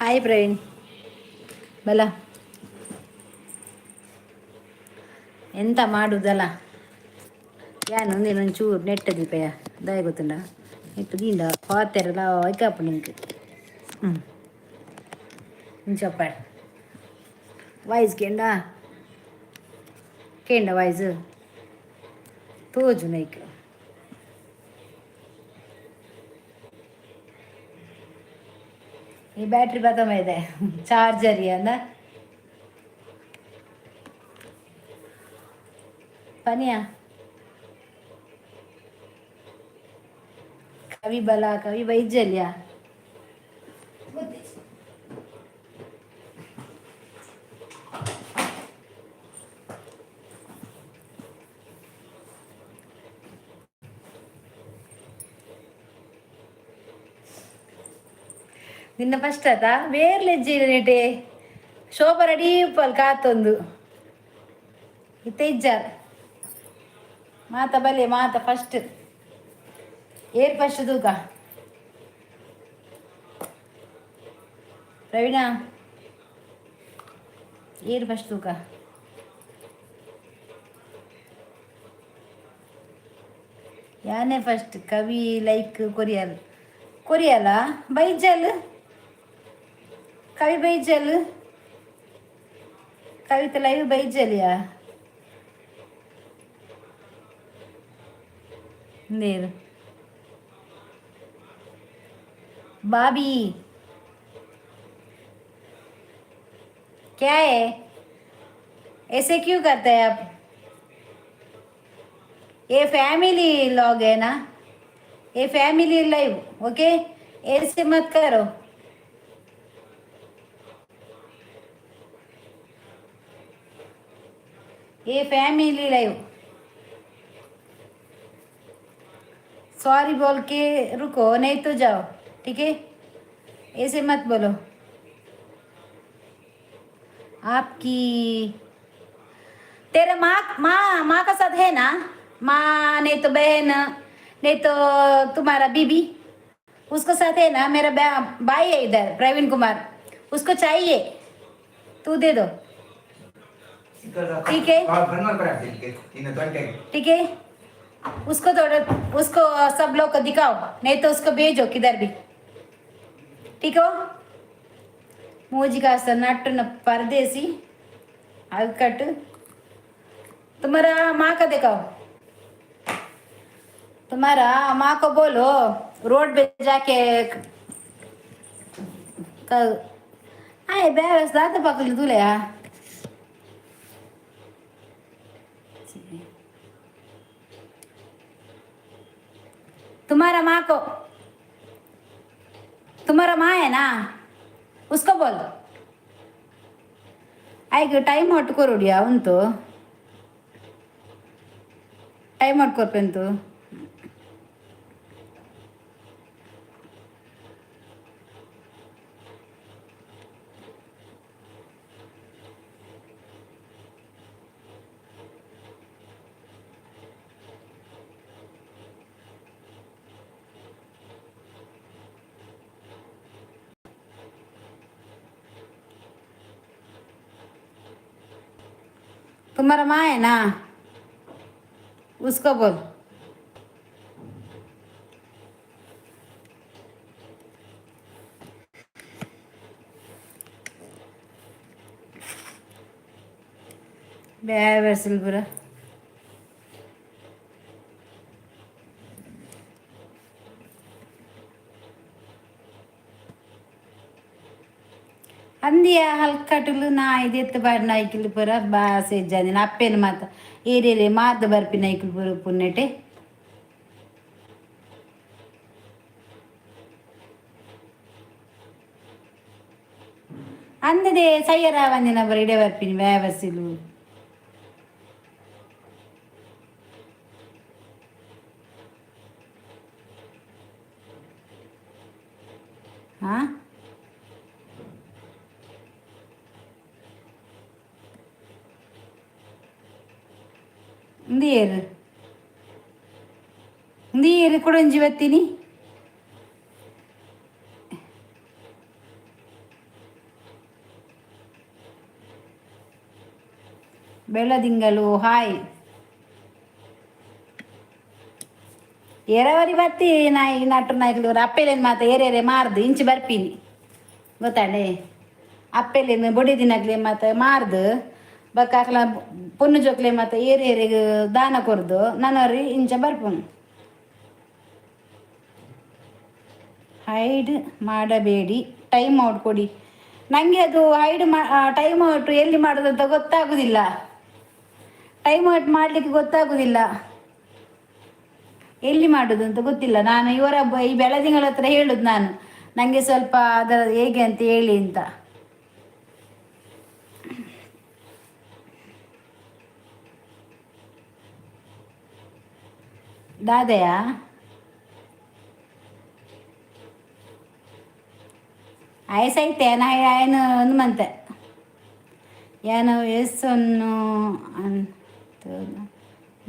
Hi Praveen ಬಲ ಎಂತ ಮಾಡುದಲ್ಲ ಯಾನು ಒಂಚೂರು ನೆಟ್ಟದಿಪ್ಪಯ್ಯ ದಯ ಗೊತ್ತುಂಡ ಇಪ್ಪ ದೀಂಡ ಪಾತೆರಲ್ಲ ವೈಕಪ್ಪ ನಿಂಗೆ ಇಂಚಪ್ಪ ವಾಯ್ಸ್ ಕೇಂಡ ವಾಯ್ಸ್ ತೋಜು ನೈಕ್ ಈ ಬ್ಯಾಟ್ರಿ ಬತ್ತಮ ಇದೆ ಚಾರ್ಜರ್ ಅಂದ ಪನಿಯಾ ಕವಿ ಬಲ ಕವಿ ವೈದ್ಯಲ್ಯ ನಿನ್ನ ಫಸ್ಟ್ ಆತ ಬೇರ್ಲೆಜ್ಜಿ ನೇಟೆ ಶೋಭ ರೆಡಿ ಪಲ್ ಕಾತೊಂದು ಇಜ್ಜಾರ್ ಮಾತ ಬಲೆ ಮಾತ ಫಸ್ಟ್ ಏರ್ ಫಸ್ಟ್ ತೂಕ ಪ್ರವೀಣ ಏರ್ ಫಸ್ಟ್ ತೂಕ ಯಾನೇ ಫಸ್ಟ್ ಕವಿ ಲೈಕ್ ಕೊರಿಯಲ್ಲ ಬೈಜಲ್ ಕವಿ ಬೈಜಲ್ ಕವಿತೆ ಲೈವ್ ಬೈಜಲ್ಯಾ ನೀರು बाबी क्या है ऐसे क्यों करते हैं आप ये फैमिली लॉग है ना ये फैमिली लाइव ओके ऐसे मत करो ये फैमिली लाइव सॉरी बोल के रुको नहीं तो जाओ ठीक है ऐसे मत बोलो आपकी तेरा माँ का साथ है ना माँ नहीं तो बहन नहीं तो तुम्हारा बीबी उसको साथ है ना मेरा भाई है इधर प्रवीण कुमार उसको चाहिए तू दे दो ठीक है ठीक है उसको थोड़ा उसको सब लोग को दिखाओ नहीं तो उसको भेजो किधर भी ठीक हो मोजी का नट न परदेसी अलकट तुम्हारा माँ का दिखाओ तुम्हारा माँ को बोलो रोड पे जाके आए बैरस दादा पकड़ दूल्हे तुम्हारा माँ है ना उसको बोलो आएगा टाइम आउट करो दिया उन तो टाइम आउट कर पेन तो तुम्हारा माँ है ना उसको बोल सिल्वर ಅಂದಿಯ ಹಲ್ಕಟಲು ನಾ ಇದೆತ್ತು ಬಾಡಿ ನಾಯ್ಕಿಲು ಪುರ ಬಾಸೆ ಇಜ್ಜಂದಿನ ಅಪ್ಪೇನು ಮಾತ ಏರಿಯಲೆ ಮಾದ ಬರ್ಪಿ ನಾಯ್ಕಿಲು ಪುರ ಪುಣ್ಣೆಟೆ ಅಂದದೆ ಸಯ್ಯರ ಒಂದಿನ ಬರ ಇಡೆ ಬರ್ಪಿನಿ ವ್ಯಾವಸಿಲು ಹಾ ನೀರು ಕೊಡಂಜಿ ಬತ್ತೀನಿ ಬೆಳದಿಂಗಳು ಹಾಯ್. ಎರವರಿ ಬತ್ತಿ ನಾಯಿ ನಟ್ಟು ನಾಯ್ಕಲು ಅಪ್ಪೆಲೇನು ಮಾತ ಏರೇರೆ ಮಾರ್ದು ಇಂಚು ಬರ್ಪೀನಿ ಗೊತ್ತಾಂಡೆ. ಅಪ್ಪೆಲೇನು ಬೊಡಿ ದಿನಕ್ಲೆ ಮತ್ತು ಮಾರ್ದು ಬಕ್ಕಾಕ್ಲ ಪೊನ್ನು ಜೋಕ್ಲೆ ಮತ್ತು ಏರಿಯರಿಗೆ ದಾನ ಕೊರ್ದು ನನ್ನವ್ರಿ ಇಂಚ ಬರ್ಪುನು. ಹೈಡ್ ಮಾಡಬೇಡಿ, ಟೈಮ್ ಔಟ್ ಕೊಡಿ. ನನಗೆ ಅದು ಹೈಡ್ ಟೈಮ್ ಔಟ್ ಎಲ್ಲಿ ಮಾಡೋದು ಅಂತ ಗೊತ್ತಾಗೋದಿಲ್ಲ. ಟೈಮ್ ಔಟ್ ಮಾಡಲಿಕ್ಕೆ ಗೊತ್ತಾಗೋದಿಲ್ಲ, ಎಲ್ಲಿ ಮಾಡೋದು ಅಂತ ಗೊತ್ತಿಲ್ಲ. ನಾನು ಈ ಬೆಳದಿಂಗಳ ಹತ್ರ ಹೇಳುದು ನಾನು, ನನಗೆ ಸ್ವಲ್ಪ ಅದರ ಹೇಗೆ ಅಂತ ಹೇಳಿ ಅಂತ. ದಾದಯ ಆಯ್ಸೈತೆ ఆయన ಹನುಮಂತ ಏನು ಎಸ್ಸನ್ನು ಅಂತ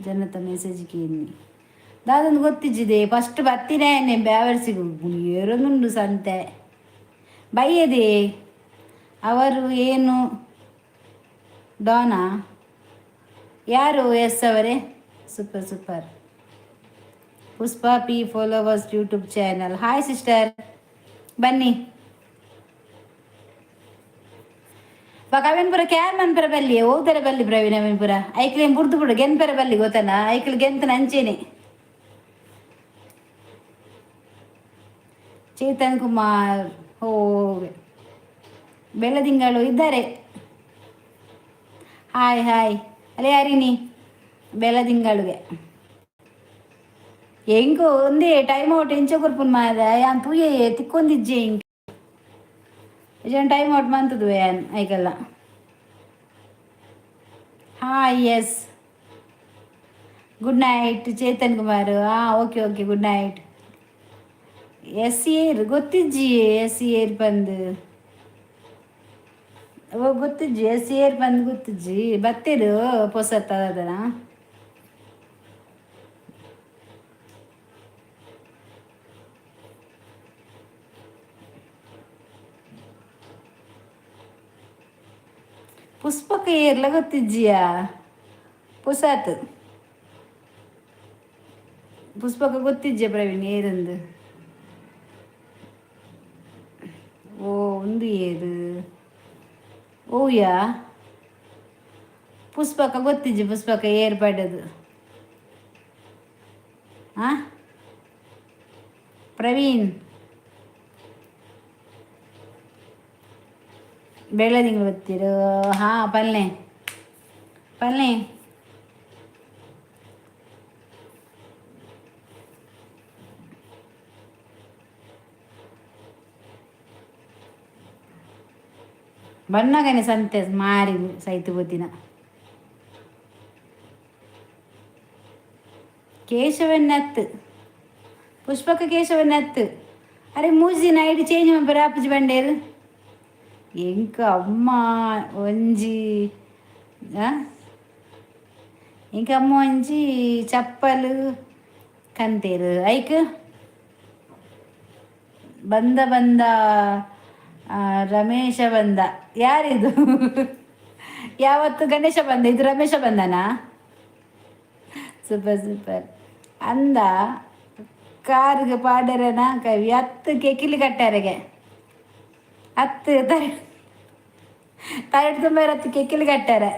ಜನತ ಮೆಸೇಜ್ಗೆ ಎನ್ನಿ ದಾದೊಂದು ಗೊತ್ತಿಜ್ಜಿದೆ ಫಸ್ಟ್ ಬತ್ತಿನೇ ಬ್ಯಾವರ್ಸಿಗೂ ಏರೊಂದುಂಡು ಸಂತೆ ಬೈಯದೆ ಅವರು ಏನು ಡಾನಾ ಯಾರು ಎಸ್ ಅವರೇ super super. Pushpa P followers YouTube channel. Hi sister, ಬನ್ನಿ. ಕವಿನ್ಪುರ ಕ್ಯಾರ್ಮನ್ಪುರ ಬಲ್ಲಿ ಹೋದರೆ ಬಲ್ಲಿ ಪ್ರವೀಣ್ ಅವಿನ್ಪುರ ಐಕ್ಲೇನ್ ಬುಡ್ದು ಬಿಡು ಗೆನ್ಪರ ಬಲ್ಲಿ ಗೊತ್ತನ ಐಕ್ಲು ಗೆಂತನ ಅಂಚೇನೆ. ಚೇತನ್ ಕುಮಾರ್ ಓ ಬೆಳದಿಂಗಳು ಇದ್ದಾರೆ. ಹಾಯ್ ಹಾಯ್ ಅಲ್ಲೇ ಯಾರಿನಿ ಬೆಳದಿಂಗಳಿಗೆ ಹೆಂಗು ಒಂದೇ ಟೈಮ್ ಔಟ್ ಎಂಚ ಕೊರ್ಪುನ್ ಮಾದ ಯಾನ್ ತೂಯೆ ತಿಕ್ಕೊಂದಿಜ್ಜೆ ಹಿಂಗೆ ಜನ ಟೈಮ್ ಔಟ್ ಮಂತದು ಯಾನ್ ಐಕಲ್ಲ. Hi yes good night Chetan Kumar. Okay okay good night. Yes ಏರ್ ಗೊತ್ತಿಜ್ಜಿ ಎಸ್ ಏರ್ ಬಂದು ಓ ಗೊತ್ತಿಜ್ಜಿ ಎಸ್ ಏರ್ ಬಂದು ಗೊತ್ತಿಜ್ಜಿ ಬತ್ತೇರು ಪೊಸತ್ತ ಅದನ ಪುಷ್ಪಕ ಏರ್ಲ ಗೊತ್ತಿಜ್ಜಿಯಾ ಪುಸಾತ್ ಪುಷ್ಪಕ ಗೊತ್ತಿಜ್ಜೆ ಪ್ರವೀಣ್ ಏರಂದು ಓ ಒಂದು ಏರು ಓಯಾ ಪುಷ್ಪಕ ಗೊತ್ತಿಜ್ಜಿ ಪುಷ್ಪಕ ಏರ್ ಪಡೆದು ಹಾಂ ಪ್ರವೀಣ್ ಬೆಳದಿಂಗಳು ಗೊತ್ತಿರು. ಹಾಂ ಪಲ್ಲೆ ಪಲ್ಲೆ ಬಣ್ಣಗನೆ ಸಂತೆ ಮಾರಿ ಸೈತು ಬುದ್ದಿನ ಕೇಶವನ್ನತ್ತು ಪುಷ್ಪಕ ಕೇಶವನ್ನತ್ತು ಅರೆ ಮೂಜಿನ ಐಡಿ ಚೇಂಜ್ ಮಾಡ್ಬಾರ ಅಪ್ಪಜಿ ಬಂಡೇರು ಎಂಕ ಅಮ್ಮ ಒಂಜಿ ಎಂಕ ಅಮ್ಮ ಒಂಜಿ ಚಪ್ಪಲು ಕಂತೇರು ಐಕ್ ಬಂದ ಬಂದ ರಮೇಶ ಬಂದ ಯಾರಿದು ಯಾವತ್ತು ಗಣೇಶ ಬಂದ ಇದು ರಮೇಶ ಬಂದನಾ ಸೂಪರ್ ಸೂಪರ್ ಅಂದ ಕಾರ್ಗೆ ಪಾಡ್ಯರನ ಕವಿ 10 ಕೆಕಿಲಿ ಕಟ್ಟಾರೆಗೆ 10 ತರಡು ತುಂಬ 10 ಕೆಕಿಲಿ ಕಟ್ಟಾರೆ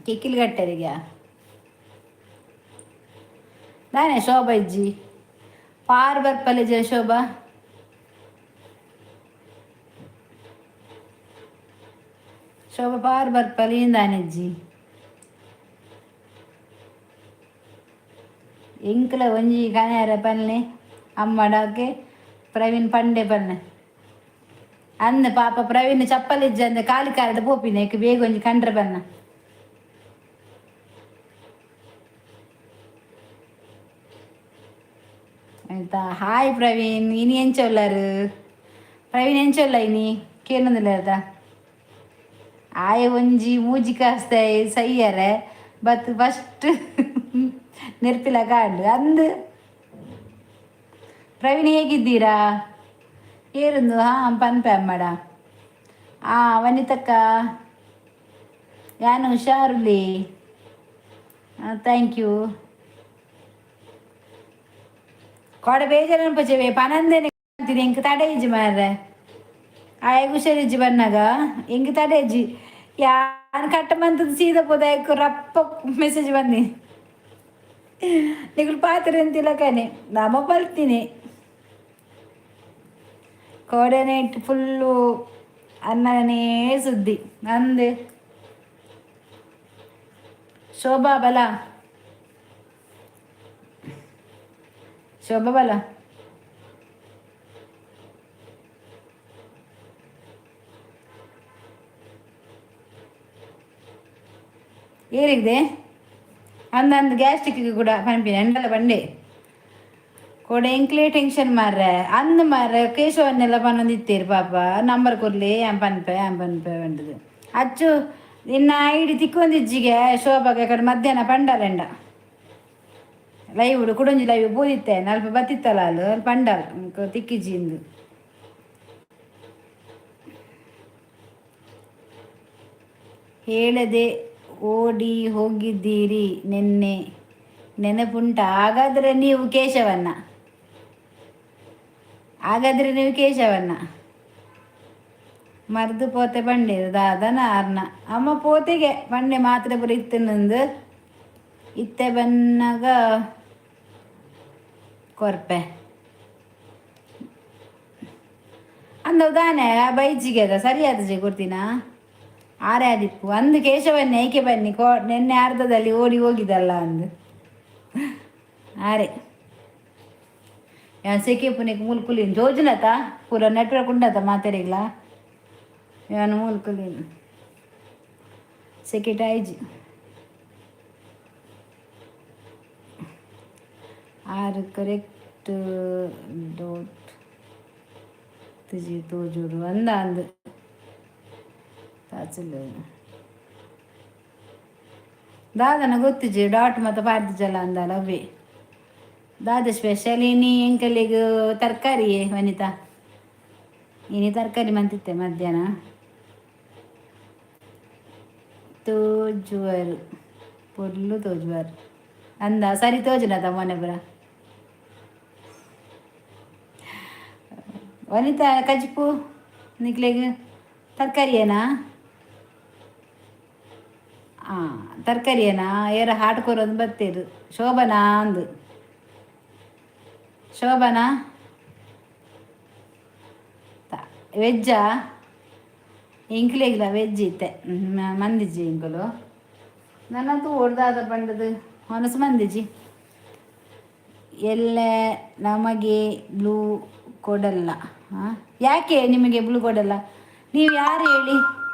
ಕೆಕಿಲಿ ಕಟ್ಟಾರಿಗೆ ನಾನೇ ಶೋಭಾ ಇಜ್ಜಿ ಪಾರ್ ಬರ್ಪಲ್ಲಿ ಜ ಶೋಭಾ ಶೋಭಾ ಪಾರ್ ಬರ್ಪಲ್ಲಿ ನಾನಿಜ್ಜಿ ಎಂಕ್ಲ ಒಂಜಿ ಕನ್ಯಾರ ಪನ್ನೆ ಅಮ್ಮಡಕ್ಕೆ ಪ್ರವೀಣ್ ಪಂಡೆ ಪನ್ನೆ ಅಂದ ಪಾಪ ಪ್ರವೀಣ್ ಚಪ್ಪಲಿಜ್ಜ ಅಂದ ಕಾಲಿ ಕಾರ್ಡ್ ಪೋಪಿನ ಏಕೆ ಬೇಗ ಒಂಜಿ ಕಂಡ್ರೆ ಬನ್ನ ಆಯ್ತಾ. ಹಾಯ್ ಪ್ರವೀಣ್ ಇನಿ ಎಂಚೊಲ್ಲರು ಪ್ರವೀಣ್ ಎಂಚೊಲ್ಲ ಇನಿ ಕೇಳಂದಿಲ್ಲ ಅದ ಆಯ ಒಂಜಿ ಮೂಜಿ ಕಾಸ್ತಾಯ ಸಯ್ಯರೆ ಬತ್ ಫಸ್ಟ್ ನೆರ್ಪಿಲ ಕಾಂಡು ಅಂದು ಪ್ರವೀಣ್ ಹೇಗಿದ್ದೀರಾ ಏರುಂದು ಹಾಂ ಪನ್ಪೆ ಅಮ್ಮಡ ವನಿತಕ್ಕ ಯಾನು ಹುಷಾರುಲಿ ಥ್ಯಾಂಕ್ ಯು ಕೊಡ ಬೇಜಾರು ಪಚವೆ ಪನಂದೇನೆ ಅಂತೀನಿ ಎಂಕ್ ತಡೆ ಇಜ್ಜಿ ಮಾರ್ರೆ ಆಯ್ ಹುಷಾರಿಜ್ಜಿ ಬನ್ನಾಗ ಎಂಕ್ ತಡೆ ಇಜ್ಜಿ ಯಾನ್ ಕಟ್ಟ ಮಂತದ ಸೀದಾ ಪೋದಾಯಕು ರಪ್ಪ ಮೆಸೇಜ್ ಬನ್ನಿ ನಿಗಳು ಪಾತ್ರೆ ಅಂತಿಲ್ಲ ಕಣೆ ನಮ್ಮ ಬರ್ತೀನಿ ಕೋಡೆನೆ ಇಟ್ಟು ಫುಲ್ಲು ಅನ್ನನೇ ಸುದ್ದಿ ನಂದು ಶೋಭಾ ಬಲ ಶೋಭಾ ಬಲ ಏರಿಗಿದೆ ಅಂದಂದು ಗ್ಯಾಸ್ಟ್ರಿಕ್ಗೆ ಕೂಡ ಪಂಪಿನ ಎಂಡೆಲ್ಲ ಬಂಡೆ ಕೊಡೆ ಎಂಕ್ಲೇ ಟೆನ್ಷನ್ ಮಾರ್ರೆ ಅಂದು ಮಾರ್ರೆ ಕೇಶವನ್ನೆಲ್ಲ ಪನ್ನೊಂದಿತ್ತೇರು ಪಾಪ ನಂಬರ್ ಕೊರ್ಲಿ ಪನ್ಪೆ ಬಂಡದು ಅಚ್ಚು ಇನ್ನ ಐಡಿ ತಿಕ್ಕೊಂದಿಜ್ಜಿಗೆ ಶೋಭಾಗೆ ಕಡೆ ಮಧ್ಯಾಹ್ನ ಪಂಡಾಲೆಂಡ ಲೈವ್ ಕುಡೊಂಜಿ ಲೈವ್ ಬೋದಿತ್ತೆ ಅಲ್ಪ ಬತ್ತಿತ್ತಲ್ಲ ಅಲ್ಲಿ ಪಂಡಾಲ್ ತಿಕ್ಕಿಜ್ಜಿಂದು ಹೇಳದೆ ಓಡಿ ಹೋಗಿದ್ದೀರಿ ನೆನಪುಂಟ ಹಾಗಾದರೆ ನೀವು ಕೇಶವನ್ನ ಮರ್ದು ಪೋತೆ ಬಂಡೇರು ದಾದನ ಅರ್ನ ಅಮ್ಮ ಪೋತೆಗೆ ಬಂಡೆ ಮಾತ್ರ ಬರೀ ಇತ್ತನಂದು ಇತ್ತೆ ಬನ್ನಾಗ ಕೊರ್ಪೆ ಅಂದದಾನೆ ಬೈಜಿಗೆ ಅದ ಸರಿಯಾದ ಜಿ ಕೊಡ್ತೀನಾ ಆರೇ ಆದಿಪ್ಪು ಅಂದು ಕೇಶವನ್ನೇ ಏಕೆ ಬನ್ನಿ ನಿನ್ನೆ ಅರ್ಧದಲ್ಲಿ ಓಡಿ ಹೋಗಿದಲ್ಲ ಅಂದು ಆರೆ ಯಾನ್ ಸೆಕೆ ಪುನಕ್ ಮೂಲ್ಕುಲಿನ್ ಜೋಜುನತ ಪೂರ ನೆಟ್ವರ್ಕ್ ಉಂಡತ ಮಾತಾಡಿಲ್ಲ ಯಾನು ಮೂಲ್ಕುಲಿನ್ ಸೆಕೆಟ್ ಆಯ್ಜಿ ಆರು ಕರೆಕ್ಟ್ ಡೋಟ್ ತೋಜೂರು ಅಂದು ದಾದನ ಗೊತ್ತಿಜ್ಜಿ ಡಾಟ್ ಮತ್ತು ಪಾರ್ದಿಜಲ್ಲ ಅಂದಲ್ಲ ಅವೇ ದಾದ ಸ್ಪೆಷಲ್ ಇನಿ ಎಂಕಲಿಗೆ ತರಕಾರಿ ವನಿತಾ ಇನಿ ತರಕಾರಿ ಮಂತಿತ್ತೆ ಮಧ್ಯಾಹ್ನ ತೋಜುವರು ಪೊರ್ಲು ತೋಜುವರು ಅಂದ ಸರಿ ತೋಜುನದ ಮೊನ್ನೆ ಬರ ವನಿತಾ ಕಜ್ಪು ನಿಕ್ಲೆಗೆ ತರಕಾರಿ ಏನಾ ತರಕಾರಿ ಏನಾ ಏರ ಹಾಡ್ಕೊರೋದು ಬತ್ತೇರು ಶೋಭನಾ ಅಂದು ಶೋಭನಾ ವೆಜ್ಜಾ ಇಂಕ್ಲೆಗಿಲ್ಲ ವೆಜ್ ಇತ್ತೆ ಮಂದಿಜಿ ಇಂಕಲು ನನ್ನಂತೂ ಹೊಡ್ದಾದ ಬಂಡದು ಹೊನಸು ಮಂದಿಜಿ ಎಲ್ಲ ನಮಗೆ ಬ್ಲೂ ಕೊಡಲ್ಲ ಯಾಕೆ ನಿಮಗೆ ಬ್ಲೂ ಕೊಡಲ್ಲ ನೀವು ಯಾರು ಹೇಳಿ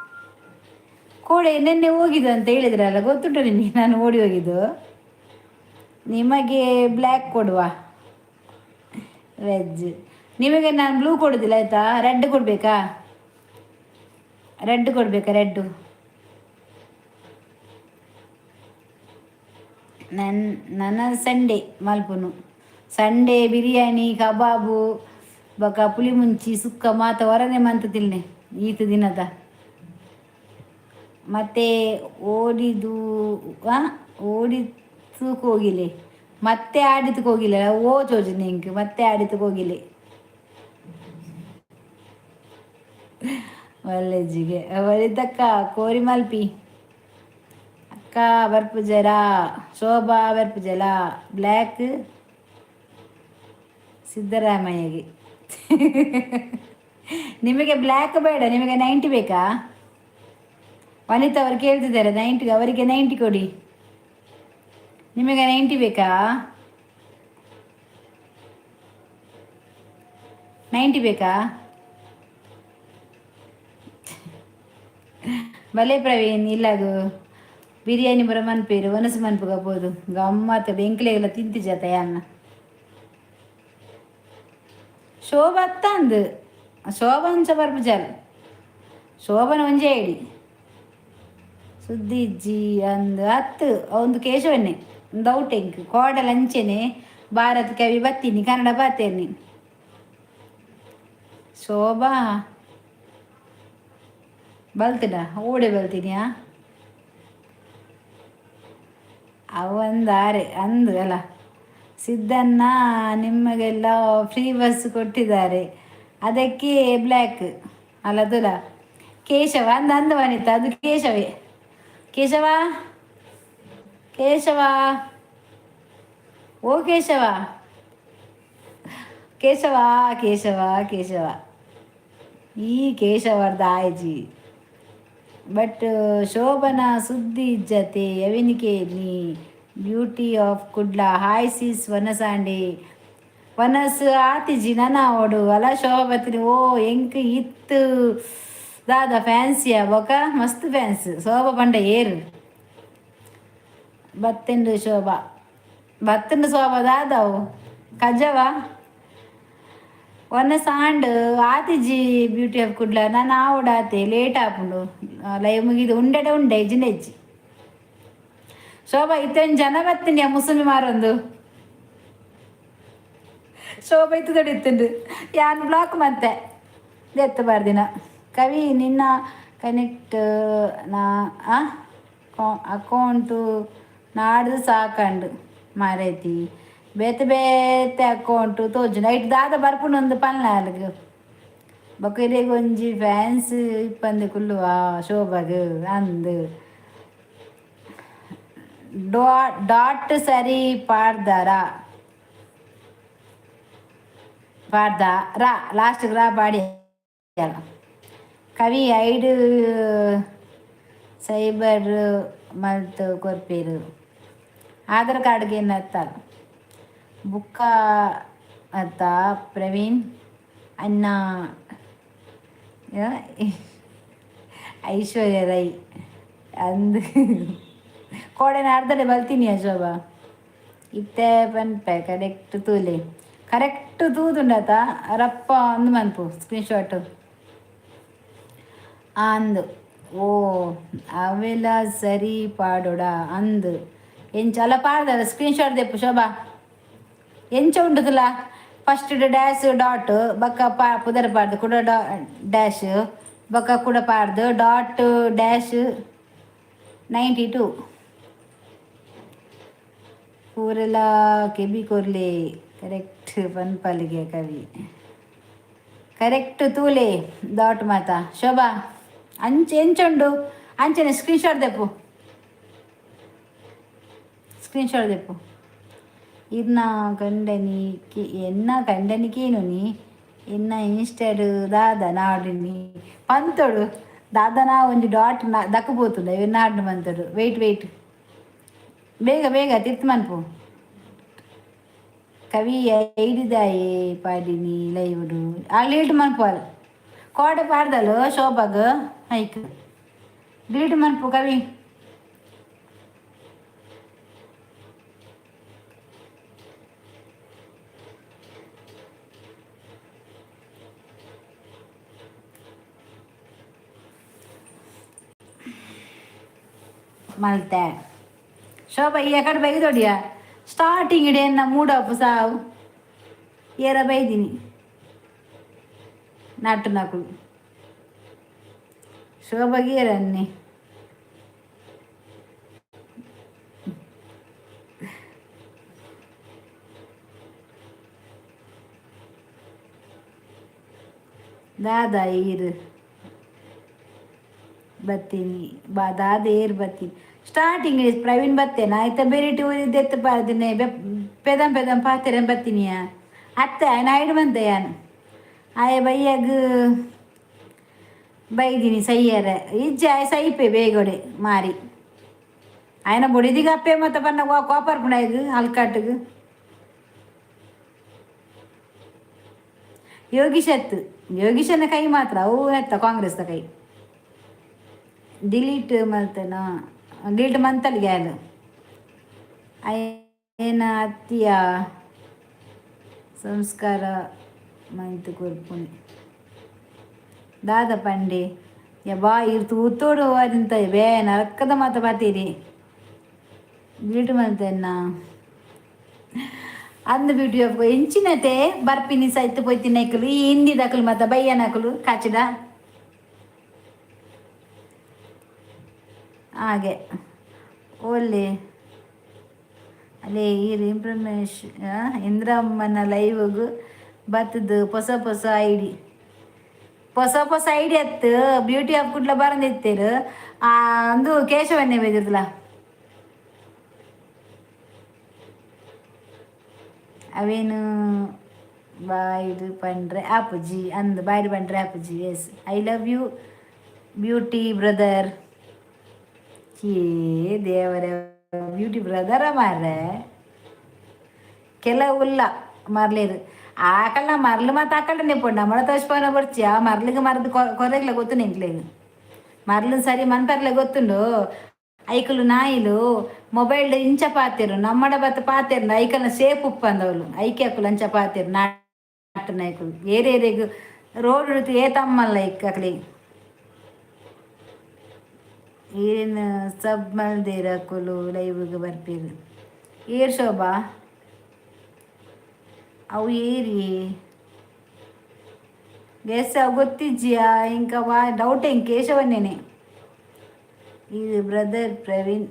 ಕೋಡೆ ನೆನ್ನೆ ಹೋಗಿದ್ದು ಅಂತ ಹೇಳಿದ್ರಲ್ಲ ಗೊತ್ತುಂಟು ನಿಮಗೆ ನಾನು ಓಡಿ ಹೋಗಿದ್ದು ನಿಮಗೆ ಬ್ಲ್ಯಾಕ್ ಕೊಡುವ ವೆಜ್ ನಿಮಗೆ ನಾನು ಬ್ಲೂ ಕೊಡೋದಿಲ್ಲ ಆಯಿತಾ ರೆಡ್ ಕೊಡಬೇಕಾ ರೆಡ್ಡು ನನ್ನ ಸಂಡೇ ಮಲ್ಪುನು ಸಂಡೇ ಬಿರಿಯಾನಿ ಕಬಾಬು ಬಕ ಪುಳಿ ಮುಂಚಿ ಸುಕ್ಕ ಮಾತ ಹೊರನೆ ಮಂತ ತಿನ್ನೆ ಈತ ದಿನದ ಮತ್ತೆ ಓಡಿದಕ್ಕೆ ಹೋಗಿಲೆ ಮತ್ತೆ ಆಡಿದಕ್ಕೆ ಹೋಗಿಲ್ಲ ಓ ಚೋಜು ನಿಂಗೆ ಮತ್ತೆ ಆಡಿದಕ್ಕೆ ಹೋಗಿಲೆ ಒಳ್ಳೆಜಿಗೆ ಒಳ್ಳೆದಕ್ಕ ಕೋರಿ ಮಲ್ಪಿ ಅಕ್ಕ ಬರ್ಪುಜರ ಶೋಭಾ ಬರ್ಪುಜಲ ಬ್ಲ್ಯಾಕ್ ಸಿದ್ದರಾಮಯ್ಯಗೆ ನಿಮಗೆ ಬ್ಲ್ಯಾಕ್ ಬೇಡ ನಿಮಗೆ 90 ಬೇಕಾ ವನಿತಾ ಅವರು ಕೇಳ್ತಿದ್ದಾರೆ 90 ಅವರಿಗೆ 90 ಕೊಡಿ ನಿಮಗೆ 90 ಬೇಕಾ 90 ಬೇಕಾ ಭಲೇ ಪ್ರವೀಣ್ ಇಲ್ಲಾಗು ಬಿರಿಯಾನಿ ಬರ ಮನ್ಪೇರು ಒನಸು ಮನ್ಪುಗಬೋದು ಗಮ್ಮತ್ತು ಬೆಂಕ್ಲೆಗೆಲ್ಲ ತಿಂತಿ ಜತ ಅನ್ನ ಶೋಭ ಅಂದು ಶೋಭನ್ ಬರ್ಪುಜಲ್ ಶೋಭನ ಒಂಜೆ ಐಡಿ ಸುದ್ದಿ ಇಜ್ಜಿ ಅಂದು ಹತ್ತು ಒಂದು ಕೇಶವನ್ನೇ ಒಂದು ಔಟೆಂಕ್ ಕೋಡಲ ಅಂಚೆನೆ ಭಾರತ ಕವಿ ಬತ್ತೀನಿ ಕನ್ನಡ ಬಾತೇನಿ ಶೋಭಾ ಬಲ್ತಿನ ಓಡಿ ಬಲ್ತಿದ್ಯಾ ಅವಂದಾರೆ ಅಂದು ಅಲ್ಲ ಸಿದ್ದನ್ನ ನಿಮಗೆಲ್ಲ ಫ್ರೀ ಬಸ್ ಕೊಟ್ಟಿದ್ದಾರೆ ಅದಕ್ಕೆ ಬ್ಲ್ಯಾಕ್ ಅಲ್ಲದಲ್ಲ ಕೇಶವ ಅಂದು ವನಿತ ಅದು ಕೇಶವೇ ಕೇಶವ ಕೇಶವ ಓ ಕೇಶವ ಕೇಶವ ಕೇಶವ ಕೇಶವ ಈ ಕೇಶವರ್ದ ಆಯ್ಜಿ ಬಟ್ ಶೋಭನ ಸುದ್ದಿ ಇಜ್ಜತೆ ಎವಿನಿಕೇನಿ beauty of Kudla hi sis ವನಸಾಂಡೆ ವನಸ್ ಆತಿಜಿ ನನ್ನ ಓಡು ಅಲ್ಲ ಶೋಭತಿನಿ ಓ ಎಂಕ್ ಇತ್ತು ದಾದ ಫ್ಯಾನ್ಸಿಯ ಬೊಕ ಮಸ್ತ್ ಫ್ಯಾನ್ಸ್ ಶೋಭ ಪಂಡ ಏರು ಬತ್ತೆಂಡು ಶೋಭಾ ಬತ್ತಂಡು ಶೋಭಾ ದಾದವು ಕಜವ ಒನ್ನ ಸಾಂಡ್ ಆತಿಜಿ ಬ್ಯೂಟಿ ಆಫ್ ಕುಡ್ಲ ನಾನು ಆವಡಾತೆ ಲೇಟ್ ಆಪುಂಡು ಲೈವ್ ಮುಗಿದು ಉಂಡೆಡ ಉಂಡೆ ಇಜ್ಜಿನ ಇಜ್ಜಿ ಶೋಭಾ ಇತ್ತೇನು ಜನ ಬತ್ತೀನಿ ಮುಸುಲ್ಮಿ ಮಾರೊಂದು ಶೋಭಾ ಇತ್ತು ತೊಡಿತ್ತುಂಡು ಯಾನು ಬ್ಲಾಕ್ ಮತ್ತೆ ಎತ್ತಬಾರ್ದಿನ ಕವಿ ನಿನ್ನ ಕನೆಕ್ಟ್ ನಾ ಅಕೌಂಟು ನಾಡ್ದು ಸಾಕಂಡು ಮಾರೈತಿ ಬೇತೆ ಬೇತೆ ಅಕೌಂಟು ತೋಜು ನೈಟ್ ದಾದ ಬರ್ಪುಂಡು ಪನ್ಲ ಅಲ್ಲಿಗೆ ಬೊಕರಿಗೆ ಒಂಜಿ ಫ್ಯಾನ್ಸ್ ಇಪ್ಪಂದು ಕುಲ್ಲುವ ಶೋಭಾಗ್ ಅಂದು ಡಾಟ್ ಸರಿ ಪಾಡ್ದ ರಾ ಲಾಸ್ಟ್ಗೆ ರಾ ಪಾಡಿ ಕವಿ ಐಡು ಸೈಬರ್ ಮಲ್ತ್ ಕೊರ್ಪೇರು ಆಧಾರ್ ಕಾರ್ಡ್ಗೆ ಏನು ಹತ್ತಾರ ಬುಕ್ಕ ಅತ್ತ ಪ್ರವೀಣ್ ಅನ್ನ ಐಶ್ವರ್ಯ ರೈ ಅಂದು ಕೋಡೆನ ಅರ್ಧಡೆ ಬಲ್ತೀನಿ ಶೋಭಾ ಇತ್ತೆ ಪನ್ಪೆ ಕರೆಕ್ಟ್ ತೂದುಂಡತ ರಪ್ಪ ಅಂದು ಮನ್ಪು ಸ್ಕ್ರೀನ್ಶಾಟ್ ಅಂದು ಓ ಅವೆಲ್ಲ ಸರಿ ಪಾಡೋಡ ಅಂದು ಎಂಚ ಅಲ್ಲ ಪಾಡ್ದಲ್ಲ ಸ್ಕ್ರೀನ್ಶಾಟ್ ದೆಪ್ಪು ಶೋಭಾ ಎಂಚ ಉಂಟುದಿಲ್ಲ ಫಸ್ಟ್ ಡ್ಯಾಶ್ ಡಾಟ್ ಬಕ್ಕ ಪುದರ್ ಪಾಡ್ದು ಕೂಡ ಡ್ಯಾಶ್ ಬಕ್ಕ ಕೂಡ ಪಾಡ್ದು ಡಾಟ್ ಡ್ಯಾಶ್ 92 ಊರೆಲ್ಲ ಕೆಬಿ ಕೊರ್ಲೆ ಕರೆಕ್ಟ್ ಪನ್ಪಲ್ಲಿಗೆ ಕವಿ ಕರೆಕ್ಟ್ ತೂಲೆ ಡಾಟ್ ಮಾತ ಶೋಭಾ ಅಂಚೆ ಎಂಚುಂಡು ಅಂಚೆನೆ ಸ್ಕ್ರೀನ್ಶಾಟ್ ದೆಪ್ಪು ಇನ್ನ ಕಂಡನಿಕೇನು ನೀ ಇನ್ನ ಇನ್ಸ್ಟೆಡ್ ದಾದ ನಾಡಿನಿ ಪಂತೋಡು ದಾದನ ಒಂಜಿ ಡಾಟ್ ದಕ್ಕಬೋತುಂಡ ಇವೆನ್ನ ಆಡ್ನು ಪಂತೋಡು ವೆಯ್ಟ್ ಬೇಗ ತಿರ್ತು ಮನ್ಪು ಕವಿ ಐಡಿದಾಯೆ ಪಾಡಿನಿ ಲೈವ್ಡು ಡಿಲೀಟ್ ಮನ್ಪು ಅಲ್ಲಿ ಕೋಡೆ ಪಾಡ್ದಲು ಶೋಭಾಗ ಹೈಕ್ ಡಿಲೀಟ್ ಮನ್ಪು ಕವಿ ಮಲ್ತೆ ಶೋಭಾ ಈ ಕಡೆ ಬೈದೊಡಿಯ ಸ್ಟಾರ್ಟಿಂಗ್ ಇಡೆ ಎನ್ನ ಮೂಡಪ್ಪು ಸಾವು ಏರ ಬೈದಿನಿ ನಟ್ಟು ನಕುಲು ಶೋಭಾಗೆ ಏರನ್ನಿ ದಾದ ಈರು ಬತ್ತೀನಿ ದಾದ ಏರು ಬತ್ತೀನಿ ಸ್ಟಾರ್ಟಿಂಗ್ ಪ್ರವೀಣ್ ಬತ್ತೇನ ಆಯ್ತಾ ಬೇರೆ ಊರಿದ್ದು ಎತ್ತು ಪಾದಿನಿ ಪೆದಂ ಪಾತೆರೆ ಬತ್ತೀನಿಯ ಅತ್ತೆ ಆಯ್ನ ಐಡು ಬಂದೆ ಯಾನು ಆಯ ಬೈಯಾಗ ಬೈದಿನಿ ಸೈಯರ ಇಜ್ಜೆ ಆಯ್ ಸೈಪೆ ಬೇಗೊಡೆ ಮಾರಿ ಆಯ್ನ ಬೊಡಿದಿಗ ಅಪ್ಪೆ ಮತ್ತೆ ಬಣ್ಣ ಕೋಪರ್ ಪುಣಾಯ್ದು ಅಲ್ಕಾಟ್ಗೆ ಯೋಗೀಶನ ಕೈ ಮಾತ್ರ ಅವು ಎತ್ತ ಕಾಂಗ್ರೆಸ್ದ ಕೈ ಡಿಲೀಟ್ ಮಲ್ತನ ಡಿಲೀಟ್ ಮಂತಲ್ಲಿ ಗ್ಯಾಲು ಏನ ಅತ್ತಿಯ ಸಂಸ್ಕಾರ ಮಂತ್ ಕೊರ್ಪುಣಿ ದಾದ ಪಂಡೆ ಬಾ ಇರ್ತು ಉತ್ತೋಡು ಅದಂತ ಬೇ ನರಕದ ಮಾತ ಬಾತೀರಿ ಡಿಲೀಟ್ ಮಲ್ತೆನ್ನ ಅಂದು ಬ್ಯೂಟಿ ಆಫ್ ಎಂಚಿನತೆ ಬರ್ಪಿನಿ ಸೈತ್ ಪೋಯ್ತಿ ನೈಕಲು ಈ ಹಿಂದಿ ದಕಲು ಮತ್ತೆ ಬಯ್ಯನಕಲು ಕಾಚಿದ ಹಾಗೆ ಒಳ್ಳೆ ಅಲ್ಲೇ ಈ ಇನ್ಫಾರ್ಮೇಶನ್ ಇಂದ್ರಮ್ಮನ ಲೈವ್ಗೂ ಬತ್ತದು ಹೊಸ ಹೊಸ ಐಡಿ ಹೊಸ ಹೊಸ ಐಡಿ ಅತ್ತು ಬ್ಯೂಟಿ ಆಫ್ ಕುಡ್ಲ ಬರಂದಿತ್ತೇರು ಅಂದು ಕೇಶವನ್ನೇ ಬೇಜದಲ್ಲ ಅವೇನು ಬಾಯ್ಡು ಪಂಡ್ರೆ ಆಪುಜಿ ಅಂದು ಬಾಯ್ಡು ಪಂಡ್ರೆ ಆಪುಜಿ yes I love you beauty brother ಏ ದೇವರ ಬ್ಯೂಟಿ ಬ್ರದರ ಮಾರ್ರೆ ಕೆಲವುಲ್ಲ ಮರ್ಲೇರು ಆಕಲ್ಲ ಮರ್ಲು ಮತ್ತು ಆಕಲ್ನೇ ಪೋಂಡ ಮಳ ತೋಚ್ಪೋನ ಬರ್ಚಿ ಆ ಮರ್ಲಿಗೆ ಮರದು ಕೊರೆಗ್ಲ ಗೊತ್ತು ನಿಂಕ್ಲೇನು ಮರ್ಲು ಸರಿ ಮನ್ಪರ್ಲೆ ಗೊತ್ತುಂಡು ಐಕಲು ನಾಯಿಲು ಮೊಬೈಲ್ ಇಂಚ ಪಾತೆರು ನಮ್ಮಡ ಬತ್ತ ಪಾತೆರು ಐಕಲ್ನ ಸೇಫ್ ಉಪ್ಪಂದವಳು ಐಕೆ ಹಾಕಲು ಅಂಚ ಪಾತೆರು ನಾಟು ನಾಯ್ಕಲು ಏರೇರೆಗು ರೋಡ್ ಏತಮ್ಮಲ್ಲ ಇಕ್ಕಲಿ ಏನು ಸಬ್ ಮಲ್ದೇರ ಹಾಕಲು ಲೈವ್ಗೆ ಬರ್ತೀರಿ ಏರ್ ಶೋಭಾ ಅವು ಏರಿ ಗೆಸ್ ಅವು ಗೊತ್ತಿಜ್ಜಿಯಾ ಇಂಕ ಡೌಟ್ ಹೆಂಗೆ ಕೇಶವನ್ನೇನೆ ಇದು ಬ್ರದರ್ ಪ್ರವೀಣ್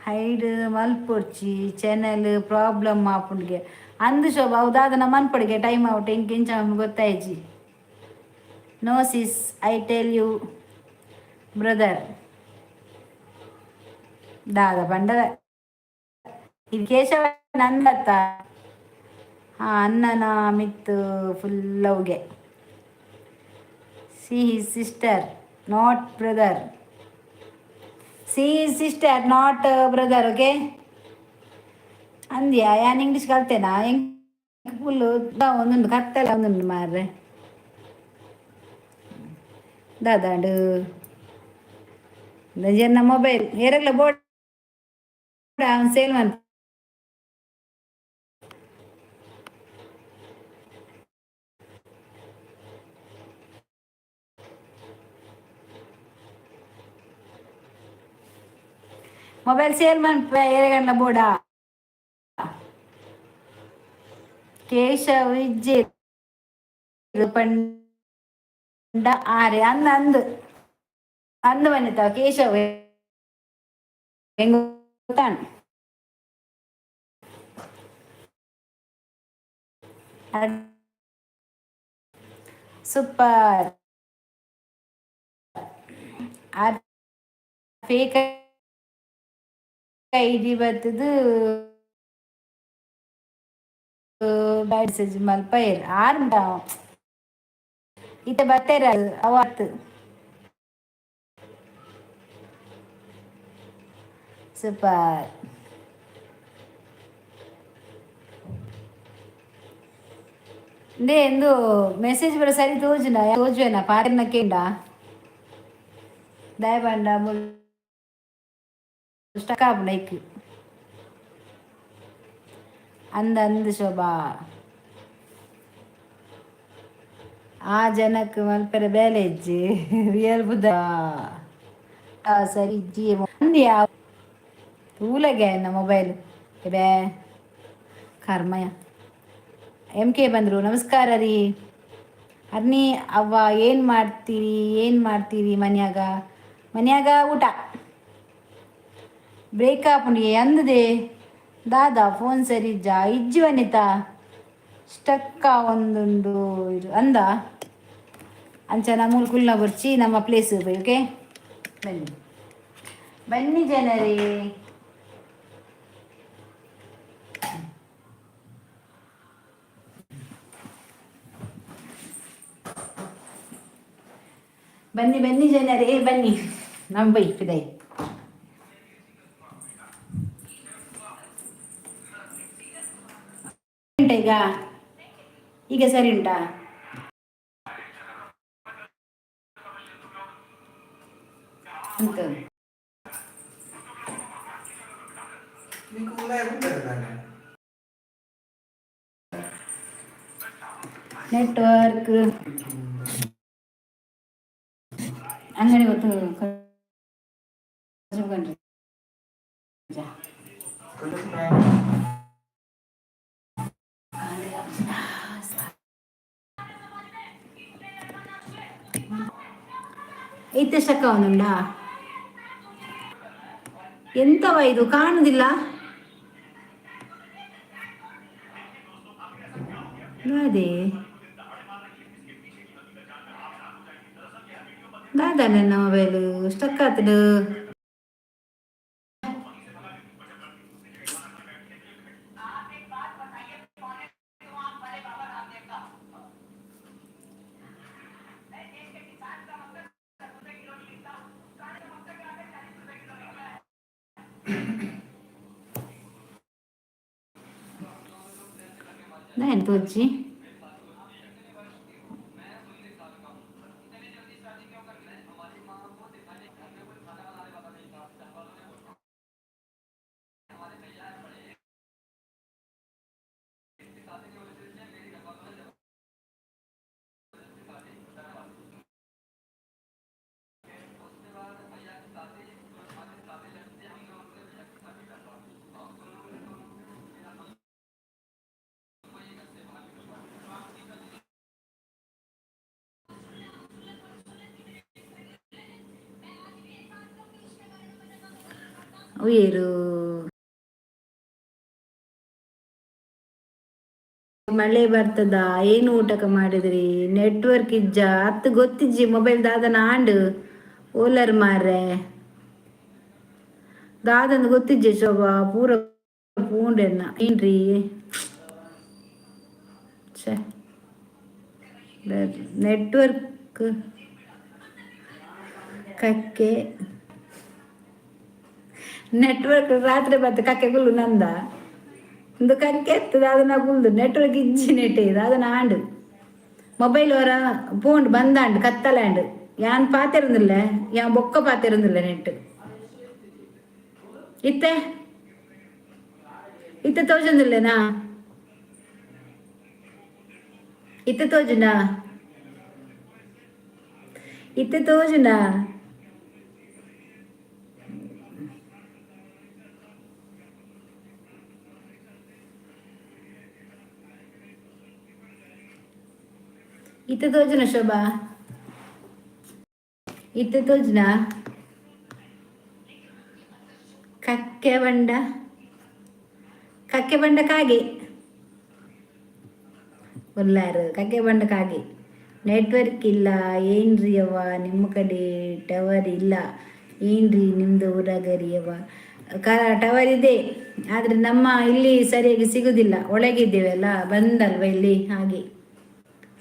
ಹೈಡ್ ಮಲ್ಪೊರ್ಚಿ ಚಾನಲ್ ಪ್ರಾಬ್ಲಮ್ ಆಪುಂಡ್ಗೆ ಅಂದು ಶೋಭ ಹೌದಾದ ಮನ್ಪಡಿಗೆ ಟೈಮ್ ಔಟ್ ಹೆಂಗೆ ಇಂಚ ಗೊತ್ತಾಯ್ಜಿ no sis I tell you brother ದಾದ ಬಂಡ ಇದು ಕೇಶವ ನಂದತ್ತ ಹಾಂ ಅನ್ನನ ಮಿತ್ತು ಫುಲ್ ಅವ್ಗೆ see his sister not brother see his sister not brother okay ಅಂದ್ಯಾ ಯಾನ್ ಇಂಗ್ಲೀಷ್ ಕಲ್ತೇನಾ ಹೆಂಗೆ ಫುಲ್ಲು ಒಂದೊಂದು ಕತ್ತಲ್ಲ ಒಂದೊಂದು ಮಾರ್ರೆ ದಾದಾಡು ಜನ ಮೊಬೈಲ್ ಏರಗ್ಲ ಬೋರ್ಡ್ ಸೇಲ್ ಮನ್ ಮೊಬೈಲ್ ಸೇಲ್ ಮನ್ಪ ಏರಗಂಡ್ಲ ಬೋಡ ಕೇಶವ್ ವಿಜ್ಜೆ ಪಂಡ ಆರೆ ಅಂದ ಅಂದು ಅಂದು ಬನ್ನಿತಾವ ಕೇಶವ್ ಹೆಂಗ ಗೊತ್ತಾಣ ಸೂಪರ್ ಫೇಕ್ ಐಡಿ ಬರ್ತದು ಮೆಸೇಜ್ ಮಲ್ಪ ಆರು ಇತ್ತೆ ಬತ್ತೇರ ಅವತ್ತು ಸೂಪರ್ ಇಂದೇ ಎಂದು ಮೆಸೇಜ್ ಬರ ಸರಿ ತೋಜುವೇನ ಪಾರನ್ನ ಕೇಂಡ ದಯಬಂಡ ಸ್ಟಕ್ ಆಪುಂಡು ಅಂದು ಶೋಭಾ ಆ ಜನಕ್ಕೆ ಮಲ್ಪೆರ ಬೇಲೆ ಇಜ್ಜಿ ರಿಯಲ್ ಬುದ್ಧ ಸರಿ ಇಜ್ಜಿ ಅಂದ್ಯಾ ತೂಲಗೆ ಮೊಬೈಲ್ ಬೇ ಕರ್ಮಯ ಎಂ ಕೆ ಬಂದರು ನಮಸ್ಕಾರ ರೀ ಅನ್ನಿ ಅವ್ವ ಏನು ಮಾಡ್ತೀರಿ ಮನ್ಯಾಗ ಊಟ ಬ್ರೇಕಪ್ ಉಂಡಿ ಅಂದದೆ ದಾದಾ ಫೋನ್ ಸರಿ ಇಜ್ಜಿ ವನಿತಾ ಸ್ಟಕ್ಕ ಒಂದುಂಡು ಇದು ಅಂದ ಅಂಚನ ಮೂಲ ಕುಲ್ನ ಬರ್ಚಿ ನಮ್ಮ ಪ್ಲೇಸ್ ಓಕೆ ಬನ್ನಿ ಜನರೇ ಬನ್ನಿ ಜನರೇ ಬನ್ನಿ ನಮ್ಮ ಬೈಕ್ ಇದೆ ಈಗ ಸರಿ ಉಂಟಾ ಅಂತ ನೆಟ್ವರ್ಕ್ ಅಂಗಡಿ ಗೊತ್ತು ಇತ್ತಷ್ಟಕ್ಕ ಅವನುಂಡ ಎಂತವ ಇದು ಕಾಣುದಿಲ್ಲ ಅದೇ ದಾದ ನನ್ನ ಮೊಬೈಲು ಸ್ಟಕ್ ಆತಡು ನಾನು ತೋಜಿ ಉಯರು ಮಳೆ ಬರ್ತದ ಏನು ಊಟಕ ಮಾಡಿದ್ರಿ ನೆಟ್ವರ್ಕ್ ಇಜ್ಜ ಅತ್ತು ಗೊತ್ತಿಜ್ಜಿ ಮೊಬೈಲ್ ದಾದನ ಆಂಡ್ ಓಲರ್ ಮಾರ್ರೆ ದಾದಂದು ಗೊತ್ತಿಜ್ಜೆ ಶೋಭಾ ಪೂರ ಪೂಂಡೆನ್ನ ಏನ್ರಿ ನೆಟ್ವರ್ಕ್ ಕಕ್ಕೆ ನೆಟ್ವರ್ಕ್ ರಾತ್ರಿ ಬರ್ತದೆ ಕಕ್ಕೆ ಗುಲ್ಲು ನಂದ ಒಂದು ಕಕ್ಕೆ ಎತ್ತದ ಅದನ್ನ ಗುಲ್ದು ನೆಟ್ವರ್ಕ್ ಇಜ್ಜಿ ನೆಟ್ ಇದು ಅದನ್ನ ಆಂಡು ಮೊಬೈಲ್ ವರ ಪೋಂಡು ಬಂದಾಂಡು ಕತ್ತಲಾಂಡು ಯಾನ್ ಪಾತಿರುന്നിಲ್ಲ ಯಾನ್ ಬೊಕ್ಕ ಪಾತಿರುന്നിಲ್ಲ ನೆಟ್ ಇತ್ತೆ ಇತ್ತೆ ತೋಜೊಂದಿಲ್ಲನಾ ಇತ್ತೆ ತೋಜುಂಡ ಇತ್ತೆ ತೋಜುಂಡ ಇತ್ತೆ ತೋಜುನ ಶೋಭಾ ಇತ್ತೆ ತೋಜುನ ಕಕ್ಕೆ ಬಂಡ ಕಾಗೆ ಒಲ್ಲಾರು ಕಕ್ಕೆ ಬಂಡ ಕಾಗೆ ನೆಟ್ವರ್ಕ್ ಇಲ್ಲ ಏನ್ರಿ ಅವ ನಿಮ್ಮ ಕಡೆ ಟವರ್ ಇಲ್ಲ ಏನ್ರಿ ನಿಮ್ದು ಊರಾಗರಿ ಅವ ಟವರ್ ಇದೆ ಆದರೆ ನಮ್ಮ ಇಲ್ಲಿ ಸರಿಯಾಗಿ ಸಿಗುದಿಲ್ಲ ಒಳಗಿದ್ದೇವಲ್ಲ ಬಂದಲ್ವ ಇಲ್ಲಿ ಹಾಗೆ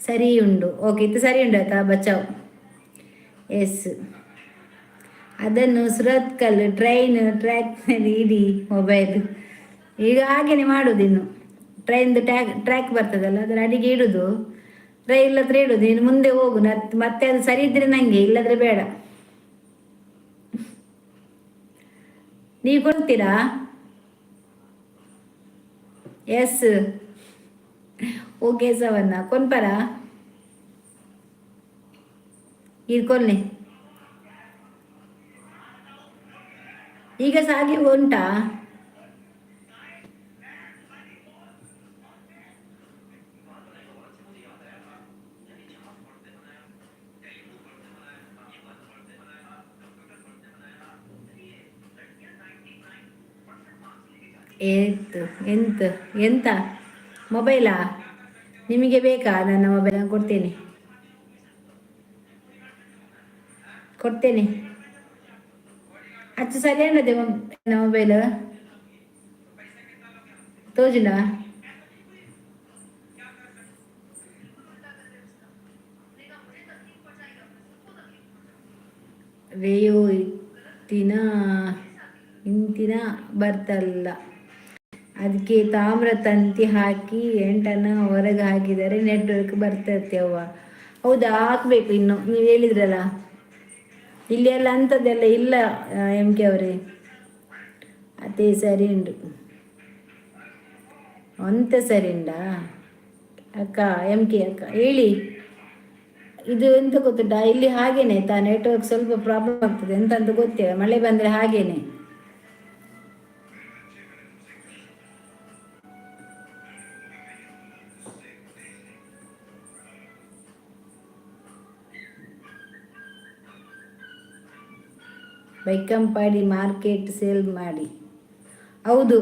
ಸರಿ ಉಂಡು ಓಕೆ ಇದು ಸರಿ ಉಂಡು ಆಯ್ತಾ ಬಚಾವ್ ಎಸ್ ಅದನ್ನು ಸುರತ್ಕಲ್ ಟ್ರ್ಯಾಕ್ನಲ್ಲಿ ಇಡಿ ಮೊಬೈಲ್ ಈಗ ಹಾಗೇನೆ ಮಾಡೋದು ಇನ್ನು ಟ್ರೈನ್ದು ಟ್ರ್ಯಾಕ್ ಬರ್ತದಲ್ಲ ಅದರ ಅಡಿಗೆ ಇಡುದು ರೈಲ್ ಹತ್ರ ಇಡುದು ಇನ್ನು ಮುಂದೆ ಹೋಗು ಮತ್ತೆ ಅದು ಸರಿ ಇದ್ರೆ ನಂಗೆ ಇಲ್ಲದ್ರೆ ಬೇಡ ನೀವು ಕೊಡ್ತೀರಾ ಎಸ್ ಓಕೆ ಸವನ್ನ ಕೊನ್ಪರ ಇರ್ಕೊಲ್ನೆ ಈಗ ಸಾಗಿ ಉಂಟಾ ಎಂತ ಮೊಬೈಲಾ ನಿಮಗೆ ಬೇಕಾ ನನ್ನ ಮೊಬೈಲ್ ಕೊಡ್ತೇನೆ ಅಚ್ಚು ಸರಿ ಅನ್ನದೆ ನನ್ನ ಮೊಬೈಲ್ ತೋಜಿನ ರೇಯೋ ಇಂತಿನ ಬರ್ತಲ್ಲ ಅದಕ್ಕೆ ತಾಮ್ರ ತಂತಿ ಹಾಕಿ ಎಂಟನ್ನ ಹೊರಗೆ ಹಾಕಿದರೆ ನೆಟ್ವರ್ಕ್ ಬರ್ತೈತೆ ಅವ್ವ ಹೌದಾ ಹಾಕ್ಬೇಕು ಇನ್ನು ನೀವು ಹೇಳಿದ್ರಲ್ಲ ಇಲ್ಲಿ ಎಲ್ಲ ಅಂಥದ್ದೆಲ್ಲ ಇಲ್ಲ ಎಮ್ ಕೆ ಅವರೇ ಅದೇ ಸರಿ ಉಂಟು ಅಂತ ಸರಿ ಉಂಡಾ ಅಕ್ಕ ಎಮ್ ಕೆ ಅಕ್ಕ ಹೇಳಿ ಇದು ಎಂತ ಗೊತ್ತುಂಟಾ, ಇಲ್ಲಿ ಹಾಗೇನೆ ಆಯ್ತಾ, ನೆಟ್ವರ್ಕ್ ಸ್ವಲ್ಪ ಪ್ರಾಬ್ಲಮ್ ಆಗ್ತದೆ, ಎಂತ ಅಂತ ಗೊತ್ತಿಲ್ಲ, ಮಳೆ ಬಂದರೆ ಹಾಗೇನೆ. ಬೈಕಂಪಾಡಿ ಮಾರ್ಕೆಟ್ ಸೇಲ್ ಮಾಡಿ. ಹೌದು,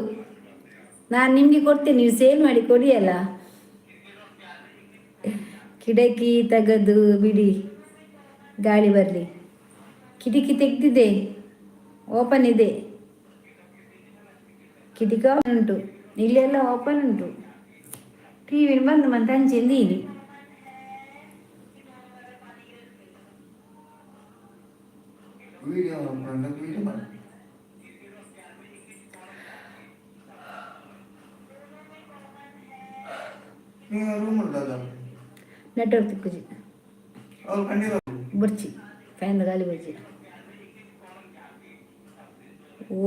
ನಾನು ನಿಮಗೆ ಕೊಡ್ತೇನೆ, ನೀವು ಸೇಲ್ ಮಾಡಿ ಕೊಡಿಯಲ್ಲ. ಕಿಟಕಿ ತೆಗೆದು ಬಿಡಿ, ಗಾಳಿ ಬರಲಿ. ಕಿಟಕಿ ತೆಗೆದಿದೆ, ಓಪನ್ ಇದೆ. ಕಿಟಕಿ ಓಪನ್ ಉಂಟು, ಇಲ್ಲೆಲ್ಲ ಓಪನ್ ಉಂಟು. ಟಿ ವಿ ಬಂದು ಮತ್ತೆ ಹಂಚಿಂದ ಇಲ್ಲಿ. ನೆಟ್ವರ್ಕ್ ತಿಕ್ಕುಜಿ ಬರ್ಚಿ ಫ್ಯಾನ್ ಗಾಳಿ ಬರ್ಚಿ.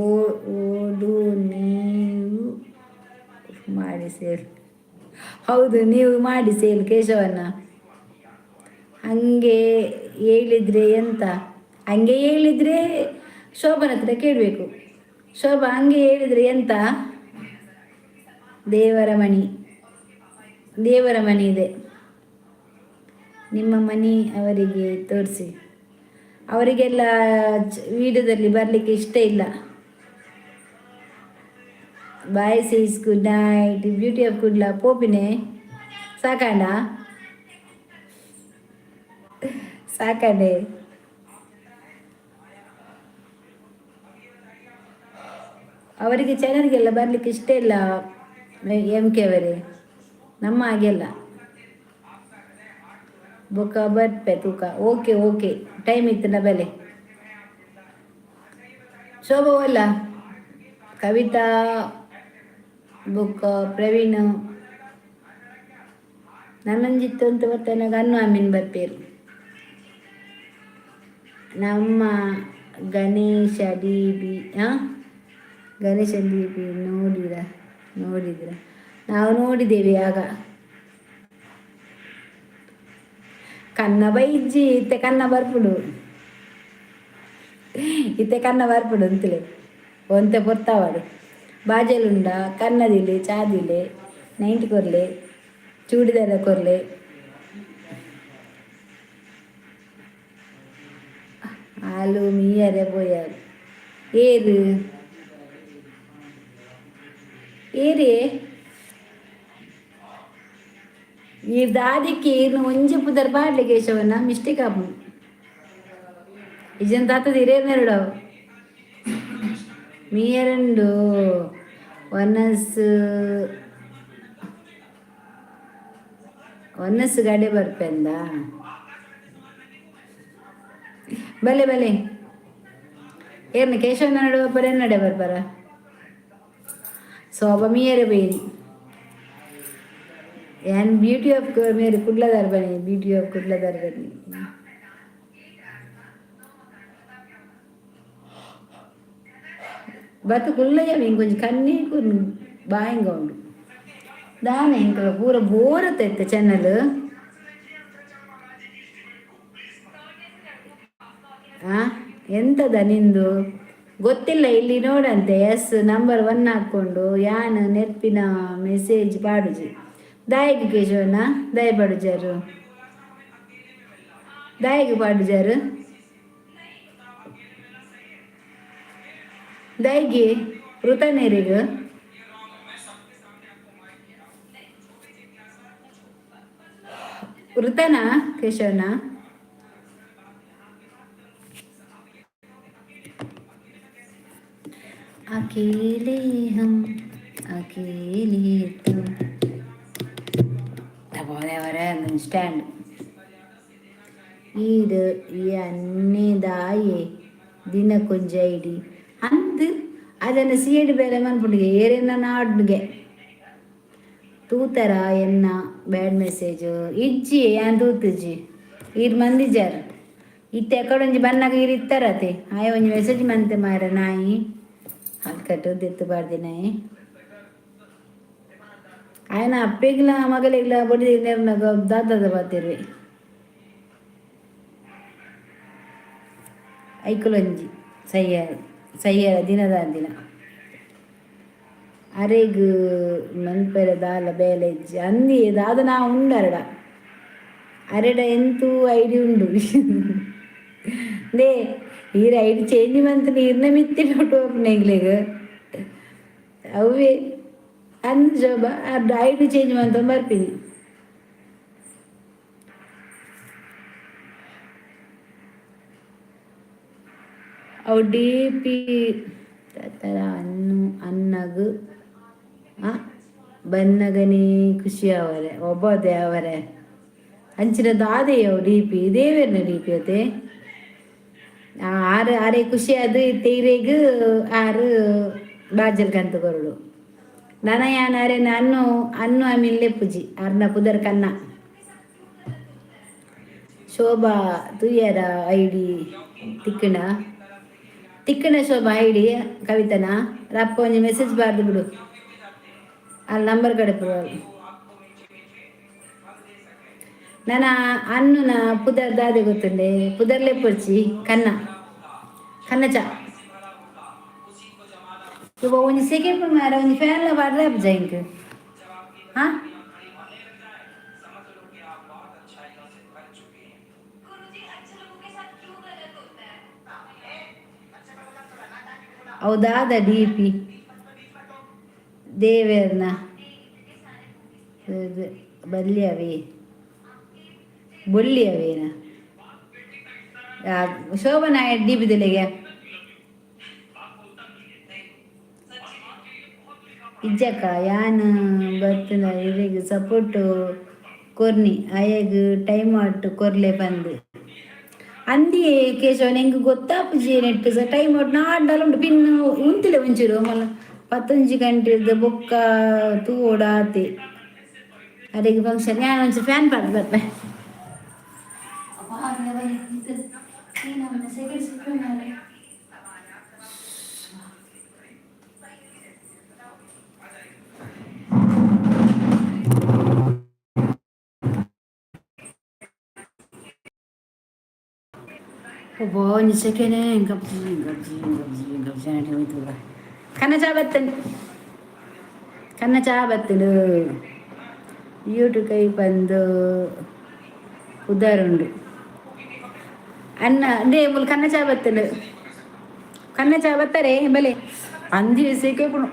ಓದು ನೀವು ಮಾಡಿ ಸೇಲ್. ಹೌದು, ನೀವು ಮಾಡಿ ಸೇಲ್ ಕೇಶವನ್ನ. ಹಂಗೆ ಹೇಳಿದರೆ ಎಂತ, ಹಂಗೆ ಹೇಳಿದರೆ ಶೋಭನ ಹತ್ರ ಕೇಳಬೇಕು. ಶೋಭಾ ಹಂಗೆ ಹೇಳಿದರೆ ಎಂತ, ದೇವರ ಮಣಿ ಇದೆ, ನಿಮ್ಮ ಮನೆ ಅವರಿಗೆ ತೋರಿಸಿ. ಅವರಿಗೆಲ್ಲ ವಿಡಿಯೋದಲ್ಲಿ ಬರಲಿಕ್ಕೆ ಇಷ್ಟ ಇಲ್ಲ. Bye sis good night, beauty of Kudla ಪೋಪಿನೇ ಸಾಕಂಡೆ. ಅವರಿಗೆ ಚಾನಲ್ಗೆಲ್ಲ ಬರಲಿಕ್ಕೆ ಇಷ್ಟ ಇಲ್ಲ, MK ಅವರೇ, ನಮ್ಮ ಹಾಗೆಲ್ಲ. ಬೊಕ್ಕ ಬರ್ಪೆ ತೂಕ. ಓಕೆ ಟೈಮ್ ಇತ್ತು ಬೆಲೆ. ಶೋಭಾ ಅಲ್ಲ, ಕವಿತಾ ಬೊಕ್ಕ ಪ್ರವೀಣ್ ನನ್ನಂಜಿತ್ತು ಅಂತ ಬರ್ತಾನೆ. ಗನ್ನು ಅಮೀನ್ ಬರ್ಪೇರು. ನಮ್ಮ ಗಣೇಶ ಡಿಬಿ ನೋಡಿದ್ರ ನಾವು ನೋಡಿದ್ದೇವೆ ಆಗ. ಕನ್ನ ಬೈಜ್ಜಿ ಇತ್ತೆ ಕನ್ನ ಬರ್ಪುಡು ಅಂತಲೇ ಒಂತೆ ಬರ್ತಾವಾಡು. ಬಾಜೆಲುಂಡ ಕನ್ನದಿಲೆ ಚಾದಿಲೆ ನೈಂಟಿ ಕೊರ್ಲೆ ಚೂಡಿದಾರ ಕೊರ್ಲೆ ಹಾಲು ಮೀಯರೆ ಪೋಯಾರು ಏರು ಏರೇ ಈ ದಾದಿಕ್ಕೆ ಇನ್ನು ಒಂಜಿ ಪುದರ್ ಪಾಡ್ಲೆ ಕೇಶವನ್ನ ಮಿಸ್ಟೇಕ್ ಆಪು ಇಜನ್ ತಾತದ ಹಿರೇನೆರಡವು ಮೀಯರಂಡು ಒನ್ನಸ್ ಗಡೆ ಬರ್ಪೆಂದ ಬಲೆ ಏರ್ನ ಕೇಶವನ ನಡುವ ಪರ ನಡೆ ಬರ್ಬಾರ ಶೋಭಾ ಮೀಯರೆ ಬೇರಿ ಏನ್ ಬ್ಯೂಟಿ ಆಫ್ ಮೇರೆ ಕುಡ್ಲದಾರ್ ಬನ್ನಿ ಬ್ಯೂಟಿ ಆಫ್ ಕುಡ್ಲದಾರ್ ಬನ್ನಿ ಬತ್ತು ಕುಳ್ಳಯ್ಯ ಇಂಕೊಂಚ ಕಣ್ಣೀರು ಬಾಯಿಂಗ ಉಂಡು ದಾನೆ ಇಂಕ ಪೂರ ಬೋರತ್ತೈತೆ ಚಾನಲ್ ಎಂತದ ನಿಂದು ಗೊತ್ತಿಲ್ಲ ಇಲ್ಲಿ ನೋಡಂತೆ ನಂಬರ್ 1 ಹಾಕ್ಕೊಂಡು ಯಾನ್ ನೆರ್ಪಿನ ಮೆಸೇಜ್ ಪಾಡುಜಿ ದಾಯಿಗೆ ಕೇಶವನ ದಯ ಪಾಡುಜಾರು ದಾಯಿಗೆ ಪಾಡುಜಾರು ದೈಗೆ ಋತನೇರಿಗ ಋತನ ಕೇಶವನ अकेले हम अकेले तुम ಸ್ಟ್ಯಾಂಡ್ ಈಡು ಈ ಅನ್ನೆದಾಯೆ ದಿನಕ್ಕೊಂಜೈಡಿ ಅಂದು ಅದನ್ನು ಸೀಡು ಬೇರೆ ಮನ್ಪುಂಡಿಗೆ ಏರೇನ ನಾಡ್ಗೆ ತೂತರ ಎನ್ನ ಬ್ಯಾಡ್ ಮೆಸೇಜ್ ಇಜ್ಜಿ ಏನ್ ತೂತುಜಿ ಈರ್ ಮಂದಿ ಜಾರ ಇತ್ತೆ ಎಕಡೊಂಜಿ ಬನ್ನಾಗ ಈರು ಇತ್ತಾರತೆ ಆಯ ಒಂಜಿ ಮೆಸೇಜ್ ಮಂತೆ ಮಾರ ನಾಯಿ ಹಲ್ಕಟ್ಟು ದೆತ್ತು ಬಾರ್ದಿ ನಾಯಿ ఆయన అప్పగిల మగలిగిల బొడి నేర్నగ దాదాದ ಬಾತಿರ್ವಿ ಐಕುಲೊಂಜಿ ಸಯ್ಯಾರ ಸಯ್ಯಾರ ದಿನದ ದಿನ ಅರೆಗ್ ಮನ್ಪೆರ ದಾಲ ಬೇಲೆ ಇಜ್ಜಿ ಅಂದಿ ದಾದ ನಾ ಉಂಡರಡ ಅರೆಡ ಎಂತೂ ಐಡಿ ಉಂಡು they Ira ID change month ನೀರ್ನ ಮಿತ್ತಿ ನೋಟು ನೆಗ್ಲೆಗ್ ಅವೇ ಅಂದ್ ಶೋಭ ಅದು ಐಡಿ ಚೇಂಜ್ ಮಂತ ಬರ್ತೀನಿ ಅವು ಡಿ ಪಿ ಥರ ಅನ್ನಗ ಬನ್ನಗನಿ ಖುಷಿ ಅವರೇ ಒಬ್ಬದೇ ಅವರೇ ಅಂಚಿನ ದಾದೆಯವು ಡಿ ಪಿ ದೇವೇರ್ನ ಡಿ ಪಿ ಅತ್ತೆ ಆರು ಆರೇ ಖುಷಿ ಅದು ತೈರೆಗ್ ಆರು ಬಾಜಲ್ ಕಂತು ಕೊರಡು ನನ ಯಾನ್ ಅರೆನ ಅನ್ನು ಆಮೇಲೆ ಲೆಪ್ಪುಜಿ ಅರ್ನ ಪುದರ್ ಕನ್ನ ಶೋಭಾ ತುಯ್ಯರ ಐಡಿ ತಿಕ್ಕಣ ತಿಕ್ಕಣ ಶೋಭಾ ಐಡಿ ಕವಿತನ ರಪ್ಪ ಒಂಜಿ ಮೆಸೇಜ್ ಬಾರ್ದು ಬಿಡು ಅಲ್ಲಿ ನಂಬರ್ ಕಡೆ ಪುರವಲ್ ನನ್ನ ಅನ್ನುನ ಪುದರ್ ದಾದೆ ಗೊತ್ತುಂಡೆ ಪುದರ್ಲೆ ಪೊರ್ಚಿ ಕನ್ನ ಕನ್ನಚ ಇವ ಒಂಜಿ ಸೆಕೆಂಡ್ ಮಾರ ಒಂಜಿ ಫ್ಯಾನ್ಲ ಬಾಡ್ರೆ ಅಬ್ಜ ಇಂಕ್ ಹಾ ಅವು ದಾದ ಡಿ ಪಿ ದೇವೇರ್ನ ಬಲ್ಯವೇ ಬೊಳ್ಳಿಯವೇನ ಶೋಭನ ಡಿ ಪಿ ದೆಲೆಗೆ ಇಜ್ಜಕ್ಕ ಯಾನ್ ಬರ್ತನ ಇರೆಗ್ ಸಪೋರ್ಟ್ ಕೊರ್ನಿ ಅಯ್ಯಗ್ ಟೈಮ್ ಔಟ್ ಕೊರ್ಲೆ ಬಂದು ಅಂದಿ ಕೇಶವ ನೆಂಗೆ ಗೊತ್ತಾಪುಜಿ ನೆಟ್ಟು ಸ ಟೈಮ್ ಔಟ್ ನಾಡ್ಡಲ ಉಂಟು ಪಿನ್ ಉಂತಿಲೆ ಒಂಚೂರು ಮಲ್ಲ 11 ಗಂಟೆದ ಬೊಕ್ಕ ತೂಡಾತೆ ಅದಕ್ಕೆ ಫಂಕ್ಷನ್ ನಾನು ಒಂಚೂರು ಫ್ಯಾನ್ ಪಾಡ್ದು ಬರ್ಪೆ ಒಂಜಿ ಸೆಕೆಂಡ್ ಕನ್ನ ಚಾ ಬತ್ತನು ಕನ್ನ ಚಾ ಬತ್ತಲು ಯೂಟ್ಯೂಬ್ ಕೈ ಬಂದು ಉದಾರುಂಡು ಅನ್ನ ದೇ ಮುಲ್ ಕನ್ನ ಚಾ ಬತ್ತಲು ಕನ್ನ ಚಾ ಬತ್ತಾರೆ ಬಲೆ ಅಂದಿ ಸೇಕೆ ಕುಣು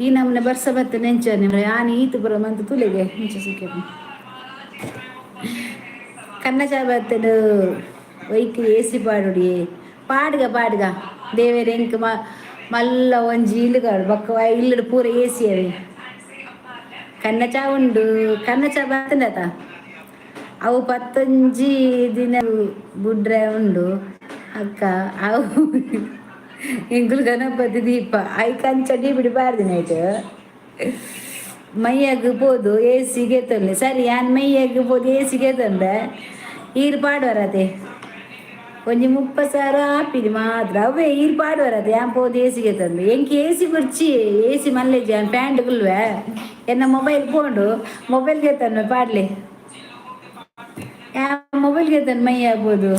ಈ ನಮ್ಮನೆ ಬರ್ಸ ಬತ್ತ ನೆಂಚ ನಿಮ್ರೆ ಆನಿ ಈತು ಬರೋ ಮಂತ ತುಲೆಗೆ ಮುಂಚೆ ಸಿಕ್ಕ ಕನ್ನ ಚಾ ಬತ್ತಲು ಒಯ್ಕ್ ಏಸಿ ಪಾಡುಡಿ ಪಾಡ್ಗ ದೇವೇರೆ ಇಂಕ್ ಮಲ್ಲ ಒಂಜಿ ಇಲ್ಲುಗಾಡು ಬಕ್ಕ ಇಲ್ಲಡು ಪೂರ ಏಸಿ ಅವೆ ಕನ್ನ ಚಾ ಉಂಡು ಕನ್ನ ಚಾ ಬತ್ತಂಡತ ಅವು 11 ದಿನ ಬುಡ್ರೆ ಉಂಡು ಅಕ್ಕ ಅವು ಎಂಗುಲು ಗಣಪತಿ ದೀಪ ಐ ಕಂಚ ಬಿಡಿ ಬಾರ್ದಿನ ಆಯ್ತು ಮೈಯಾಗ ಬೋದು ಏಸಿಗೆ ತಂದೆ ಸರಿ ಯಾನ್ ಮೈಯಾಗ ಬೋದು ಏಸಿಗೆ ತಂದೆ ಈರು ಪಾಡುವರತೆ ಒಂಜಿ 30,000 ಆಪಿದಿ ಮಾತ್ರ ಅವೇ ಈರು ಪಾಡುವರತೆ ಯಾನ್ ಪೋದು ಏಸಿಗೆ ತಂದು ಎಂಕಿ ಏಸಿ ಬರ್ಚಿ ಏಸಿ ಮಲ್ಲೆಜಿ ಯಾನ್ ಪ್ಯಾಂಟ್ಗುಲ್ವೆ ಎನ್ನ ಮೊಬೈಲ್ ಪೋಂಡು ಮೊಬೈಲ್ಗೆ ತನ್ನ ಪಾಡ್ಲಿ ಯಾ ಮೊಬೈಲ್ಗೆ ತನ್ನ ಮೈ ಆಗ್ಬೋದು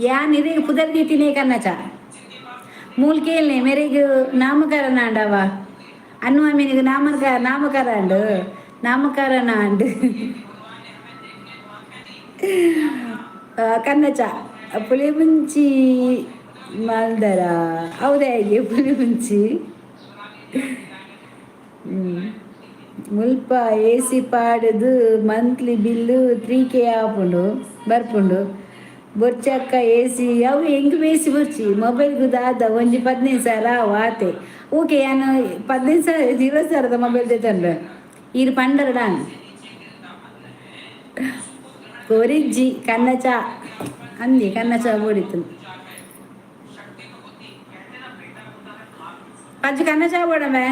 ಯಾನ್ ಇರಿಗೆ ಪುದರ್ಗೆ ತಿನ್ನೇ ಕನ್ನಚ ಮೂಲ್ ಕೇಳ್ನೆ ಮೇರೆಗೆ ನಾಮಕರಣ ಅಂಡವ ಅನ್ನುವ ಮೀನಿಗೆ ನಾಮಕರಣ ಅಂಡು ಕನ್ನಚ ಪುಳಿ ಮುಂಚಿ ಮಲ್ದರ ಹೌದೇ ಪುಳಿ ಮುಂಚಿ ಮುಲ್ಪ ಏಸಿ ಪಾಡದು ಮಂತ್ಲಿ ಬಿಲ್ಲು 3K ಆಪುಂಡು ಬರ್ಪುಂಡು ಬೊರ್ಚಕ್ಕ ಏಸಿ ಅವು ಹೆಂಗೆ ಬೇಸಿ ಬರ್ಚಿ ಮೊಬೈಲ್ಗೂ ದಾದ ಒಂಜಿ 15,000 ಆತೆ ಓಕೆ ನಾನು 15,000 20,000ದ ಮೊಬೈಲ್ ತೆತ್ತಂಡ್ರೆ ಈರು ಪಂಡರ ಡಾನ್ ಕೊರಿಜ್ಜಿ ಕನ್ನ ಚಾ ಅಂದಿ ಕನ್ನ ಚಾ ಓಡಿತು ಅಜ್ಜಿ ಕನ್ನ ಚಾ ಓಡಮೆ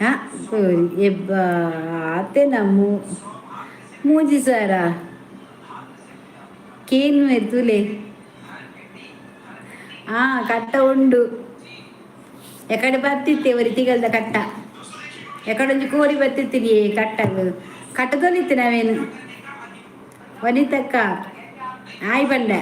ಹಾಂ ಎಬ್ಬ ಅತ್ತೆ ನಮ್ಮ ಮೂಜಿ ಸಾರ ಕೇನು ಎತ್ತುಲೆ ಹಾಂ ಕಟ್ಟ ಉಂಡು ಎಕಡೆ ಬರ್ತಿತ್ತೆ ಅವರಿ ತಿಗಲ್ದ ಕಟ್ಟ ಎಕಡೊಂದು ಕೋರಿ ಬರ್ತಿರ್ತೀರಿ ಕಟ್ಟಲು ಕಟ್ಟದಲ್ಲಿತ್ತು ನಾವೇನು ವನಿತಕ್ಕ ಆಯ್ ಬಂಡೆ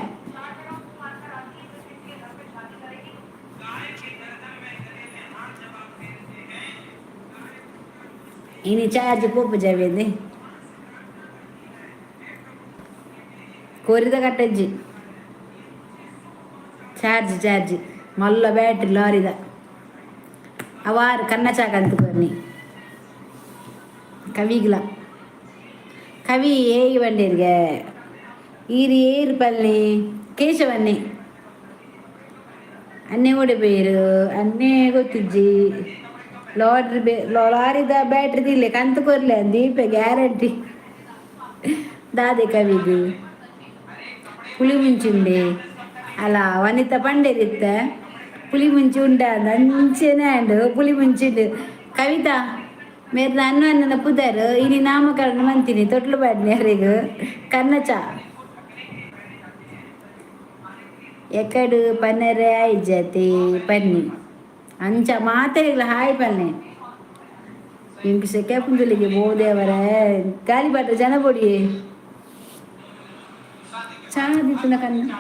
ಇನಿ ಚಾರ್ಜ್ ಪೋಪು ಜಾವೇದೆ ಕೋರಿದ ಕಟ್ಟಜ್ಜಿ ಚಾರ್ಜ್ ಮಲ್ಲ ಬ್ಯಾಟ್ರಿ ಲಾರಿದ ಅವಾರು ಕನ್ನ ಚಾಕಂತ ಕೊರ್ನಿ ಕವಿಗ್ಲ ಕವಿ ಏಯಿ ಬಂಡೇರಿಗೆ ಈರಿ ಏರು ಪಲ್ಲೆ ಕೇಶವನ್ನೇ ಅನ್ನೇ ಓಡಿಬೇರು ಅನ್ನೇ ಗೊತ್ತಿಜ್ಜಿ ಲಾರಿದ ಬ್ಯಾಟ್ರಿ ದಿಲ್ಲೆ ಕಂತು ಕೊರ್ಲೆ ದೀಪ ಗ್ಯಾರಂಟಿ ದಾದೆ ಕವಿದು ಪುಳಿ ಮುಂಚುಂಡೆ ಅಲ್ಲ ವನಿತ ಪಂಡೇರಿತ್ತ ಪುಳಿ ಮುಂಚಿ ಉಂಡ ಅಂಚೆನೆ ಅಂಡು ಪುಳಿ ಮುಂಚಿಂಡು ಕವಿತಾ ಮೇರೆ ಅನ್ನ ಪುದರ್ ಇನಿ ನಾಮಕರಣ ಮಂತೀನಿ ತೊಟ್ಲು ಬಾಡ್ನಿ ಯಾರಿಗೂ ಕನ್ನಚ ಎಕಡು ಪನ್ನರೆ ಐಜತಿ ಪನ್ನಿ ಅಂಚ ಮಾತಾಡಿಲ್ಲ ಹಾಯ್ ಪನ್ನೆ ಇಂಕ ಸೆಕೆ ಪುಂದುಲಿಗೆ ಬೋದೇವರ ಗಾಳಿ ಬಾಟ ಜನ ಬೋಡಿ ಚಾದಿತ್ತು ಕನ್ನ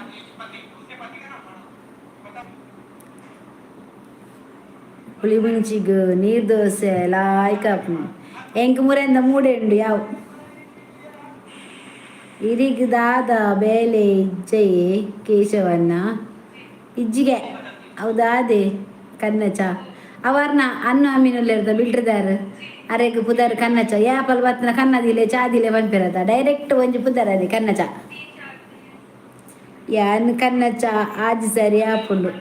ಪುಳಿ ಮುಂಚಿಗ್ ನೀರು ದೋಸೆ ಲಾಯ್ಕಪ್ಪ ಎಂಕ ಮುರೆಂದ ಮೂಡೆಂಡು ಯಾವು ಇರಿಗ್ ದಾದ ಬೇಲೆ ಇಜ್ಜಯೇ ಕೇಶವನ್ನ ಇಜ್ಜಿಗೆ ಅವು ದಾದೆ ಕನ್ನಚ ಅವಾರ್ನ ಅನ್ನ ಅಮ್ಮಿನಲ್ಲಿರ್ದ ಬಿಲ್ಟ್ರದಾರ ಅರೆಗ್ ಪುದರ್ ಕನ್ನಚ ಯಾಪಲ್ ಬತ್ತನ ಕನ್ನದಿಲೆ ಚಾದಿಲೆ ಬಂಪಿರದ ಡೈರೆಕ್ಟ್ ಒಂಜಿ ಪುದರ್ ಅದೇ ಕನ್ನಚ ಯಾನ್ ಕನ್ನಚ ಆಜ್ ಸರಿ ಆಪುಂಡು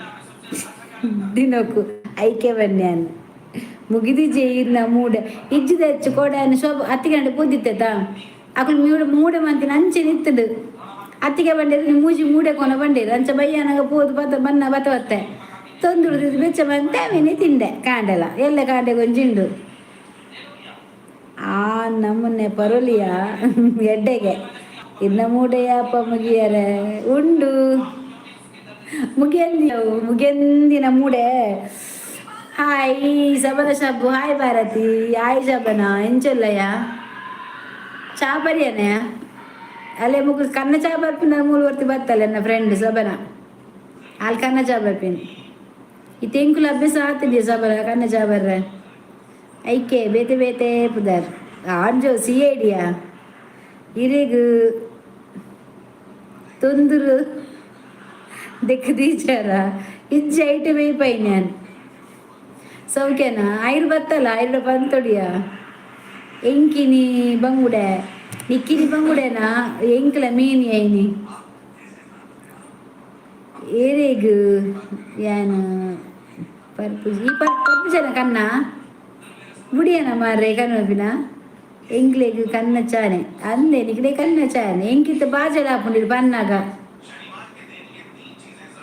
ದಿನಕ್ಕೂ ಐಕೆ ಬನ್ಯಾನ್ ಮುಗಿದಿಜೆ ಇರ್ನ ಮೂಡೆ ಇಜ್ಜಿದ ಹೆಚ್ಚು ಕೋಡಾನು ಶೋಭ ಹತ್ತು ಗಂಟೆ ಪೂದಿತ್ತ ಅಕಲ್ ಮೂಡೆ ಮಂತಿನ ಅಂಚೆ ನಿತ್ತದು ಅತ್ತಿಗೆ ಬಂಡಿರು ಮೂಜಿ ಮೂಡೆ ಕೊನ ಬಂಡಿರು ಅಂಚ ಬಯ್ಯನಾಗ ಪೋದು ಬತ್ತೆ ತೊಂದುಡ್ದು ಬೆಚ್ಚ ಮಂತಾವೇನೆ ತಿಂದೆ ಕಾಂಡೆಲ್ಲ ಎಲ್ಲ ಕಾಂಡೆ ಗೊಂಜಿಂಡು ಆ ನಮ್ಮನ್ನೆ ಪರೋಲಿಯ ಎಡ್ಡೆಗೆ ಇನ್ನ ಮೂಡೆಯಪ್ಪ ಮುಗಿಯರ ಉಂಡು ಮುಗಿಯಂದಿನ ಮೂಡೆ hi ಸಬನ Shabbu hi Bharati hi ಶಬನ ಎಂಚೊಲ್ಲಯ್ಯ ಚಾ ಬರಿಯನೆ ಅಲ್ಲೇ ಕನ್ನ ಚಾ ಬರ್ಪಿನ ಮೂರುವರ್ತಿ ಬರ್ತಲ್ಲ ನನ್ನ ಫ್ರೆಂಡ್ ಸಬನ ಅಲ್ಲಿ ಕನ್ನ ಚಾ ಬರ್ಪಿನಿ ಈ ತೆಂಕುಲ ಅಭ್ಯಾಸ ಆಗ್ತಿದ್ಯಾ ಸಬನ ಕನ್ನ ಚಾ ಬರ್ರೆ ಐಕೆ ಬೇತೆ ಪುದರ್ ಆಂಜೋ ಸಿ ಐಡಿಯಾ ಇರಿಗು ತೊಂದರು ದೀಚಾರ ಇಜ್ಜಿ ಐಟು ಬೇಪೈ ನಾನು ಸೌಖ್ಯನಾ ಐರು ಬತ್ತಲ್ಲ ಐರು ಬಂತೊಡಿಯ ಎಂಕಿನಿ ಬಂಗುಡೆ ನಿಕ್ಕಿನಿ ಬಂಗುಡೆನಾ ಎಂಕ್ಲ ಮೀನಿ ಐನಿ ಏರೇಗು ಏನು ಪರ್ಪು ಜನ ಕನ್ನ ಬುಡಿಯನ ಮಾರ್ರೆ ಕನ್ನಪಿನ ಎಂಗ್ಲೆಗ್ ಕನ್ನ ಚಾನೆ ಅಂದೆ ನಿಕ್ಡೆ ಕನ್ನ ಚಾನೆ ಎಂಕಿತ್ತ ಬಾಜಲ ಹಾಕೊಂಡಿರು ಬನ್ನಾಗ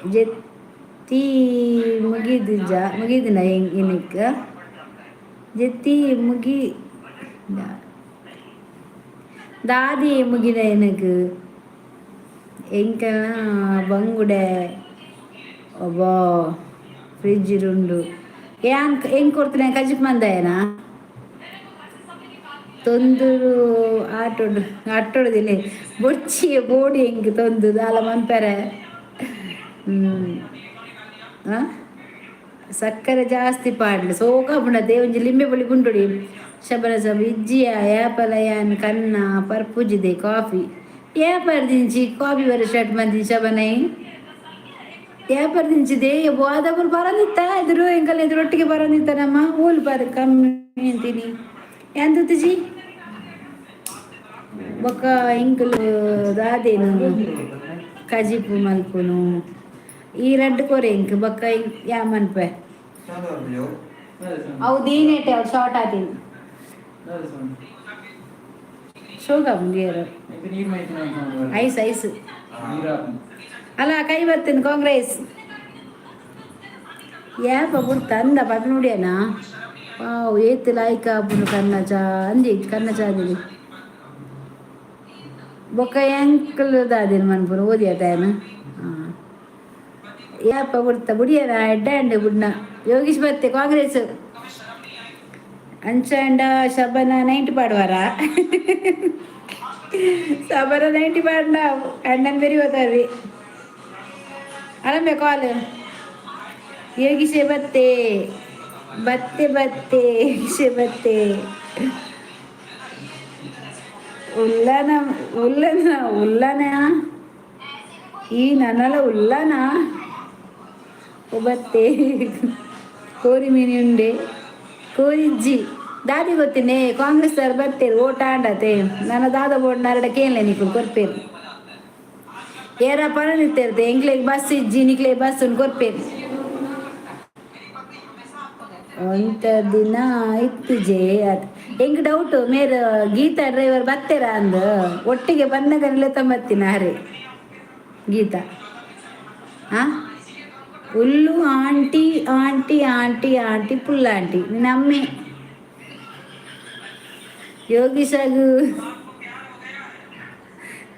ಜೆತ್ತಿ ಮುಗಿದಿನ ಏನಕ್ಕ ಜೆತ್ತಿ ಮುಗಿ ದಾದಿ ಮುಗಿದ ಎನಕ್ ಎಂಕನ ಬಂಗುಡೆ ಒಬ್ಬ ಫ್ರಿಜ್ ಇರುಂಡು ಹೆಂಗೆ ಕೊಡ್ತೀನಿ ಕಜಿಪ್ ಮಂದಯನ ತೊಂದರು ಆಟೋಡದಿಲ್ಲ ಬೊಚ್ಚಿಗೆ ಬೋಡಿ ಹೆಂಗೆ ತೊಂದು ದಾಲ ಮಂಪೆರೆ ಸಕ್ಕರೆ ಜಾಸ್ತಿ ಪಾಡ್ಲು ಸೋಕ ಬುಂಡದೆ ಒಂಜಿ ಲಿಂಬೆ ಬಳಿ ಬುಂಡೊಡಿ ಶಬನ ಸಬ ಇಜ್ಜಿಯ ಯಾಪಲ ಯಾನ್ ಕನ್ನ ಪರ್ಪುಜಿದೆ ಕಾಫಿ ಯಾಪರ್ ದಿಂಚಿ ಕಾಫಿ ಬರ ಸ್ಟಾರ್ಟ್ ಮಂದಿ ಶಬನೈ ಯಾಪರ್ ದಿಂಚಿದೆ ಬೋದಬುಲ್ ಬರೋದಿತ್ತ ಎದುರು ಎಂಕಲ್ ಎದುರೊಟ್ಟಿಗೆ ಬರೋದಿತ್ತ ನಮ್ಮ ಊಲ್ ಬರ ಕಮ್ಮಿ ಅಂತೀನಿ ಎಂತಜಿ ಬೊಕ್ಕ ಎಂಕಲು ದಾದೇನು ಕಜಿಪು ಮಲ್ಪುನು ಈ ರಡ್ಡು ಕೊರೆ ಇಂಕ್ ಬೊಕ್ಕ ಯಾ ಮನ್ಪೆ ಅವು ದೀನೇಟೆ ಅವು ಶಾರ್ಟ್ ಆತೀನಿ ಶೋಗ ಮುಂದಿಯರು ಐಸ್ ಅಲ್ಲ ಕೈ ಬರ್ತೀನಿ ಕಾಂಗ್ರೆಸ್ ಯಾಪ ಬಿಡ್ತ ಅಂದ ಪಟ್ ನೋಡ್ಯಾನ ಪಾವು ಏತ್ ಲಾಯ್ಕ ಪುನು ಕನ್ನ ಚಾ ಅಂದಿ ಕನ್ನ ಚಾದಿನಿ ಬೊಕ್ಕ ಎಂಕಲ್ ದಾದಿನ ಮನ್ಪುನ ಓದಿಯ ತಾಯನ ಯಾಪ ಬಿಡ್ತ ಬುಡಿಯನ ಎಡ್ಡ ಅಂಡೆ ಬುಡ್ನ ಯೋಗೀಶ್ ಬರ್ತೆ ಕಾಂಗ್ರೆಸ್ ಅಂಚಂಡ ಶಬನ ನೈಂಟಿ ಪಾಡುವಾರ ಶಬನ 90 ಪಾಡ್ನ ಅಣ್ಣನ್ ಬೆರಿ ಹೋದವಿ ಅಳಂಬೆ ಕಾಲ್ ಯೋಗಿಶೆ ಬತ್ತೆ ಬತ್ತೆ ಬತ್ತೆ ಯೋಗಿಶೆ ಬತ್ತೆ ಉಲ್ಲನ ಉಲ್ಲನ ಉಲ್ಲನ ಈ ನನ್ನಲ ಉಲ್ಲನ ಬತ್ತೆ ಕೋರಿ ಮೀನಿ ಉಂಡೆ ಕೋರಿಜ್ಜಿ ದಾದಿ ಗೊತ್ತೇನೆ ಕಾಂಗ್ರೆಸ್ ಅವ್ರು ಬರ್ತೇರು ಓಟ ಆಂಡತೆ ನನ್ನ ದಾದ ಬೋರ್ಡ್ ನರಡ ಕೇಳಲೆ ನಿಕ್ಲು ಕೊರ್ಪೇರು ಏರ ಪರ ನಿಂತಿರ್ತೆ ಎಂಕ್ಲೆಗ್ ಬಸ್ ಇಜ್ಜಿ ನಿಕ್ಲೆ ಬಸ್ ಕೊರ್ಪೇರು ಒಂತ ದಿನ ಇತ್ತಿಜೆ ಅದು ಹೆಂಗೆ ಡೌಟು ಮೇರೆ ಗೀತಾ ಡ್ರೈವರ್ ಬತ್ತೇರ ಅಂದ ಒಟ್ಟಿಗೆ ಬಂದಾಗ ತೊಂಬತ್ತಿನ ಹರೇ ಗೀತಾ ಹಾಂ ಉಲ್ಲು ಆಂಟಿ ಆಂಟಿ ಆಂಟಿ ಆಂಟಿ ಪುಲ್ಲ ಆಂಟಿ ನಿನ್ನ ಅಮ್ಮೆ ಯೋಗೀಶಾಗು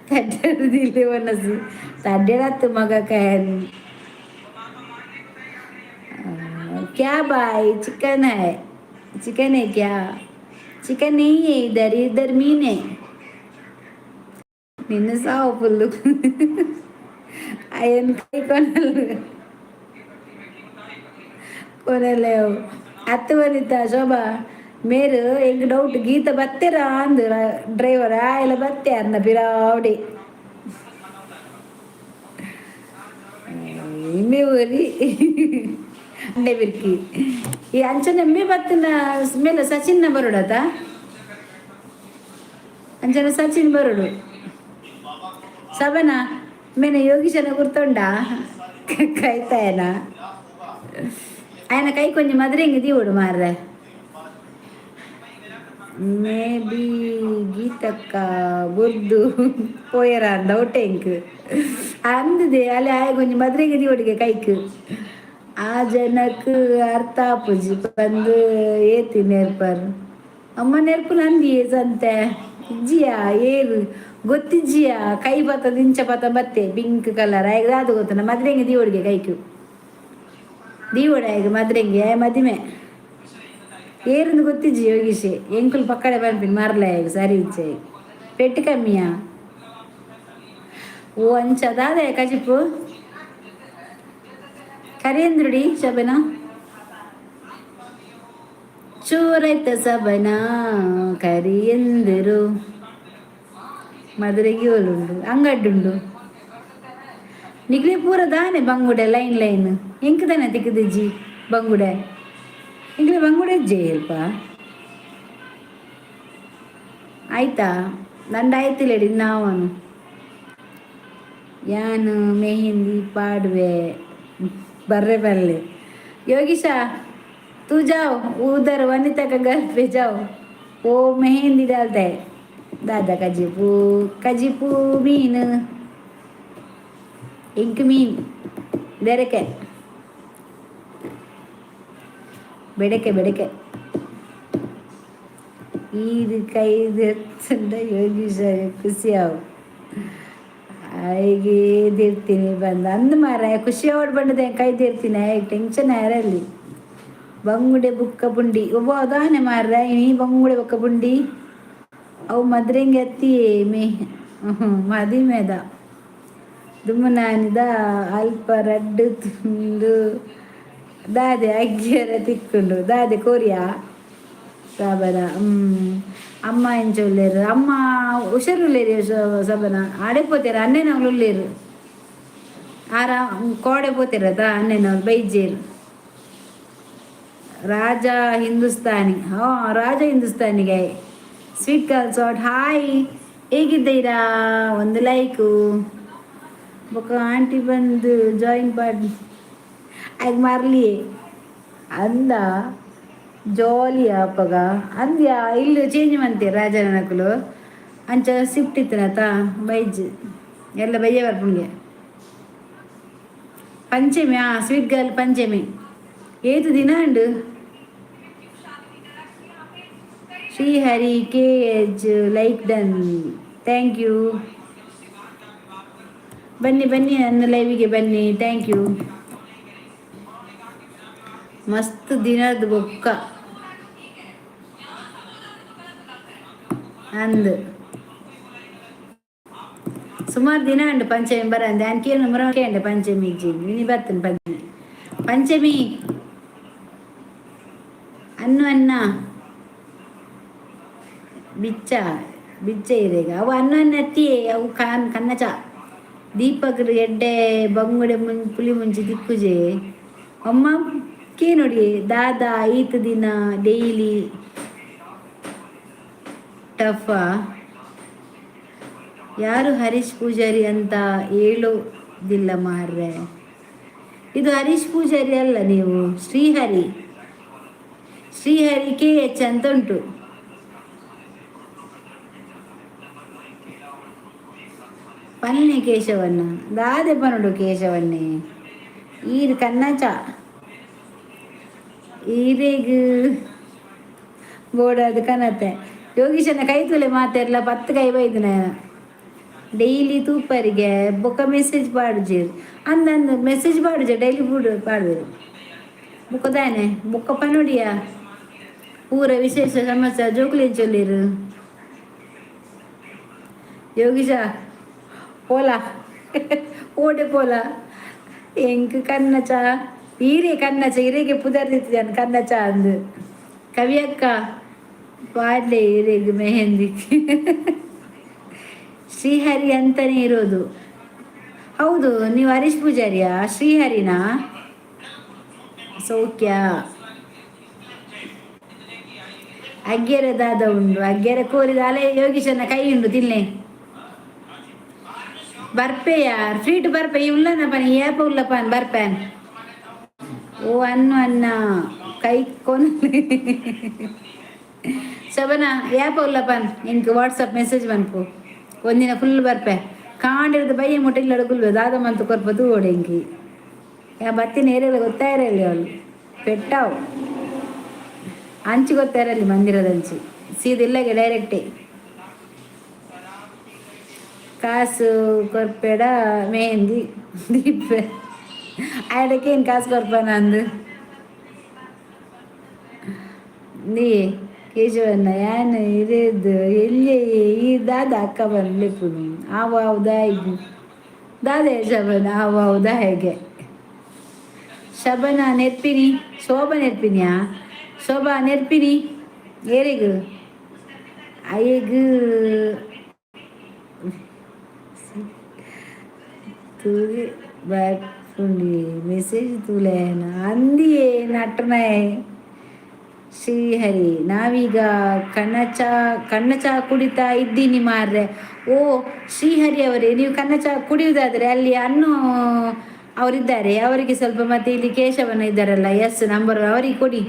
ತಡ್ಡದಿಲ್ಲ ಮನಸ್ಸು ತಡ್ಡತ್ತು ಮಗ ಕೈಯಲ್ಲಿ क्या भाई चिकन है क्या चिकन नहीं है इधर मीन है ನಿನ್ನ ಸಾವು ಫುಲ್ಲು ಅಯ್ಯನ್ ಕೈ ಕೊನಲ್ಲ ಹತ್ತು ಬರಿತ ಶೋಭಾ ಮೇರು ಹೆಂಗ್ ಡೌಟ್ ಗೀತ ಬತ್ತೀರ ಅಂದ ಡ್ರೈವರ್ ಎಲ್ಲ ಬತ್ತೆ ಅಂದ ಬಿರಾವಡಿ ಇಮ್ಮೆ ಊರಿ ಅಂಡೆ ಬಿರ್ಕಿ ಈ ಅಂಚನೆ ಎಮ್ಮೆ ಬತ್ತಿನ ಮೇಲೆ ಸಚಿನ್ನ ಬರೋಡತ ಅಂಚನೆ ಸಚಿನ್ ಬರೋಡು ಸಬನ ಮೇನೆ ಯೋಗೀಶನ ಗುರ್ತೊಂಡ ಕೈತಾಯನ ఆయన కై కొంచెం మధురంగా దీవుడు మారదా మేబీ గీతక్క బుర్దు పోయరా డౌటే ఇంకు ಅಂದಿದೆ ಅಲ್ಲಿ ಆಯ கொஞ்சம் ಮಧುರಂಗ ದೀವುಡಿಗೆ ಕೈಕು ಆ ಜನಕ್ಕೆ ಅರ್ಥ ಪೂಜಿ ಬಂದು ಏತಿ ನೇರ್ಪರ್ ಅಮ್ಮ ನೆರ್ಪುಲ್ ಅಂದಿ ಸಂತೆ ಇಜ್ಜಿಯಾ ಏರು ಗೊತ್ತಿಜ್ಜಿಯಾ ಕೈ ಬತ್ತ ದಿಂಚ ಬತ್ತ ಬತ್ತೆ ಪಿಂಕ್ ಕಲರ್ ಆಗ ಅದು ಗೊತ್ತನ ಮಧುರಂಗ ದೀವುಡಿಗೆ ಕೈಕು ದೀವಡಾಯಿಗೆ ಮದ್ರೆಂಗೆ ಮದಿಮೆ ಏರಿಂದ ಗೊತ್ತಿಜ್ಜಿ ಯೋಗೀಶೆ ಎಂಕುಲ್ ಪಕ್ಕಡೆ ಬಂದ್ಬಿನ್ ಮಾರ್ಲಾಯಿಗೆ ಸರಿ ಇಚ್ಚೆ ಪೆಟ್ಟು ಕಮ್ಮಿಯಾ ಓ ಅಂಚದಾದೆ ಕಜಿಪು ಕರಿಯಂದ್ರುಡಿ ಶಬನ ಚೂರೈತ ಸಬನ ಕರಿಯಂದರು ಮದುರೆಗೆ ಹೋಲುಂಡು ಅಂಗಡ್ಡುಂಡು ನಿಗ್ಲಿ ಪೂರ ದಾನೆ ಬಂಗುಡೆ ಲೈನ್ ಎಂಕದಾನೆ ತಿಕ್ಕದಿಜ್ಜಿ ಬಂಗುಡೆ ನಿಗ್ಲಿ ಬಂಗುಡೆ ಇಜ್ಜೆ ಸ್ವಲ್ಪ ಆಯ್ತಾ ದಂಡ ಆಯ್ತಿಲ್ಲಡಿ ನಾವನು ಯಾನು ಮೆಹಂದಿ ಪಾಡುವೆ ಬರ್ರೆ ಬಲ್ಲೆ ಯೋಗೀಶ तू जाओ उधर वनिता का घर पे जाओ वो मेहंदी डालता है दादा कजीपू मीन इंक मीन बेड़के बेड़के बेड़के ಇದು ಕೈದು ಯೋಗೀಶ ಖುಷಿಯಾವು ಆಯ್ಗೆ ಇದಿರ್ತೀನಿ ಬಂದು ಅಂದು ಮಾರ ಖುಷಿ ಅವಡು ಬಂಡದೆ ಕೈದಿರ್ತೀನಿ ಟೆನ್ಷನ್ ಯಾರಲ್ಲಿ ಬಂಗುಡೆ ಬುಕ್ಕ ಪುಂಡಿ ಒಬ್ಬ ಅದಾನೆ ಮಾರ್ರ ನೀ ಬಂಗುಡೆ ಬುಕ್ಕ ಪುಂಡಿ ಅವು ಮದ್ರೆಂಗೆ ಎತ್ತಿ ಮೇ ಮದಿಮೆದ ದುಮ್ಮನಾನಿದ ಅಲ್ಪ ರಡ್ಡು ತುಂಡು ದಾದೆ ಅಗ್ಗಿಯರ ತಿಕ್ಕೊಂಡು ದಾದೆ ಕೋರಿಯಾ ಸಬನ ಅಮ್ಮ ಎಂಚೊಲ್ಲೇರು ಅಮ್ಮ ಹುಷಾರುಲ್ಲೇರಿ ಸಬನ ಆಡೇಪೋತೇರು ಅನ್ನೇನವ್ಲು ಉಲ್ಲೇರು ಆರ ಕೋಡೆ ಪೋತಿರತ ಅನ್ನೇನವ್ಲು ಬೈಜೇರು ರಾಜ ಹಿಂದೂಸ್ತಾನಿ ರಾಜ ಹಿಂದೂಸ್ತಾನಿಗೆ ಸ್ವೀಟ್ ಗರ್ಲ್ಸ್ ವಾಟ್ ಹಾಯ್ ಹೇಗಿದ್ದೀರಾ ಒಂದು ಲೈಕು ಬೊಕ್ಕ ಆಂಟಿ ಬಂದು ಜಾಯಿನ್ ಮಾಡಿ ಆಗ ಮಾರ್ಲಿ ಅಂದ ಜಾಲಿ ಅಪ್ಪಗ ಅಂದ್ಯಾ ಇಲ್ಲಿ ಚೇಂಜ್ ಮಾಡ್ತೀರ ರಾಜನಕಲು ಅಂಚ ಶಿಫ್ಟ್ ಇತ್ತನತ ಬೈಜ್ ಎಲ್ಲ ಬಯ್ಯ ಬರ್ಪುಂಗೆ ಪಂಚಮಿ ಸ್ವೀಟ್ ಗರ್ಲ್ ಪಂಚಮಿ ಏತು ದಿನ ಉಂಡು Srihari KH like done thank you ಬನ್ನಿ ಬನ್ನಿ ನನ್ನ ಲೈವಿಗೆ ಬನ್ನಿ ಥ್ಯಾಂಕ್ ಯು ಮಸ್ತ್ ದಿನದ ಬೊಕ್ಕ ಅಂದು ಸುಮಾರು ದಿನ ಉಂಡು ಪಂಚಮಿ ಬರಂದೆ ಅನ್ಕೇನು ಮುರಕೆ ಉಂಡು ಪಂಚಮಿ ಇಜ್ಜಿ ನೀನು ಬರ್ತೇನೆ ಪಂಚಮಿ ಅನ್ನು ಅನ್ನ ಬಿಚ್ಚ ಬಿಚ್ಚ ಇರೇಗ ಅವು ಅನ್ನ ಅನ್ನತ್ತಿ ಅವು ಕನ್ನಚ ದೀಪಕ್ ಎಡ್ಡೆ ಬಂಗುಡೆ ಪುಲಿ ಮುಂಚಿ ದಿಕ್ಕುಜೆ ಅಮ್ಮ ಕೇ ನೋಡಿ ದಾದಾ ಈತ ದಿನ ಡೈಲಿ ಟಫ ಯಾರು ಹರೀಶ್ ಪೂಜಾರಿ ಅಂತ ಹೇಳೋದಿಲ್ಲ ಮಾರ್ರೆ. ಇದು ಹರೀಶ್ ಪೂಜಾರಿ ಅಲ್ಲ, ನೀವು ಶ್ರೀಹರಿ KH ಅಂತ ಉಂಟು. ಪನ್ನೆ ಕೇಶವನ್ನ ದಾದೆ ಪನೋಡು ಕೇಶವನ್ನೇ ಈರು ಕನ್ನಚ ಈರೆಗ್ ಬೋಡದು ಕನತೆ ಯೋಗೀಶನ ಕೈ ತುಲೆ ಮಾತಾಡ್ಲ 10 ಕೈ ಬೈದು ನಾನು ಡೈಲಿ ತೂಪರಿಗೆ ಬೊಕ್ಕ ಮೆಸೇಜ್ ಪಾಡುಜಿ ಅಂದಂದು ಮೆಸೇಜ್ ಪಾಡುಜ ಡೈಲಿ ಪಾಡುವರು ಬುಕ್ಕದಾನೆ ಬುಕ್ಕ ಪನೋಡಿಯ ಪೂರ ವಿಶೇಷ ಸಮಸ್ಯೆ ಜೋಕುಲಿ ಚೊಲ್ಲಿರು ಯೋಗೀಶ ಪೋಲ ಓಡೆ ಪೋಲ ಎಂಕ್ ಕನ್ನಚ ಹಿರೇಗೆ ಪುದರ್ದಿದ್ದಾನೆ ಕನ್ನಚ ಅಂದು ಕವಿಯಕ್ಕ ಪಾಡ್ಲೆ ಹಿರೇಗೆ ಮೆಹಂದಿ ಶ್ರೀಹರಿ ಅಂತಾನೆ ಇರೋದು. ಹೌದು, ನೀವು ಹರೀಶ್ ಪೂಜಾರಿಯಾ? ಶ್ರೀಹರಿನಾ? ಸೌಖ್ಯ. ಅಗ್ಗೆರ ದಾದ ಉಂಡು, ಅಗ್ಗೆರ ಕೋರಿದ ಅಲೆ ಯೋಗೀಶನ ಕೈ ಉಂಡು ತಿನ್ನೆ ಬರ್ಪೆಯ ಫ್ರೀಟ್ ಬರ್ಪೆ ಉಲ್ಲನ ಪನಿ ಏಪ ಉಲ್ಲ ಪಾನ್ ಬರ್ಪೇನ್ ಓ ಅನ್ನ ಕೈ ಕೊಂದು ಶಬನ ಏಪ ಉಲ್ಲ ಪಾನ್ ಇಂಕ್ ವಾಟ್ಸಪ್ ಮೆಸೇಜ್ ಬಂದ್ಪು ಒಂದಿನ ಫುಲ್ ಬರ್ಪೆ ಕಾಂಡಿರ್ದು ಬೈಯ ಮುಟ್ಟಿಲ್ಲ ಅಡುಗುಲ್ವೆ ದಾದ ಮಂತು ಕೊರ್ಪದು ಓಡೆಂಕಿ ಯಾ ಬತ್ತಿನ ಏರಿಯಲ್ಲ ಗೊತ್ತಾಯಿರಲಿ ಅವಳು ಪೆಟ್ಟಾವು ಅಂಚಿ ಗೊತ್ತಾಯಿರಲಿ ಮಂದಿರದ ಅಂಚಿ ಸೀದಿಲ್ಲಗೆ ಡೈರೆಕ್ಟೇ ಕಾಸು ಕೊರ್ಪೆಡ ಮೆಹಂದಿ ದೀಪ ಆಯ್ದಕ್ಕೇನು ಕಾಸು ಕೊರ್ಪನ ಅಂದು ನೀ ಕೇಶವನ್ನ ಯಾನು ಇರೇದು ಎಲ್ಲಿ ಈ ದಾದ ಅಕ್ಕ ಬಂದ್ಲಿಪ್ಪುನು ಆವಾವುದ ಇದು ದಾದ ಶಬನ ಆವಾವುದ ಹೇಗೆ ಶಬನ ನೆರ್ಪಿನಿ ಶೋಭಾ ನೆರ್ಪಿನಿಯಾ ಶೋಭಾ ನೆರ್ಪಿನಿ ಏರಿಗು ಅಯ್ಯಗು तुझे बैठ सुनी ಮೆಸೇಜ್ ತುಲೇನ ಅಂದಿಯೇ ನಟನೆ ಶ್ರೀಹರಿ ನಾವೀಗ ಕಣ್ಣ ಚಾ ಕುಡಿತಾ ಇದ್ದೀನಿ ಮಾರ್ರೆ. ಓ ಶ್ರೀಹರಿ ಅವರೇ, ನೀವು ಕಣ್ಣ ಚಾ ಕುಡಿಯುವುದಾದರೆ ಅಲ್ಲಿ ಅನ್ನು ಅವರಿದ್ದಾರೆ, ಅವರಿಗೆ ಸ್ವಲ್ಪ, ಮತ್ತೆ ಇಲ್ಲಿ ಕೇಶವನ ಇದ್ದಾರಲ್ಲ ನಂಬರ್ ಅವರಿಗೆ ಕೊಡಿ.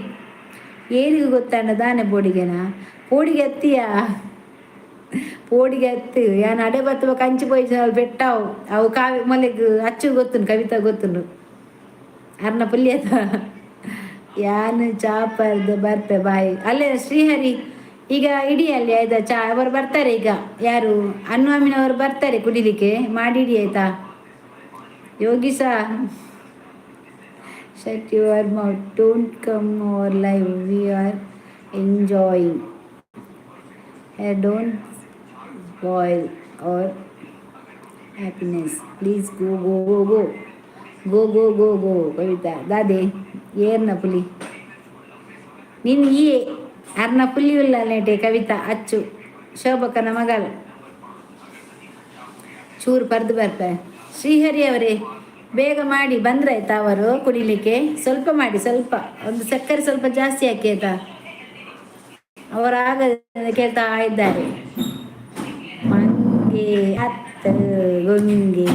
ಏನಿಗೂ ಗೊತ್ತಾಂಡ ದಾನೆ ಪೋಡಿಗೆ ಅತ್ತಿಯಾ ಪೋಡಿಗೆ ಅತ್ತು ಯಾನ್ ಅಡೆ ಬತ್ತವ ಕಂಚಿ ಪೋಯ್ಸ ಬೆಟ್ಟಾವು ಅವು ಕಾವ್ಯ ಮಲೆಗ್ ಅಚ್ಚು ಗೊತ್ತುಂಡು ಕವಿತಾ ಗೊತ್ತುಂಡು ಅರ್ನ ಪುಲ್ಯದ ಯಾನು ಚಾಪರ್ದು ಬರ್ಪೆ ಬಾಯಿ ಅಲ್ಲೇ ಶ್ರೀಹರಿ ಈಗ ಇಡೀ ಅಲ್ಲಿ ಆಯ್ತಾ ಚಾ ಅವರು ಬರ್ತಾರೆ ಈಗ ಯಾರು ಅನ್ನು ಬರ್ತಾರೆ ಕುಡಿಲಿಕ್ಕೆ ಮಾಡಿ ಇಡಿ ಆಯ್ತಾ ಯೋಗೀಸ shut your mouth don't come our live we are enjoying don't spoil our happiness please go Kavita ದಾದೆ ಏರ್ನ ಪುಲಿ ನೀನು ಈ ಅರ್ನ ಪುಲಿ ಇಲ್ಲ ನೇಟೆ ಕವಿತಾ ಅಚ್ಚು ಶೋಭಕನ ಮಗಳ ಚೂರು ಪರ್ದು ಬರ್ಪೆ ಶ್ರೀಹರಿ ಅವರೇ ಬೇಗ ಮಾಡಿ ಬಂದ್ರಾಯ್ತಾ ಅವರು ಕುಡಿಲಿಕ್ಕೆ ಸ್ವಲ್ಪ ಮಾಡಿ ಸ್ವಲ್ಪ ಒಂದು ಸಕ್ಕರೆ ಸ್ವಲ್ಪ ಜಾಸ್ತಿ ಹಾಕಿ ಆಯ್ತಾ ಅವರಾಗ ಕೇಳ್ತಾ ಇದ್ದಾರೆ ಮಂಗೆ ಅತ್ತ ಗೊಂಗೆ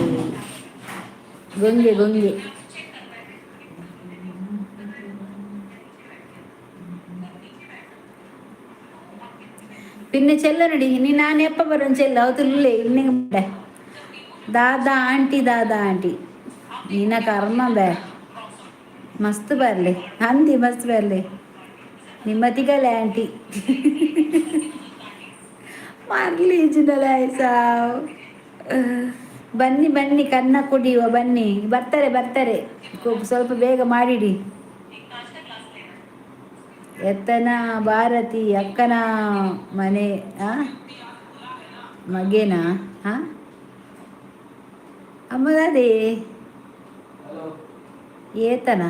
പിന്നെ ചെല്ലനടി ഇനി ഞാൻ എപ്പോൾ വരും ചെല്ല അവത്തില്ലേ ഇന്നെ दादा आंटी नीना कर्म बे मस्त बरले अंदी मस्त बरले निम्मतिगले आंटी मारली साव ಬನ್ನಿ ಬನ್ನಿ ಕನ್ನ ಕುಡಿಯುವ ಬನ್ನಿ ಬರ್ತಾರೆ ಸ್ವಲ್ಪ ಬೇಗ ಮಾಡಿಡಿ ಎತ್ತನ ಭಾರತಿ ಅಕ್ಕನ ಮನೆ ಮಗೇನಾ ಹಾಂ ಅಮ್ಮದಾದೇ ಏತನ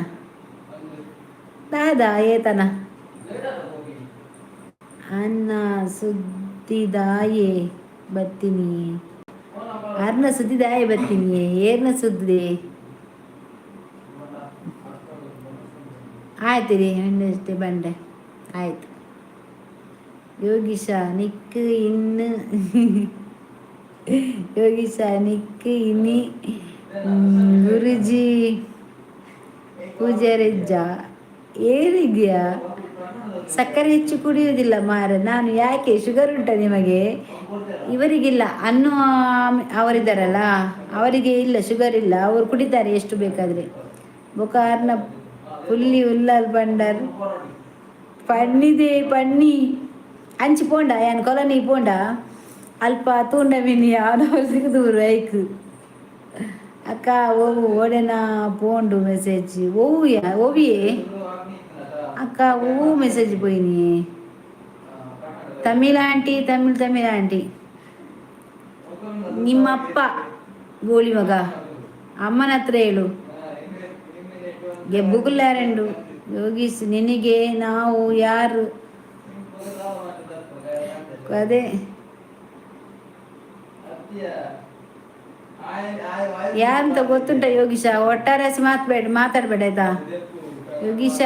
ದಾದಾ ಏತನ ಅನ್ನ ಸುದ್ದಿದಾಯೇ ಬರ್ತೀನಿ ಅರ್ನ ಸುದ್ದಿದಾಯೇ ಬರ್ತೀನಿ ಏರ್ನ ಸುದ್ದಿ ಆಯ್ತು ರೀ ಹೆಣ್ಣಷ್ಟೇ ಬಂಡೆ ಆಯ್ತು ಯೋಗೀಶ ನಿಕ್ ಇನ್ನು ಯೋಗೀಶ ನಿಕ್ ಇನಿ ಗುರುಜಿ ಪೂಜಾರಿಜ್ಜ ಏನಿದೆಯಾ ಸಕ್ಕರೆ ಹೆಚ್ಚು ಕುಡಿಯುವುದಿಲ್ಲ ಮಾರ ನಾನು ಯಾಕೆ ಶುಗರ್ ಉಂಟ ನಿಮಗೆ ಇವರಿಗಿಲ್ಲ ಅನ್ನು ಅವರಿದ್ದಾರಲ್ಲ ಅವರಿಗೆ ಇಲ್ಲ ಶುಗರ್ ಇಲ್ಲ ಅವರು ಕುಡಿತಾರೆ ಎಷ್ಟು ಬೇಕಾದರೆ ಬೊಕಾರ್ನ ಪುಲ್ಲಿ ಉಲ್ಲಲ್ ಬಂಡರ್ ಪನ್ನಿದೆ ಪನ್ನಿ ಅಂಚಿ ಪೋಂಡ ಯಾನ್ ಕೊಲನಿ ಪೋಂಡ ಅಲ್ಪ ತೂಂಡ ಮಿನಿ ಅವನವರು ಸಿಗದೂರು ಐಕ್ ಅಕ್ಕ ಓವು ಓಡೆನ ಪೋಂಡು ಮೆಸೇಜ್ ಓವಿಯಾ ಓವಿಯೇ ಅಕ್ಕ ಓವು ಮೆಸೇಜ್ ಪೋಯಿನಿ ತಮಿಳ್ ಆಂಟಿ ತಮಿಳ್ ಆಂಟಿ ನಿಮ್ಮಪ್ಪ ಗೋಳಿ ಮಗ ಅಮ್ಮನ ಹತ್ರ ಹೇಳು ಗೆಬ್ಬುಗುಲ್ಲಾರೆಂಡು ಯೋಗೀಶ್ ನಿನಗೆ ನಾವು ಯಾರು ಅದೇ ಯಾರಂತ ಗೊತ್ತುಂಟ ಯೋಗೀಶ ಒಟ್ಟಾರೆ ಮಾತಾಡಬೇಡ ಆಯ್ತಾ ಯೋಗೀಶ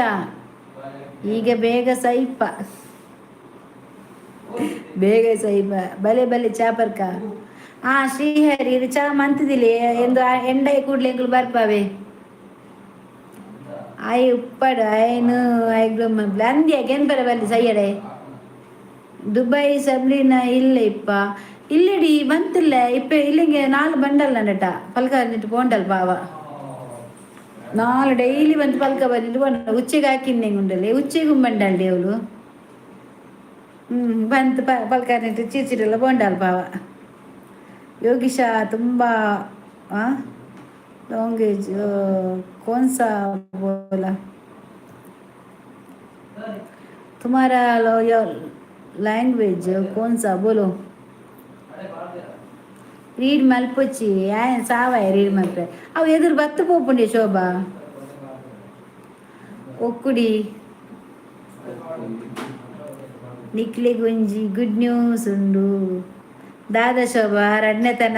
ಈಗ ಬೇಗ ಸೈಪ ಬಲೆ ಬಲೆ ಚಾಪರ್ಕ ಶ್ರೀಹರಿ ಇದು ಚಾ ಮಂತಿದಿಲಿ ಎಂದು ಎಂಡ ಕೂಡ್ಲೆ ಬರ್ಪಾವೆ ಆಯ್ ಉಪ್ಪಡು ಆಯ್ನು ಆಯ್ಗ್ಲೊಮ್ಮ ಅಂದ್ಯಾ ಗೆನ್ಬರ ಬಲ್ಲಿ ಸೈಯಡೆ ದುಬೈ ಸಬ್ಲಿನ ಇಲ್ಲ ಇಪ್ಪ ಇಲ್ಲಡಿ ಬಂತಿಲ್ಲ ಇಪ್ಪ ಇಲ್ಲಿಗೆ 4 ಬಂಡಲ್ ನಟ ಪಲ್ಕ ನಿಟ್ಟು ಪೋಂಡಲ್ ಪಾವ 4 ಡೈಲಿ ಬಂದು ಪಲ್ಕ ಬಂದಿಟ್ಟು ಪೋಂಡ ಉಚ್ಚೆಗೆ ಹಾಕಿನ್ನೆ ಉಂಡಲ್ಲಿ ಉಚ್ಚೆಗೂ ಬಂಡಲ್ಡಿ ಅವಳು ಬಂತು ಪಲ್ಕ ನಿಟ್ಟು ಚೀಚಿರೆಲ್ಲ ಪೋಂಡಲ್ ಪಾವ ಯೋಗೀಶ ತುಂಬ लैंग्वेज कौन सा बोला तुम्हारा लैंग्वेज कौन सा बोलो रीड मल्पची सावा रीड मल्पे अव एदुर बत्त पोपुंडे शोभा ಒಕ್ಕುಡಿ ನಿಕ್ಲಿ ಗುಂಜಿ ಗುಡ್ ನ್ಯೂಸ್ ಉಂಡು ದಾದ ಶೋಭಾ ರಡ್ನೆತನ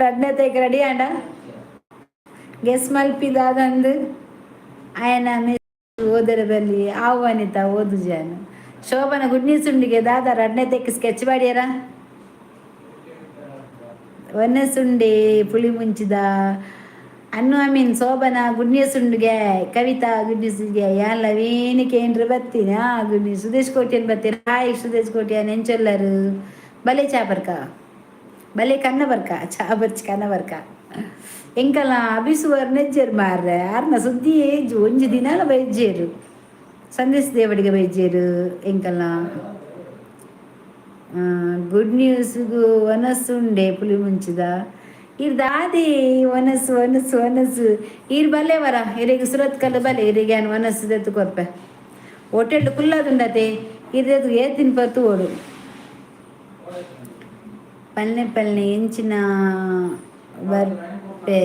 ರಡ್ನೆತೈಕ್ ರೆಡಿ ಆಂಡ ಗೆಸ್ ಮಲ್ಪಿದಾದಂದು ಆಯನ ಓದರ ಬಲ್ಲಿ ಆಹ್ವಾನಿತ ಓದು ಜಾನು ಶೋಭನ ಗುಡ್ ನ್ಯೂಸ್ ಉಂಡಿಗೆ ದಾದ ರಡ್ನೆತೈಕ್ ಸ್ಕೆಚ್ ಮಾಡ್ಯಾರ ಒನ್ನಸುಂಡೆ ಪುಳಿ ಮುಂಚಿದ ಅನ್ನು ಮೀನ್ ಶೋಭನ ಗುಡ್ ನ್ಯೂಸ್ ಉಂಡುಗೆ ಕವಿತಾ ಗುಡ್ ನ್ಯೂಸ್ಗೆ ಎಲ್ಲ ವೇಣಿಕೆ ಏನ್ರ ಬತ್ತೀನಿ ಗುಡ್ ನ್ಯೂಸ್ ಸುದೇಶ್ ಕೋಟಿಯನ್ ಬರ್ತೀರ ಹಾಯ್ ಸುದೇಶ್ ಕೋಟಿಯನ್ ಎಂಚೊಲ್ಲರು ಬಲೆ ಚಾಪರ್ಕ ಬಲೆ ಕನ್ನ ಬರ್ಕ ಚಾ ಬರ್ಚಿ ಕನ್ನ ಬರ್ಕ ಎಂಕಲ್ಲ ಅಭಿಸುವರ್ ನೆಜ್ಜೇರು ಮಾರ್ರೆ ಆರ್ನ ಸುದ್ದಿ ಒಂಜಿ ದಿನಾಲ ಬೈಜ್ಜೇರು ಸಂದೇಶ ದೇವಡಿಗೆ ಬೈಜ್ಜೇರು ಎಂಕಲ್ಲ ಗುಡ್ ನ್ಯೂಸ್ಗೂ ಒನಸುಂಡೆ ಪುಲಿ ಮುಂಚಿದ ಇರ್ ದಾದಿ ಒನಸು ಒನಸು ಒನಸು ಇರ್ ಬಲ್ಲೆ ವರ ಇರಿಗೆ ಸುರತ್ ಕಲ್ಲ ಬಲೆ ಇರಿಗೆ ಏನು ಒನಸು ದೆತ್ತು ಕೊರ್ಪೆ ಹೋಟೆಲ್ ಕುಲ್ಲದುಂಡತೆ ಇರ್ದೆದು ಏತಿನ ಪತ್ತು ಓಡು ಪಲ್ಲೆ ಎಂಚಿನ ಬರ್ಪೆ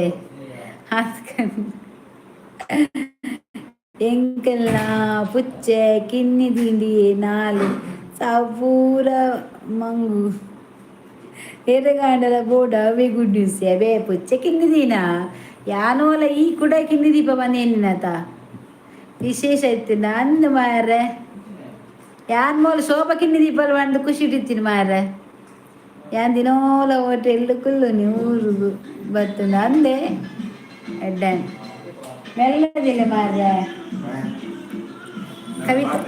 ಎಂಕೆಲ್ಲ ಪುಚ್ಚೆ ಕಿನ್ನಿ ತಿಂಡಿ ನಾಲು ಸಾಪೂರ ಮಂಗು ಎರೆಗಾಂಡಲ ಬೋಡ ಅವೇ ಗುಡ್ ನ್ಯೂಸ್ ಅವೇ ಪುಚ್ಚೆ ಕಿನ್ನಿದೀನಾ ಯಾನೋಲ ಈ ಕೂಡ ಕಿನ್ನಿ ದೀಪ ಬಂದೇನಿನತ ವಿಶೇಷ ಇತ್ತು ಅಂದು ಮಾರ್ರೆ ಯಾನ್ ಮೂಲ ಶೋಭ ಕಿನ್ನಿ ದೀಪಲ್ ಬಂದು ಖುಷಿ ಇಟ್ಟಿರ್ತೀನಿ ಮಾರ್ರೆ ಯಾನ್ ದಿನೋಲ ಹೋಟೆಲ್ ಕುಲ್ಲು ಊರಿಗೂ ಬರ್ತುಂಡು ಅಂದೆ ಎಡ್ಡನ್ ಮೆಲ್ಲದಿಲ್ಲ ಮಾರ್ರೆ ಕವಿತಾ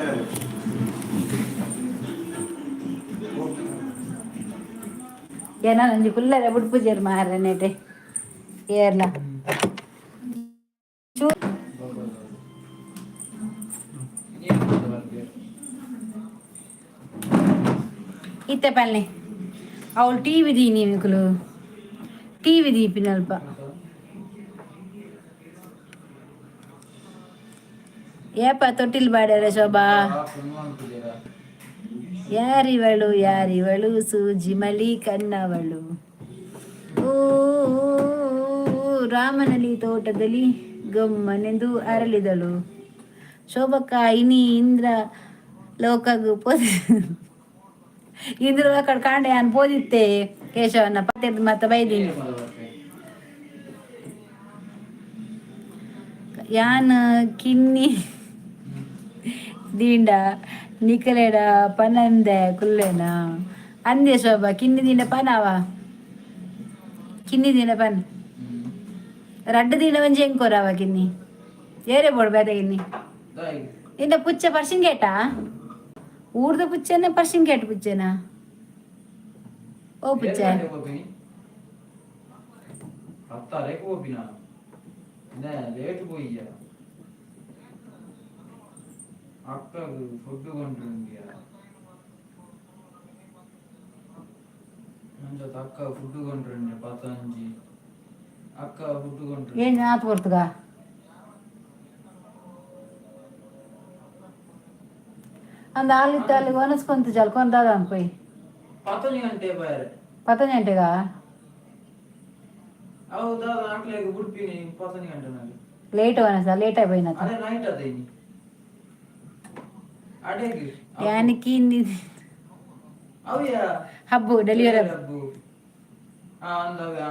ಏನ ನಂಜಿ ಕುಲ್ಲರೆ ಬುಡ್ಪುಜೇರು ಮಾರ್ರೆ ನೆಟೆ ಏರ್ಲ ಇತ್ತೆ ಪಲ್ಲೆ ಅವಳು ಟಿ ವಿ ದೀನಿ ಮಿಕ್ಕಲು ಟಿ ವಿ ದೀಪಿನಲ್ಪ ಏಪ ತೊಟ್ಟಿಲ್ ಬಾಡ್ಯಾರ ಶೋಭಾ ಯಾರಿವಳು ಸೂಜಿ ಮಲಿ ಕಣ್ಣವಳು. ಓ ರಾಮನಲ್ಲಿ ತೋಟದಲ್ಲಿ ಗಮ್ಮನೆಂದು ಅರಳಿದಳು. ಶೋಭಕ್ಕ ಇನಿ ಇಂದ್ರ ಲೋಕಗು ಇಂದ್ರ ಲೋಕ ಕಾಂಡೆ ಅನ್ ಬೋದಿತ್ತೆ ಕೇಶವನ್ನ ಪತ್ತೆರ್ದು ಮತ್ತೆ ಬೈದೀನಿ ಯಾನ್ ಕಿನ್ನಿ ದೀಂಡ ನಿಕಲೆಡ ಪನಂದೆ ಕುಲ್ಲೆನ ಅಂದೆ ಶೋಭ ಕಿನ್ನಿ ದೀಂಡ ಪನವ ಕಿನ್ನಿ ದೀಂಡ ಪನ್ ರಡ್ಡು ದೀಂಡ ಒಂಜಿ ಎಂಕೋರವ ಕಿನ್ನಿ ಏರೆ ಬೋಡು ಬೇದ ಕಿನ್ನಿ ಇಂದ ಪುಚ್ಚ ಪರ್ಶಿಂಗೇಟಾ ಊರ್ದ ಪುಚ್ಚನ ಪರ್ಶಿಂಗೇಟ್ ಪುಚ್ಚನ ಓ ಪುಚ್ಚ ಅಕ್ಕದು ಫುಡ್ ಕೊಂಡ್ರಿಂಗ್ಯ ನಂಜ ಅಕ್ಕ ಫುಡ್ ಕೊಂಡ್ರಿಂಗ್ಯ ಪತಂಜಿ ಅಕ್ಕ ಫುಡ್ ಕೊಂಡ್ರಿ ಏನ್ ಆತು ಬರ್ತದ ಅಂದ ಆಲಿತ್ತ ಅಲ್ಲಿ ಒನಸ್ಕೊಂತ ಜಲ್ ಕೊಂದಾದ ಅನ್ಪೋಯ್ 15 ಗಂಟೆ ಬಾರೆ 15 ಗಂಟೆಗಾ ಹೌದಾ ಆಕ್ಲೆಗೆ ಬುಡ್ಪಿನಿ 15 ಗಂಟೆನಲ್ಲಿ ಲೇಟ್ ಒನಸ ಲೇಟ್ ಆಗಿ ಬೈನ ಅರೆ ನೈಟ್ ಅದೇನಿ ಅಡೆಗೆ ಯಾನಿಕಿ ಅವ್ಯ ಹಬ್ಬು ಡೆಲಿವರಿ ಹಬ್ಬು ಅಂದವ್ಯ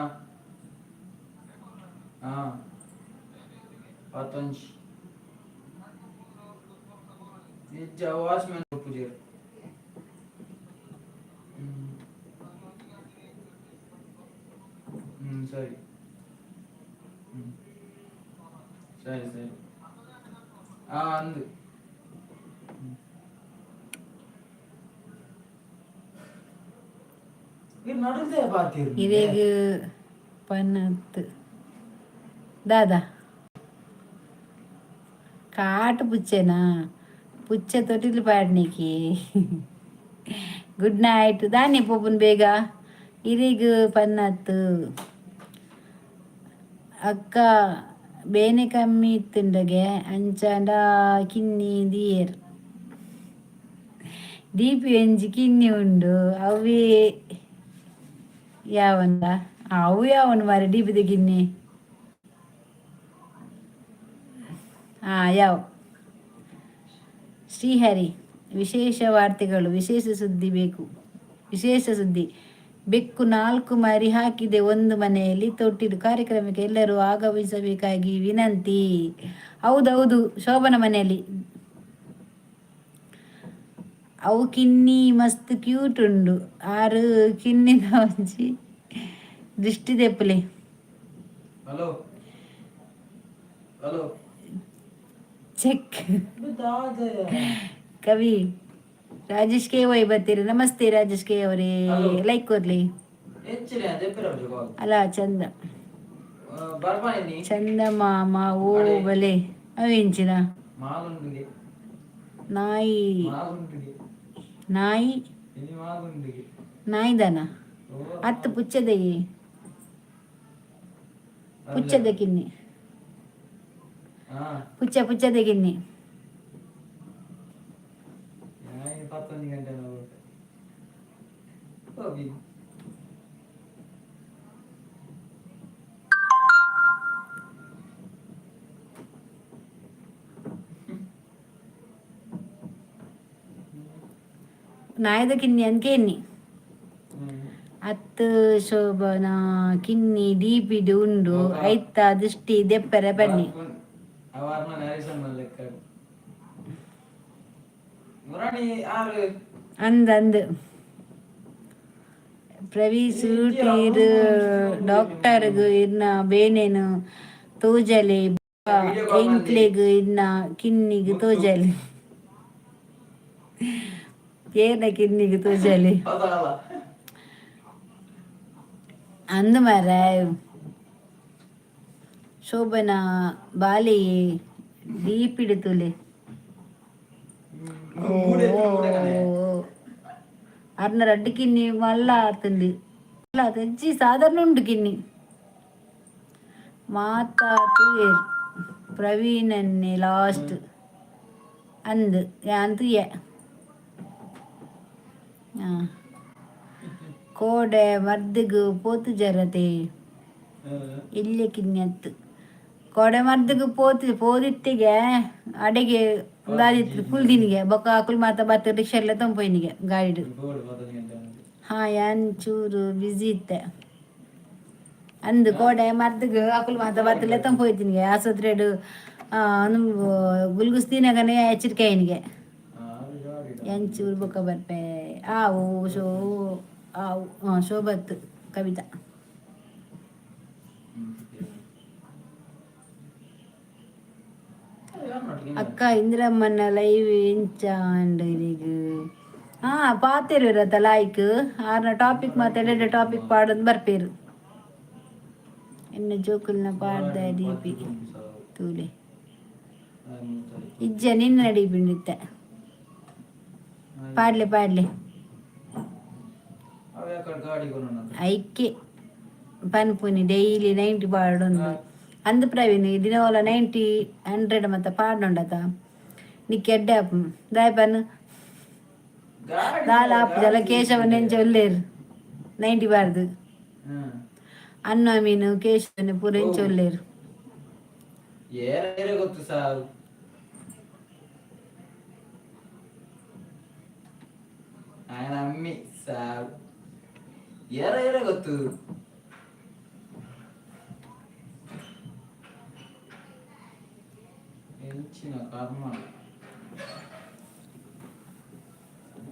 ಪತಂಜಿ ನಿಜ ವಾಚ್ಮ್ಯಾನ್ ಪೂಜೆ ಸರಿ ಸರಿ ಸರಿ ಅಂದು ಇರೇಗ ಪನ್ನತ್ತು ದಾದಾ ಕಾಟು ಪುಚ್ಚೆನಾ ಪುಚ್ಚೆ ತೊಟ್ಟಿಲು ಪಾಡ್ನಿಕಿ ಗುಡ್ ನೈಟ್ ದಾನಿ ಪೋಪುನ್ ಬೇಗ ಇರಿಗ ಪನ್ನತ್ತು ಅಕ್ಕ ಬೇನೆ ಕಮ್ಮಿ ಇತ್ತುಂಡಗೆ ಅಂಚಾಂಡ ಕಿನ್ನಿ ದಿಯರ್ ದೀಪಿ ಒಂಜಿ ಕಿನ್ನಿ ಉಂಡು ಅವೇ ಯಾವಂದ ಅವು ಯಾವನು ಮಾರೆ ದೀಪದ ಕಿನ್ನಿ ಯಾವ ಶ್ರೀಹರಿ ವಿಶೇಷ ವಾರ್ತೆಗಳು ವಿಶೇಷ ಸುದ್ದಿ ಬೆಕ್ಕು 4 ಮರಿ ಹಾಕಿದೆ ಒಂದು ಮನೆಯಲ್ಲಿ ತೊಟ್ಟಿಲು ಕಾರ್ಯಕ್ರಮಕ್ಕೆ ಎಲ್ಲರೂ ಆಗಮಿಸಬೇಕಾಗಿ ವಿನಂತಿ. ಹೌದೌದು ಶೋಭನ ಮನೆಯಲ್ಲಿ ಅವು ಕಿನ್ನಿ ಮಸ್ತ್ ಕ್ಯೂಟ್ ಉಂಡು ಆರು ಕಿನ್ನಿದ ಒಂಜಿ ದೃಷ್ಟಿ ದೆಪ್ಪಲೆ ಚೆಕ್ ಕವಿ ರಾಜೇಶ್ ಕೆ ವೈ ಬರ್ತೀರಿ. ನಮಸ್ತೆ ರಾಜೇಶ್ ಕೆ ಅವರೇ, ಲೈಕ್ ಕೊರ್ಲಿ ಅಲ್ಲ ಚಂದ ಚಂದ ಮಾಮ ಓ ಬಲೆ ಅವೇಂಚಿನ ನಾಯಿ ನಾಯಿ ನಾಯಿದನ ಹತ್ತು ಪುಚ್ಚದ ಕಿನ್ನಿ ಪುಚ್ಚದ ಕಿನ್ನಿ ನಾಯದ ಕಿನ್ನಿ ಅಂದ್ಕೆ ಎನ್ನಿ ಹತ್ತು ಶೋಭನ ಕಿನ್ನಿ ದೀಪಿಡು ಉಂಡು ಐತ ದೃಷ್ಟಿ ದೆಪ್ಪರೆ ಬನ್ನಿ ಅಂದ್ ಪ್ರವಿ ಸೂಟೀರ್ ಡಾಕ್ಟರ್ಗ್ ಇನ್ನ ಬೇನೇನು ತೋಜಲೆ ಎಂಕ್ಲೆಗ್ ಇನ್ನ ಕಿನ್ನಿಗ್ ತೋಜಲೆ ಏನ ಕಿನ್ನಿಗ್ ತೋಜಲೆ ಅಂದ್ ಮರ ಶೋಭನ ಬಾಲೆ ದೀಪಿಡು ತುಲೆ ಅರ್ನ ರಡ್ಡು ಕಿನ್ನಿ ಮಲ್ಲ ಆತಂಡಿ ಅಲ್ಲ ತೆಜ್ಜಿ ಸಾಧಾರಣ ಉಂಡು ಕಿನ್ನಿ ಮಾತಾತು ಪ್ರವೀಣನ್ನೇ ಲಾಸ್ಟ್ ಅಂದ್ ಯಾಂತು ಕೋಡೆ ಮರ್ದಿಗು ಪೋತು ಜರತೆ ಇಲ್ಲೇ ಕಿನ್ಯತ್ತು ಕೋಡೆ ಮರ್ದಿಗು ಪೋದಿತ್ತಿಗೆ ಅಡೆಗೆ ದಾದಿತ್ತು ಕುಲ್ದಿನಿಗೆ ಬೊಕ್ಕ ಕುಲ್ ಮಾತ ಬತ್ತ ರಿಕ್ಷಾರ್ಲೆ ತಂಪೊಯ್ನಿಗೆ ಗಾಡಿಡು ಚೂರು ಬಿಸಿ ಇತ್ತೆ ಅಂದು ಕೋಡೆ ಮರ್ದಿಗು ಅಕುಲ್ ಮಾತ ಬತ್ತಲೆ ತಂಪೊಯ್ತಿನಿಗೆ ಆಸ್ಪತ್ರೆಡು ಗುಲ್ಗುಸ್ ತಿನಗನೆ ಎಚ್ಚರಿಕೆಯನಿಗೆ ಎಂಚೂರು ಬೊಕ್ಕ ಬರ್ಪೆ ಆವು ಶೋಭತ್ತು ಕವಿತಾ ಅಕ್ಕ ಇಂದಿರಮ್ಮನ ಲೈವ್ ಇಂಚ ಅಂಡಿಗೆ ಪಾತೇರು ಇರತ್ತ ಲಾಯ್ಕ್ ಆರ್ನ ಟಾಪಿಕ್ ಮಾತಾಡ ಟಾಪಿಕ್ ಪಾಡೋದು ಬರ್ಪೇರು ಇನ್ನು ಜೋಕುಲ್ನ ಪಾಡ್ದ ಡಿ.ಪಿ ತೂಲೆ ಇಜ್ಜ ನಿನ್ನ ನಡಿ ಬಿಂಡಿತ್ತೆ ಪಾಡ್ಲೆ ಐಕೆ ಪನ್ಪುನಿ ಡೈಲಿ 90 ಪಾಡೊಂದು ಅಂದ ಪ್ರವೀಣ್ ದಿನವಲ್ಲ 90 100 ಮತ್ತೆ ಪಾಡೊಂಡತ ನಿಕ್ಕೆ ಎಡ್ಡೆ ಆಪು ದಾಯಪನ್ ದಾಲ ಆಪು ಜಲ ಕೇಶವ ನೆಂಚ ಒಲ್ಲೇರು 90 ಬಾರ್ದು ಅನ್ನ ಮೀನು ಕೇಶವನ ಪೂರ ಎಂಚ ಒಲ್ಲೇರು ಗೊತ್ತು ಸಾವು ఆయన అమ్మి సావు ఎర ಗೊತ್ತು ಎಂಚಿನ ಕರ್ಮ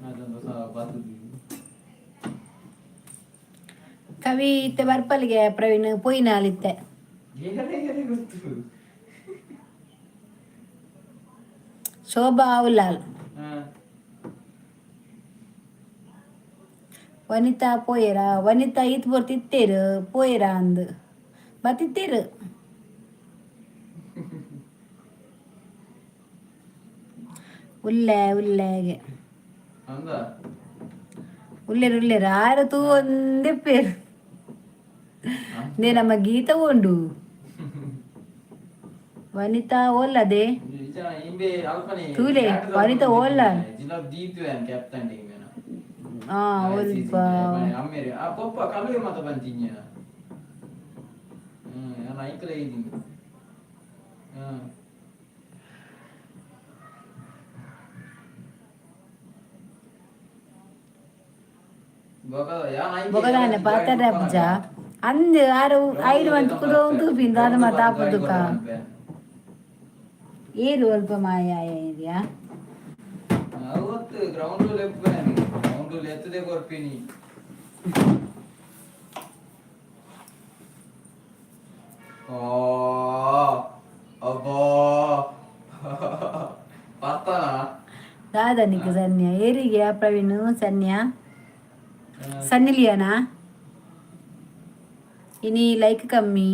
ಅದೊಂದು ಬದುಕಿ ಕವಿ ಇತ್ತೆ ಬರ್ಪಲ್ಗೆ ಪ್ರವೀಣ್ ಪೊಯ್ನಾಲಿತ್ತೆ ಗೊತ್ತು ಶೋಭಾ ಅವಲಾಲ್ ವನಿತಾ ಪೋಯರ ವನಿತಾ ಈತ್ ಬರ್ತಿತ್ತೇರು ಪೋಯರ ಅಂದು ಬತ್ತಿತ್ತೇರು ಉಲ್ಲೆಗೆ ಉಲ್ಲೇರು ಆರು ತೂ ಒಂದೇ ಪೇರು ನೇ ನಮ್ಮ ಗೀತ ಉಂಡು ವನಿತಾ ಓಲ್ಲದೆ ತೂಲೆ ವನಿತಾ ಓಲ್ಲ ಪಪ್ಪ ಕಲುವೆ ಮಾತ ಬಂತಿನ್ಯ ಐಕಲ ಇದ್ದೀನಿ ಬೊಗದಾನೆ ಪಾತ್ರೆ ಪೂಜ ಅಂದ್ ಆರು ಐದು ಅಂತ ಕುದೋ ತೂಪಿಂದ ಅದು ಮತ್ತೆ ಆಪದುಕ ಏರು ಅಲ್ಪ ಮಾಯ ಇದೆಯಾ ಅವತ್ತು ಗ್ರೌಂಡ್ ಲೆಪ್ಪೇನೆ ಗ್ರೌಂಡ್ ಲೆತ್ತದೆ ಕೊರ್ಪಿನಿ ಅಬ್ಬಾ ಪತ್ತನ ದಾದನಿಗೆ ಸನ್ಯ ಏರಿಗೆ ಪ್ರವೀಣ್ ಸನ್ಯ ಸನ್ನಿಲಿಯಾನಾ ಇನಿ ಲೈಕ್ ಕಮ್ಮಿ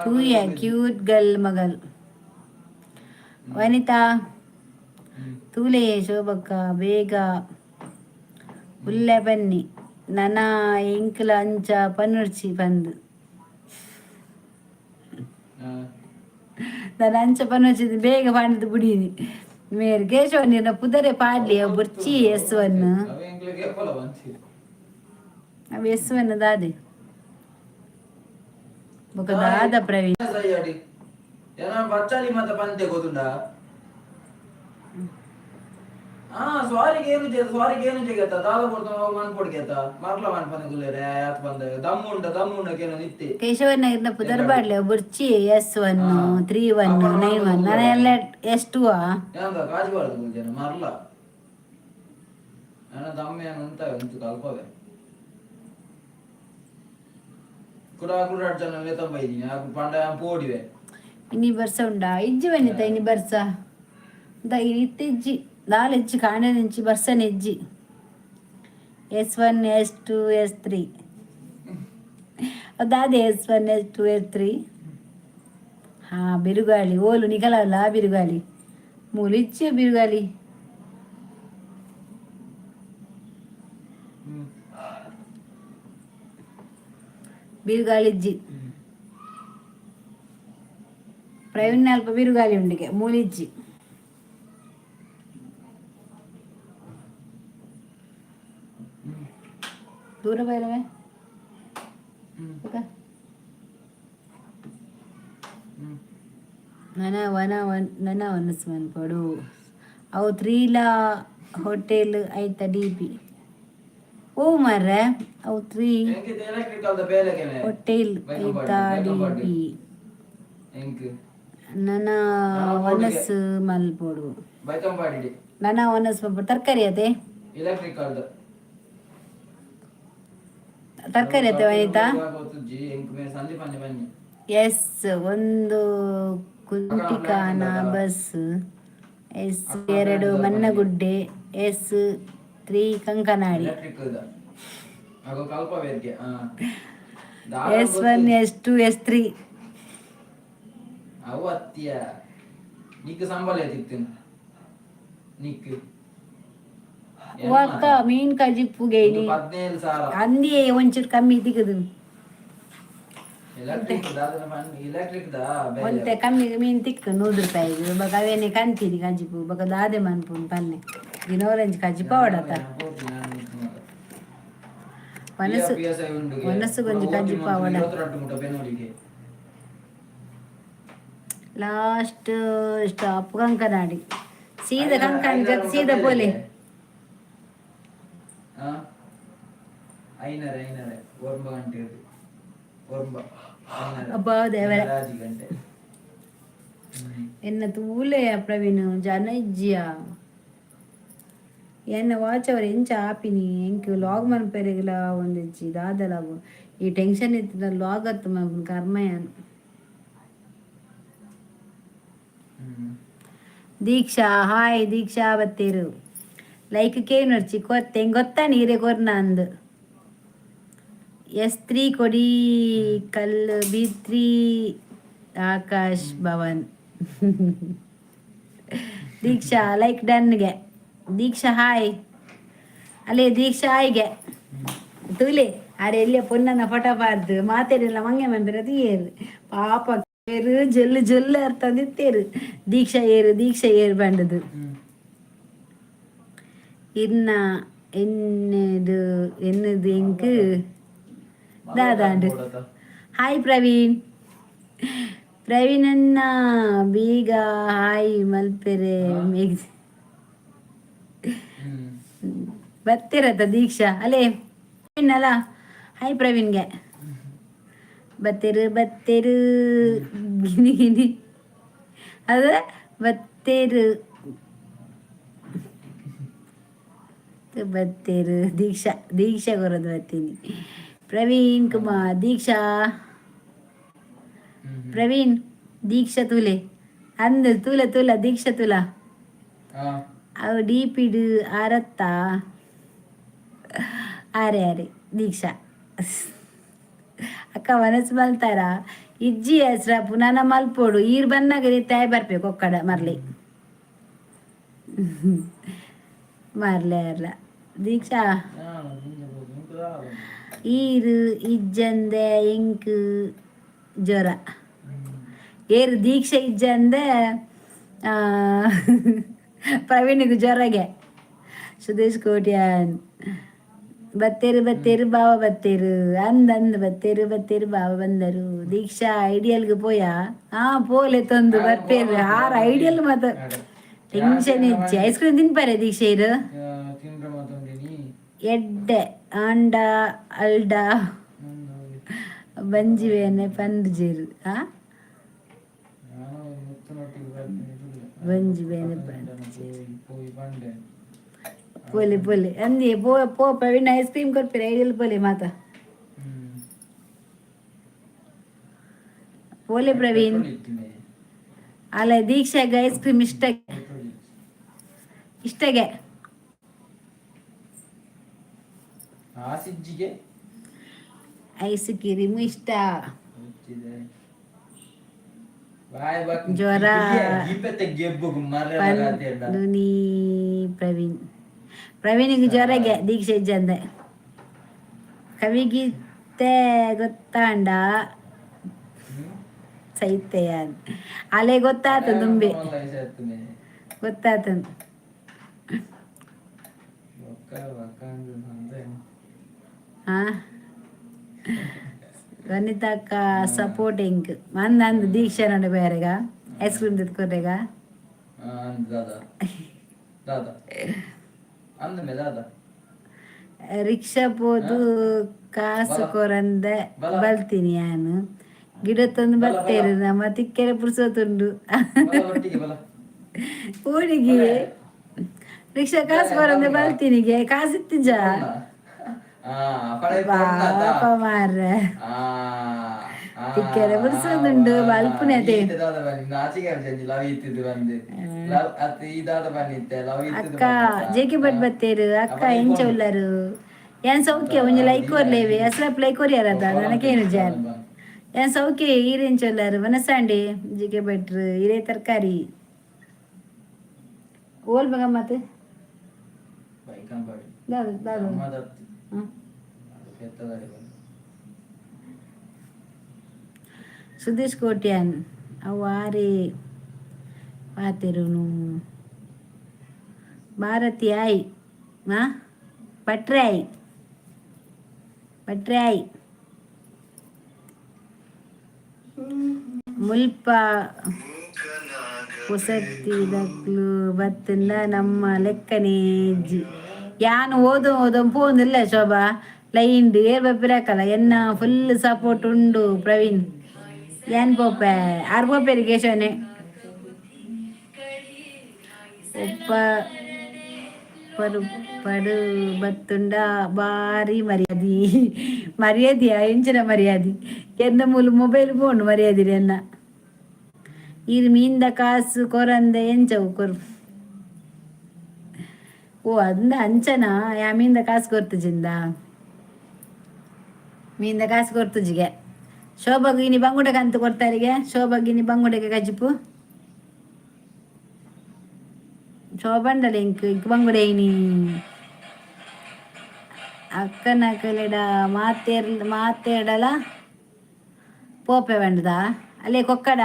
ತೂಯ ಕ್ಯೂಟ್ ಗರ್ಲ್ ಮಗಲ್ ವನಿತಾ ತೂಲೆ ಶೋಭಕ್ಕ ಬೇಗ ಉಲ್ಲೆ ಬನ್ನಿ ನನ ಎಂಕ್ಲ ಅಂಚ ಪನ್ನುರ್ಚಿ ಬಂದು ನಾನು ಅಂಚ ಪನ್ನುರ್ಚಿದ್ ಬೇಗ ಪಾಂಡಿದ್ದು ಬುಡೀನಿ ಮೇರ್ ಕೇಶವನಿನ ಪುದರೆ ಪಾಡ್ಲಿ ಬುರ್ಚಿ ಎಸ್ವನ್ನು ಅವು ಎಸ್ವನ್ನು ದಾದೆ ಬೊಕ ದಾದ ಪ್ರವೀಣ್ ಬಚ್ಚಾಲಿ ಮತ ಪಂತೆ ಗೊತ್ತುಂಡ ಸ್ವಾರಿಗೆ ಏನು ಜಗತ್ತ ದಾದ ಕೊಡ್ತ ಮನ್ ಕೊಡ್ಕೇತ ಮರ್ಲ ಮನ್ ಪನ ಗುಲ್ಲೆರೆ ಯಾತ್ ಬಂದ ದಮ್ಮುಂಡಕೇನೋ ನಿತ್ತಿ ಕೇಶವನ ಇರ್ನ ಪುದರ್ ಬಾಡ್ಲೆ ಬುರ್ಚಿ ಎಸ್1 3-1 9-1 ನನ್ನ ಎಲ್ಲ ಎಷ್ಟುವಾ ಯಾಂದ ಕಾಜಿಬಾರ್ದು ಗುಲ್ಜನ ಮರ್ಲ ನನ್ನ ದಮ್ಮೆ ಅಂತ ಇಂಚು ಕಲ್ಪವೆ ಕುಡಾಡ್ ಜನ ಲೇತಂಬ ಇದೀನಿ ಆ ಪಂಡ ಪೋಡಿವೆ ಇನಿ ಬರ್ಸ ಉಂಡಾ ಇಜ್ಜಿ ಬನ್ನಿತ ಇನಿ ಬರ್ಸ ದ ಇತ್ತೆಜ್ಜಿ ದಾಲೆಜ್ಜಿ ಕಾಂಡೆ ನೆಂಚಿ ಬರ್ಸನ ಎಜ್ಜಿ S1 S2 S3 ಅದಾದೆ S1 S2 S3 ಬಿರುಗಾಳಿ ಓಲು ನಿಗಲಲ್ಲ ಬಿರುಗಾಳಿ ಮೂಲಿಚ್ಚೆ ಬಿರುಗಾಳಿ ಬಿರುಗಾಳಿಜ್ಜಿ ಪ್ರವೀಣ್ ಅಲ್ಪ ಬಿರುಗಾಳಿ ಉಂಡಿಗೆ ಮೂಲಿಜ್ಜಿ ದೂರ ಬೈಲವೇ ನನ್ನ ವನಸ್ಮನ್ ಪಡು ಅವು ತ್ರೀಲಾ ಹೋಟೆಲ್ ಆಯ್ತಾ ಡಿ.ಪಿ ಓ ಮರ್ರೆ ಅವು ತ್ರೀ ಹೋಟೆಲ್ ಆಯ್ತಾ ಡಿ.ಪಿ ನನ್ನ ವನಸ್ ಮಲ್ಪೊಡು ನನ್ನ ವನಸ್ ಮಲ್ಪೊಡು ತರಕಾರಿ ಅದೇ ತರಕಾರಿ ಅದೇ ಆಯ್ತಾ ಎಸ್ ಒಂದು Kuntikana bus S 2 Mannagudde S 3 Kankanadi S1 S2 S3 ಅವು ಅತ್ತಿಯ ನೀಕು ಸಂಬಳ ತಿಕ್ತೀನಿ ನೀಕು ಒಕ್ಕ ಮೀನ್ ಕಜಿಪ್ಪುಗೆ 17,000 ಅಂದಿಯೇ ಒಂಚೂರು ಕಮ್ಮಿ ದಿಗದು ಒಂತೆ ಕಮ್ಮಿ ಮೀನ್ ತಿಕ್ಕು 100 ರೂಪಾಯಿಗೆ ಬಗ ಅವೇನೆ ಕಂತೀನಿ ಕಜಿಪು ಬಗ ದಾದೆ ಮನ್ಪುನ್ ಪನ್ನೆ ದಿನೋರಂಜ್ ಕಜಿಪ ಹೊಡತ ಮನಸ್ಸು ಗೊಂಜಿ ಕಜಿಪ ಹೊಡ ಲಾಸ್ಟ್ ಸ್ಟಾಪ್ ಕಂಕನಾಡಿ ಸೀದಾ ಕಂಕನ ಜೊತೆ ಸೀದಾ ಪೋಲೆ ಅಬ್ಬಾ ದೇವರ ಎನ್ನ ತೂಲೆ ಪ್ರವೀಣ್ ಜನ ಇಜ್ಜಿಯ ಎನ್ನ ವಾಚ್ ಅವ್ರ ಎಂಚ ಆಪಿನಿ ಎಂಕ್ ಲಾಗ್ ಮನ್ಪೆರೆಗಿಲ ಒಂದು ಇಜ್ಜಿ ದಾದಲಾಗು ಈ ಟೆನ್ಷನ್ ಇತ್ತಿನ ಲಾಗ್ ಅತ್ತು ಮಗನ್ ಕರ್ಮಯನ್ ದೀಕ್ಷಾ ಹಾಯ್ ದೀಕ್ಷಾ ಬತ್ತೇರು ಲೈಕ್ ಕೇವ್ ನಡ್ಚಿ ಕೊತ್ತೆ ಗೊತ್ತಾ ನೀರೇ ಕೊರ್ನ ಅಂದು S3 ಕೊಡಿ ಕಲ್ B3 ಆಕಾಶ್ ಭವನ್ ದೀಕ್ಷಾ ಲೈಕ್ ಡನ್ಗೆ ದೀಕ್ಷಾ ಹಾಯ್ ಅಲ್ಲೇ ದೀಕ್ಷಾ ಹಾಯ್ಗೆ ತೂಲೆ ಅರೆ ಇಲ್ಲೇ ಪೊನ್ನನ ಫೋಟೋ ಪಾರ್ದು ಮಾತಾಡಿಲ್ಲ ಮಂಗೆ ಮಂದಿರದು ಏರು ಪಾಪ ಏರು ಜೊಲ್ಲು ಜೊಲ್ಲು ಅರ್ಥಂದಿತ್ತೇರು ದೀಕ್ಷಾ ಏರು ಬಂಡದು ಇನ್ನ ಎನ್ನದು ಎಂಕ್ ದಾದಾಂಡು ಹಾಯ್ ಪ್ರವೀಣನ್ನ ಬೀಗ ಹಾಯ್ ಮಲ್ಪೆರೆ ಬರ್ತಿರತ್ತ ದೀಕ್ಷಾ ಅಲ್ಲೇ ಅಲ್ಲ ಹಾಯ್ ಪ್ರವೀಣ್ಗೆ ಬತ್ತೇರು ಗಿನಿ ಅದ ಬತ್ತೇರು ದೀಕ್ಷಾ ಕೊರದು ಬರ್ತೀನಿ ಪ್ರವೀಣ್ ಕುಮಾರ್ ದೀಕ್ಷಾ ತುಲೆ ಅಂದು ತುಲ ದೀಕ್ಷಾ ತುಲ ಅವು ಡಿ.ಪಿ ಆರತ್ತ ಅರೆ ದೀಕ್ಷಾ ಅಕ್ಕ ಮನಸ್ಸು ಮಲ್ತಾರ ಇಜ್ಜಿ ಹೆಸ್ರ ಪುನಃ ಮಲ್ಪೋಡು ಈರ್ ಬನ್ನಾಗರಿ ತಾಯಿ ಬರ್ಬೇಕು ಒಕ್ಕಡ ಮರ್ಲಿ ಅಲ್ಲ ದೀಕ್ಷಾ ಈರು ಇಜ್ಜಂದೆ ಎಂಕ್ ಜ್ವರ ಏರು ದೀಕ್ಷಾ ಇಜ್ಜಂದೆ ಪ್ರವೀಣಿಗೆ ಜ್ವರಗೆ ಸುದೇಶ್ ಕೋಟ್ಯಾನ್ ಬತ್ತೇರು ಬಾವ ಬತ್ತೇರು ಅಂದ್ ಬತ್ತೇರು ಬಾವ ಬಂದರು ದೀಕ್ಷಾ ಐಡಿಯಲ್ಗೆ ಪೋಯಾ ಪೋಲೆ ತಂದು ಬತ್ತೇರು 6 ಐಡಿಯಲ್ ಮಾತ ಟೆನ್ಷನ್ ಇಚ್ಚಿ ಐಸ್ ಕ್ರೀಮ್ ತಿನ್ಪಾರೆ ದೀಕ್ಷಾ ಇರು ಎಡ್ಡೆ ಆಂಡ ಅಲ್ಡ ಬಂಜಿವೇನೆ ಪಂಡ್ಜೀರು ಬಂಜಿವೇನೆ ಪೋಲೆ ಅಂದಿ ಪೋ ಪ್ರವೀಣ್ ಐಸ್ ಕ್ರೀಮ್ ಕೊಡ್ಪೀರ ಐಡಿಯಲ್ ಪೋಲೆ ಮಾತ ಪೋಲೆ ಪ್ರವೀಣ್ ಅಲ್ಲ ದೀಕ್ಷಾಗೆ ಐಸ್ ಕ್ರೀಮ್ ಇಷ್ಟಗೆ ಐಸ್ ಕ್ರೀಮ್ ಇಷ್ಟ ಜ್ವರ ನುನಿ ಪ್ರವೀಣಿಗೆ ಜ್ವರಗೆ ದೀಕ್ಷೆ ಇಜ್ಜಂದೆ ಕವಿಗೀತೆ ಗೊತ್ತಾಂಡ ಸೈತೆಯ ಅಲೆ ಗೊತ್ತಾತ ದುಂಬೆ ಸೇರ್ತನೆ ಗೊತ್ತಾತ ಹಾ ವನಿತಾಕ್ಕ ಸಪೋರ್ಟಿಂಗ್ ಮಂದ್ ದೀಕ್ಷಾ ನೋಡಿ ಬೇರೆಗ ಐಸ್ ಕ್ರೀಮ್ ತಿದ್ಕೊರೆಗ ರಿಕ್ಷಾ ಪೋದು ಕಾಸು ಕೊರಂದ ಬಲ್ತೀನಿ ನಾನು ಗಿಡ ತಂದು ಬರ್ತೇರು ನಮ್ಮ ತಿಕ್ಕೆರೆ ಪುರ್ಸೋತುಂಡು ಊರಿಗೆ ರಿಕ್ಷಾ ಕಾಸು ಕೊರಂದ ಬಲ್ತೀನಿಗೆ ಕಾಸು ಇತ್ತಿಂಜ ಪಾಪ ಮಾರ್ರೆ ತಿಕ್ಕೆರೆ ಪುರ್ಸೋದುಂಡು ಬಲ್ಪುನೆತೆ ಅಕ್ಕ ಜೇಕೆ ಬಟ್ ಬತ್ತೇರು ಅಕ್ಕ ಎಂಚ ಉಳ್ಳರು ಏನ್ ಸೌಖ್ಯ ಒಂಜಿ ಲೈಕ್ ಕೊರ್ಲೇವೆ ಅಸ್ರಪ್ ಲೈಕ್ ಕೊರಿಯಾರದ ನನಗೇನು ಜಾನ್ ಏನ್ ಸೌಖ್ಯ ಈರೆಂಚ ಉಳ್ಳರು ಮನಸ್ಸಾಂಡಿ ಜೇಕೆ ಭಟ್ರು ಹಿರೇ ತರಕಾರಿ ಓಲ್ ಗಮ್ಮತ್ ಸುದೇಶ್ ಕೋಟ್ಯಾನ್ ಅವು ಆರೆ ಪಾತೆರುನು ಭಾರತಿ ಆಯ್ ಪಟ್ರೆ ಆಯ್ ಮುಲ್ಪ ಪುಸತ್ತಿದಕ್ಲು ಬತ್ತಂದ ನಮ್ಮ ಲೆಕ್ಕನೇಜಿ ಯಾನು ಓದೋ ಪೋಂದಿಲ್ಲ ಶೋಭಾ ಲೈಂಡ್ ಏರ್ ಬಪ್ಪಿರಾಕಲ್ಲ ಎನ್ನ ಫುಲ್ ಸಪೋರ್ಟ್ ಉಂಡು ಪ್ರವೀಣ್ ಏನ್ ಪೋಪೆ ಆರ್ ಪೋಪೇರಿ ಕೇಶವನೆ ಒಪ್ಪ ಪಡು ಬತ್ತುಂಡ ಭಾರಿ ಮರ್ಯಾದಿಯಾ ಎಂಚಿನ ಮರ್ಯಾದಿ ಎನ್ನ ಮೂಲು ಮೊಬೈಲ್ ಬೋಂಡು ಮರ್ಯಾದಿರಿ ಎನ್ನ ಇರು ಮೀಂದ ಕಾಸು ಕೊರಂದೆ ಎಂಚವು ಕೊರು ಓ ಅಂದ ಅಂಚನಾ ಯಾ ಮೀಂದ ಕಾಸು ಕೊರ್ತುಜಿಂದ ಮೀಂದ ಕಾಸು ಕೊರ್ತುಜಿಗೆ ಶೋಭಾಗ ಇನಿ ಬಂಗುಡೆಗೆ ಅಂತ ಕೊಡ್ತಾರಿಗೆ ಶೋಭಾಗ ಇನಿ ಬಂಗುಡೆಗೆ ಗಜಿಪು ಶೋಭಂಡಲೆ ಇಂಕ್ ಬಂಗುಡೆ ಇನಿ ಅಕ್ಕನ ಕಲೆಡ ಮಾತೇಡಲ ಪೋಪೆ ವಂಡದ ಅಲ್ಲೇ ಕೊಕ್ಕಡ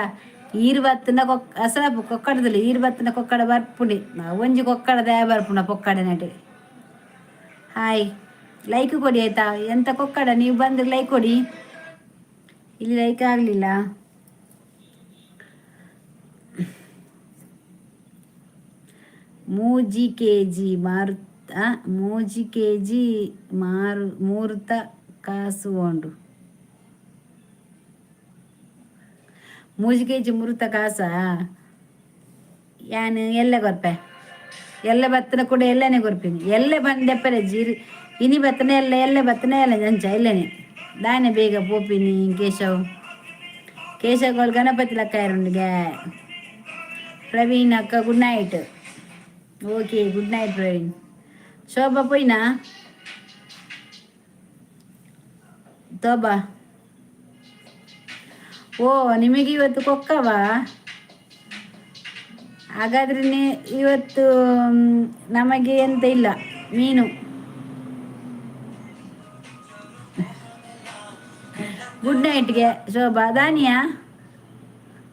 ಈರು ಬತ್ತನ ಅಸಲಪು ಕೊಕ್ಕಡದಿಲ್ಲ ಈರು ಬತ್ತನ ಕೊಕ್ಕಡ ಬರ್ಪುಂಡಿ ಒಂಜಿ ಕೊಕ್ಕಡ ದಯ ಬರ್ಪುಂಡ ಪೊಕ್ಕಡ ನಟಿ ಹಾಯ್ ಲೈಕ್ ಕೊಡಿ ಆಯ್ತಾ ಎಂತ ಕೊಕ್ಕಡ ನೀವು ಬಂದ್ರೆ ಲೈಕ್ ಕೊಡಿ ಇಲ್ಲಿ ಲೈಕ್ ಆಗಲಿಲ್ಲ ಮೂಜಿ ಕೆಜಿ ಮೂರ್ತ ಕಾಸು ಉಂಡು ಮೂಜಿ ಕೆಜಿ ಮುರುತ ಕಾಸ ಯಾನು ಎಲ್ಲ ಕೊರ್ಪೆ ಎಲ್ಲ ಬತ್ತನ ಕೂಡ ಎಲ್ಲನೇ ಕೊರ್ಪಿನಿ ಎಲ್ಲ ಬಂದೆಪ್ಪರೆ ಜೀರಿ ಇನಿ ಬತ್ತನೆ ಎಲ್ಲ ಬತ್ತನೆ ಎಲ್ಲ ಜಂಚ ಎಲ್ಲನೇ ದಾನೆ ಬೇಗ ಪೋಪಿನಿ ಕೇಶವ್ ಗಣಪತಿ ಲಕ್ಕಾಯರುಂಡಿಗೆ ಪ್ರವೀಣ್ ಅಕ್ಕ good night okay good night Praveen Shobha ಪೋಯ್ನಾ ತೋಬಾ ಓ ನಿಮಗೆ ಇವತ್ತು ಕೊಕ್ಕವಾ ಹಾಗಾದ್ರೆ ಇವತ್ತು ನಮಗೆ ಎಂತ ಇಲ್ಲ ಮೀನು ಗುಡ್ ನೈಟ್ಗೆ ಶೋಭಾ ದಾನಿಯಾ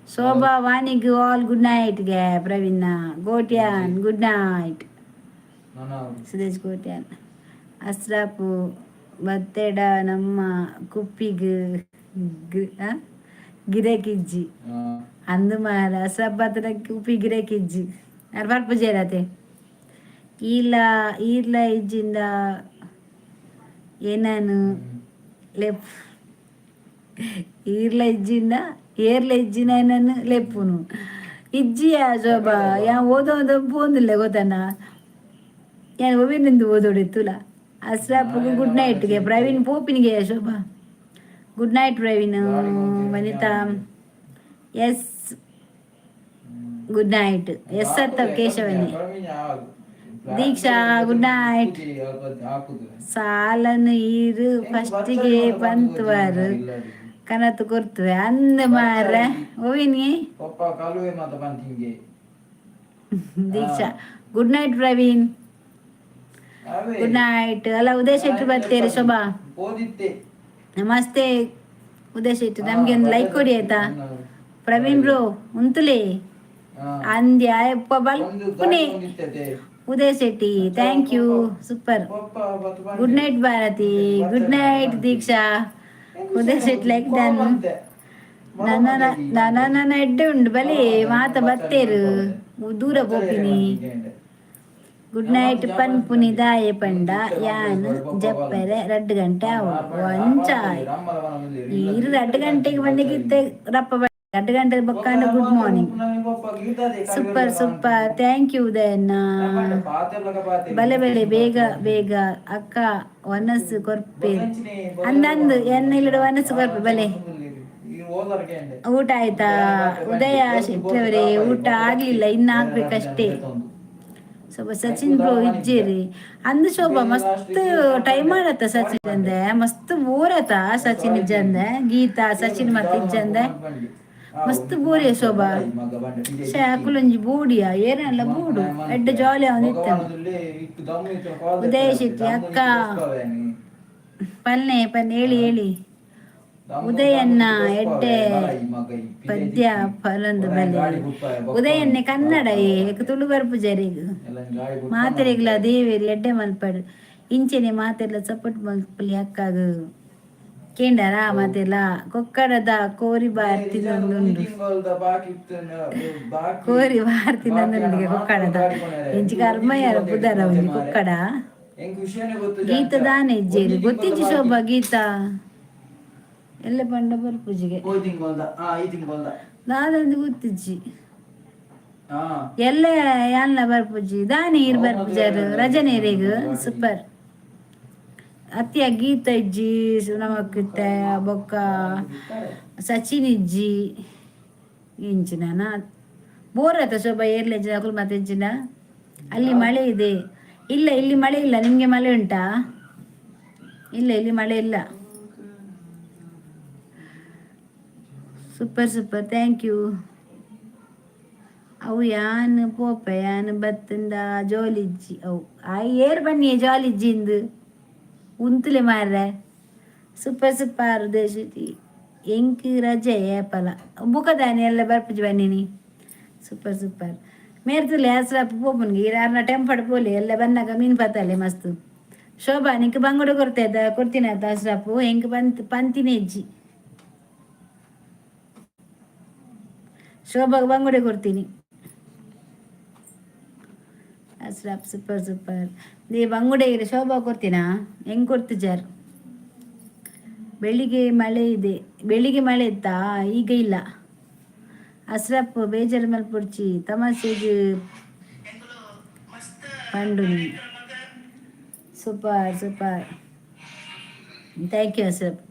ಶೋಭಾ ವಾಣಿಗ್ ಆಲ್ ಗುಡ್ ನೈಟ್ಗೆ ಪ್ರವೀಣ ಗೋಟ್ಯಾನ್ ಗುಡ್ ನೈಟ್ ಸುದೇಶ್ ಗೋಟ್ಯಾನ್ ಅಸ್ರಾಪು ಬತ್ತೆಡ ನಮ್ಮ ಕುಪ್ಪಿಗ್ ಗಿರೇಕಿಜ್ಜಿ ಅಂದು ಮಾರ ಅಸ್ರಾಪ್ ಬತ್ತಡ ಕುಪ್ಪಿ ಗಿರೇಕಿಜ್ಜಿ ಯಾರು ಬರ್ಪು ಜೇರತೆ ಈರ್ಲ ಇಜ್ಜಿಂದ ಏನಾನು ಲೆಪ್ ಈರ್ಲ ಇಜ್ಜಿಂದ ಏರ್ಲ ಇಜ್ಜಿನ ಏನನ್ನು ಲೆಪ್ಪುನು ಇಜ್ಜಿಯ ಶೋಭಾ ಯಾ ಓದೋದು ಪೋಂದಿಲ್ಲ ಗೊತ್ತನ ಯಾನು ಒವಿನಿಂದು ಓದೋಡಿತ್ತುಲ ಅಸ್ರಾಪ್ಗೆ ಗುಡ್ ನೈಟ್ಗೆ ಪ್ರವೀಣ್ ಪೋಪಿನಿಗೆ Shobha good night Praveen Vanitha yes good night yes ಅತ್ತ ಕೇಶವನಿ ದೀಕ್ಷಾ ಗುಡ್ ನೈಟ್ ಸಾಲನ್ನು ಈರು ಫಸ್ಟಿಗೆ ಬಂತುವಾರು ಕನತು ಕೊರ್ತವೆ ಅಂದ ಮಾರ ಓವಿನಿ Diksha good night Praveen good night ಅಲ್ಲ ಉದಯ ಶೆಟ್ಟಿ ಬರ್ತೀರಿ ಶೋಭಾ ನಮಸ್ತೆ ಉದಯ ಶೆಟ್ಟಿ ನಮ್ಗೆ ಒಂದು ಲೈಕ್ ಕೊಡಿ ಆಯ್ತಾ ಪ್ರವೀಣ್ ಬ್ರೋ ಉಂತುಲೆ ಅಂದ್ಯ ಎಪ್ಪ ಒಂದು ಬಲ್ಪುನೆ ದಾಟಿ ಒಂದಿತ್ತೈತೆ Uday Shetty thank you super good night Bharati good night Diksha Uday Shetty like done ನನ್ನ ಎಡ್ಡೆ ಉಂಡು ಬಲೆ ಮಾತ ಬತ್ತೇರು ದೂರ ಪೋಪಿನಿ ಗುಡ್ ನೈಟ್ ಪನ್ಪುನಿ ದಾಯೆ ಪಂಡ ಯಾನ್ ಜಪ್ಪರೆ 2 ಗಂಟೆ ಅವು ಒಂಚಾಯ್ ಇರು 2 ಗಂಟೆಗೆ ಬಂದಿಗಿತ್ತೆ ರಪ್ಪ 2 ಗಂಟೆ ಬಕ್ಕಾಂಡ good morning super super thank you ಉದಯಣ್ಣ ಬಲೆ ಬಲೆ ಬೇಗ ಬೇಗ ಅಕ್ಕ ಒನಸು ಕೊರ್ಪೆ ಅಂದಂದು ಎನ್ನ ಇಲ್ಲಡ ಒನಸು ಕೊರ್ಪೆ ಬಲೆ ಊಟ ಆಯ್ತಾ ಉದಯ ಶೆಟ್ಟಿಯವರೇ ಊಟ ಆಗ್ಲಿಲ್ಲ ಇನ್ನು ಆಗ್ಬೇಕಷ್ಟೇ ಸ್ವಲ್ಪ ಸಚಿನ್ ಬ್ರೋ ಇಜ್ಜೇರಿ ಅಂದು ಶೋಭಾ ಮಸ್ತ್ ಟೈಮ್ ಮಾಡತ್ತ ಸಚಿನ್ ಅಂದೆ ಮಸ್ತ್ ಬೋರತ ಸಚಿನ್ ಇಜ್ಜಂದೆ ಗೀತಾ ಸಚಿನ್ ಮತ್ತೆ ಇಜ್ಜಂದೆ ಮಸ್ತ್ ಬೋರಿಯ ಶೋಭಾ ಶಾಕುಲೊಂಜಿ ಬೂಡಿಯ ಏನಲ್ಲ ಬೂಡು ಎಡ್ಡೆ ಜಾಲಿ ಅವನಿತ್ತ ಉದಯ ಶೆಟ್ಟಿ ಅಕ್ಕ ಪಲ್ನೆ ಹೇಳಿ ಹೇಳಿ ಉದಯನ್ನ ಎಡ್ಡೆ ಪದ್ಯ ಫಲಂದು ಬಲೆ ಉದಯನ್ನೆ ಕನ್ನಡ ಏಕ ತುಳು ಬರ್ಪು ಜರಿಗು ಮಾತೆರೆಗ್ಲ ದೇವೇರಿ ಎಡ್ಡೆ ಮಲ್ಪಡು ಇಂಚೆನೆ ಮಾತೆರ್ಲ ಸಪೋರ್ಟ್ ಮಲ್ಪಲಿ ಅಕ್ಕಾಗು ಕೇಂಡರ ಮಾತೆಲ್ಲ ಕೊಕ್ಕಡದ ಕೋರಿ ಬಾರ್ತಿನೊಂದುಂಡು ಕೋರಿ ಬಾರ್ತಿನೊಂದುಂಡಿಗೆ ಕೊಕ್ಕಡದ ಇಂಚಿ ಕರ್ಮಯ್ಯರ ಬುಧರ ಒಂಜಿ ಕೊಕ್ಕಡ ಗೀತ ದಾನೆ ಇಜ್ಜೇರಿ ಗೊತ್ತಿಜ್ಜಿ ಶೋಭಾ ಗೀತಾ ಎಲ್ಲ ಪಂಡ ಬರ್ಪುಜಿಗೆ ದಾದಂದು ಗೊತ್ತಿಜ್ಜಿ ಎಲ್ಲ ಯಾನ್ಲ ಬರ್ಪುಜಿ ದಾನಿ ಇರ್ ಬರ್ಪುಜಾರು ರಜನೇರೆಗು ಸೂಪರ್ ಅತ್ತಿಯ ಗೀತ ಇಜ್ಜಿ ನಮಕ್ಕಿತ್ತ ಬೊಕ್ಕ ಸಚಿನ್ ಇಜ್ಜಿ ಇಂಚಿನ ಬೋರ್ ಆತ ಶೋಭಾ ಏರ್ಲೆ ಜಕುಲ್ ಮತ್ತೆ ಇಜ್ಜಿನ ಅಲ್ಲಿ ಮಳೆ ಇದೆ ಇಲ್ಲ ಇಲ್ಲಿ ಮಳೆ ಇಲ್ಲ ನಿಮ್ಗೆ ಮಳೆ ಉಂಟಾ ಇಲ್ಲ ಇಲ್ಲಿ ಮಳೆ ಇಲ್ಲ ಸೂಪರ್ ಸೂಪರ್ ಥ್ಯಾಂಕ್ ಯು ಅವು ಯಾನ್ ಪೋಪ ಯಾನ್ ಬತ್ತಂದ ಜೋಲಿಜ್ಜಿ ಅವು ಏರ್ ಬನ್ನಿ ಜೋಲಿಜ್ಜಿಂದು ಉಂತುಲೆ ಮಾರ್ರೆ ಸೂಪರ್ ಸೂಪರ್ ದೇಶಿ ಎಂಕ್ ರಜೆ ಏಪಲ ಬುಕದಾನಿ ಎಲ್ಲ ಬರ್ಪುಜಿ ಬನ್ನಿನಿ ಸೂಪರ್ ಸೂಪರ್ ಮೇರ್ತುಲೆ ಹೆಸ್ರಪ್ಪ ಪೋಪನ್ಗೆ ಯಾರನ್ನ ಟೆಂಪಡ್ ಪೋಲಿ ಎಲ್ಲ ಬನ್ನಾಗ ಮೀನು ಪತ್ತಲೆ ಮಸ್ತು ಶೋಭಾ ನಿಂಗೆ ಬಂಗುಡು ಕೊಡ್ತೀನಿ ಆಯ್ತು ಹೆಸ್ರಪ್ಪು ಹೆಂಗೆ ಪಂತಿನೇ ಇಜ್ಜಿ ಶೋಭಾಗ ಬಂಗುಡೆ ಕೊಡ್ತೀನಿ ಅಸ್ರಾಪ್ ಸೂಪರ್ ಸೂಪರ್ ನೀ ಬಂಗುಡೆ ಇರಿ ಶೋಭಾ ಕೊಡ್ತೀನಾ ಹೆಂಗೆ ಕೊಡ್ತಿಜಾರ್ ಬೆಳಿಗ್ಗೆ ಮಳೆ ಇದೆ ಬೆಳಿಗ್ಗೆ ಮಳೆ ಇತ್ತಾ ಈಗ ಇಲ್ಲ ಅಸ್ರಪ್ ಬೇಜಾರು ಮೇಲೆ ಪುಡ್ಚಿ ತಮಾಷೆಗೆ Pandu super super thank you ಅಸ್ರಪ್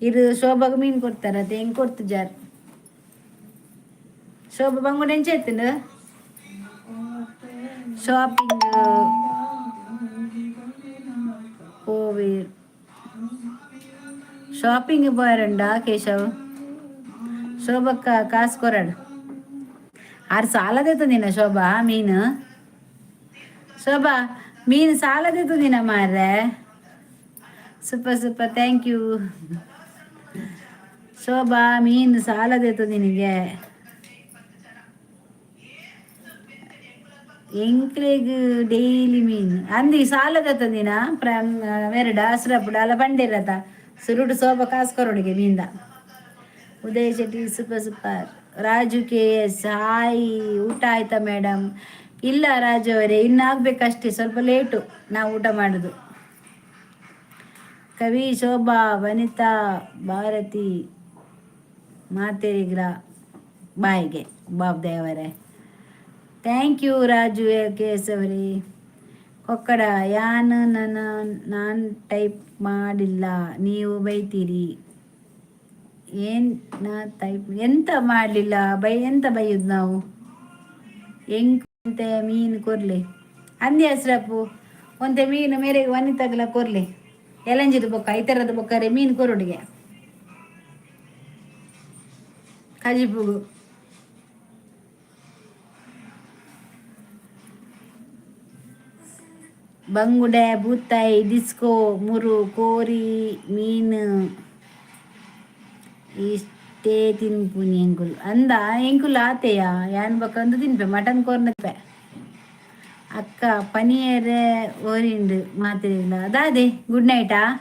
ಇದು ಶೋಭಾಗ ಮೀನು ಕೊಡ್ತಾರ ಅದು ಹೆಂಗೆ ಕೊಡ್ತಿಜಾರ್ ಶೋಭ ಬಂಗುಡೆ ಎಂಚ ಎತ್ತಿನ ಶಾಪಿಂಗ್ ಹೋವಿ ಶಾಪಿಂಗ್ పోయారండా కేశవ్ శోభక్క కాసు కొరాడు ఆరు సాలదైతుందినా శోభ మీను శోభ మీను సాలదైతుందినా మారే super super thank you Shobha ಮೀನು ಸಾಲದೈತದೆ ನಿನಗೆ ಎಂಕ್ಲೆಗ್ ಡೈಲಿ ಮೀನು ಅಂದಿ ಸಾಲದತ್ತಂದಿನ ಮೆರಡ ಹಸ್ರಪ್ಪಡ ಅಲ್ಲ ಬಂಡಿರತ ಸುರುಡು ಶೋಭ ಕಾಸ್ಕೊರೋಡಿಗೆ ಮೀಂದ Uday Shetty super super Raju K S hi ಊಟ ಆಯ್ತಾ ಮೇಡಮ್ ಇಲ್ಲ ರಾಜು ಅವರೇ ಇನ್ನು ಆಗ್ಬೇಕಷ್ಟೇ ಸ್ವಲ್ಪ ಲೇಟು ನಾವು ಊಟ ಮಾಡೋದು ಕವಿ ಶೋಭಾ ವನಿತಾ ಭಾರತಿ ಮಾತೆರಿಗ್ರ ಬಾಯಿಗೆ ಬಾಬ್ದೇವರೇ ಥ್ಯಾಂಕ್ ಯು ರಾಜು ಕೇಸ್ ಅವರೇ ಕೊಕ್ಕಡ ಯಾನ್ ನಾನು ಟೈಪ್ ಮಾಡಿಲ್ಲ ನೀವು ಬೈತೀರಿ ನಾ ಟೈಪ್ ಎಂತ ಮಾಡಲಿಲ್ಲ ಎಂತ ಬೈಯೋದು ನಾವು ಎಂತೆ ಮೀನು ಕೊರ್ಲೆ ಅಂದಿ ಹೆಸ್ರಪ್ಪು ಒಂತೆ ಮೀನು ಮೇರೆಗೆ ವನಿತಾಗಲ ಕೊರ್ಲೆ ಎಲಂಜಿದ ಬೊಕ್ಕ ಈ ಥರದ ಬೊಕ್ಕರೆ ಮೀನು ಕೊರೊಡಿಗೆ ಕಜಿಪುಗು ಬಂಗುಡೆ ಬೂತಾಯಿ ಡಿಸ್ಕೋ ಮುರು ಕೋರಿ ಮೀನು ತೇ ತಿನ್ಪುನಿ ಎಂಕುಲು ಅಂದ ಎಂಕುಲು ಆತೆಯ ಯಾನ್ ಬಕ್ಕಂದು ತಿನ್ಪೆ ಮಟನ್ ಕೋರ್ನಪ್ಪೆ ಅಕ್ಕ ಪನೀರ್ ಓರಿಂಡು ಮಾತಿಲ್ಲ ಅದಾದೆ ಗುಡ್ ನೈಟಾ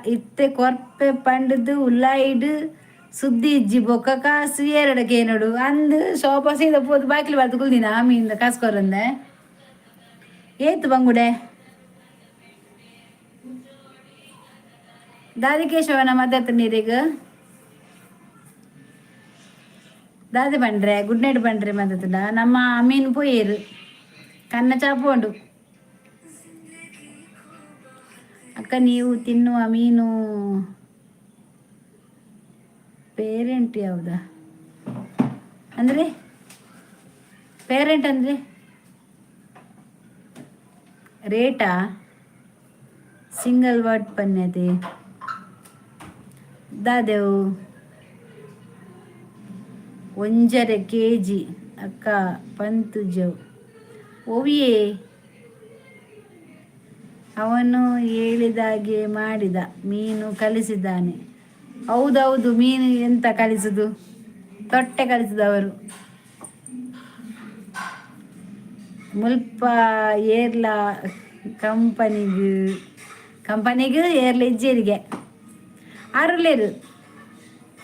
ಇತ್ತೆ ಕೊರ್ಪೆ ಪಂಡದು ಉಲ್ಲಾಯಿಡು ಸುದ್ದಿ ಇಜ್ಜಿ ಬೊಕ್ಕ ಕಾಸು ಎರಡಕ್ಕೆ ನೋಡು ಅಂದು ಶೋಭಾ ಸೀದ ಪೋದು ಬಾಕಿಲು ಬರ್ದು ಕುಲ್ದಿನ ಆಮೀಂದ ಕಾಸ್ಕೊರಂದೆ ಏತು ಬಂಗುಡೆ ದಾದಿ ಕೇಶವನ ಮದ್ದತ್ತು ನೀರೀಗ ದಾದಿ ಬಂಡ್ರೆ ಗುಡ್ ನೈಟ್ ಬಂಡ್ರೆ ಮದ್ದತ್ತುಂಡ ನಮ್ಮ ಅಮೀನ್ ಪೋಯೇರು ಕನ್ನ ಚಾಪೋಂಡು ಅಕ್ಕ ನೀವು ತಿನ್ನುವ ಮೀನು ಪೇರೆಂಟ್ ಯಾವುದಾ ಅಂದರೆ ಪೇರೆಂಟ್ ಅಂದರೆ ರೇಟಾ ಸಿಂಗಲ್ ವರ್ಡ್ ಪನ್ಯತೆ ದಾದೆವು 1.5 kg ಅಕ್ಕ ಪಂತು ಜವ್ ಓವಿಯೇ ಅವನು ಹೇಳಿದಾಗೆ ಮಾಡಿದ ಮೀನು ಕಲಿಸಿದ್ದಾನೆ ಹೌದೌದು ಮೀನು ಎಂತ ಕಲಿಸುದು ತೊಟ್ಟೆ ಕಲಿಸಿದವರು ಮುಲ್ಪ ಏರ್ಲ ಕಂಪನಿಗೂ ಏರ್ಲ ಇಜ್ಜೇರಿಗೆ ಆರುಲೇರು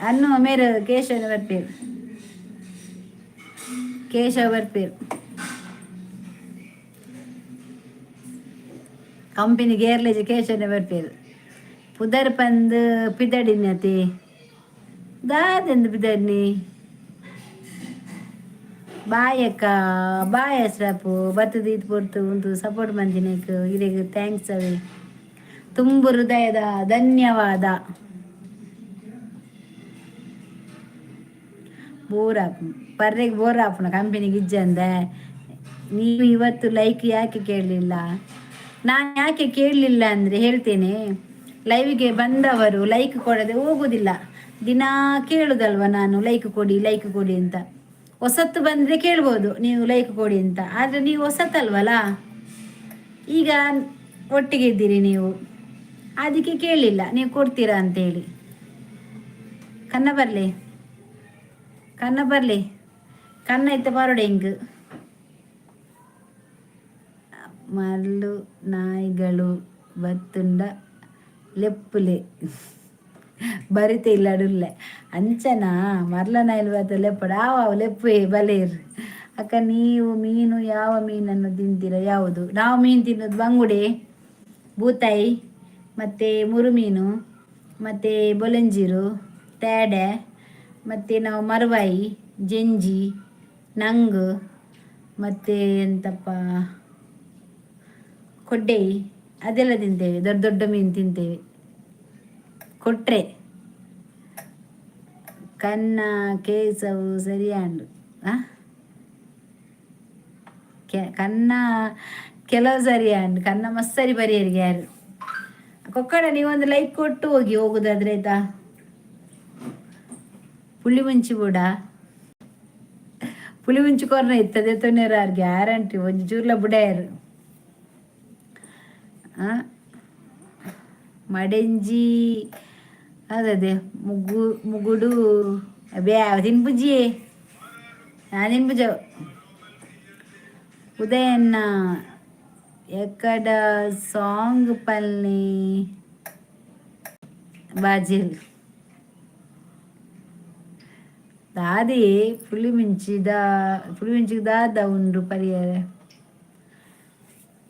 ಅನ್ನು ಮೇರು ಕೇಶವ ಬರ್ಪೇರು ಕಂಪನಿಗೆ ಏರ್ಲೇಜ್ ಕೇಶವನೇ ಬರ್ಪೇರು ಪುದರ್ ಪಂದು ಪಿದಡಿನತಿ ದಾದೆಂದು ಪಿದಡ್ನಿ ಬಾಯಕ್ಕ ಬಾಯ ಸ್ರಾಪು ಬತ್ತದ ಇದು ಪೊರ್ತು ಉಂಟು ಸಪೋರ್ಟ್ ಮಂದಿನಕ್ಕೆ ಇದಕ್ಕೆ ಥ್ಯಾಂಕ್ಸ್ ಅವೆ ತುಂಬ ಹೃದಯದ ಧನ್ಯವಾದ ಬೋರಾಪು ಪರ್ರೆಗೆ ಬೋರಾಪುನ ಕಂಪನಿಗೆ ಇಜ್ಜಂದೆ ನೀವು ಇವತ್ತು ಲೈಕ್ ಯಾಕೆ ಕೇಳಲಿಲ್ಲ ನಾನು ಯಾಕೆ ಕೇಳಲಿಲ್ಲ ಅಂದರೆ ಹೇಳ್ತೇನೆ ಲೈವ್ಗೆ ಬಂದವರು ಲೈಕ್ ಕೊಡದೆ ಹೋಗೋದಿಲ್ಲ ದಿನಾ ಕೇಳುದಲ್ವ ನಾನು ಲೈಕ್ ಕೊಡಿ ಅಂತ ಹೊಸತ್ತು ಬಂದರೆ ಕೇಳ್ಬೋದು ನೀವು ಲೈಕ್ ಕೊಡಿ ಅಂತ ಆದರೆ ನೀವು ಹೊಸತ್ತಲ್ವಲ್ಲ ಈಗ ಒಟ್ಟಿಗೆ ಇದ್ದೀರಿ ನೀವು ಅದಕ್ಕೆ ಕೇಳಲಿಲ್ಲ ನೀವು ಕೊಡ್ತೀರಾ ಅಂತೇಳಿ ಕನ್ನ ಬರಲಿ ಕನ್ನ ಇತ್ತ ಬರೋಡೆ ಹಿಂಗೆ ಮರಳು ನಾಯಿಗಳು ಬತ್ತುಂಡ ಲೆಪ್ಪುಲೆ ಬರಿತೆ ಇಲ್ಲ ಅಡುಲ್ಲೆ ಅಂಚನಾ ಮರಳ ನಾಯಿಲು ಬತ್ತ ಲೆಪ್ಪಡ ಆವು ಲೆಪ್ಪೆ ಬಲೇರು ಅಕ್ಕ ನೀವು ಮೀನು ಯಾವ ಮೀನನ್ನು ತಿಂತೀರ ಯಾವುದು ನಾವು ಮೀನು ತಿನ್ನೋದು ಬಂಗುಡೆ ಬೂತಾಯಿ ಮತ್ತು ಮುರುಮೀನು ಮತ್ತು ಬೊಲಂಜೀರು ತೇಡೆ ಮತ್ತು ನಾವು ಮರವಾಯಿ ಜಂಜಿ ನಂಗು ಮತ್ತು ಎಂತಪ್ಪ ಕೊಡ್ಡೆಯಿ ಅದೆಲ್ಲ ತಿಂತೇವೆ ದೊಡ್ಡ ಮೀನು ತಿಂತೇವೆ ಕೊಟ್ರೆ ಕನ್ನ ಕೇಸವು ಸರಿಯಾಂಡು ಕನ್ನ ಕೆಲವು ಸರಿಯಾಂಡು ಕನ್ನ ಮಸ್ಸರಿ ಬರಿಯರಿಗೆ ಯಾರು ಕೊಕ್ಕಡ ನೀವೊಂದು ಲೈಕ್ ಕೊಟ್ಟು ಹೋಗುದಾದ್ರೆ ಆಯ್ತಾ ಪುಳಿ ಮುಂಚಿ ಕೂಡ ಪುಳಿ ಮುಂಚಿ ಕೊರ್ನ ಇರ್ತದೆ ತೊನ್ನೇರು ಯಾರು ಗ್ಯಾರಂಟಿ ಒಂದು ಚೂರ್ಲ ಬುಡಾಯರು ಮಡೆಂಜಿ ಅದೇ ಮುಗುಡು ಬ್ಯಾ ತಿನ್ಪುಜಿ ನಾನು ತಿನ್ಪುಜ ಉದಯನ್ನ ಎಕ್ಕಡ ಸಾಂಗ್ ಪಲ್ನಿ ಬಾಜಿಲ್ ದಾದಿ పులిమించికి ದಾದ ಉಂಡು ಪರಿಹಾರ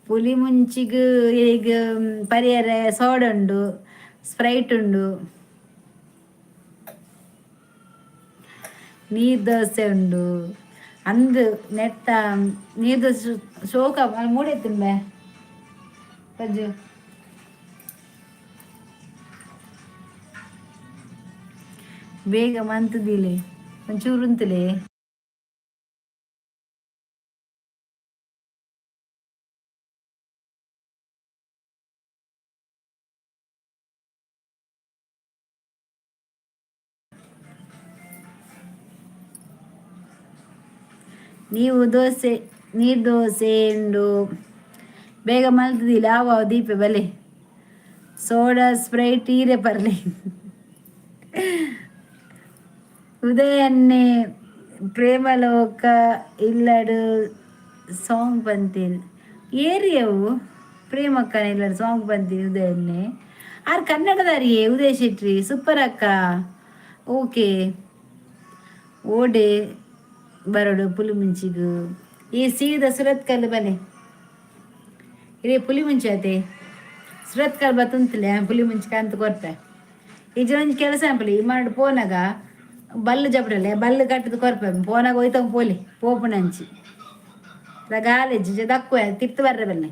పులిముంచిಗೆ ಈಗ ಪರಿಹಾರ ಸೋಡ ಉಂಡು ಸ್ಪ್ರೈಟ್ ಉಂಡು ನೀರು ದೋಸೆ ಉಂಡು ಅಂದು ನೆಟ್ಟ ನೀರು ದೋಸೆ ಶೋಕ ಮೂಡೆತ್ತುಂಬೆ ಪಜ್ಜು ಬೇಗ ಮಂತದಿಲೆ ಒಂಚೂರು ಉಂತಲೇ ನೀವು ನೀರು ದೋಸೆ ಉಂಡು ಬೇಗ ಮಲ್ತದಿಲ್ಲ ಆವ ದೀಪೆ ಬಲೆ ಸೋಡಾ ಸ್ಪ್ರೈಟ್ ಈರೆ ಪರ್ಲಿ ಉದಯನ್ನೇ ಪ್ರೇಮಲೋಕ ಇಲ್ಲಡು ಸಾಂಗ್ ಬಂತೀನಿ ಏರಿಯವು ಪ್ರೇಮಕ್ಕನ ಇಲ್ಲಡು ಸಾಂಗ್ ಬಂತೀನಿ ಉದಯನ್ನೇ ಆರು ಕನ್ನಡದಾರಿಯೇ ಉದಯ್ ಶೆಟ್ಟಿ ಸೂಪರ್ ಅಕ್ಕ ಓಕೆ ಓಡೆ ಬರೋಡು ಪುಲಿ ಮುಂಚಿಗು ಈ ಸೀದ ಸುರತ್ ಕಲ್ಲು ಬಲೆ ಇರೇ ಪುಲಿ ಮುಂಚೆ ಆತೆ ಸುರತ್ ಕಲ್ ಬತ್ತುಂತಲೆ ಪುಲಿ ಮುಂಚೆ ಕಾಂತ ಕೊರ್ಪೆ ಈ ಒಂಜಿ ಕೆಲಸ ಅಂಪಲಿ ಮಾಡಿ ಪೋನಾಗ ಬಲ್ಲು ಜಪಡಲೆ ಬಲ್ಲು ಕಟ್ಟದು ಕೊರ್ಪೆ ಪೋನಾಗ ಹೋಯ್ತವ ಪೋಲಿ ಪೋಪುನಂಚಿ ಗಾಲೇಜ್ ದಕ್ಕು ತಿರ್ತು ಬರ್ರೆ ಬಲ್ಲೆ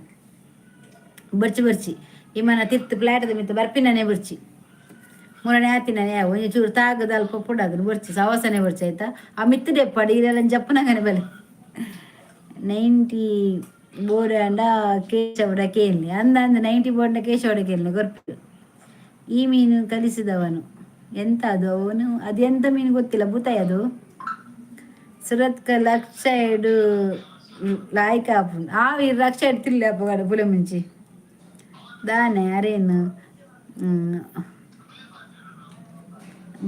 ಬರ್ಚಿ ಬರ್ಚಿ ಇಮ್ಮನ ತಿರ್ತು ಪ್ಲಾಟದ ಮಿತ್ತು ಬರ್ಪಿನೇ ಬರ್ಚಿ ಮೂರನೇ ಆತಿನೇ ಒಂಜಿ ಚೂರು ತಾಗದ ಅಲ್ಪ ಪುಡಾದ್ರು ಬರ್ಚಿ ಸವಾಸನೆ ಬರ್ಚಿ ಆಯ್ತಾ ಆ ಮಿತ್ತು ಡೆಪ್ಪಡಿ ಇದೆಲ್ಲ ಜಪ್ಪನಂಗನೆ ಬಲೆ 90 ಬೋರ್ಡ ಕೇಶವಡ ಕೇಳಿ ಅಂದ 90 ಬೋರ್ಡ ಕೇಶವಡ ಕೇಳಿ ಗೊರ್ಪು ಈ ಮೀನು ಕಲಿಸಿದವನು ಎಂತ ಅದು ಅವನು ಅದೆಂತ ಮೀನು ಗೊತ್ತಿಲ್ಲ ಬುತಾಯಿ ಅದು ಸುರತ್ಕ ಲಕ್ಷ ಎಡು ಲಾಯ್ಕ ಆವಿ ಲಕ್ಷ ಎಡು ತಿಲ್ಲ ಅಪ್ಪಗಾಡು ಪುಲೆ ಮುಂಚಿ ದಾನೆ ಅರೇನು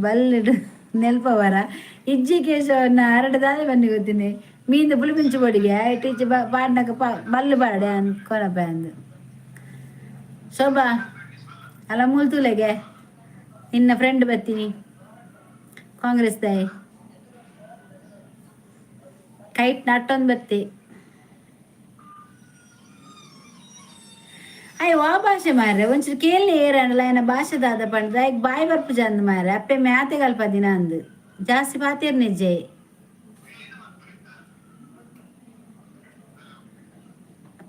ಬಲ್ಲಿಡು ನೆಲ್ಪವರ ಇಜ್ಜಿ ಕೇಶವನ್ನ ಅರಡು ದಾನೆ ಬನ್ನಿ ಗೊತ್ತೀನಿ ಮೀನು ಪುಲಿ ಮುಂಚಿ ಬಡಿಗೆ ಟೀಚರ್ ಪಾಡ್ನಾಗ ಬಲ್ಲು ಬಾಡೆ ಕೊನಪ ಅಂದು ಶೋಭಾ ಅಲ್ಲ ಮೂಲ್ತುಲೆಗೆ ನಿನ್ನ ಫ್ರೆಂಡ್ ಬರ್ತೀನಿ ಕಾಂಗ್ರೆಸ್ ದಾಯಿ ಕೈಟ್ ನಟ್ಟೊಂದು ಬತ್ತಿ ಅಯ್ಯ ವಾ ಭಾಷೆ ಮಾರ್ರೆ ಒಂಚೂರು ಕೇಳಿ ಏರಲ್ಲ ಏನ ಭಾಷೆ ದಾದ ಪಂಡ್ದ ಈಗ ಬಾಯಿ ಬರ್ಪು ಚಂದ ಮಾರ್ರೆ ಅಪ್ಪೆ ಮ್ಯಾತೆ ಕಲ್ಪ ದಿನ ಅಂದು ಜಾಸ್ತಿ ಪಾತೀರ್ ನಿಜೆ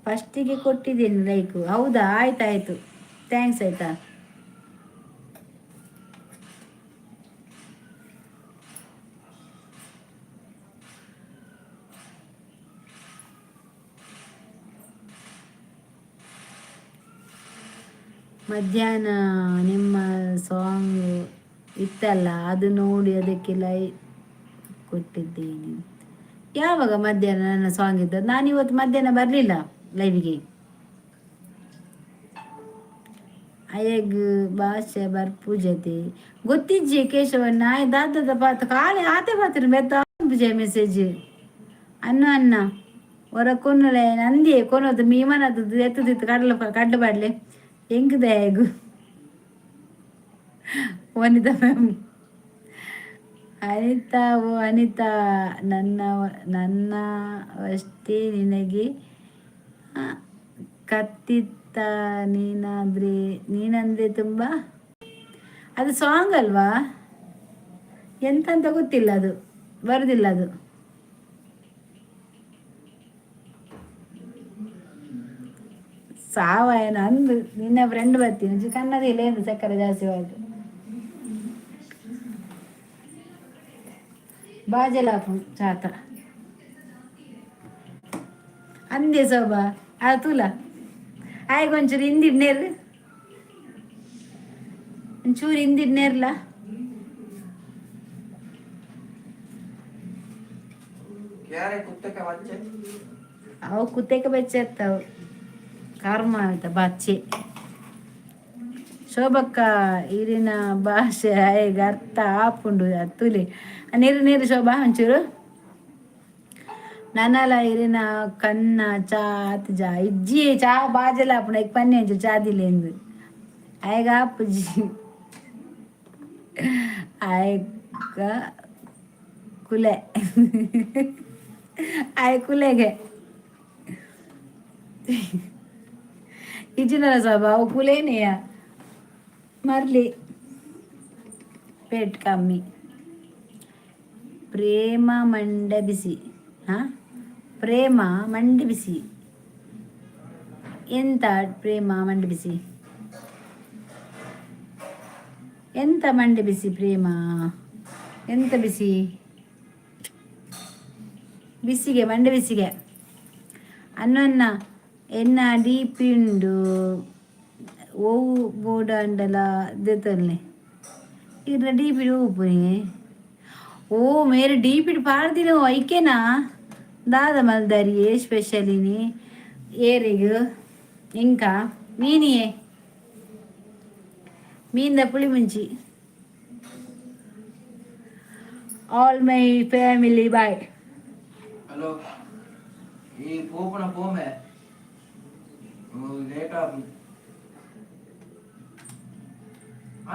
ಫಸ್ಟಿಗೆ ಕೊಟ್ಟಿದ್ದೀನಿ ಲೈಕು ಹೌದಾ ಆಯ್ತಾಯ್ತು ಥ್ಯಾಂಕ್ಸ್ ಆಯ್ತಾ ಮಧ್ಯಾಹ್ನ ನಿಮ್ಮ ಸಾಂಗ್ ಇತ್ತಲ್ಲ ಅದು ನೋಡಿ ಅದಕ್ಕೆ ಕೊಟ್ಟಿದ್ದೀನಿ ಯಾವಾಗ ಮಧ್ಯಾಹ್ನ ನನ್ನ ಸಾಂಗ್ ಇದ್ದದ್ದು ನಾನು ಇವತ್ತು ಮಧ್ಯಾಹ್ನ ಬರಲಿಲ್ಲ ಲೈವಿಗೆ ಅಯ್ಯಗ್ ಭಾಷೆ ಬರ್ಪೂಜತೆ ಗೊತ್ತಿಜ್ಜಿ ಕೇಶವನ್ನ ದಾದದ ಪಾತ ಕಾಲೆ ಆತೆ ಪಾತ್ರ ಬೆತ್ತ ಪೂಜೆ ಮೆಸೇಜ್ ಅನ್ನ ಹೊರ ಕೊನ್ನಲೆ ನಂದಿ ಕೊನೋದು ಮೀಮನದು ಎತ್ತದಿತ್ತು ಕಡ್ಲು ಬಾಡ್ಲೆ ಹೆಂಗದೆ ಹೇಗು ವನಿತಾ ಮ್ಯಾಮ್ ಅನಿತಾ ಓ ಅನಿತಾ ನನ್ನ ಅಷ್ಟೇ ನಿನಗೆ ಕತ್ತಿತ್ತ ನೀನಂದ್ರೆ ತುಂಬ ಅದು ಸಾಂಗ್ ಅಲ್ವಾ ಎಂತಂತ ಗೊತ್ತಿಲ್ಲ ಅದು ಬರುದಿಲ್ಲ ಅದು ಸಾವಾಯನ ಅಂದು ನಿನ್ನ ಫ್ರೆಂಡ್ ಬರ್ತೀನಿ ಕನ್ನಡ ಇಲ್ಲ ಎಂದು ಸಕ್ಕರೆ ಜಾಸ್ತಿ ಆಯ್ತು ಬಾಜಲಾಪು ಚಾತ ಅಂದೆ ಸೋಬಾ ಆ ತುಲ ಆಯ್ಗೊಂಚೂರು ಹಿಂದಿಡ್ನೇರು ಒಂಚೂರು ಹಿಂದಿಡ್ನೇರ್ಲ ಅವು ಕುತ್ತಕ್ಕೆ ಬೆಚ್ಚಿರ್ತಾವು ಕರ್ಮ ಆಯ್ತಾ ಬಾಚೆ ಶೋಭಕ್ಕ ಇರಿನ ಭಾಷೆ ಈಗ ಅರ್ಥ ಆಪುಂಡು ತುಲಿ ನೀರು ಶೋಭಾ ಒಂಚೂರು ನನ್ನಲ ಇರಿನ ಕನ್ನ ಚಾ ಅತ್ ಜಾ ಇಜ್ಜಿ ಚಾ ಬಾಜಲ ಆಪುಂಡು ಈಗ ಪನ್ನೆ ಒಂಚೂರು ಚಾದಿಲೆಂದು ಆಯ್ಗ ಆಪುಜಿ ಆಯ್ಗ ಕುಲೆ ಆಯ್ ಕುಲೆಗೆ ಇಜ್ಜಿನ ಸಭಾ ಅವು ಕುಲೇನೆಯ ಮರ್ಲಿ ಪೇಟ್ ಕಮ್ಮಿ ಪ್ರೇಮ ಮಂಡ ಬಿಸಿ ಪ್ರೇಮ ಮಂಡಿ ಬಿಸಿ ಎಂತ ಪ್ರೇಮ ಮಂಡಿ ಬಿಸಿ ಎಂತ ಮಂಡಿ ಬಿಸಿ ಪ್ರೇಮ ಎಂತ ಬಿಸಿ ಬಿಸಿಗೆ ಮಂಡೆ ಬಿಸಿಗೆ ಅನ್ನೊನ್ನ ಎನ್ನ ಡೀಪಿಂಡು ಓವು ಬೋಡ ಅಂಡಲ ದೇತಲ್ನೆ ಇದ್ರ ಡೀಪಿಡ್ ಓಪುನಿ ಓ ಮೇರೆ ಡೀಪಿಡ್ ಪಾಡ್ದಿನ ಐಕೆನಾ ದಾದ ಮಲ್ದಾರಿ ಸ್ಪೆಷಲಿನಿ ಏರಿಗ ಇಂಕ ನೀನಿಯೇ ಮೀಂದ ಪುಳಿ ಮುಂಚಿ. All my family bye. Hello ಈ ಪೋಪನ ಪೋಮೆ ಲೇಟ್ ಆಗಿ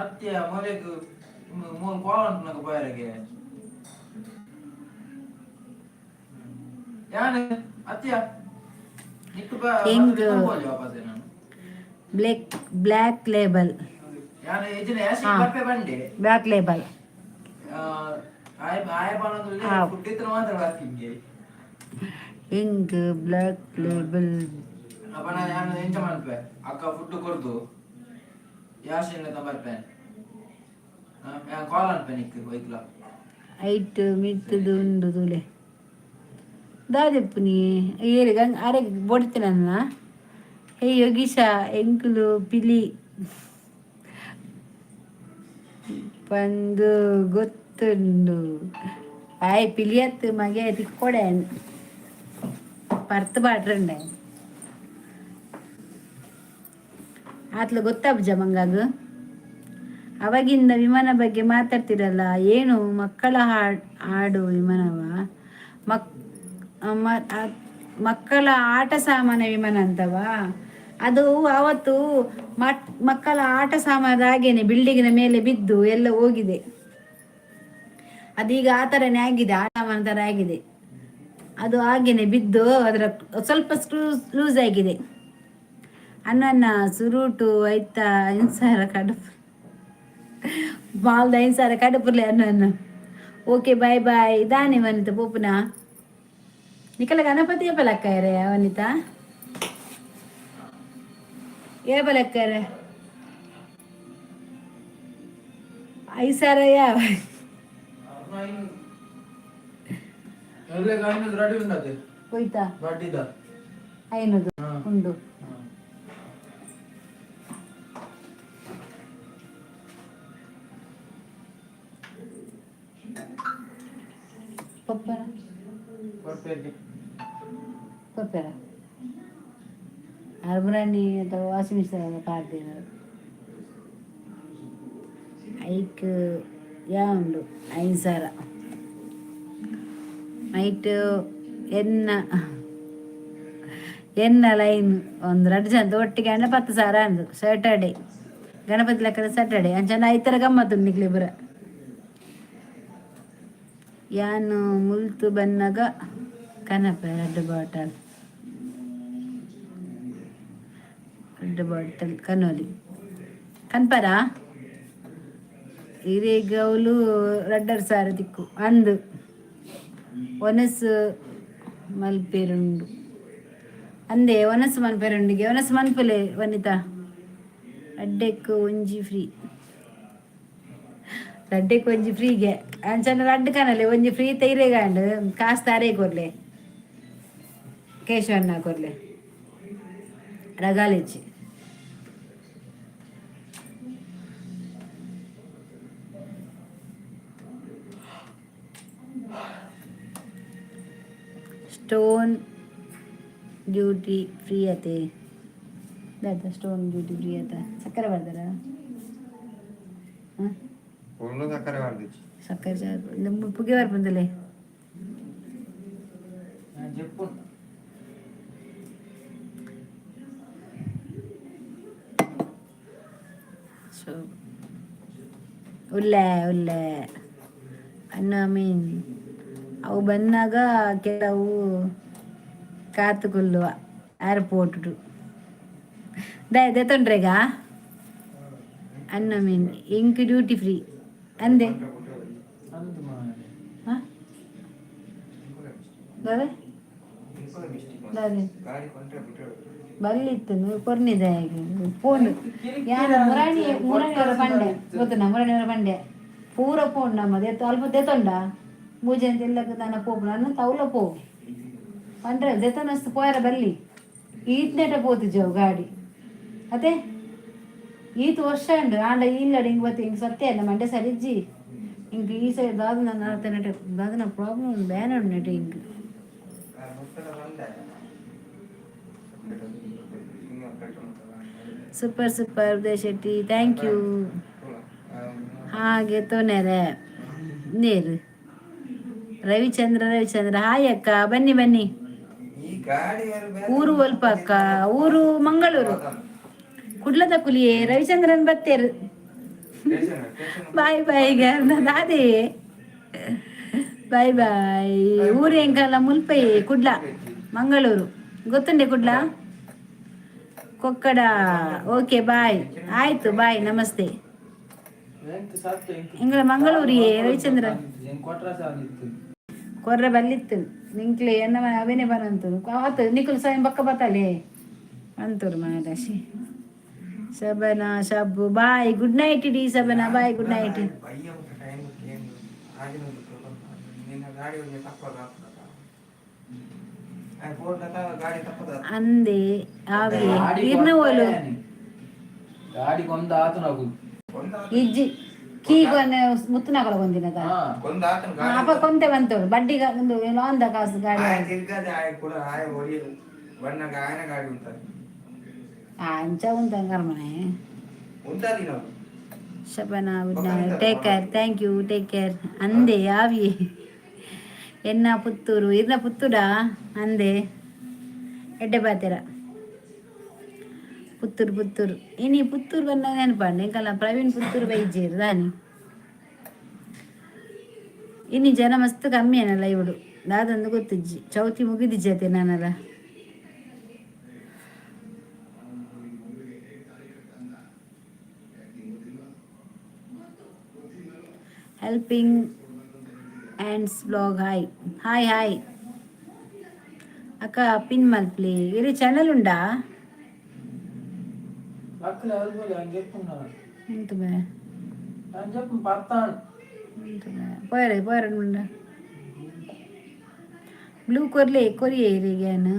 ಅತ್ಯ ಮೊಲೆಗ್ ಮೂರು ಕಾಲ್ ಅಂತ ಬಾಯರಿಗೆ ಯಾನೆ ಅತ್ಯ ನಿಕ್ಕು ಹೆಂಗ್ ವಾಪಸ್ ನಾನು ಬ್ಲ್ಯಾಕ್ ಲೇಬಲ್ ಯಾನೆ ಇಜಿನ ಯಾಸಿ ಬರ್ಪೆ ಬಂಡೆ ಬ್ಲ್ಯಾಕ್ ಲೇಬಲ್ ಆಯ ಪಾನದಲ್ಲಿ ಫುಡ್ ಇತ್ತು ಮಾತ್ರ ಬರ್ತಿದ್ದೆ ಹೆಂಗ್ ಬ್ಲ್ಯಾಕ್ ಲೇಬಲ್ ಅಪ್ಪನ ನಾನು ಎಂಚ ಮಾಡ್ಪೆ ಅಕ್ಕ ಫುಡ್ ಕೊಡ್ದು ಯಾಸಿನ ಬರ್ಪೆ ಕಾಲ್ ಅನ್ಪೆ ನಿಕ್ಕು ಬೈಕ್ಲ ಐಟ್ ಮಿತ್ತದು ಉಂಡು ತುಲೆ ದಾದೆಪ್ಪು ನೀ ಏರಿ ಗಂಗ ಅರೆ ಬೊಡ್ತಿನನ್ನ ಹೇ ಯೋಗೀಶ ಎಂಕುಲು ಪಿಲಿ ಪಂದು ಗೊತ್ತುಂಡು ಆಯ್ ಪಿಲಿಯತ್ತು ಮಗೆ ತಿಕ್ಕೊಡೆ ಪರ್ತ್ ಬಾಟ್ರಂಡೆ ಆತ್ಲು ಗೊತ್ತಾಬ್ಜ ಮಂಗಾಗ ಅವಾಗಿಂದ ವಿಮಾನ ಬಗ್ಗೆ ಮಾತಾಡ್ತಿರಲ್ಲ ಏನು ಮಕ್ಕಳ ಹಾಡು ವಿಮಾನವ ಮಕ್ಕಳ ಆಟ ಸಾಮಾನ ವಿಮಾನ ಅಂತವ ಅದು ಅವತ್ತು ಮಕ್ಕಳ ಆಟ ಸಾಮಾನು ಹಾಗೇನೆ ಬಿಲ್ಡಿಂಗಿನ ಮೇಲೆ ಬಿದ್ದು ಎಲ್ಲ ಹೋಗಿದೆ. ಅದೀಗ ಆ ಥರನೇ ಆಗಿದೆ, ಆಟ ಸಾಮಾನು ಥರ ಆಗಿದೆ. ಅದು ಹಾಗೇನೆ ಬಿದ್ದು ಅದರ ಸ್ವಲ್ಪ ಲೂಸ್ ಆಗಿದೆ. ಅನ್ನ ಸುರುಟು ಆಯ್ತಾ ಇನ್ಸಾರ ಕಡುಪು ಮಾಲ್ದ ಇನ್ಸಾರ ಕಡುಪುರ್ಲೆ ಅನ್ನ. ಓಕೆ ಬಾಯ್ ಬಾಯ್ ಇದಾನೆ ವನಿತ ಪೋಪುನ ನಿಕಲ ಗಣಪತಿ ಏಪಲಕ್ಕಾಯರೆ ವನಿತ ಏಪಲಕ್ಕಾರೆ ಐಸಾರಯ್ಯ ಹೋಯ್ತಾ ಐನದು ಉಂಡು ಪಪ್ಪರ ಅರ್ಬರಾಣಿ ಅಥವಾ ವಾಷಿಂಗ್ ಮಿಷಿನ್ ಪಾಡ್ದೇನ ಐಕ್ ಯಾ ಉಂಡು 5,000 ನೈಟ್ ಎನ್ನ ಲೈನ್ ಒಂದು 2 ಜನ ಒಟ್ಟಿಗೆ 10,000 ಅಂದು ಸ್ಯಾಟರ್ಡೆ ಗಣಪತಿ ಲೆಕ್ಕದ ಸ್ಯಾಟರ್ಡೆ ಅಂಚನ 5 ಥರ ಗಮ್ಮತ್ತು ನಿಕ್ಲಿಬ್ಬರ ಯಾನು ಮುಲ್ತು ಬನ್ನಗ ಕನಪ 2 ಬಾಟಲ್ ಕನೋಲಿ ಕನ್ಪರ ಹಿರೇಗೌಲು 2,000 ತಿಕ್ಕು ಅಂದು ಒನಸು ಮಲ್ಪೇರುಂಡು ಅಂದೆ ಒನಸು ಮಲ್ಪೇರುಂಡಿಗೆ ಒನಸು ಮನ್ಪುಲೆ ವನಿತಾ ಅಡ್ಡೆಕ್ಕು ಒಂಜಿ ಫ್ರೀ ರಡ್ಡೆಕ್ ಒಂಜಿ ಫ್ರೀಗೆ ಅಂಚನ ರಡ್ಡು ಕನಲೆ ಒಂಜಿ ಫ್ರೀ ತೈರೆಗಾಂಡು ಕಾಸು ತಾರೇ ಕೊರ್ಲೆ ಕೇಶವನ್ನ ಕೊರ್ಲೆ ರಗಾಲಿಚ್ಚಿ ಸ್ಟೋನ್ ಡ್ಯೂಟಿ ಫ್ರೀ ಆತೆ ಸ್ಟೋನ್ ಡ್ಯೂಟಿ ಫ್ರೀ ಆತ ಸಕ್ಕರೆ ಬರ್ದಾರ ಸಕ್ಕರೆ ಪುಗೆ ಬರ್ಬಂದಲೆ ಸೊ ಉಲ್ಲೆ ಅನ್ನ ಮೀನ್ ಅವು ಬಂದಾಗ ಕೆಲವು ಕಾತುಕೊಲ್ಲುವ ಏರ್ಪೋರ್ಟ್ ದೆತೊಂಡ್ರೆಗ ಅನ್ನ ಮೀನ್ ಇಂಕ್ ಡ್ಯೂಟಿ ಫ್ರೀ ಅಂದೆ ಬರ್ಲಿತ್ತು ಕೊರ್ನಿದೆ ಫೋನ್ ಯಾರು ಮುರಾಣಿಯವರ ಪಂಡೆ ಗೊತ್ತುನ ಮುರಾಣಿಯವರ ಪಂಡೆ ಪೂರ ಫೋನ್ ನಮ್ಮದು ಅಲ್ಪ ತೆತ್ತೊಂಡ ಮೂಜೆ ಅಂತ ಎಲ್ಲಕ್ಕೆ ನಾನು ಪೋಪು ನನ್ನ ತೌಲ ಪೋ ಪಂಡ್ರೆ ಜೆತನಸ್ತು ಪೋಯರ ಬಲ್ಲಿ ಈತ್ನೆಟ ಪೋತಿದ್ದೆವು ಗಾಡಿ ಅದೇ ಈತು ವರ್ಷ ಉಂಡು ಆಂಡ ಇಲ್ಲಡ ಹಿಂಗೆ ಬತ್ತಿ ಹಿಂಗೆ ಸತ್ಯ ಇಲ್ಲ ಮಂಡೆ ಸರಿಜ್ಜಿ ಹಿಂಗೆ ಈ ಸೈಡ್ ದಾದು ನನ್ನ ಅರ್ಥ ನೆಟ ದಾದನ ಪ್ರಾಬ್ಲಮ್ ಬ್ಯಾನ್ ಉಂಡು ನೆಟ ಹಿಂಗೆ super Uday Shetty thank you. ಹಾಗೆ ತೊನೆರೆ ನೀರು ರವಿಚಂದ್ರ ಹಾಯ್ ಅಕ್ಕ, ಬನ್ನಿ ಬನ್ನಿ. ಊರು ಒಲ್ಪ ಅಕ್ಕ, ಊರು ಮಂಗಳೂರು, ಕುಡ್ಲದ ಕುಲಿಯೇ ರವಿಚಂದ್ರನ್ ಬತ್ತೇರು. ಬಾಯ್ ಬಾಯ್ ಈಗ ದಾದೇ ಬಾಯ್ ಬಾಯ್. ಊರು ಎಂಕಲ್ಲ ಮುಲ್ಪೈ ಕುಡ್ಲ ಮಂಗಳೂರು ಗೊತ್ತುಂಡೆ ಕುಡ್ಲ ಕೊಕ್ಕಡ. ಓಕೆ ಬಾಯ್, ಆಯ್ತು ಬಾಯ್, ನಮಸ್ತೆ. ಎಂಗಳ ಮಂಗಳೂರಿಯೇ ರವಿಚಂದ್ರ ಕೊರ್ರೆ ಬಲ್ಲಿತ್ತು ನಿಂಕ್ಲೆ ಎನ್ನ ಅವೇನೆ ಬರಂತರು ಆತು ನಿಖುಲ್ ಸಾಯಂ ಬಕ್ಕ ಬತ್ತಲೆ ಅಂತರು ಮಹಾರಾಶಿ. ಶಬನ ಶಬ್ಬು ಬಾಯ್, ಗುಡ್ ನೈಟ್ ಇಡಿ ಶಬನ, ಬಾಯ್ ಗುಡ್ ನೈಟ್. ಅಂದೆ ಆವಿ ಇರ್ನವೋಲು ಗಾಡಿ ಕೊಂದ ಆತು ನಾವು ಇಜ್ಜಿ ಕೀಗೊನೆ ಮುತ್ತುನಗಳ ಗೊಂದಿನದ ಅಪ್ಪ ಕೊಂತೆ ಬಂತವ್ರು ಬಡ್ಡಿಗ ಒಂದು ಲೋನ್ದ ಕಾಸು ಗಾಡಿ ಅಂಚ ಉಂಟ ಕರ್ಮನೆ. Shabana good night, take care, thank you, take care. ಅಂದೆ ಆವಿ ಎನ್ನ ಪುತ್ತೂರು ಇರ್ನ ಪುತ್ತೂರಾ ಅಂದೆ ಎಡ್ಡೆ ಬಾತೆರ ಪುತ್ತೂರು ಇನಿ ಪುತ್ತೂರು ಬಂದ ನೆನಪಂಡು ಎಂಕಲ್ಲ ಪ್ರವೀಣ್ ಪುತ್ತೂರು ಬೈಜೇರು ದಾನಿ ಇನಿ ಜನ ಮಸ್ತ್ ಕಮ್ಮಿ ಏನಲ್ಲ ಇವಡು ದಾದೊಂದು ಗೊತ್ತಿಜ್ಜಿ ಚೌತಿ ಮುಗಿದಿಜ್ಜತೆ ನಾನಲ್ಲ. Helping hands blog hi hi hi ಅಕ್ಕ ಪಿನ್ ಮಲ್ಪ್ಲಿ ಇರಿ ಚಾನಲ್ ಉಂಡಾ പോരെ ബ്ലൂ കൊറിയാണ്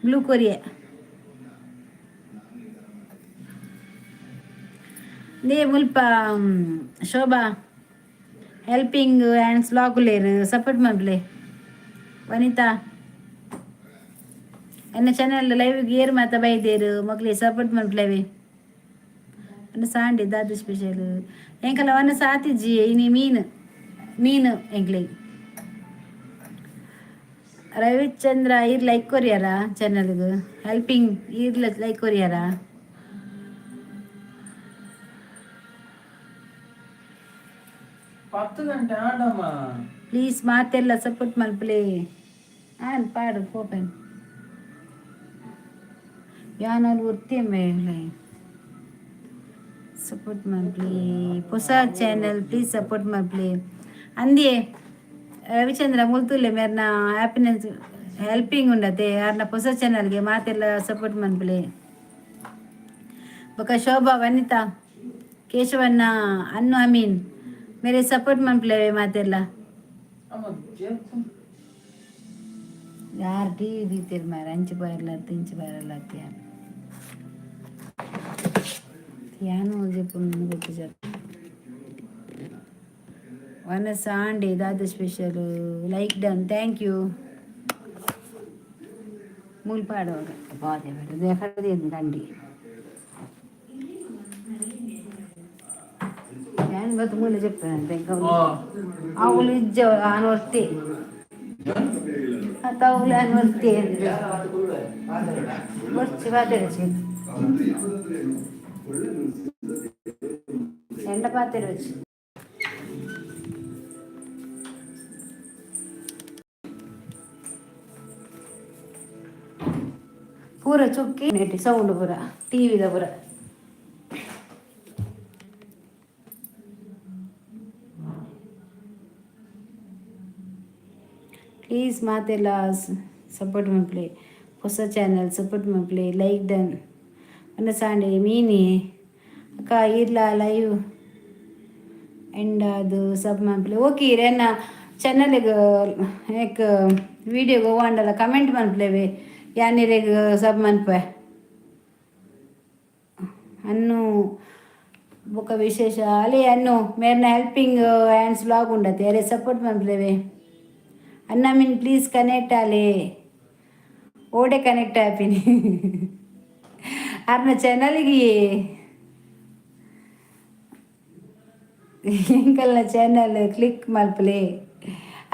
ബ്ലൂ കൊറിയ ನೇ ಮುಲ್ಪ ಶೋಭಾ ಹೆಲ್ಪಿಂಗ್ ಹ್ಯಾಂಡ್ಸ್ ಲಾಗುಲೇರು ಸಪೋರ್ಟ್ ಮಾಡ್ಲೆ ವನಿತಾ ಎನ್ನ ಚಾನಲ್ ಲೈವ್ಗೆ ಏರು ಮಾತ ಬೈದೇರು ಮಕ್ಳಿಗೆ ಸಪೋರ್ಟ್ ಮಾಡ್ಲೇವೆ ಅನ್ನ ಸಾಂಡೆ ದಾದು ಸ್ಪೆಷಲ್ ಎಂಕಲ್ಲ ವನ್ನ ಸಾತಿಜ್ಜಿ ಇನಿ ಮೀನು ಎಂಕ್ಲೆ ರವಿಚಂದ್ರ ಇರ್ ಲೈಕ್ ಕೊರಿಯಾರ ಚಾನಲ್ಗೆ ಹೆಲ್ಪಿಂಗ್ ಇರ್ ಲೈಕ್ ಕೊರಿಯಾರ. 10 ಗಂಟೆ ಆಡಮ್ಮ ಪ್ಲೀಸ್ ಮಾತೆಲ್ಲ ಸಪೋರ್ಟ್ ಮಲ್ಪ್ಲೆ ಆನ್ ಪಾಡು ಓಪನ್ ಯಾನಲ್ಲಿ ಉರ್ತಿಯಮ್ಮೆ ಸಪೋರ್ಟ್ ಮಲ್ಪ್ಲೆ ಹೊಸ ಚಾನಲ್ ಪ್ಲೀಸ್ ಸಪೋರ್ಟ್ ಮಲ್ಪ್ಲೆ ಅಂದಿಯೇ ರವಿಚಂದ್ರ ಮುಲ್ತುಲ್ಲೆ ಮೇರ್ನ ಹ್ಯಾಪಿನೆಸ್ ಹೆಲ್ಪಿಂಗ್ ಉಂಡತೆ ಯಾರನ್ನ ಹೊಸ ಚಾನಲ್ಗೆ ಮಾತೆಲ್ಲ ಸಪೋರ್ಟ್ ಮಲ್ಪ್ಲೆ ಬೊಕ ಶೋಭಾ ವನಿತಾ ಕೇಶವನ್ನ ಅನ್ನು ಅಮೀನ್ मेरे सपोर्ट मल्प्ले ಮಾತೆಲ್ಲ ಯಾರು ಟಿ ವಿ ದೀತಿರ್ ಮಾರ ಅಂಚು ಬಾರಲ್ಲ ತಿಂಚು ಬಾರಲ್ಲ ಯಾನು ಜಪ್ಪು ಗೊತ್ತು ಜಪ್ ವನ ಸಾಂಡೆ ದಾದ special like done thank you ಮುಲ್ಪಾಡುವಾಗ ಬಾದೆ ಬೇಡ ದೇಖದೆ ದಂಡಿ నేను బతుములు చెప్పాను ఇంకా ఆవులు ఇజ్జ అనవర్తి ఆవులు అనవర్తి వచ్చి పాతేరచి ఎండ పాతేరచి ಪೂರ ಚುಕ್ಕಿ ನೆಟ್ಟಿ ಸೌಂಡ್ ಪೂರ ಟಿವಿದ ಪೂರ ಪ್ಲೀಸ್ ಮಾತೆಲ್ಲ ಸಪೋರ್ಟ್ ಮಲ್ಪ್ಲೆ ಹೊಸ ಚಾನಲ್ ಸಪೋರ್ಟ್ ಮಲ್ಪ್ಲೆ ಲೈಕ್ ಡನ್ ಅನ್ನ ಸಾಂಡೆ ಮೀನಿ ಅಕ್ಕ ಇರ್ಲ ಲೈವ್ ಎಂಡ್ ಅದು ಸಬ್ ಮಲ್ಪ್ಲೆ ಓಕೆ ರೆನ್ನ ಚಾನಲ್ಗೆ ಏಕ್ ವಿಡಿಯೋಗೆ ಹೋಗಂಡಲ್ಲ ಕಮೆಂಟ್ ಮಲ್ಪ್ಲೇವೆ ಯಾನಿರೆಗ್ ಸಬ್ ಮಲ್ಪೆ ಅನ್ನು ಬೊಕ ವಿಶೇಷ ಅಲೆ ಅನ್ನು ಮೇರ್ನ ಹೆಲ್ಪಿಂಗ್ ಹ್ಯಾಂಡ್ಸ್ ಬ್ಲಾಗ್ ಉಂಡತೆ ಅರೆ ಸಪೋರ್ಟ್ ಮಲ್ಪ್ಲೇವೆ अन्ना मीन प्लीज कनेक्ट आले ओडे कनेक्ट आपिनी ಅರ್ನ ಚಾನಲ್ಗೆ ಎಂಕಲ್ನ ಚಾನಲ್ ಕ್ಲಿಕ್ ಮಲ್ಪಲೆ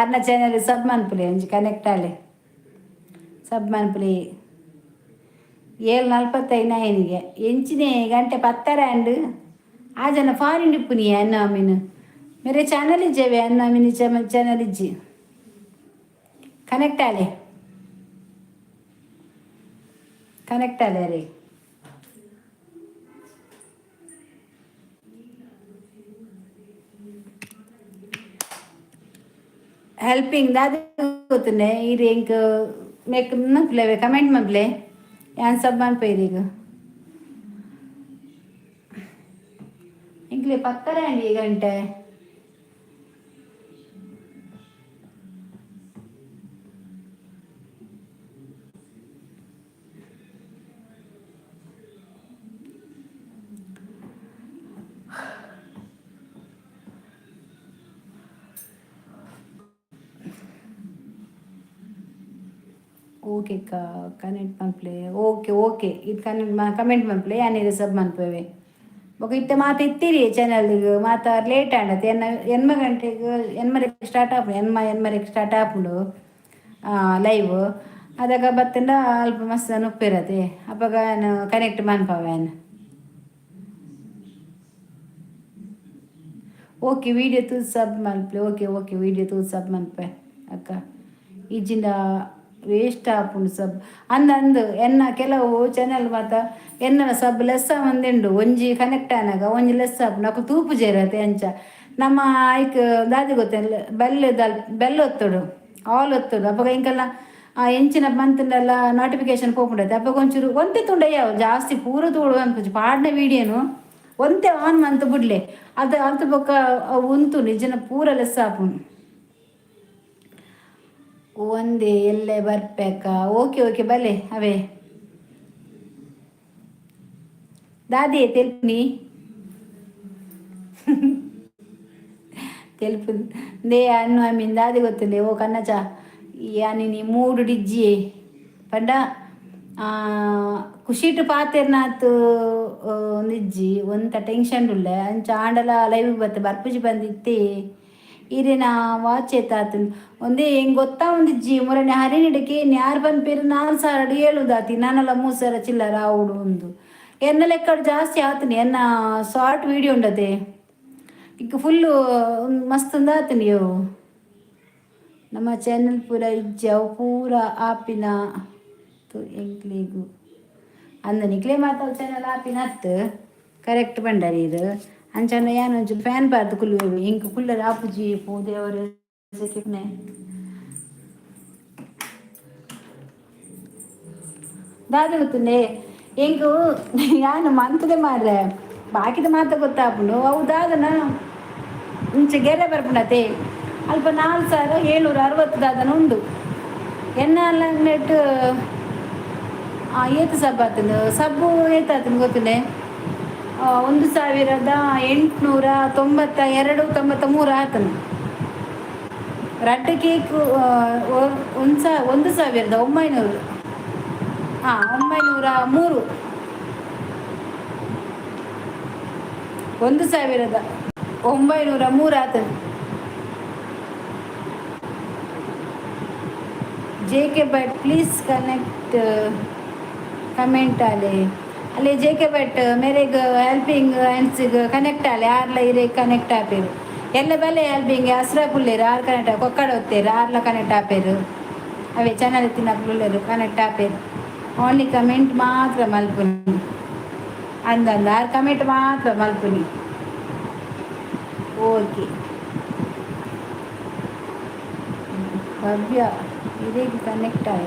ಅರ್ನ ಚಾನಲ್ ಸಬ್ ಮನ್ಪಲೆ ಒಂಜಿ ಕನೆಕ್ಟ್ ಆಲೆ ಸಬ್ ಮನ್ಪಲೆ 7:45 ಎಂಚಿನೇ ಗಂಟೆ ಪತ್ತರ ಆಂಡ್ ಆ ಜನ ಫಾರಿನ್ ಇಪ್ಪುನಿ ಅನ್ನ ಮೀನು ಮೇರೆ ಚಾನಲ್ ಇಜ್ಜೇವೆ ಅನ್ನ ಮೀನು ಚಾನಲ್ ಇಜ್ಜಿ ಕನೆಕ್ಟ್ ಆಲೆ ರೀ ಹೆಲ್ಪಿಂಗ್ ದಾದ ಗೊತ್ತನೆ ಇದು ಹೆಂಗೆ ಮೇಕ್ ಮನ್ಪ್ಲೇವೆ ಕಮೆಂಟ್ ಮನ್ಪ್ಲೆ ಯಾನ್ ಸಬ್ ಮನ್ಪೇರಿ ಈಗ ಇಂಕ್ಲೆ ಪತ್ತರ ಅಂಡಿ ಗಂಟೆ ಓಕೆ ಕನೆಕ್ಟ್ ಮನ್ಪ್ಲೆ ಓಕೆ ಇದು ಕಮೆಂಟ್ ಮನ್ಪ್ಲೆ ಯಾನಿದೆ ಸಬ್ ಮನ್ಪೇವೆ ಬೊಕ ಇತ್ತೆ ಮಾತ ಇತ್ತೀರಿ ಚಾನಲ್ಗೆ ಮಾತ ಲೇಟ್ ಆಂಡತೆ ಎನ್ಮ ಗಂಟೆಗೆ ಎನ್ಮರೆಗೆ ಸ್ಟಾರ್ಟ್ ಆಪು ಎನ್ಮರೆಗೆ ಸ್ಟಾರ್ಟ್ ಆಪುಂಡು ಲೈವ್ ಅದಾಗ ಬತ್ತಂಡ ಅಲ್ಪ ಮಸ್ತ್ ನುಪ್ಪಿರತೆ ಅಪ್ಪಾಗ ನಾನು ಕನೆಕ್ಟ್ ಮನ್ಪವೆ ಓಕೆ ವೀಡಿಯೋ ತೂದು ಸಬ್ ಮನ್ಪ್ಲೆ ಓಕೆ ವೀಡಿಯೋ ತೂದು ಸಬ್ ಮನ್ಪೆ ಅಕ್ಕ ಈಜಿಂದ ವೇಸ್ಟ್ ಆಪುಂಡು ಸಬ್ ಅಂದು ಎನ್ನ ಕೆಲವು ಚಾನಲ್ ಮಾತ ಎನ್ನ ಸಬ್ ಲೆಸ್ ಒಂದಿಂಡು ಒಂಜಿ ಕನೆಕ್ಟ್ ಆನಾಗ ಒಂಜಿ ಲೆಸ್ ಆಪುಂಡು ನಾಕು ತೂಪು ಜೇರತೆ ಅಂಚ ನಮ್ಮ ಐಕ್ ದಾದಿ ಗೊತ್ತಲ್ಲ ಬೆಲ್ ಒತ್ತುಡು ಆಲ್ ಒತ್ತುಡು ಅಪ್ಪಾಗ ಇಂಕಲ್ಲ ಎಂಚಿನ ಮಂತಂಡೆಲ್ಲ ನೋಟಿಫಿಕೇಶನ್ ಪೋಪುಂಡೈತೆ ಅಪ್ಪಾಗ ಒಂಚೂರು ಒಂತೆ ತುಂಡಯ್ಯ ಜಾಸ್ತಿ ಪೂರ ತೋಡು ಅನ್ಪುಜಿ ಪಾಡ್ನ ವೀಡಿಯೋನು ಒಂತೆ ಆನ್ ಮಂತ್ ಬಿಡ್ಲೆ ಅದು ಬೊಕ್ಕ ಉಂತು ನಿಜನ ಪೂರ ಲೆಸ್ ಆಪುಂಡು ಒಂದೇ ಎಲ್ಲೇ ಬರ್ಬೇಕ ಓಕೆ ಬಲೆ ಅವೇ ದಾದಿ ತೆಲ್ಪುನಿ ತೆಲ್ಪು ದೇ ಅನ್ನು ಆಮೀನ್ ದಾದಿ ಗೊತ್ತಿಲ್ಲ ಓ ಕನ್ನಚ ಯಾನಿ ಮೂಡು ಡಿಜ್ಜಿ ಪಂಡ ಖುಷಿಟ್ಟು ಪಾತೆರ್ನಾತು ನಿಜ್ಜಿ ಒಂತ ಟೆನ್ಷನ್ ಉಳ್ಳೆ ಅಂಚ ಆಂಡಲ ಲೈವ್ ಬರ್ಪುಜಿ ಬಂದಿತ್ತೆ ಇರೇನ ವಾಚ್ ಆಯ್ತಾತು ಒಂದೇ ಹೆಂಗೆ ಗೊತ್ತಾ ಒಂದಿಜ್ಜಿ ಮೊರನೆ ಹರಿನಿಡಕ್ಕೆ ಯಾರು ಬಂದ್ಪೇರು 4,000 ಹೇಳುದಾತಿ ನಾನೆಲ್ಲ 3,000 ಚಿಲ್ಲರ ಆవుಡು ಒಂದು ಎನ್ನ ಲೆಕ್ಕ ಜಾಸ್ತಿ ಆತನಿ ಎನ್ನ ಶಾರ್ಟ್ ವೀಡಿಯೋ ಉಂಡದೆ ಈಗ ಫುಲ್ಲು ಮಸ್ತ್ ಆತನಿ ಅವು ನಮ್ಮ ಚಾನಲ್ ಪೂರ ಇಜ್ಜವು ಪೂರ ಆಪಿನ ಎಂಕ್ಲಿಗು ಅಂದ ನಿಕ್ಲೆ ಮಾತಾವ ಚಾನಲ್ ಆಪಿನ ಹತ್ತು ಕರೆಕ್ಟ್ ಬಂಡರಿ ಇದು ಅಂಚನ ಏನೊಂಚು ಫ್ಯಾನ್ ಪಾರ್ದು ಕುಲ್ಲು ಇಂಕ ಕುಲ್ಲರ ಆಪುಜಿ ದೇವರು ಸಿಕ್ಕಿಪ್ನೆ ದಾದ ಗೊತ್ತುಂಡೆ ಎಂಕು ಯಾನು ಮಂತದೆ ಮಾರ್ರೆ ಬಾಕಿದ ಮಾತ ಗೊತ್ತಾಪುಂಡು ಅವು ದಾದನ ಇಂಚೆ ಗೆರೆ ಬರ್ಪುಂಡತೆ ಅಲ್ಪ 4,760 ದಾದನ ಉಂಡು ಎನ್ನ ಅಲ್ಲ ನೆಟ್ಟು ಏತು ಸಬ್ಬು ಆತನು ಸಬ್ಬು ಏತಾತನು ಗೊತ್ತುಂಡೆ 1,892 93 ಆತನು ರಡ್ಡು ಕೇಕು 1,900 903 1,903 ಆತನು JK but please connect comment ಅಲ್ಲೇ JK ಬಟ್ ಮೇರೆಗೆ ಹೆಲ್ಪಿಂಗ್ ಹ್ಯಾಂಡ್ಸಿಗೆ ಕನೆಕ್ಟ್ ಆಲೆ ಆರ್ಲ ಇರೇ ಕನೆಕ್ಟ್ ಆಪೇರು ಎಲ್ಲ ಬಲೆ ಹೆಲ್ಪಿಂಗ್ ಅಸ್ರಾಪುಲ್ಲೇರು ಆರು ಕನೆಕ್ಟ್ ಕೊಕ್ಕಡ ಹೊತ್ತೇರು ಆರ್ಲ ಕನೆಕ್ಟ್ ಆಪೇರು ಅವೇ ಚಾನಲ್ ತಿನ್ನಕ್ಲುಳ್ಳೇರು ಕನೆಕ್ಟ್ ಆಪೇರು ಓನ್ಲಿ ಕಮೆಂಟ್ ಮಾತ್ರ ಮಲ್ಪುನಿ ಅಂದಂದ ಆರು ಕಮೆಂಟ್ ಮಾತ್ರ ಮಲ್ಪುನಿ ಓಕೆ ಭವ್ಯ ಇದೇಗೆ ಕನೆಕ್ಟ್ ಆಯ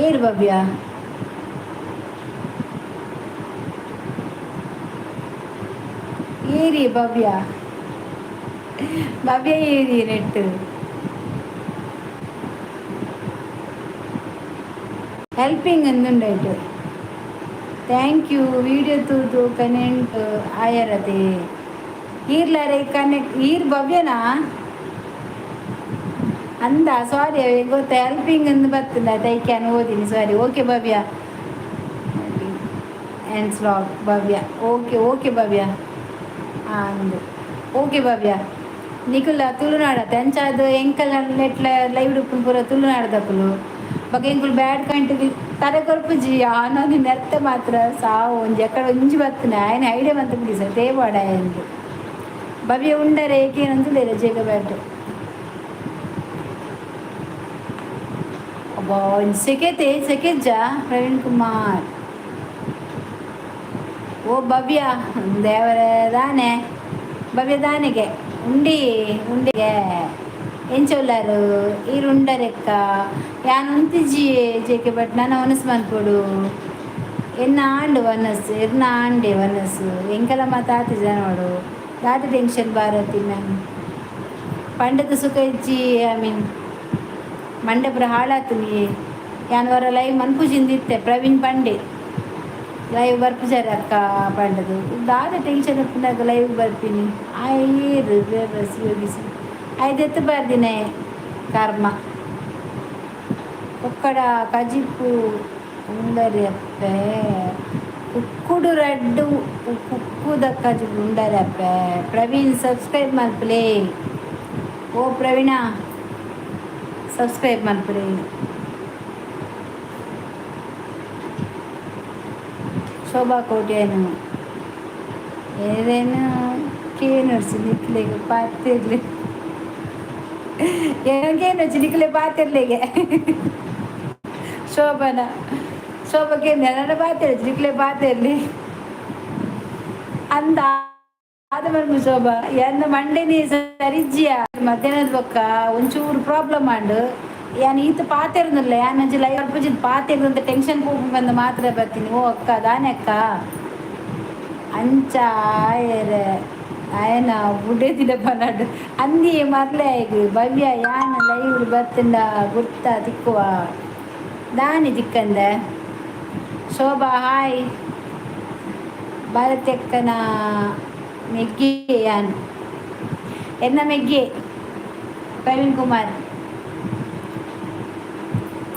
ಏರು ಭವ್ಯ ಏರಿ ಭವ್ಯ ಏರಿ ನೆಟ್ಟು ಹೆಲ್ಪಿಂಗ್ ಅಂದುಂಡಾಯ್ತು ಥ್ಯಾಂಕ್ ಯು ವಿಡಿಯೋ ತೂದು ಕನೆಂಟ್ ಆಯರದೆ ಈರ್ಲಾರೆ ಕನೆಕ್ಟ್ ಈರ್ ಭವ್ಯನಾ ಅಂದ ಸಾರಿ ಗೊತ್ತಾ ಹೆಲ್ಪಿಂಗ್ ಅಂದು ಬರ್ತದ ತೈಕ್ಯಾನ ಓದಿನಿ ಸಾರಿ ಓಕೆ ಭವ್ಯ ಆ್ಯಂಡ್ ಸ್ಲಾಗ್ ಭವ್ಯ. ಓಕೆ ಓಕೆ ಭವ್ಯ ಅಂದು ಓಕೆ ಭವ್ಯ ನಿಕುಲ ತುಳುನಾಡ ತೆಂಚಾದು ಎಂಕಲ್ ನೆಟ್ಲ ಲೈವ್ ಡುಪ್ಪುನು ಪೂರ ತುಳುನಾಡದಕ್ಕುಲು ಬಗೆ ಎಂಕುಲು ಬ್ಯಾಡ್ ಕಾಯಿಂಟ್ ತಲೆ ಕೊರ್ಪುಜಿ ಆನೊಂದು ನೆತ್ತ ಮಾತ್ರ ಸಾವು ಒಂಜಿ ಎಕ್ಕಡ ಒಂಜಿ ಬತ್ತನೆ ఆయన ಐಡಿಯಾ ಮಂತ ಬಿಡಿ ಸರ್ ತೇವಾಡ ಎಂದು ಭವ್ಯ ಉಂಡರೆ ಏಕೇನಂತಲೇರ ಜೇಗ ಬ್ಯಾಟ್ ಅಬ್ಬಾ ಒಂದು ಸೆಕೆಜ್ಜ ಪ್ರವೀಣ್ ಕುಮಾರ್ ಓ ಭವ್ಯ ದೇವರ ದಾನೆ ಭವ್ಯ ದಾನೆಗೆ ಉಂಡಿಗೆ ಎಂಚೊಲ್ಲಾರು ಈರುಂಡರೆಕ್ಕ ಯಾನ್ ಉಂತಿಜಿ ಜೇಕೆ ಬಟ್ ನಾನು ಒನಸ್ ಮನ್ಪೊಡು ಎನ್ನ ಆಂಡು ವನಸ್ಸು ಎನ್ನ ಆಂಡೆ ವನಸ್ಸು ಎಂಕಲ ಮಾತಾತಿ ಜನೋಡು ದಾದ ಟೆನ್ಷನ್ ಭಾರತಿ ಮ್ಯಾಮ್ ಪಂಡದ ಸುಖ ಇಜ್ಜಿ ಐ ಮೀನ್ ಮಂಡೆ ಪುರ ಹಾಳಾತುನಿ ಯಾನ್ ವರ ಲೈವ್ ಮನ್ಪುಜಿಂದಿತ್ತೆ ಪ್ರವೀಣ್ ಪಂಡೆ ಲೈವ್ ಬರ್ಪಿಸಾರ ಅಕ್ಕ ಪಂಡದು ದಾದ ಟೆನ್ಷನ್ ಇಪ್ಪುನಾಗ ಲೈವ್ ಬರ್ತೀನಿ ಆಯ್ರು ಬೇಬಸ್ ಯೋಗಿಸಿ ಐದೆತ್ತು ಬರ್ದಿನೇ ಕರ್ಮ ಒಕ್ಕಡ ಕಜಿಪ್ಪು ಉಂಡರಿ ಅಪ್ಪೆ ಕುಕ್ಕುಡು ರಡ್ಡು ಕುಕ್ಕುದ ಕಜಿಪ್ಪು ಉಂಡರಿ ಅಪ್ಪೆ ಪ್ರವೀಣ್ ಸಬ್ಸ್ಕ್ರೈಬ್ ಮಲ್ಪಲೇ ಓ ಪ್ರವೀಣ ಸಬ್ಸ್ಕ್ರೈಬ್ ಮಲ್ಪಲೇ ಶೋಭಾ ಕೋಟ್ಯಾನು ಏನೇನು ಕೇನರ್ಸಿ ನಿಕ್ಲೆಗೆ ಪಾತಿರ್ಲಿ ಏನಕ್ಕೇನಚ್ಚಿ ನಿಕ್ಲೆ ಪಾತಿರ್ಲಿಗೆ ಶೋಭಕ್ಕೆ ನನ್ನ ಪಾತಿರ್ಲಿ ನಿಕ್ಲೆ ಪಾತಿರ್ಲಿ ಅಂದ ಆದ ಬರ್ಮು ಶೋಭಾ ಎಂದ ಮಂಡೆನಿ ಸರಿಜ್ಜಿಯ ಮಧ್ಯಾಹ್ನದ ಬೊಕ್ಕ ಒಂಚೂರು ಪ್ರಾಬ್ಲಮ್ ಆಂಡು ಯಾನ್ ಈತ ಪಾತಿರ್ನಿಲ್ಲ ಯಾನ್ ಅಂಚಿ ಲೈವ್ ಅಲ್ಪಜಿದ್ ಪಾತಿರ್ದಂತ ಟೆನ್ಷನ್ ಹೋಗಿ ಬಂದು ಮಾತ್ರ ಬರ್ತೀನಿ ಓ ಅಕ್ಕ ದಾನೆ ಅಕ್ಕ ಅಂಚ ಆಯನ ಬುಡ್ಡೆದಿನ ಪನಾಡು ಅಂದಿ ಮರ್ಲೆ ಆಯ್ತು ಭವ್ಯ ಯಾನ ಲೈವ್ ಬತ್ತಂಡ ಗುರ್ತ ತಿಕ್ಕುವ ದಾನಿ ತಿಕ್ಕಂದ ಶೋಭಾ ಹಾಯ್ ಭಾರತಕ್ಕನ ಮೆಗ್ಗೆ ಯಾನ್ ಎನ್ನ ಮೆಗ್ಗೆ ಪ್ರವೀಣ್ ಕುಮಾರ್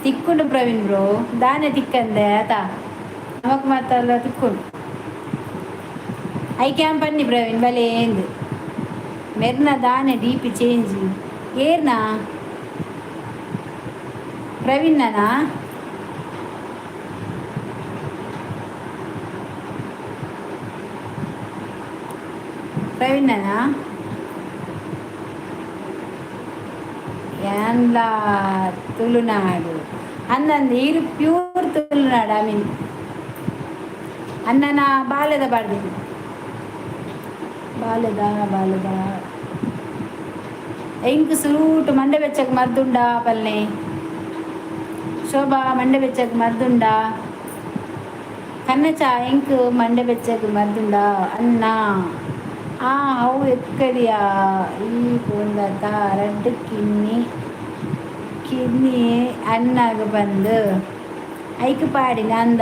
ತಿಕ್ಕೊಂಡು ಪ್ರವೀಣ್ ಬ್ರೋ ದಾನೆ ತಿಕ್ಕಂದೆ ಆತ ನಮಕ್ ಮಾತಲ್ಲ ತಿಕ್ಕೊಂಡು ಐ ಕ್ಯಾನ್ ಪನ್ನಿ ಪ್ರವೀಣ್ ಬಲೆ ಎಂದು ಮೆರ್ನ ದಾನೆ ಡಿಪಿ ಚೇಂಜ್ ಏರ್ನಾ ಪ್ರವೀಣ್ಣನಾ ಪ್ರವೀಣ್ಣನಾ ಎಲ್ಲ ತುಳುನಾಡು ಅಂದಂದು ಇರು ಪ್ಯೂರ್ ತುಳುನಾಡು ಐ ಮೀನ್ ಅನ್ನನ ಬಾಲ್ಯದ ಬಾಳ್ದಿದ್ದು ಬಾಲ್ಯದ ಎಂಕ್ ಸೂಟ್ ಮಂಡೆ ಬೆಚ್ಚಕ್ಕೆ ಮರ್ದುಂಡ ಪಲ್ಲೆ ಶೋಭಾ ಮಂಡೆ ಬೆಚ್ಚಕ್ಕೆ ಮರ್ದುಂಡ ಕನ್ನಚ ಎಂಕ್ ಮಂಡೆ ಬೆಚ್ಚಕ್ಕೆ ಮರ್ದುಂಡ ಅನ್ನ ಅವು ಎಕ್ಕಡಿಯ ಈ ಪೊಂದತ ರಡ್ಡು ಕಿನ್ನಿ ಅನ್ನಾಗ ಬಂದು ಐಕ್ ಪಾಡಿನ ಅಂದ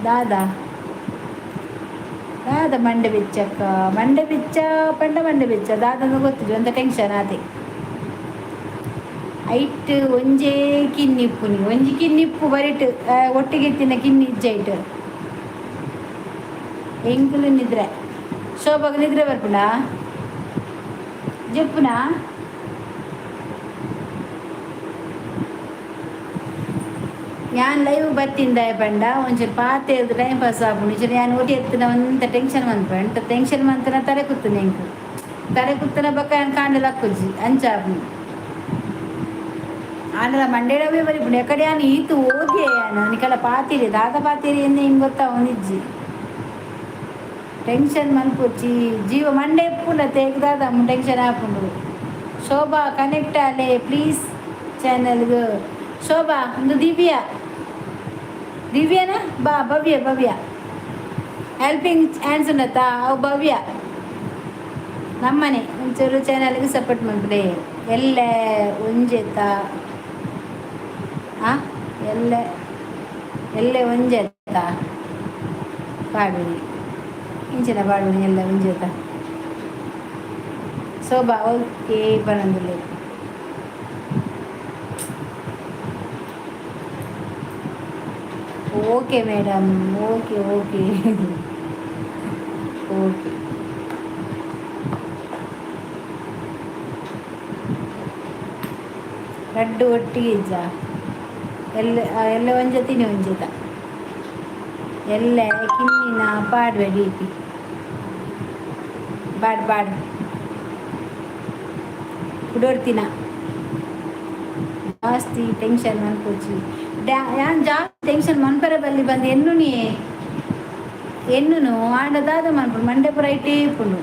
ದಾದ ಮಂಡೆ ಬೆಚ್ಚಕ್ಕ ಮಂಡೆ ಬೆಚ್ಚ ಮಂಡೆ ಬೆಚ್ಚ ದಾದಂದು ಗೊತ್ತಿದ್ರು ಅಂತ ಟೆನ್ಷನ್ ಆತೆ ಐಟ್ ಒಂಜೇ ಕಿನ್ನಿಪ್ಪು ಒಂಜಿ ಕಿನ್ನಿಪ್ಪು ಬರಿಟ್ ಒಟ್ಟಿಗೆ ತಿನ್ನ ಕಿನ್ನಿ ಇಜ್ಜೈಟ್ ಎಂಕುಲು ನಿದ್ರೆ ಶೋಭಾಗ ನಿದ್ರೆ ಬರ್ಪುಂಡ ಜಪ್ಪುನ ഞാൻ ലൈവ് ബത്തിണ്ടായ പണ്ട ಒಂಚೂರು ಪಾತೆ ಇದ್ದು ಟೈಮ್ ಪಾಸ್ ಆಪುಂಡು ಒಂಚೂರು ഞാൻ ಒಟ್ಟಿ ಎತ್ತಿನ ಒಂತ ಟೆನ್ಷನ್ ಮನ್ಪಂಟ ಟೆನ್ಷನ್ ಮಂತನ ತಲೆ ಕುತ್ತನೆ ಎಂಕು ತಲೆ ಕುತ್ತನ ಬಕ್ಕ ನಾನು ಕಾಂಡಲ ಅಕ್ಕುಜ್ಜಿ ಅಂಚಾಪುಂಡು ಆಂಡಲ ಮಂಡೇಡವೇ ಬರಿಪುಂಡು ಎಕಡೆ ನಾನು ಈತು ಓದಿಯೇ ನಾನು ನಿಕಲ ಪಾತಿರಿ ದಾದ ಪಾತಿರಿ ಎಂದೇ ಹಿಂಗೆ ಗೊತ್ತಾ ಒಂದಿಜ್ಜಿ ಟೆನ್ಷನ್ ಮನ್ಪುಚ್ಚಿ ಜೀವ ಮಂಡೆ ಎಪ್ಪುಂಡ ತೆಗ್ದಾದ ಟೆನ್ಷನ್ ಆಪುಂಡು ಶೋಭಾ ಕನೆಕ್ಟ್ ಆಲೆ ಪ್ಲೀಸ್ ಚಾನಲ್ಗೆ ಶೋಭಾ ಒಂದು ದಿವ್ಯನಾ ಬಾ ಭವ್ಯ ಹೆಲ್ಪಿಂಗ್ ಹ್ಯಾಂಡ್ಸ್ ಉಂಡತ್ತಾ ಅವು ಭವ್ಯ ನಮ್ಮನೆ ಒಂಚೂರು ಚಾನಲ್ಗೆ ಸಪೋರ್ಟ್ ಮಾಡ್ಬಿಡೆ ಎಲ್ಲೆ ಒಂಜೆತ್ತ ಎಲ್ಲೆ ಒಂಜೆತ್ತ ಪಾಡುನಿ ಇಂಚಿನ ಪಾಡುನಿ ಎಲ್ಲ ಒಂಜೆತ್ತ ಶೋಭಾ ಓಕೆ ಬರಂದಿಲ್ಲ okay madam, okay okay okay. Laddu ಒಟ್ಟಿಗೆ ಇಜ್ಜ ಎಲ್ಲ ಎಲ್ಲ ಒಂಜತಿನಿ ಒಂಜಿತ ಎಲ್ಲ ಕಿನ್ನಿನ ಪಾಡ್ವೆ ಡಿ ಬಾಡ್ ಬಾಡ್ ಕುಡೋರ್ತಿನ ಜಾಸ್ತಿ ಟೆನ್ಷನ್ ಮನ್ಪೋಚಿ ಯಾನ್ ಜಾಸ್ತಿ ಟೆನ್ಷನ್ ಮನ್ಪರೆ ಬಲ್ಲಿ ಬಂದು ಎನ್ನು ಆಂಡದಾದ ಮನ್ಪುಡು ಮಂಡೆ ಪುರ ಐಟೇ ಇಪ್ಪುಂಡು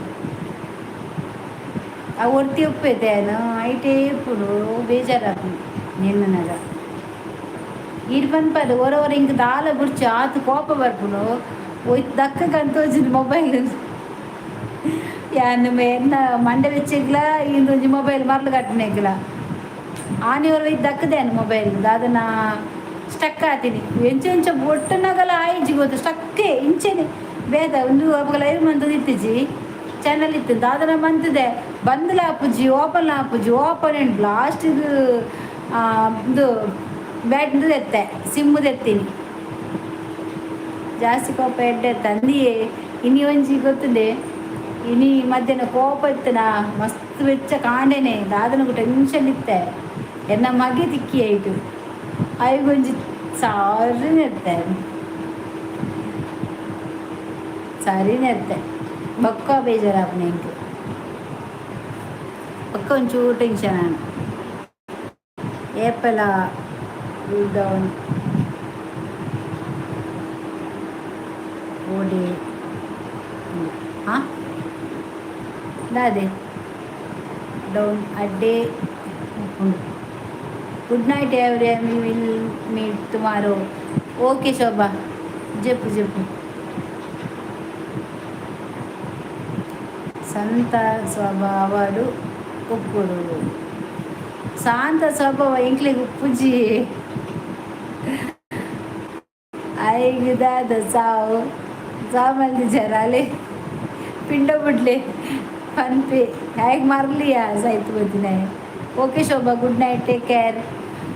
ಆ ಒರ್ತಿ ಉಪ್ಪೈತೇನು ಐಟೇ ಇಪ್ಪುಡು ಬೇಜಾರಾಪುಂಡು ನಿನ್ನನಗ ಈಡ್ ಪನ್ಪದು ಒರ ಇಂಕ ದಾಲ ಬುಡ್ಚಿ ಆತು ಕೋಪ ಬರ್ಪುಡು ಒಯ್ತು ದಕ್ಕಂತ ತೋಜಿಂದು ಮೊಬೈಲ್ ಯಾನ್ ಎನ್ನ ಮಂಡೆ ಬೆಚ್ಚಿಗ್ಲ ಇಂದೊಂಜಿ ಮೊಬೈಲ್ ಮರ್ಲು ಕಟ್ಟಿನೆಗ್ಲ ಆನೆಯವರು ಇದು ದಕ್ಕದೇನು ಮೊಬೈಲ್ ಅದನ್ನ ಸ್ಟಕ್ ಆತೀನಿ ಎಂಚ ಒಟ್ಟನಾಗಲ್ಲ ಆಯ್ಜಿ ಗೊತ್ತು ಸ್ಟಕ್ಕೇ ಇಂಚೆನೆ ಬೇದ ಒಂದು ಅವಾಗ ಲೈವ್ ಮಂತದ್ದು ಇತ್ತಿಜಿ ಚಾನಲ್ ಇತ್ತು ಅದನ್ನ ಬಂತದೆ ಬಂದಲ ಆಪುಜಿ ಓಪನ್ ಎಂಡ್ ಲಾಸ್ಟ್ ಇದು ಬ್ಯಾಟ್ದು ಎತ್ತೆ ಸಿಮ್ಮದು ಎತ್ತೀನಿ ಜಾಸ್ತಿ ಕೋಪ ಎಡ್ಡೆತ್ತ ಅಂದಿಯೇ ಇನಿ ಒಂಜಿ ಗೊತ್ತದೆ ಇನಿ ಮಧ್ಯಾಹ್ನ ಕೋಪ ಇತ್ತನ ಮಸ್ತ್ ವೆಚ್ಚ ಕಾಂಡೇನೆ ದಾದನಗೂ ಟೆನ್ಷನ್ ಇತ್ತೆ ಎನ್ನ ಮಗೆ ತಿಕ್ಕಿ ಆಯಿತು ಅಯ್ಯಗೊಂಜಿ ಸರಿನಿರ್ತೆ ಬೊಕ್ಕ ಬೇಜಾರಾಪನೆ ಇಂಟು ಬೊಕ್ಕ ಒಂಚೂರು ಟೆನ್ಷನ್ ಆನು ಏಪಲ ಡೌನ್ ಓಡಿ ಹಾಂ ದಾದೆ ಡೌನ್ ಅಡ್ಡೆ ಉಂಡು. Good night everyone, we will meet tomorrow. Okay Shobha, ಜಪ್ಪು ಸಂತ ಸ್ವಭಾವಡು ಉಪ್ಪುಡು ಶಾಂತ ಸ್ವಭಾವ ಇಂಕ್ಲಿಗೆ ಉಪ್ಪುಜಿ ಐಗಿದಾದ ಸಾಮಲ್ಲಿ ಜರಾಲೆ ಪಿಂಡ ಬಿಡ್ಲೆ ಪನ್ಪೆ ಹೇಗೆ ಮರಲಿಯಾ ಸಾಯ್ತು ಗೊತ್ತಿನ. Okay Shobha, good night, take care.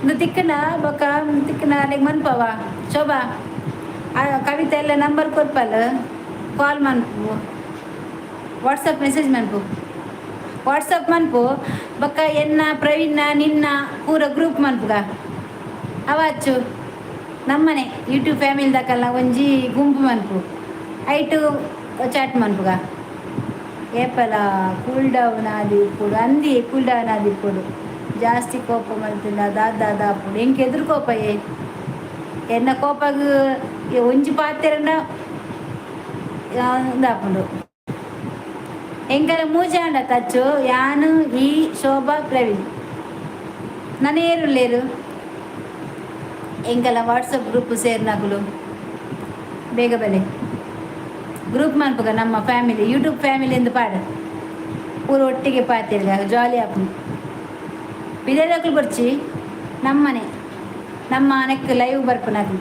ಒಂದು ತಿಕ್ಕನ ಬೊಕ್ಕ ತಿಕ್ಕನ ಅಲ್ಲಿಗೆ ಮನ್ಪವ ಶೋಭಾ ಕವಿತೆ ಎಲ್ಲ ನಂಬರ್ ಕೊರ್ಪಲ್ಲ ಕಾಲ್ ಮನ್ಪು ವಾಟ್ಸಪ್ ಮೆಸೇಜ್ ಮನ್ಪು ಬೊಕ್ಕ ಎನ್ನ ಪ್ರವೀಣ ನಿನ್ನ ಪೂರ ಗ್ರೂಪ್ ಮನ್ಪುಗ ಅವಾಚು ನಮ್ಮನೆ ಯೂಟ್ಯೂಬ್ ಫ್ಯಾಮಿಲಿದಾಕಲ್ಲ ಒಂಜಿ ಗುಂಪು ಮನ್ಪು ಐಟು ಚಾಟ್ ಮನ್ಪುಗ ಏಪಲ ಕೂಲ್ ಡೌನ್ ಆದಿಪ್ಪುಡು ಅಂದಿ ಕೂಲ್ ಡೌನ್ ಆದಿಪ್ಪುಡು ಜಾಸ್ತಿ ಕೋಪ ಮಲ್ತಿಲ್ಲ ದಾದಾಪುಡು ಎಂಕೆ ಎದುರು ಕೋಪ ಎನ್ನ ಕೋಪಗ ಒಂಜಿ ಪಾತೆರನ ಇದಾಪುಂಡು ಎಂಕಲ ಮೂಜಾಂಡ ತಚ್ಚು ಯಾನು ಈ ಶೋಭಾ ಪ್ರವೀಣ್ ನನೇರುಲ್ಲೇರು ಎಂಕಲ ವಾಟ್ಸಪ್ ಗ್ರೂಪ್ ಸೇರ್ನಾಗುಲು ಬೇಗ ಬಲೆ ಗ್ರೂಪ್ ಮನ್ಪುಗ ನಮ್ಮ ಫ್ಯಾಮಿಲಿ ಯೂಟ್ಯೂಬ್ ಫ್ಯಾಮಿಲಿ ಎಂದು ಪಾಡು ಪೂರ ಒಟ್ಟಿಗೆ ಪಾತಿರ್ಗ ಜಾಲಿ ಆಪುಂಡು ಬಿದೇದಾಕಲು ಬರ್ಚಿ ನಮ್ಮ ನೆಕ್ ಲೈವ್ ಬರ್ಪುನಾಗಲು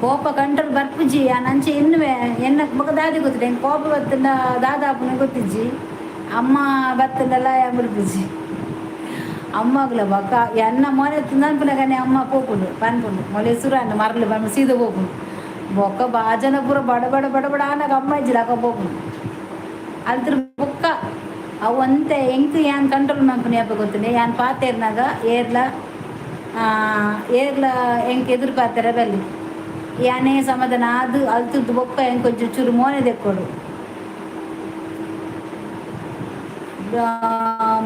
ಕೋಪ ಕಂಟ್ರೋಲ್ ಬರ್ಪುಜಿ ಆ ನಂಚೆ ಎನ್ನುವೆ ಎನ್ನ ಬೊಕ್ಕ ದಾದಿ ಗೊತ್ತಿದೆ ಕೋಪ ಬತ್ತಂಡ ದಾದಾಪುನ ಗೊತ್ತಿಜ್ಜಿ ಅಮ್ಮ ಬತ್ತಂಡಲ್ಲ ಬರ್ಪುಜಿ ಅಮ್ಮಗ್ಲ ಬೊಕ್ಕ ಎನ್ನ ಮೊನೆ ತಿಂದನ್ಪುನಗನೆ ಅಮ್ಮ ಪೋಪುಂಡು ಪನ್ಪುಂಡು ಮೊಲೆ ಸುರಾನ ಮರಲು ಬಂದು ಸೀದ ಪೋಪುಂಡು ಬೊಕ್ಕ ಬಾಜನ ಪೂರ ಬಡ ಆನಾಗ ಅಮ್ಮ ಇಜ್ಜಿಲ್ಲ ಅಕ್ಕ ಪೋಪುಂಡು ಅದ್ರ ಬೊಕ್ಕ ಅವು ಅಂತೆ ಎಂಕ್ ಯಾನ್ ಕಂಟ್ರೋಲ್ ಮನ್ಪುನ ಯಾಪ ಗೊತ್ತಿದೆ ಯಾನ್ ಪಾತೇರ್ನಾಗ ಏರ್ಲ ಎಂಕ್ ಎದುರು ಪಾತೆರ ಬಲ್ಲಿ ಯಾನೇ ಸಮಾಧಾನ ಅದು ಅಲ್ತದ್ದು ಬೊಕ್ಕ ಹೆಂಗೆ ಕೊಂಚ ಚೂರು ಮೋನೆ ದೆಕ್ಕೊಡು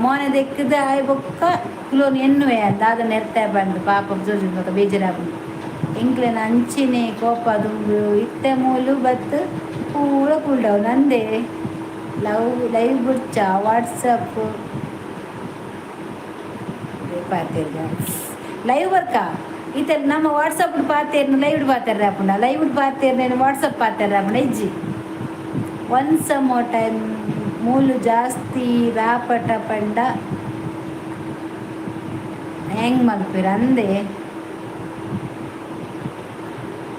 ಮೋನೆ ದೆಕ್ಕದ ಆಯ್ ಬೊಕ್ಕ ಕುಲೋನ್ ಎನ್ನುವೆ ಅಂತ ಅದನ್ನ ಎರ್ತಾ ಬಂದು ಪಾಪ ಜೋಜು ಬೊಕ್ಕ ಬೇಜಾರಾಪುಂಡು ಎಂಕ್ಲೆನ ಅಂಚಿನೇ ಕೋಪ ದುಂಬು ಇತ್ತೆ ಮೂಲು ಬತ್ತು ಪೂರ ಕೂಲ್ ಡೌನ್ ಅಂದೆ ಲೈವ್ ಬುಡ್ಚ ವಾಟ್ಸಪ್ ಪಾತಿರ್ಗ ಲೈವ್ ವರ್ಕ ಈತ ನಮ್ಮ ವಾಟ್ಸಪ್ ಪಾತೇರ್ನ ಲೈವ್ ಪಾತಾರ ರಾಪುಂಡ ಲೈವ್ ಪಾತೇರ್ನ ವಾಟ್ಸಪ್ ಪಾತಾರ ರಾಪುಂಡ ಇಜ್ಜಿ ಒನ್ಸ್ ಮೋರ್ ಟೈಮ್ ಮೂಲು ಜಾಸ್ತಿ ರಾಪಟ ಪಂಡ ಹೆಂಗ್ ಮಲ್ಪಿರ ಅಂದೆ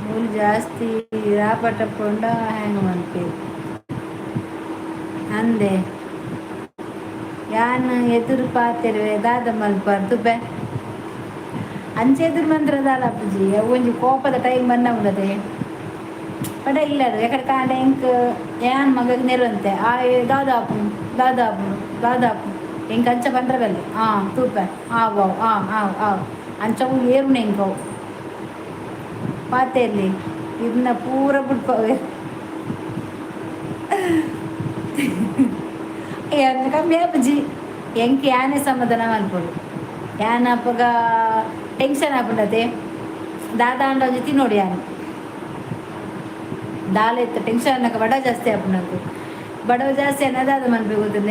ಮೂಲು ಜಾಸ್ತಿ ರಾಪಟ ಪಂಡ ಹೆಂಗ್ ಮಲ್ಪಿರು ಅಂದೆ ಯಾನ್ ಎದುರು ಪಾತಿರುವೆ ದಾದ ಮಲ್ಪಾರ್ದು ಬೆ ಅಂಚೆದು ಮಂತ್ರದಾಲ ಅಪ್ಪುಜಿ ಒಂಜಿ ಕೋಪದ ಟೈಮ್ ಬಂದಂಗದೆ ಪಡ ಇಲ್ಲದು ಯಾಕಡೆ ಕಾಂಡ ಎಂಕ್ ಯಾನ್ ಮಗಗೆ ನೆರುವಂತೆ ಆ ದಾದಾಪು ದಾದಾಪು ದಾದಾಪು ಎಂಕ್ ಅಂಚ ಬಂದ್ರಗಲ್ಲಿ ತೂಪ ಆವು ಆವು ಅಂಚವು ಏರುನೆ ಎಂಕವು ಪಾತೆಯಲ್ಲಿ ಇದನ್ನ ಪೂರ ಬಿಟ್ಕೋವೆ ಕಮ್ಮಿ ಅಪ್ಪಜಿ ಎಂಕ್ ಯಾನೇ ಸಮಾಧಾನ ಅನ್ಕೊಡು ಯಾನ್ ಅಪ್ಪಗ ಟೆನ್ಷನ್ ಆಗ್ಬಿಡತ್ತೆ ದಾದ ಅಂಡ ಜೊತೆ ನೋಡಿ ಯಾನು ದಾಲ ಇತ್ತು ಟೆನ್ಷನ್ ಅನ್ನಕ್ಕೆ ಬಡ ಜಾಸ್ತಿ ಆಗ್ಬಿಡೋದು ಬಡವ ಜಾಸ್ತಿ ಅನ್ನೋದು ಅದು ಮನ್ಬೇಕು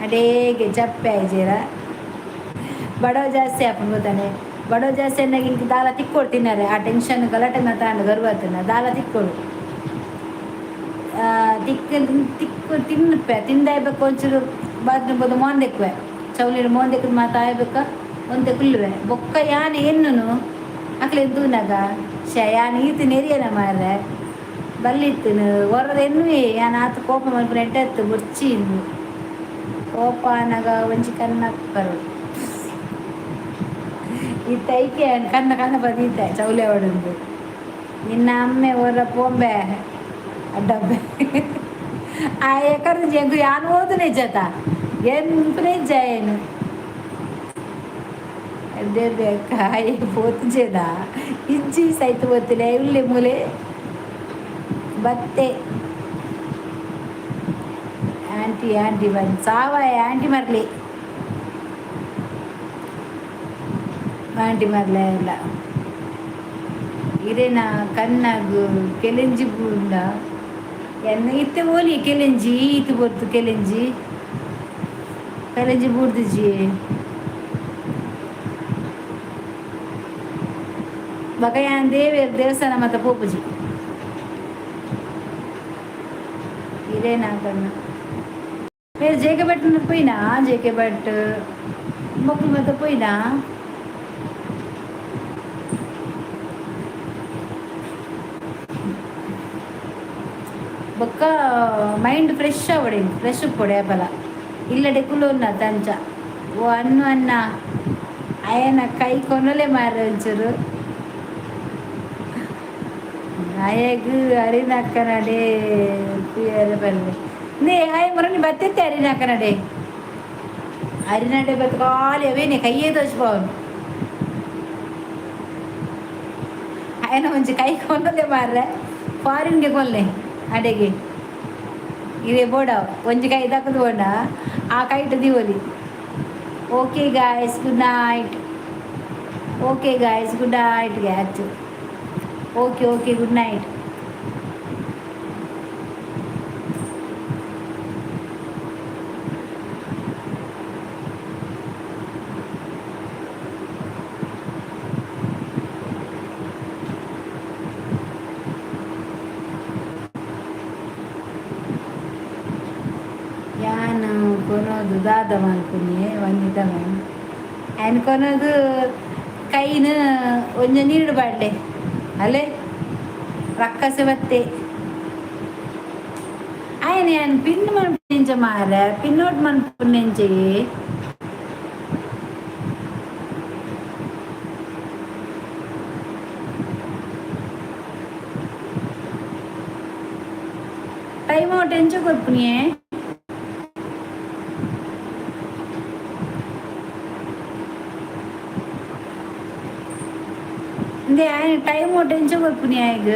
ಅಡೇಗೆ ಚಪ್ಪೆ ಆಯ್ಜೀರ ಬಡವ ಜಾಸ್ತಿ ಹಾಕೊಂಡು ಗೊತ್ತಾನೆ ಬಡವ ಜಾಸ್ತಿ ಅನ್ನಾಗ ಇಂಕ ದಾಲ ತಿಕ್ಕೊಡು ತಿನ್ನಾರೆ ಆ ಟೆನ್ಷನ್ ಗಲಾಟೆ ಮಾತಾಡು ಗರ್ವತ್ತನ ದಾಲ ತಿಕ್ಕೊಡು ತಿಕ್ಕು ತಿನ್ನಪ್ಪೆ ತಿಂದಾಯ್ಬೇಕು ಒಂಚೂರು ಬಾತ್ರೂಮ್ ಮೋಂದೆಕ್ವೆ ಚೌಲಿನ ಮೋಂದೆಕ್ಕದು ಮಾತಾಡ್ಬೇಕ ಒಂದೆ ಕುಲ್ಲುವೆ ಬೊಕ್ಕ ಯಾನ್ ಏನು ಅಕ್ಲೆ ತೂನಾಗ ಯಾನ್ ಈತು ನೆರಿಯನ ಮಾರ್ರೆ ಬಲ್ಲಿತ್ತು ಹೊರದ ಎನ್ನುವೆ ಯಾನ್ ಆತು ಕೋಪ ಮಲ್ಪನ ಎಡ್ಡೆತ್ತು ಬುರ್ಚಿ ಕೋಪ ಅನ್ನಗ ಒಂಚಿ ಕನ್ನಪ್ಪರು ಇತ್ತೈಕೆ ಕನ್ನ ಬದೀತೆ ಚೌಲೆ ಹೊಡೆದು ನಿನ್ನ ಅಮ್ಮೆ ಹೊರ ಪೊಂಬೆ ಅಡ್ಡಬ್ಬೆ ಆ ಯಾಕಂದ್ರೆ ಜಂಗು ಯಾನು ಓದನೆ ಜತ ಎಂಪನೇ ಜಯನು ಅದೇ ಕಾಯಿ ಪೋತು ಜದ ಇಜ್ಜಿ ಸೈತು ಗೊತ್ತಿಲ್ಲ ಉಳ್ಳಿ ಮೂಲೆ ಬತ್ತೆ ಆಂಟಿ ಬಂದು ಸಾವಾಯ ಆಂಟಿ ಮರಲಿ ಆಂಟಿ ಮರಲ ಎಲ್ಲ ಇರೇನ ಕಣ್ಣಾಗು ಕೆಲೆಂಜಿ ಬೂಂಡ ಎನ್ನ ಇತ್ತೆ ಓಲಿ ಕೆಲೆಂಜಿ ಈತು ಬರ್ತು ಕೆಲೆಂಜಿ ಬೂಡ್ದಿಜಿ ಬಗಯಾನ್ ದೇವಸ್ಥಾನ ಮತ್ತೆ ಪೋಪುಜಿ ಇದೇನಾ ಕಣ್ಣ ಬೇರೆ ಜೆ ಕೆ ಭಟ್ ಪೋಯ್ನಾ ಜೆ ಕೆ ಭಟ್ ಮಕ್ಕಳು ಮತ್ತೆ ಪೋಯ್ನಾ ಬೊಕ್ಕ ಮೈಂಡ್ ಫ್ರೆಶ್ ಅವಡೆ ಫ್ರೆಶ್ ಕೊಡೆ ಬಲ ಇಲ್ಲಡೆ ಕುಲೋನ್ನ ತಂಚ ಓ ಅನ್ನ ಅಯ್ಯನ ಕೈ ಕೊನಲೆ ಮಾರ ಒಂಚೂರು ಅಯ್ಯಗೂ ಅರಿನಾಕನಡೆ ಬರಲಿ ನೇ ಆಯ್ ಮರನಿ ಬತ್ತೈತೆ ಅರಿನಾಕನಡೆ ಅರಿನಡೆ ಬತ್ ಕಾಲಿ ಅವೇನೆ ಕೈಯೇ ತೋಚ್ಬೋನು ಅಯ್ಯನ ಒಂಚು ಕೈ ಕೊನಲೆ ಮಾರ್ರೆ ಫಾರಿನ್ಗೆ ಕೊಲ್ಲೆ ಅಡೆಗೆ ಇದೇ ಬೋಡ ಒಂಜಿ ಕೈ ದಕ್ಕದು ಬೋಡ ಆ kite Diwali okay guys good night ಗ್ಯಾಚ್ ಓಕೆ ಗುಡ್ ನೈಟ್ ಯಾನು ಕೊನೋದು ದಾದ ಮಲ್ಪುನಿ ಒಂದಿದ್ದವ ಆ್ಯನ್ ಕೊನೋದು ಕೈನ ಒಂಜ ನೀರು ಬಾಡ್ಲೆ ಅಲ್ಲೇ ರಕ್ಕಸೆ ಬತ್ತೆ ಆಯ್ನ ಯಾನ್ ಪಿನ್ ಮನ್ಪುನೆಂಚ ಮಾರ ಪಿನ್ನೋಟ್ ಮನ್ಪುನೆಂಚೆ ಟೈಮ್ ಔಟ್ ಎಂಚ ಕೊಡ್ಪುನಿಯೇ ಟೈಮ್ ಔಟ್ ಎಂಚ ಕೊಡ್ಪುನಿ ಆಯ್ಗ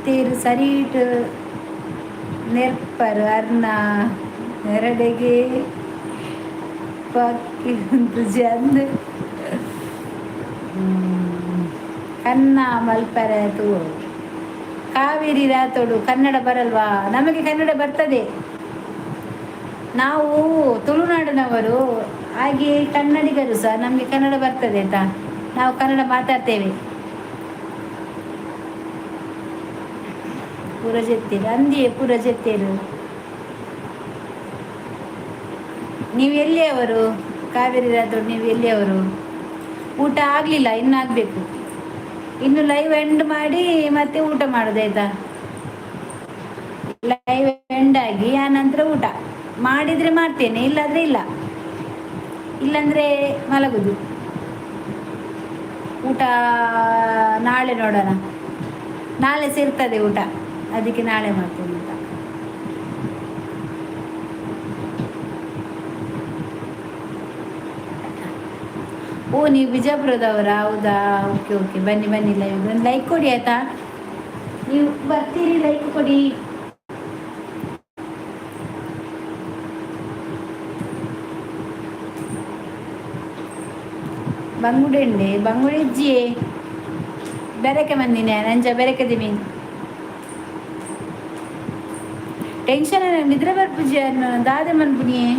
ತೇರು ಸರೀಟ್ ನೆರ್ಪರು ಅರ್ನ ಎರಡೆಗೆ ಪಕ್ಕಿ ಜಂದು ಕನ್ನ ಮಲ್ಪರೆ ತೂ ಕಾವೇರಿ ರಾತೋಡು ಕನ್ನಡ ಬರಲ್ವಾ? ನಮಗೆ ಕನ್ನಡ ಬರ್ತದೆ, ನಾವು ತುಳುನಾಡಿನವರು, ಹಾಗೆ ಕನ್ನಡಿಗರು ಸಹ ನಮಗೆ ಕನ್ನಡ ಬರ್ತದೆ ಆಯ್ತಾ, ನಾವು ಕನ್ನಡ ಮಾತಾಡ್ತೇವೆ. ಪೂರ ಜೆತ್ತೇರು ಅಂದಿಯೇ ಪೂರ ಜೆತ್ತೇರು. ನೀವು ಎಲ್ಲಿಯವರು? ಕಾವೇರಿ ರಾಥೋಡ್, ನೀವು ಎಲ್ಲಿಯವರು? ಊಟ ಆಗಲಿಲ್ಲ, ಇನ್ನಾಗಬೇಕು. ಇನ್ನು ಲೈವ್ ಎಂಡ್ ಮಾಡಿ ಮತ್ತೆ ಊಟ ಮಾಡೋದು ಆಯ್ತಾ. ಲೈವ್ ಎಂಡ್ ಆಗಿ ಆನಂತರ ಮಾಡಿದರೆ ಊಟ, ಮಾಡಿದರೆ ಮಾಡ್ತೇನೆ, ಇಲ್ಲಾಂದರೆ ಇಲ್ಲ, ಇಲ್ಲಾಂದರೆ ಮಲಗುದು. ಊಟ ನಾಳೆ ನೋಡೋಣ, ನಾಳೆ ಸೇರ್ತದೆ ಊಟ, ಅದಕ್ಕೆ ನಾಳೆ ಮಾಡ್ತೇನೆ ಊಟ. ಓ, ನೀವು ಬಿಜಾಪುರದವರಾ? ಹೌದಾ, ಓಕೆ ಓಕೆ, ಬನ್ನಿ ಬನ್ನಿ, ಲೈವ್ ಒಂದು ಲೈಕ್ ಕೊಡಿ ಆಯಿತಾ. ನೀವು ಬರ್ತೀರಿ, ಲೈಕ್ ಕೊಡಿ. ಬಂಗುಡೆ ಬಂಗುಡೆ ಇಜ್ಜಿಯೇ ಬೆರಕೆ ಬಂದಿನಿ ನಂಜ ಬೆರಕೆದಿನಿ. ಟೆನ್ಷನ್ ನಿದ್ರೆ ಬರ್ಪುಜಿ ದಾದೆ ಮನ್ಪುನಿಯೇ.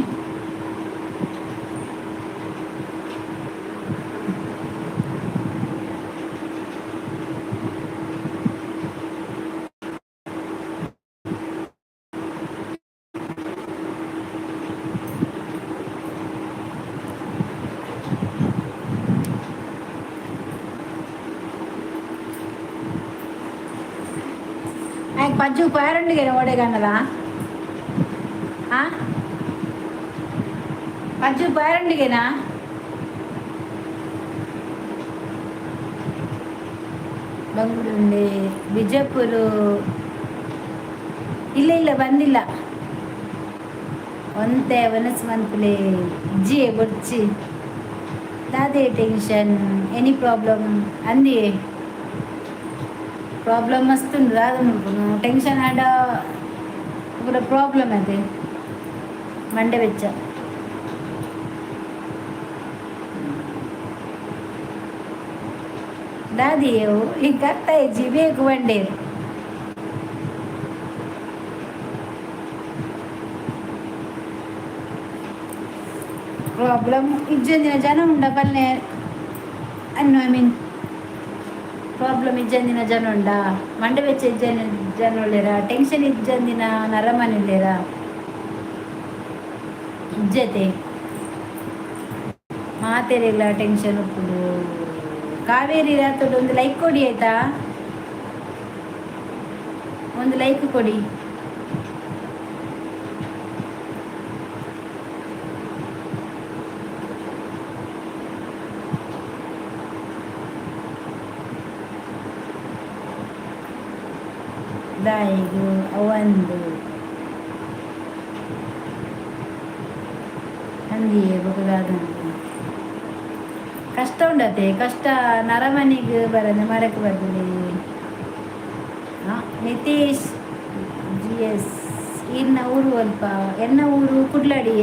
ಪಜ್ಜು ಪಾರಂಡಿಗೆ ಓಡೆಗನ್ನದ ಪಜ್ಜು ಪಾರಂಡಿಗೆನಾ? ಬಂಗುಡೆ ಬಿಜಾಪುರ ಇಲ್ಲ ಇಲ್ಲ ಬಂದಿಲ್ಲ. ಒಂತೆ ವನಸ್ ಮನ್ಪುಲೆ ಇಜ್ಜಿಯೇ ಬೊಡ್ಚಿ ದಾದೆ ಟೆನ್ಷನ್ ಎನಿ ಪ್ರಾಬ್ಲಮ್ ಅಂದಿಯೇ ಪ್ರಾಬ್ಲಮ್ ಮಸ್ತ್ ಉಂಡು ದಾದ ಮುನ್ಪುನು ಟೆನ್ಷನ್ ಆಡ ಪೂರ ಪ್ರಾಬ್ಲಮ್ ಅದೇ ಮಂಡೆ ವೆಚ್ಚ. ದಾದಿಯು ಈಗ ಅರ್ಥ ಇಜ್ಜಿ ಬೇಕು ಬಂಡೆ ಪ್ರಾಬ್ಲಮ್ ಇಜ್ಜಂದಿನ ಜನ ಉಂಡ ಪಲ್ಲೆ ಅನ್ನು ಐ ಮೀನ್ ಪ್ರಾಬ್ಲಮ್ ಇಜ್ಜಂದಿನ ಜನ ಉಂಡ ಮಂಡೆ ವೆಚ್ಚ ಇಜ್ಜನ ಜನ ಉಳ್ಳೇರ ಟೆನ್ಷನ್ ಇಜ್ಜಂದಿನ ನರಮನೆ ಉಳ್ಳೇರ ಇಜ್ಜತೆ ಮಾತೆರೆಗ್ಲ ಟೆನ್ಷನ್ ಉಪ್ಪುಡು. ಕಾವೇರಿ ರಾತೋಡು ಒಂದು ಲೈಕ್ ಕೊಡಿ ಆಯ್ತಾ, ಒಂದು ಲೈಕ್ ಕೊಡಿ. ದಾಯಿಗೂ ಅವಂದು ಅಂದಿಯೇ ಬುಕದಾದ ಕಷ್ಟ ಉಂಡತೆ ಕಷ್ಟ ನರಮನಿಗೆ ಬರದೆ ಮರಕ್ಕೆ ಬರ್ತದೆ. ನಿತೀಶ್ GS ಇನ್ನ ಊರು ಅಲ್ಪ ಎನ್ನ ಊರು ಕುಡ್ಲಡಿ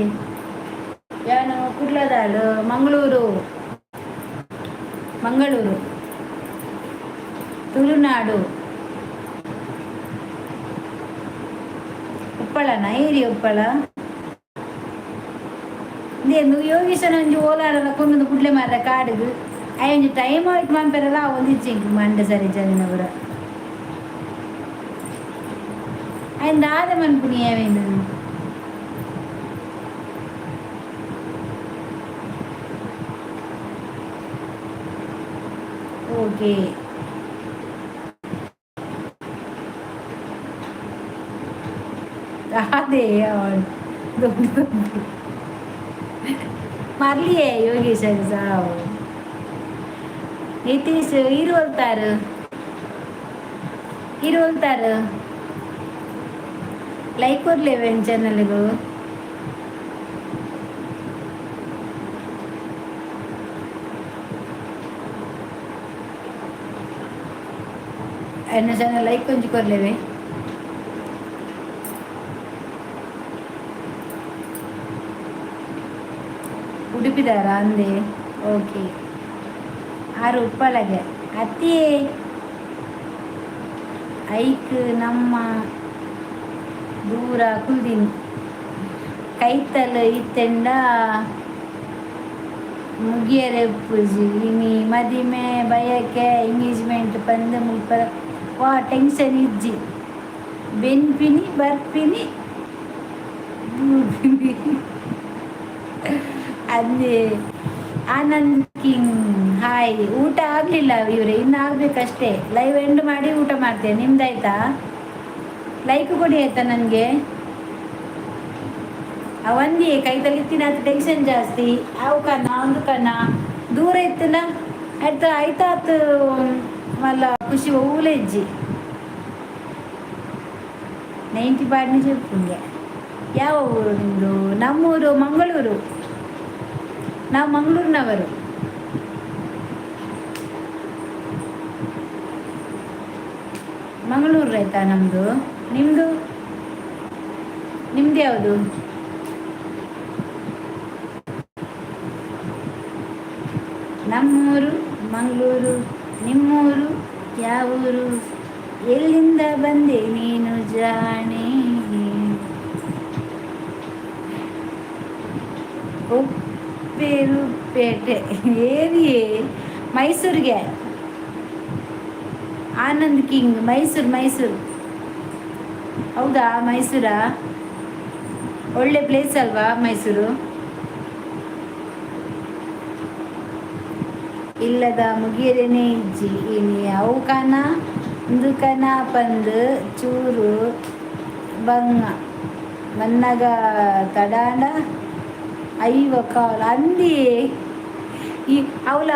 ಯಾನು ಕುಡ್ಲದಾಳು ಮಂಗಳೂರು ತುಳುನಾಡು ಉಪ್ಪಳನ ಏರಿ ಉಪ್ಪಳ ಇಂದು ಯೋಗೀಶನ ಒಂಜಿ ಓಲಾಡಲ ಕೊಂಡೊಂದು ಕುಡ್ಲೆ ಮಾರ ಕಾಡುಗು ಅಯ್ಯೊಂಜಿ ಟೈಮ್ ಆಯ್ತು ಮಂಪೆರಲ್ಲ ಒಂದು ಇಚ್ಚಿಂಕು ಮಂಡೆ ಸರಿ ಜನಿನವರ ಅಯ್ಯಂದ ಆದ ಮನ್ಪುನಿ ಯಾವೇನು ಓಕೆ. ಅದೇ ಮರ್ಲಿಯೇ ಯೋಗೇಶ್ ಸಾವು ನಿತೀಶ್ ಇರುವಲ್ತಾರು ಲೈಕ್ ಕೊಡ್ಲೇವೇನು ಚಾನಲ್ಗೂ? ಎನ್ನ ಚಾನಲ್ ಲೈಕ್ ಕೊಂಚ ಕೊಡ್ಲೇವೆ. ಉಡುಪಿದಾರ ಅಂದೆ ಓಕೆ. ಆರು ಉಪ್ಪಳಗೆ ಅತಿ ಐಕ್ ನಮ್ಮ ದೂರ ಕುಲ್ದಿನಿ ಕೈತಲ್ ಇತ್ತೆಂಡ ಮುಗಿಯರೆ ಪೂಜಿ ಇನಿ ಮದಿಮೆ ಬಯಕೆ ಎಂಗೇಜ್ಮೆಂಟ್ ಪಂದ ಮುಲ್ಪ ವಾ ಟೆನ್ಷನ್ ಇಜ್ಜಿ ಬೆನ್ಪಿನಿ ಬರ್ಪಿನಿ ಅದೇ ಆನಂದ್ ಕಿಂಗ್ ಹಾಯ್. ಊಟ ಆಗಲಿಲ್ಲ ಇವರೇ, ಇನ್ನು ಆಗಬೇಕಷ್ಟೇ. ಲೈವ್ ಎಂಡ್ ಮಾಡಿ ಊಟ ಮಾಡ್ತೇನೆ. ನಿಮ್ದಾಯ್ತಾ? ಲೈಕ್ ಕೊಡಿ ಆಯ್ತಾ ನನಗೆ. ಅವಂದಿ ಕೈತಲ್ಲಿ ಇತ್ತಿನ ಟೆನ್ಷನ್ ಜಾಸ್ತಿ ಅವು ಕನ್ನ ಒಂದು ಕನ್ನ ದೂರ ಇತ್ತನ ಆಯ್ತಾ ಆಯ್ತಾತ್ ಮಲ್ಲ ಖುಷಿ ಊಲೆ ಇಜ್ಜಿ 90 ಬಾಡ್ನಿ చెప్తుండే ಯಾವ ಊರು ನಿಮ್ಮದು ನಮ್ಮೂರು ಮಂಗಳೂರು ನಾವು ಮಂಗಳೂರಿನವರು ಮಂಗಳೂರು ಆಯ್ತಾ ನಮ್ಮದು ನಿಮ್ಮದು ನಿಮ್ದು ಯಾವುದು ನಮ್ಮೂರು ಮಂಗಳೂರು ನಿಮ್ಮೂರು ಯಾವ ಊರು ಎಲ್ಲಿಂದ ಬಂದೆ ನೀನು ಜಾಣೆ ಉಪ್ಪೇರುಪೇಟೆ ಏರಿಯೇ ಮೈಸೂರಿಗೆ ಆನಂದ್ ಕಿಂಗ್ ಮೈಸೂರು ಹೌದಾ ಮೈಸೂರಾ ಒಳ್ಳೆ ಪ್ಲೇಸ್ ಅಲ್ವಾ ಮೈಸೂರು ಇಲ್ಲದ ಮುಗಿಯರೇನೆ ಇಜ್ಜಿ ಇನಿ ಅವು ಕನ ಇಂದು ಕನ ಪಂದು ಚೂರು ಬಂಗ ಮನ್ನಗ ತಡಾಂಡ ಐವ ಕಾಲ ಅಂದಿ ಈ ಅವಳ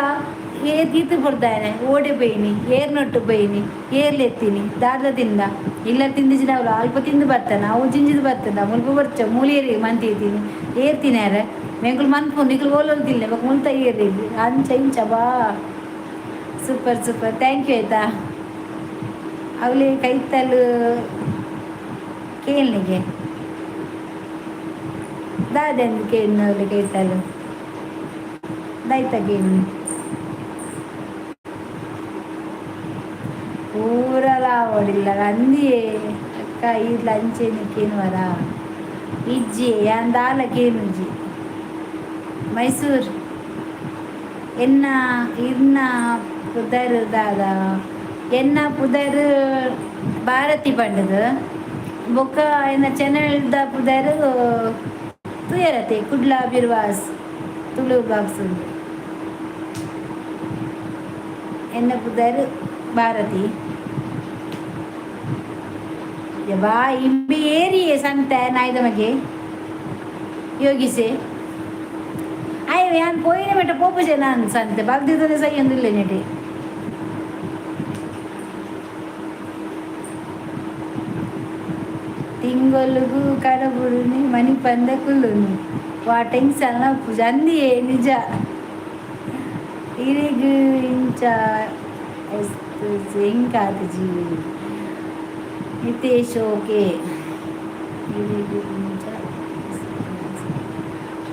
ಈತು ಕೊಡ್ತಾನೆ ಓಡೆ ಬೈನಿ ಏರ್ನೊಟ್ಟು ಬೈನಿ ಏರ್ಲೆತ್ತೀನಿ ದಾಡ್ದ ತಿಂದ ಇಲ್ಲ ತಿಂದಿಜಿನ ಅವಳು ಅಲ್ಪ ತಿಂದು ಬರ್ತಾನೆ ಅವು ಜಿಂಜಿದು ಬರ್ತಾನೆ ಮುಲ್ಪ ಬರ್ಚ ಮೂಲಿಯರಿ ಮಂತಿದ್ದೀನಿ ಏರ್ತೀನಿ ಯಾರ ಮೆಂಕುಲು ಮನ್ಪು ನಿಕ್ಲು ಓಲೋಲ್ತಿಲ್ಲ ಇವಾಗ ಮುಲ್ತ ಏರಿ ಅಂಚ ಇಂಚ ಬಾ ಸೂಪರ್ ಥ್ಯಾಂಕ್ ಯು ಆಯ್ತಾ ಅವಳಿ ಕೈತಲು ಕೇಳನಿಗೆ ದಾದೆಂದು ಕೇಳಿನ ಅವಳಿ ಕೈತಲು ದಾಯ್ತ ಕೇಳಿ ಊರಲ್ಲ ಓಡಿಲ್ಲ ಅಂದಿಯೇ ಅಕ್ಕ ಇಲ್ಲ ಅಂಚೆನಿಕ್ಕೇನು ವರ ಇಜ್ಜಿ ಯಾಂದಾಲಕ್ಕೇನುಜ್ಜಿ ಮೈಸೂರು ಎನ್ನ ಇರ್ನ ಪುದರ್ ದಾದ ಎನ್ನ ಪುದರ್ ಭಾರತಿ ಪಂಡದು ಬೊಕ್ಕ ಎನ್ನ ಚೆನ್ನಲ್ದ ಪುದರ್ ತುಯರತೆ ಕುಡ್ಲ ಬಿರ್ವಾಸ್ ತುಳು ಬಾಕ್ಸ್ ಎನ್ನ ಪುದರ್ ಭಾರತಿ ಬಾ ಇಂಬಿ ಏರಿಯೇ ಸಂತೆ ನಾಯ್ದ ಮಗೆ ಯೋಗಿಸೆ ಅಯ್ಯ ಯಾನ್ ಪೋಯಿನ ಮೆಟ್ಟ ಪೋಪುಜೆ ನಾನು ಸಂತೆ ಬಾಗ್ದಿದ್ದರೆ ಸೈ ಒಂದಿಲ್ಲ ನೆಟಿ ತಿಂಗೊಲುಗು ಕಡಬುರುನಿ ಮನಿ ಪಂದ ಕುಲ್ಲುನಿ ವಾಟೆಂಗ್ ಸಣ್ಣ ಪೂಜ ಅಂದಿಯೇ ನಿಜ ಇರಿಗು ಇಂಚ ಜಿ ನಿತೇಶ್ ಓಕೆ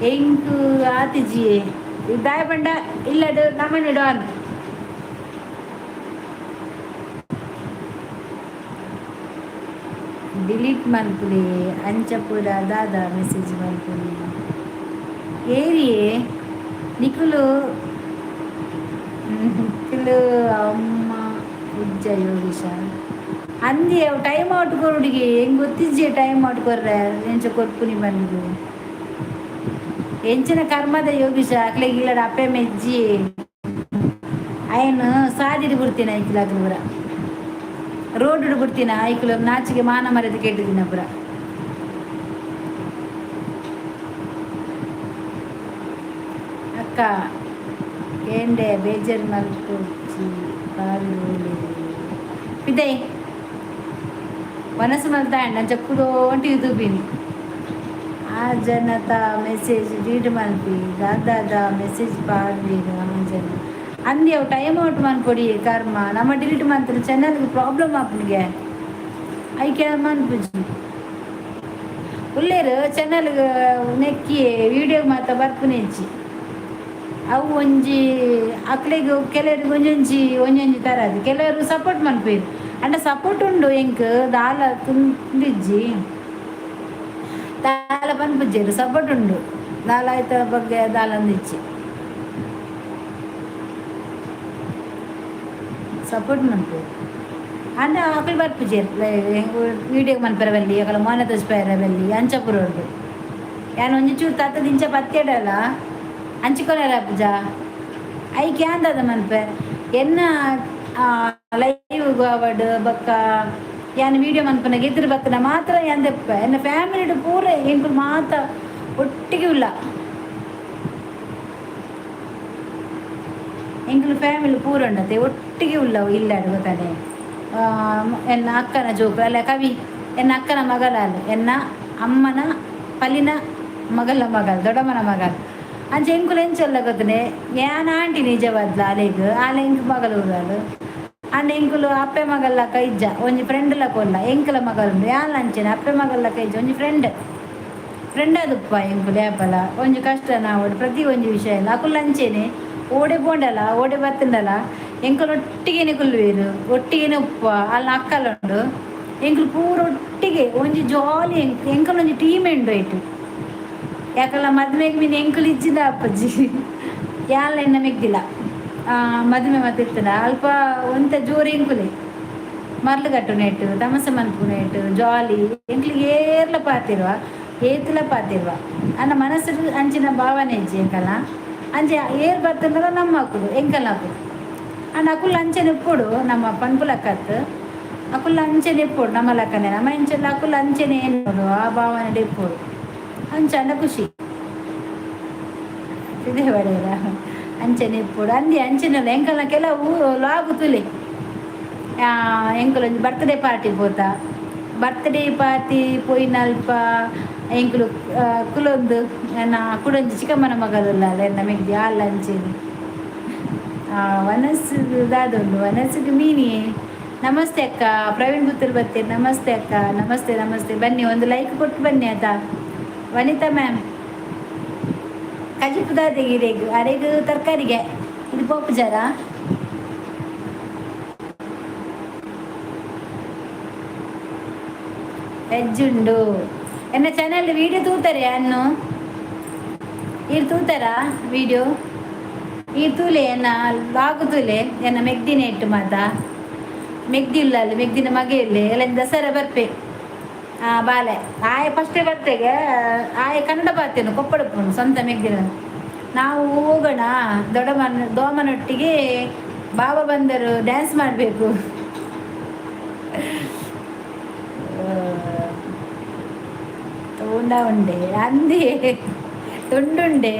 ಎಂಕು ಆತಿಜಿ ದಾಯ ಪಂಡ ಇಲ್ಲಡು ನಮ್ಮನೆ ಡಾನ್ ಡಿಲೀಟ್ ಮಲ್ಪುಲಿ ಅಂಚಪುರ ದಾದ ಮೆಸೇಜ್ ಮಲ್ಪುಲಿ ಏರಿಯೇ ನಿಖುಲು ಅಮ್ಮ ಉಜ್ಜ ಯೋಗೀಶ ಅಂದಿ ಅವು ಟೈಮ್ ಔಟ್ ಕೊರುಡಿಗೆ ಹೆಂಗೆ ಗೊತ್ತಿಜ್ಜಿ ಟೈಮ್ ಔಟ್ ಕೊರ್ರೆ ಎಂಚ ಕೊರ್ಪುನಿ ಬಂದಿದ್ದು ಎಂಚಿನ ಕರ್ಮದ ಯೋಗೀಶ ಅಕ್ಲೆಗೆ ಇಲ್ಲಡ ಅಪ್ಪೆ ಮೆಜ್ಜಿ ಅಯ್ಯನು ಸಾದಿರಿ ಬಿಡ್ತೀನಿ ಐಕ್ಲ ಪೂರ ರೋಡ್ ಬಿಡ್ತೀನ ಐಕ್ಲು ನಾಚಿಗೆ ಮಾನ ಮರ್ಯಾದೆ ಕೇಟಿದ್ದೀನಿ ಪೂರ ಅಕ್ಕ ఏండే బేజర్ మల్కొచ్చి పాలు ఇదే మనసు మల్తా అండి అని చెప్పుదో అంటే యూట్యూబిని ಆ ಜನತ ಮೆಸೇಜ್ ರೀಡ್ ಮಲ್ಪಿ ದಾದಾದ ಮೆಸೇಜ್ ಪಾಡ್ಬೇಕು ನಮ್ಮ ಜನ ಅಂದಿ ಅವು ಟೈಮ್ ಔಟ್ ಮನ್ಕೊಡಿ ಕರ್ಮ ನಮ್ಮ ಡಿಲೀಟ್ ಮಾಡ್ತಾರೆ ಚಾನಲ್ಗೆ ಪ್ರಾಬ್ಲಮ್ ಆಪ್ನಿಗೆ ಐಕೆ ಮನ್ಪುಜಿ ಉಳ್ಳೇರು ಚಾನಲ್ಗೆ ನೆಕ್ಕಿ ವಿಡಿಯೋ ಮಾತ ಬರ್ಪುನೆಚ್ಚಿ ಅವು ಒಂಜಿ ಅಕ್ಲೆಗ್ ಕೆಲವ್ರಿಗೆ ಒಂಜೊಂಜಿ ತರದು ಕೆಲವರು ಸಪೋರ್ಟ್ ಮನ್ಪೇರು ಅಂಡ ಸಪೋರ್ಟ್ ಉಂಡು ಎಂಕ್ ದಾಲ ತುಂಬಿಜ್ಜಿ ದಾಲ ಪನ್ಪುಜ್ಜೇರು ಸಪೋರ್ಟ್ ಉಂಡು ದಾಲ ಆಯ್ತ ಬಗ್ಗೆ ದಾಲ ಅಂದಿಚ್ಚಿ ಸಪೋರ್ಟ್ ಮನ್ಪೇರು ಅಂಡ ಅಕ್ಲು ಬರ್ಪುಜೇರು ವಿಡಿಯೋ ಮನ್ಪೆರ ಬಲ್ಲಿ ಅಕಲ ಮೋನೆ ತೋಜ್ಪೇರ ಬಲ್ಲಿ ಅಂಚಪುರ ಉಂಡು ಯಾನು ಒಂಜಿ ಚೂರು ತತ್ತ ದಿಂಚ ಪತ್ತೆಡಲ್ಲ ಹಂಚಿಕೊಳ್ಳಾರ ಪೂಜ ಐಕೆ ಅಂದದ ಮನ್ಪೆ ಎನ್ನ ಲೈವ್ ಅವಡ್ ಬಕ್ಕ ಯಾನ್ ವಿಡಿಯೋ ಮನ್ಪನ ಗೆದ್ರು ಬಕ್ಕನ ಮಾತ್ರ ಎಂದಪ್ಪ ಎನ್ನ ಫ್ಯಾಮಿಲಿ ಪೂರ ಎಂಕುಲು ಮಾತ ಒಟ್ಟಿಗೆ ಉಲ್ಲ ಎಂಕುಲು ಫ್ಯಾಮಿಲಿ ಪೂರ ಉಂಡತೆ ಒಟ್ಟಿಗೆ ಉಲ್ಲವು ಇಲ್ಲಾಡು ಗೊತ್ತಾನೆ. ಎನ್ನ ಅಕ್ಕನ ಜೋಕು ಅಲ್ಲ ಕವಿ ಎನ್ನ ಅಕ್ಕನ ಮಗಲ ಅಲ್ಲ ಎನ್ನ ಅಮ್ಮನ ಪಲ್ಲಿನ ಮಗಲ ದೊಡ್ಡಮ್ಮನ ಮಗಲ್ ಅಂಚೆ ಎಂಕುಲು ಎಂಚಲ್ಲ ಗೊತ್ತನೆ ಯಾನ್ ಆಂಟಿ ನಿಜವಾದ್ಲ ಆಲೆ ಎಂಕ್ ಮಗಲು ಊರಲು ಅಂಡ್ ಎಂಕುಲು ಅಪ್ಪೆ ಮಗಲ್ಲ ಕೈಜ್ಜ ಒಂಜಿ ಫ್ರೆಂಡ್ಲ ಕೊಲ್ಲ ಎಂಕಲ ಮಗಲು ಯಾನ್ ಅಂಚೆನೆ ಅಪ್ಪೆ ಮಗಲ್ಲ ಕೈಜ್ಜ ಒಂಜಿ ಫ್ರೆಂಡ್ ಅದುಪ್ಪ ಎಂಕುಲು ಯಾಪಲ ಒಂಜಿ ಕಷ್ಟ ನಾವು ಪ್ರತಿ ಒಂಜಿ ವಿಷಯ ಇಲ್ಲ ಅಕುಲ್ ಅಂಚೆನೆ ಓಡೆ ಬೋಂಡಲ್ಲ ಓಡೆ ಬತ್ತಂಡಲ್ಲ ಎಂಕುಲು ಒಟ್ಟಿಗೆನೆ ಕುಲ್ವೇರು ಒಟ್ಟಿಗೆನೆ ಉಪ್ಪ ಅಲ್ಲ ಅಕ್ಕಲುಂಡು ಎಂಕುಲು ಪೂರ ಒಟ್ಟಿಗೆ ಒಂಜಿ ಜಾಲಿ ಎಂಕಲ್ ಒಂಜಿ ಟೀಮ್ ಎಂಡು ಐಟು ಯಾಕಲ್ಲ ಮದ್ವೆಗೆ ಮೀನು ಎಂಕುಲು ಇಜ್ಜಿದ ಅಪ್ಪಜ್ಜಿ ಯಾಲ ಎನ್ನ ಮೆಗ್ದಿಲ್ಲ ಮದುವೆ ಮತ್ತಿರ್ತದ ಅಲ್ಪ ಒಂತ ಜೋರು ಎಂಕುಲೆ ಮರ್ಲು ಕಟ್ಟು ನೆಟ್ಟು ತಮಸೆ ಮನ್ಪು ನೆಟ್ಟು ಜಾಲಿ ಎಂಕ್ಲಿಗೆ ಏರ್ಲ ಪಾತಿರುವ ಏತ್ಲ ಪಾತಿರುವ ಅನ್ನ ಮನಸ್ಸು ಅಂಚಿನ ಭಾವನೆ ಇಜ್ಜಿ ಎಂಕಲ್ಲ ಅಂಚೆ ಏರ್ ಬರ್ತಂದ್ರ ನಮ್ಮ ಹಾಕುದು ಎಂಕಲ್ ಹಾಕುದು ಅಂಡ್ ಅಕುಲ್ ಅಂಚೆನೆ ಇಪ್ಪುಡು ನಮ್ಮ ಪನ್ಪುಲ ಅಕ್ಕತ್ತು ಅಕುಲ್ ಅಂಚೆನೆ ಇಪ್ಪುಡು ನಮ್ಮ ಲಕ್ಕನೆ ನಮ್ಮ ಎಂಚೆಲ್ಲ ಅಕುಲ್ ಅಂಚೆನೆ ಏನು ಆ ಭಾವನೆ ಇಪ್ಪುಡು ಅಂಚಂಡ ಖುಷಿ ಇದೇ ಬಡೆಯಲ್ಲ ಅಂಚೆನೆ ಇಪ್ಪುಡು ಅಂಚೆನಲ್ಲ ಎಂಕಲ್ನ ಕೆಲವು ಲಾಗು ತುಲೆ ಎಂಕುಲು ಒಂಜಿ ಬರ್ತ್ಡೇ ಪಾರ್ಟಿ ಪೋತ ಬರ್ತ್ಡೇ ಪಾರ್ಟಿ ಪೋಯಿನಲ್ಪ ಎಂಕುಲು ಕುಲೊಂದು ನನ್ನ ಕುಡೊಂಜಿ ಚಿಕ್ಕಮ್ಮನ ಮಗಲಲ್ಲ ಎನ್ನ ಮೆಗ್ದಿ ಆಲ್ ಅಂಚೆನೆ ವನಸ್ಸು ದಾದೊಂಡು ವನಸ್ಸಿಗೆ ಮೀನಿ ನಮಸ್ತೆ ಅಕ್ಕ ಪ್ರವೀಣ್ ಪುತ್ತೂರು ಬರ್ತೇನೆ ನಮಸ್ತೆ ಅಕ್ಕ ನಮಸ್ತೆ ಬನ್ನಿ ಒಂದು ಲೈಕ್ ಕೊಟ್ಟು ಬನ್ನಿ ಆಯ್ತಾ ವನಿತಾ ಮ್ಯಾಮ್ ಕಜಿಪುದಾದಿಗೆ ಇರೇಗು ಅರೆಗು ತರಕಾರಿಗೆ ಇದು ಪಪ್ಪು ಜರ ವೆಜ್ ಉಂಡು ಎನ್ನ ಚಾನಲ್ ವೀಡಿಯೋ ತೂತಾರೆ ಅನ್ನು ಇಲ್ಲಿ ತೂತಾರಾ ವೀಡಿಯೋ ಈ ತೂಲೆ ಎನ್ನ ಲಾಗು ತೂಲೆ ಎನ್ನ ಮೆಗ್ದಿನ ಇಟ್ಟು ಮಾತ ಮೆಗ್ದಿ ಇಲ್ಲ ಅಲ್ಲಿ ಮೆಗ್ದಿನ ಮಗೆ ಇರಲಿ ಎಲ್ಲ ದಸರಾ ಬರ್ಪೆ ಬಾಲೆ ಆಯ ಫಸ್ಟೇ ಬರ್ತೆಗೆ ಆಯ ಕನ್ನಡ ಬರ್ತೇನೆ ಕೊಪ್ಪಳಪ್ಪನು ಸ್ವಂತ ಮೆಗ್ದಿನ ನಾವು ಹೋಗೋಣ ದೋಮನೊಟ್ಟಿಗೆ ಬಾಬಾ ಬಂದರು ಡ್ಯಾನ್ಸ್ ಮಾಡಬೇಕು ಉಂಡೆ ಅಂದಿ ತುಂಡುಂಡೆ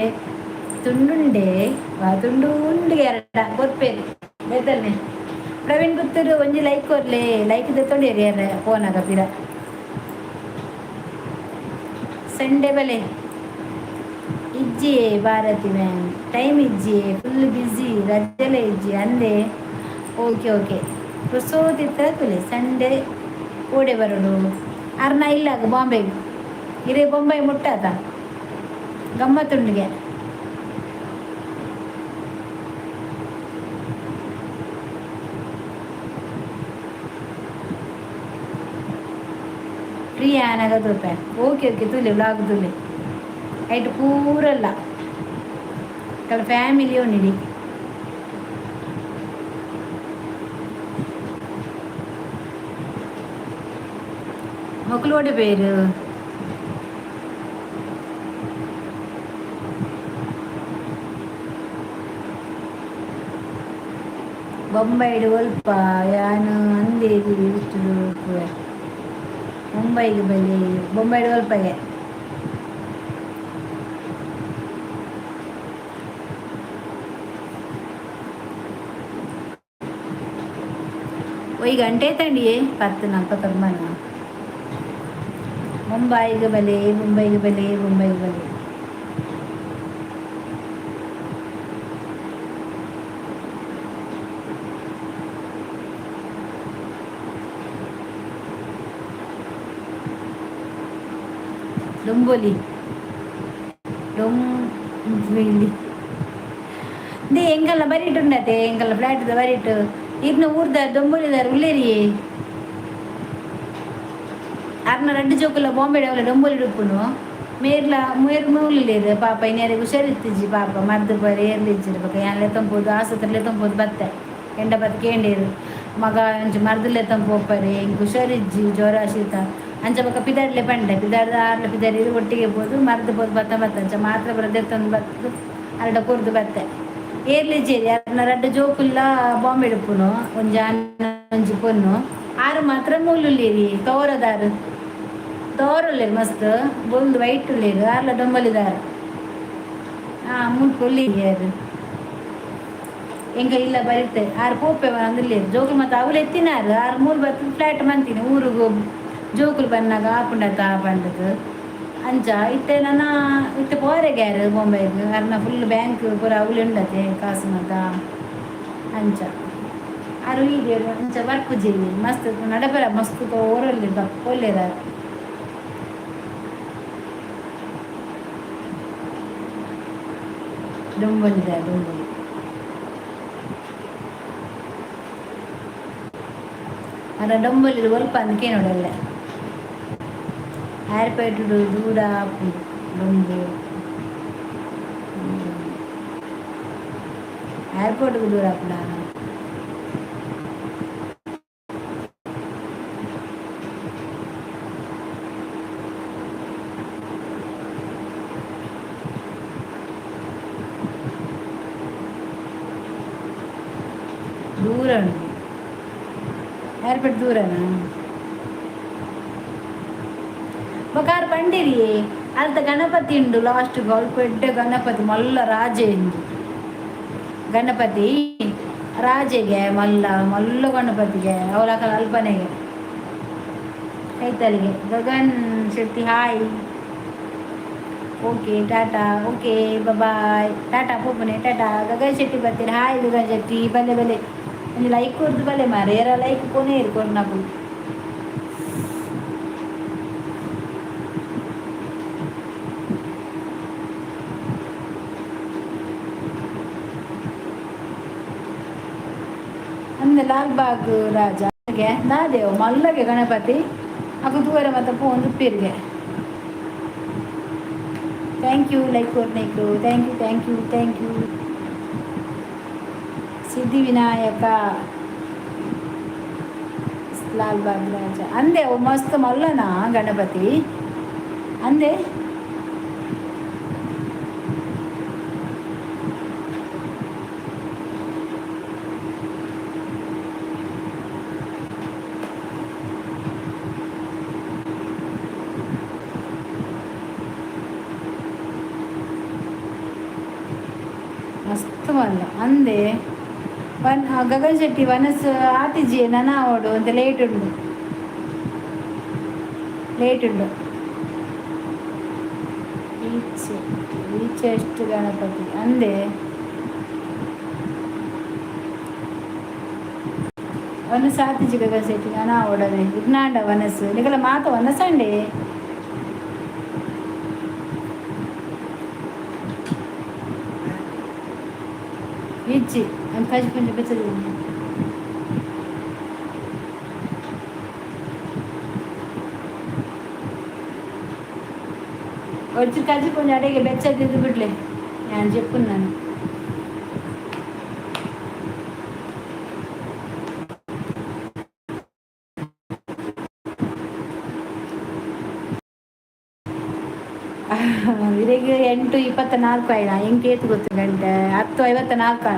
ತುಂಡು ಉಂಡಿಗೆ ಎರಡ ಗೊತ್ತೇನೆ ಬೇತಲ್ನೆ ಪ್ರವೀಣ್ ಪುತ್ತೂರು ಒಂಜಿ ಲೈಕ್ ಕೊರ್ಲೆ ಲೈಕ್ ತೊಗೊಂಡಿರಿ ಯಾರ ಫೋನಾಗ ಪಿರ ಸಂಡೇ ಬಲೆ ಇಜ್ಜಿ ಭಾರತಿ ಮ್ಯಾಮ್ ಟೈಮ್ ಇಜ್ಜಿ ಫುಲ್ ಬ್ಯುಸಿ ರಜೆಲ್ಲ ಇಜ್ಜಿ ಅಂದೆ ಓಕೆ ಪ್ರಸೋದಿತ್ತ ತುಲೆ ಸಂಡೇ ಓಡೆ ಬರೋಡು ಅರ್ನ ಇಲ್ಲಾಗ ಬಾಂಬೆಗೆ ಇರೇ ಬೊಂಬೈ ಮುಟ್ಟಾತ ಗಮ್ಮತ್ತುಂಡಿಗೆ ಫ್ರೀ ಆನಾಗದು ರೂಪಾಯಿ ಓಕೆ ತುಲೆ ವ್ಲಾಗ್ ತುಲೆ ಐಟ್ ಪೂರಲ್ಲ ಕಲ ಫ್ಯಾಮಿಲಿ ಉಂಡಿಡಿ ಮಕ್ಕಳೋಡೆ പേര് ಬೊಂಬೈಡು ಒಲ್ಪ ಯಾನು ಅಂದೇರಿ ಇಷ್ಟು ಮುಂಬೈಗೆ ಬಲಿ ಬೊಂಬೈಡು ಒಲ್ಪಗೆ ಒಯ್ ಗಂಟೆ ತಂಡಿಯೇ 10:40 ಮುಂಬೈಗೆ ಬಲೆ ಡೊಂಬೊಲಿ ದೇ ಎಂಗಲ್ಲ ಬರಿಟುಂಡತೆ ಎಂಗಲ್ಲ ಫ್ಲಾಟ್ದ ಬರಿಟು ಇರ್ನ ಊರ್ದ ಡೊಂಬೊಲಿದಾರ ಉಳ್ಳೇರಿಯೇ ಅರ್ನ ರಡ್ಡು ಜೋಕುಲ ಬಾಂಬೆ ಅವಳ ಡೊಂಬೊಲಿ ಡುಪ್ಪುನು ಮೇರು ಮೂಲಿಲೇರು ಪಾಪ ಇನ್ನೇರಿಗೆ ಹುಷಾರಿತ್ತಿಜ್ಜಿ ಪಾಪ ಮದ್ದು ಬರಿ ಏರ್ಲಿಜ್ಜಿರ್ಬೇಕು ಯಾನ್ಲೆ ತಂಪೋದು ಆಸ್ಪತ್ರೆಲೆ ತಂಪೋದು ಬತ್ತೆ ಎಂಡ ಬತ್ತು ಕೇಂಡೇರು ಮಗ ಅಂಚು ಮರ್ದಲ್ಲೇ ತಂಪು ಒಪ್ಪರೆ ಹಿಂಗೆ ಹುಷಾರಿಜ್ಜಿ ಜ್ವರ ಶೀತ ಅಂಚ ಬಕ್ಕ ಪಿದಾಡ್ಲೆ ಪಂಡೆ ಪಿದಾಡ್ದ ಆರ್ಲ ಪಿದಾಡಿರು ಒಟ್ಟಿಗೆ ಬೋದು ಮರ್ದು ಬೋದು ಬತ್ತ ಅಂಚ ಮಾತ್ರ ಬರದೆ ತಂದು ಬತ್ತು ಅರ್ಡ ಕೊರ್ದು ಬತ್ತೆ ಏರ್ಲಿಜ್ಜೇರಿ ಅರ್ನ ರಡ್ಡು ಜೋಕುಲ್ಲ ಬಾಂಬೆ ಡುಪ್ಪುನು ಒಂಜಿ ಅನ್ನ ಒಂಜಿ ಪೊನ್ನು ಆರು ಮಾತ್ರ ಮೂಲುಲ್ಲೇರಿ ತೋರದಾರು तोरलेर मस्त बोल्द वैट लेर आर्ला डंबलिदार मुल्क ಒಲ್ಲಿಗೆರು ಎಂಗ ಇಲ್ಲ ಬರೀತೆ ಆರು ಪೋಪೆ ಅಂದ್ರೆ ಜೋಕುಲು ಮತ್ತೆ ಅವಳು ಎತ್ತಿನಾರು ಆರು ಮೂರು ಬತ್ತು ಫ್ಲಾಟ್ ಮಂತೀನಿ ಊರಿಗೂ ಜೋಕುಲು ಬಂದಾಗ ಆಪುಂಡತ ಬಂದದ್ದು ಅಂಚ ಇತ್ತೆ ನನ್ನ ಇತ್ತೆ ಪೋರೆಗ್ಯಾರು ಬೊಂಬೈಗೆ ಅರ್ನ ಫುಲ್ ಬ್ಯಾಂಕ್ ಪೂರ ಅವಳು ಉಂಡತೆ ಕಾಸು ಮತ ಅಂಚ ಆರು ಹೀಗೆ ಅಂಚ ವರ್ಕ್ ಜೀವಿ ಮಸ್ತ್ ನಡಬರ ಮಸ್ತ್ ಓರಲ್ಲಿ ಒಳ್ಳೆದ ಡೊಂಬಲಿದೆ ಡೊಂಬಲಿ ಅರ ಡೊಂಬಲಿ ಒಲ್ಪ ಅಂದಕ್ಕೆ ನೋಡಲ್ಲ ಏರ್ಪೇಟು ದೂರ ಡೊಂಬು ಏರ್ಪೋರ್ಟ್ಗೆ ದೂರ ಹಾಕುದ ದೂರ ಉಂಟು ಏರ್ಪೋರ್ಟ್ ದೂರನಾ ಬಕಾರ ಪಂಡಿರಿ ಅಲ್ತ ಗಣಪತಿ ಉಂಡು ಲಾಸ್ಟ್ ಅಲ್ಪ ಎಡ್ಡೆ ಗಣಪತಿ ಮಲ್ಲ ರಾಜೆ ಉಂಡು ಗಣಪತಿ ರಾಜೆಗೆ ಮಲ್ಲ ಮಲ್ಲ ಗಣಪತಿಗೆ ಅವಳ ಅಲ್ಪನೆಗೆ ಕೈತಲಿಗೆ Gagan Shetty hi okay tata okay bye tata ಪೋಪನೆ ಟಾಟಾ ಗಗನ್ ಶೆಟ್ಟಿ ಬರ್ತೀರಿ ಹಾಯ್ ಗಗನ್ ಶೆಟ್ಟಿ ಬಲೆ ಬಲೆ ಒಂದು ಲೈಕ್ ಕೊಡ್ದು ಬಲೆ ಮಾರೆ ಯಾರ ಲೈಕ್ ಕೊನೆ ಇರ್ಕೊಂಡು ನಾವು ಅಂದೆ ಲಾಲ್ಬಾಗ್ ರಾಜ ದಾದೇವ್ ಮಲ್ಲಗೆ ಗಣಪತಿ ಅಕು ದೂರ ಮತ್ತೆ ಪೋನ್ ದುಪ್ಪಿರ್ಗೆ ಥ್ಯಾಂಕ್ ಯು ಲೈಕ್ ಕೊಡ್ನೇಕು ಥ್ಯಾಂಕ್ ಯು ಸಿದ್ಧಿವಿನಾಯಕ ಲಾಲ್ಬಾಗ್ ರಾಜ ಅಂದೆ ಮಸ್ತ್ ಮಲ್ಲನ ಗಣಪತಿ ಅಂದೆ ಮಸ್ತ್ ಮಲ್ಲ ಅಂದೆ ಗಗನ್ ಶೆಟ್ಟಿ ವನಸ್ ಆತಿಜಿ ನನ ಓಡು ಅಂತ ಲೇಟ್ ಉಂಡು ಈಚೆ ಎಷ್ಟು ಗಣಪತಿ ಅಂದೆ ವನಸ್ ಆತಿಜಿ ಗಗನ್ ಶೆಟ್ಟಿ ನನ ಓಡದೆ ವಿಜ್ಞಾಂಡ ವನಸ್ ನಿಗಲ ಮಾತ ವನಸಂಡೆ ಇಜ್ಜಿ ಕಜಿ ಪುಂಜ ಬೆಚ್ಚದ వచ్చి కజ్జి కొంచెం అడిగి బెచ్చ తిద్దు బిడ్లే నేను చెప్పున్నాను ಇರಿಗೆ 8:24 ಆಯ್ತು ಹೆಂಗೆ ಗೊತ್ತು ಗಂಟೆ 10:54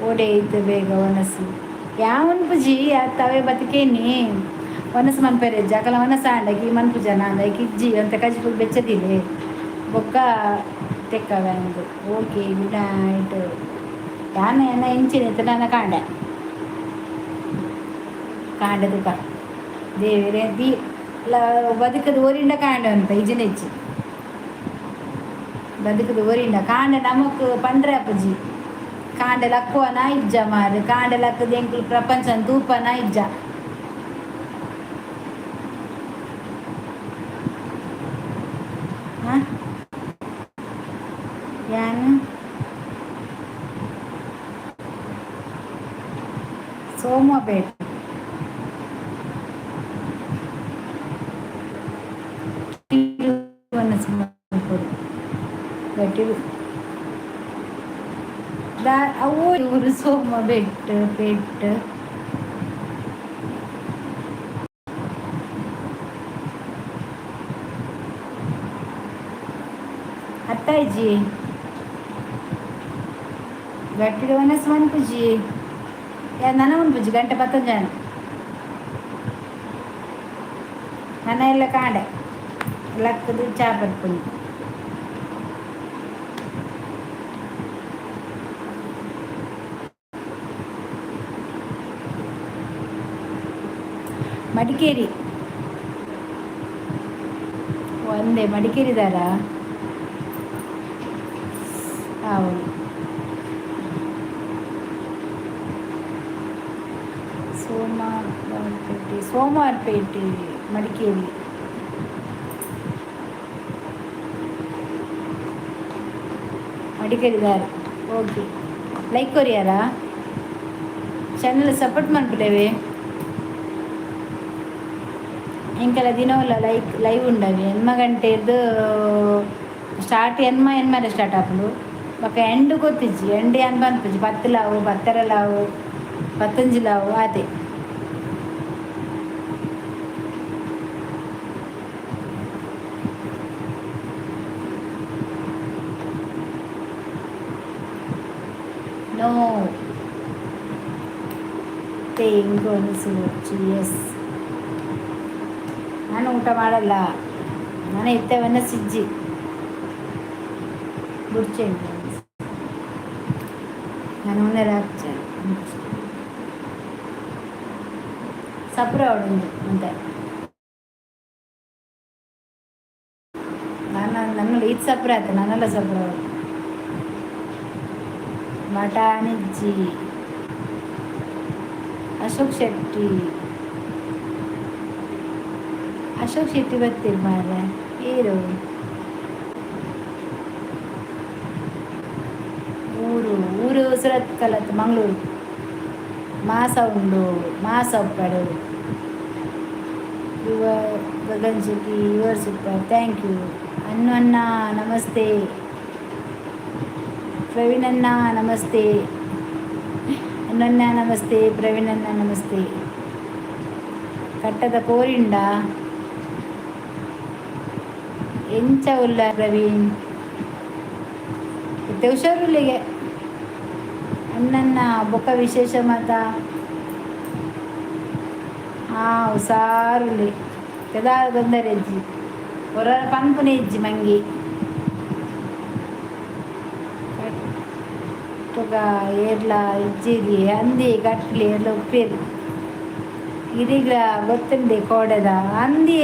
ಓಡೆ ಇತ್ತು ಬೇಗ ವನಸ್ಸು ಯಾವನ್ ಪುಜಿ ತವೆ ಬದುಕೇನಿ ವನಸ್ಸು ಮನ್ಪೇರೆ ಜಕಲ ವನಸ ಆಂಡಕಿ ಮನ್ಪು ಜನ ಅಂದಕಿ ಇಜ್ಜಿ ಅಂತ ಕಜ್ಜಿ ಬೆಚ್ಚದಿದೆ ಬೊಕ್ಕ ತೆಕ್ಕವೆ ಅಂದು ಓಕೆ ಗುಡ್ ನೈಟ್ ಯಾನ ಏನ ಇಂಚಿನ ನನ್ನ ಕಾಂಡೆ ತುಕ ದೇವರೇ ಬದುಕದು ಓರಿಂಡ ಕಾಂಡೆ ಅಂತ ಇಜಿನ ಹೆಚ್ಚಿ ಬದುಕದು ಓರಿಂಡ ಕಾಂಡೆ ನಮಕ್ ಪಂಡ್ರೆ ಅಪ್ಪಜಿ ಕಾಂಡೆ ಲಕ್ಕುವನ ಇಜ್ಜ ಮಾರು ಕಾಂಡೆ ಲಕ್ಕದ ಎಂಕುಲು ಪ್ರಪಂಚ ತೂಪನ ಇಜ್ಜ ಯಾನು ಸೋಮಪೇಟೆ ಅವು ಇವರು ಸೋಮ ಪೇಟ್ ಅತ್ತಾಯ್ಜಿ ಗಟ್ಟಿಗೆ ವನಸ್ ಮನ್ಪುಜಿ ನನ್ನ ಮನ್ಪುಜಿ ಗಂಟೆ 11 ಜನ ನನ್ನ ಎಲ್ಲ ಕಾಂಡೆ ಲಕ್ಕದು ಚಾ ಪಡ್ಕೊಂಡು ಮಡಿಕೇರಿ ಒಂದೇ ಮಡಿಕೇರಿದಾರ ಹೌದು ಸೋಮವಾರಪೇಟೆ ಮಡಿಕೇರಿ ಮಡಿಕೇರಿದಾರ ಓಕೆ ಲೈಕ್ ಕೊರಿಯಾರ ಚಾನಲ್ ಸಪೋರ್ಟ್ ಮಾಡ್ಬಿಟ್ಟೇವೆ ಇಂಕೆಲ್ಲ ದಿನವಲ್ಲ ಲೈವ್ ఉండవి ఎన్మ గంటేದು ಸ್ಟಾರ್ಟ್ ಎನ್ಮರೆ ಸ್ಟಾರ್ಟ್ ಆಪುಂಡು ಬೊಕ ಎಂಡ್ ಗೊತ್ತಿಜ್ಜಿ ಎಂಡ್ ಏನ್ ಬನ್ಪುಜಿ 10 ಲಾವು 12 ಲಾವು 15 ಲಾವು ಅದೇ ನೋ ತೆಂಗು ಅನಿಸುವಚ್ಚು ಎಸ್ ನಾನು ಊಟ ಮಾಡಲ್ಲ ನಾನು ಎತ್ತವನ್ನ ಸಿಜ್ಜಿ ಬುಡ್ಚೆ ನಾನು ಉನ್ನರ ಹಾಕ್ಚೆ ಸಪ್ರ ಅವಡುಂದು ಅಂತೆ ನನ್ನಲ್ಲಿ ಇದು ಸಪ್ರ ಆಯ್ತು ನನ್ನೆಲ್ಲ ಸಪ್ರ ಅವಡು ಬಟಾಣಿಜ್ಜಿ ಅಶೋಕ್ ಶೆಟ್ಟಿ ಬರ್ತೀರಿ ಮಾರ್ರೆ ಏರು ಊರು ಸುರತ್ಕಲ್ ಮಂಗಳೂರು ಮಾಸ ಉಂಡು ಮಾಸ ಉಪ್ಪಡು Gagan Shetty your super thank you ಅನ್ನ ನಮಸ್ತೆ ಪ್ರವೀಣಣ್ಣ ನಮಸ್ತೆ ಅನ್ನ ನಮಸ್ತೆ ಪ್ರವೀಣಣ್ಣ ನಮಸ್ತೆ ಕಟ್ಟದ ಕೋರಿಂಡ ಎಂಚ ಉಲ್ಲ ಪ್ರವೀಣ್ ಇತ್ತೆ ಹುಷಾರುಲ್ಲಿಗೆ ಅನ್ನನ್ನ ಬೊಕ್ಕ ವಿಶೇಷ ಮಾತ ಹುಷಾರುಲ್ಲಿ ಕೆದಾರ ತೊಂದರೆ ಇಜ್ಜಿ ಹೊರ ಪನ್ಪುನೆ ಇಜ್ಜಿ ಮಂಗಿ ಕಟ್ಟುಗ ಏರ್ಲ ಇಜ್ಜಿರಿ ಅಂದಿ ಕಟ್ಲಿ ಎಲ್ಲ ಉಪ್ಪೇರಿ ಇರಿಗ ಗೊತ್ತುಂಡೆ ಕೋಡದ ಅಂದಿ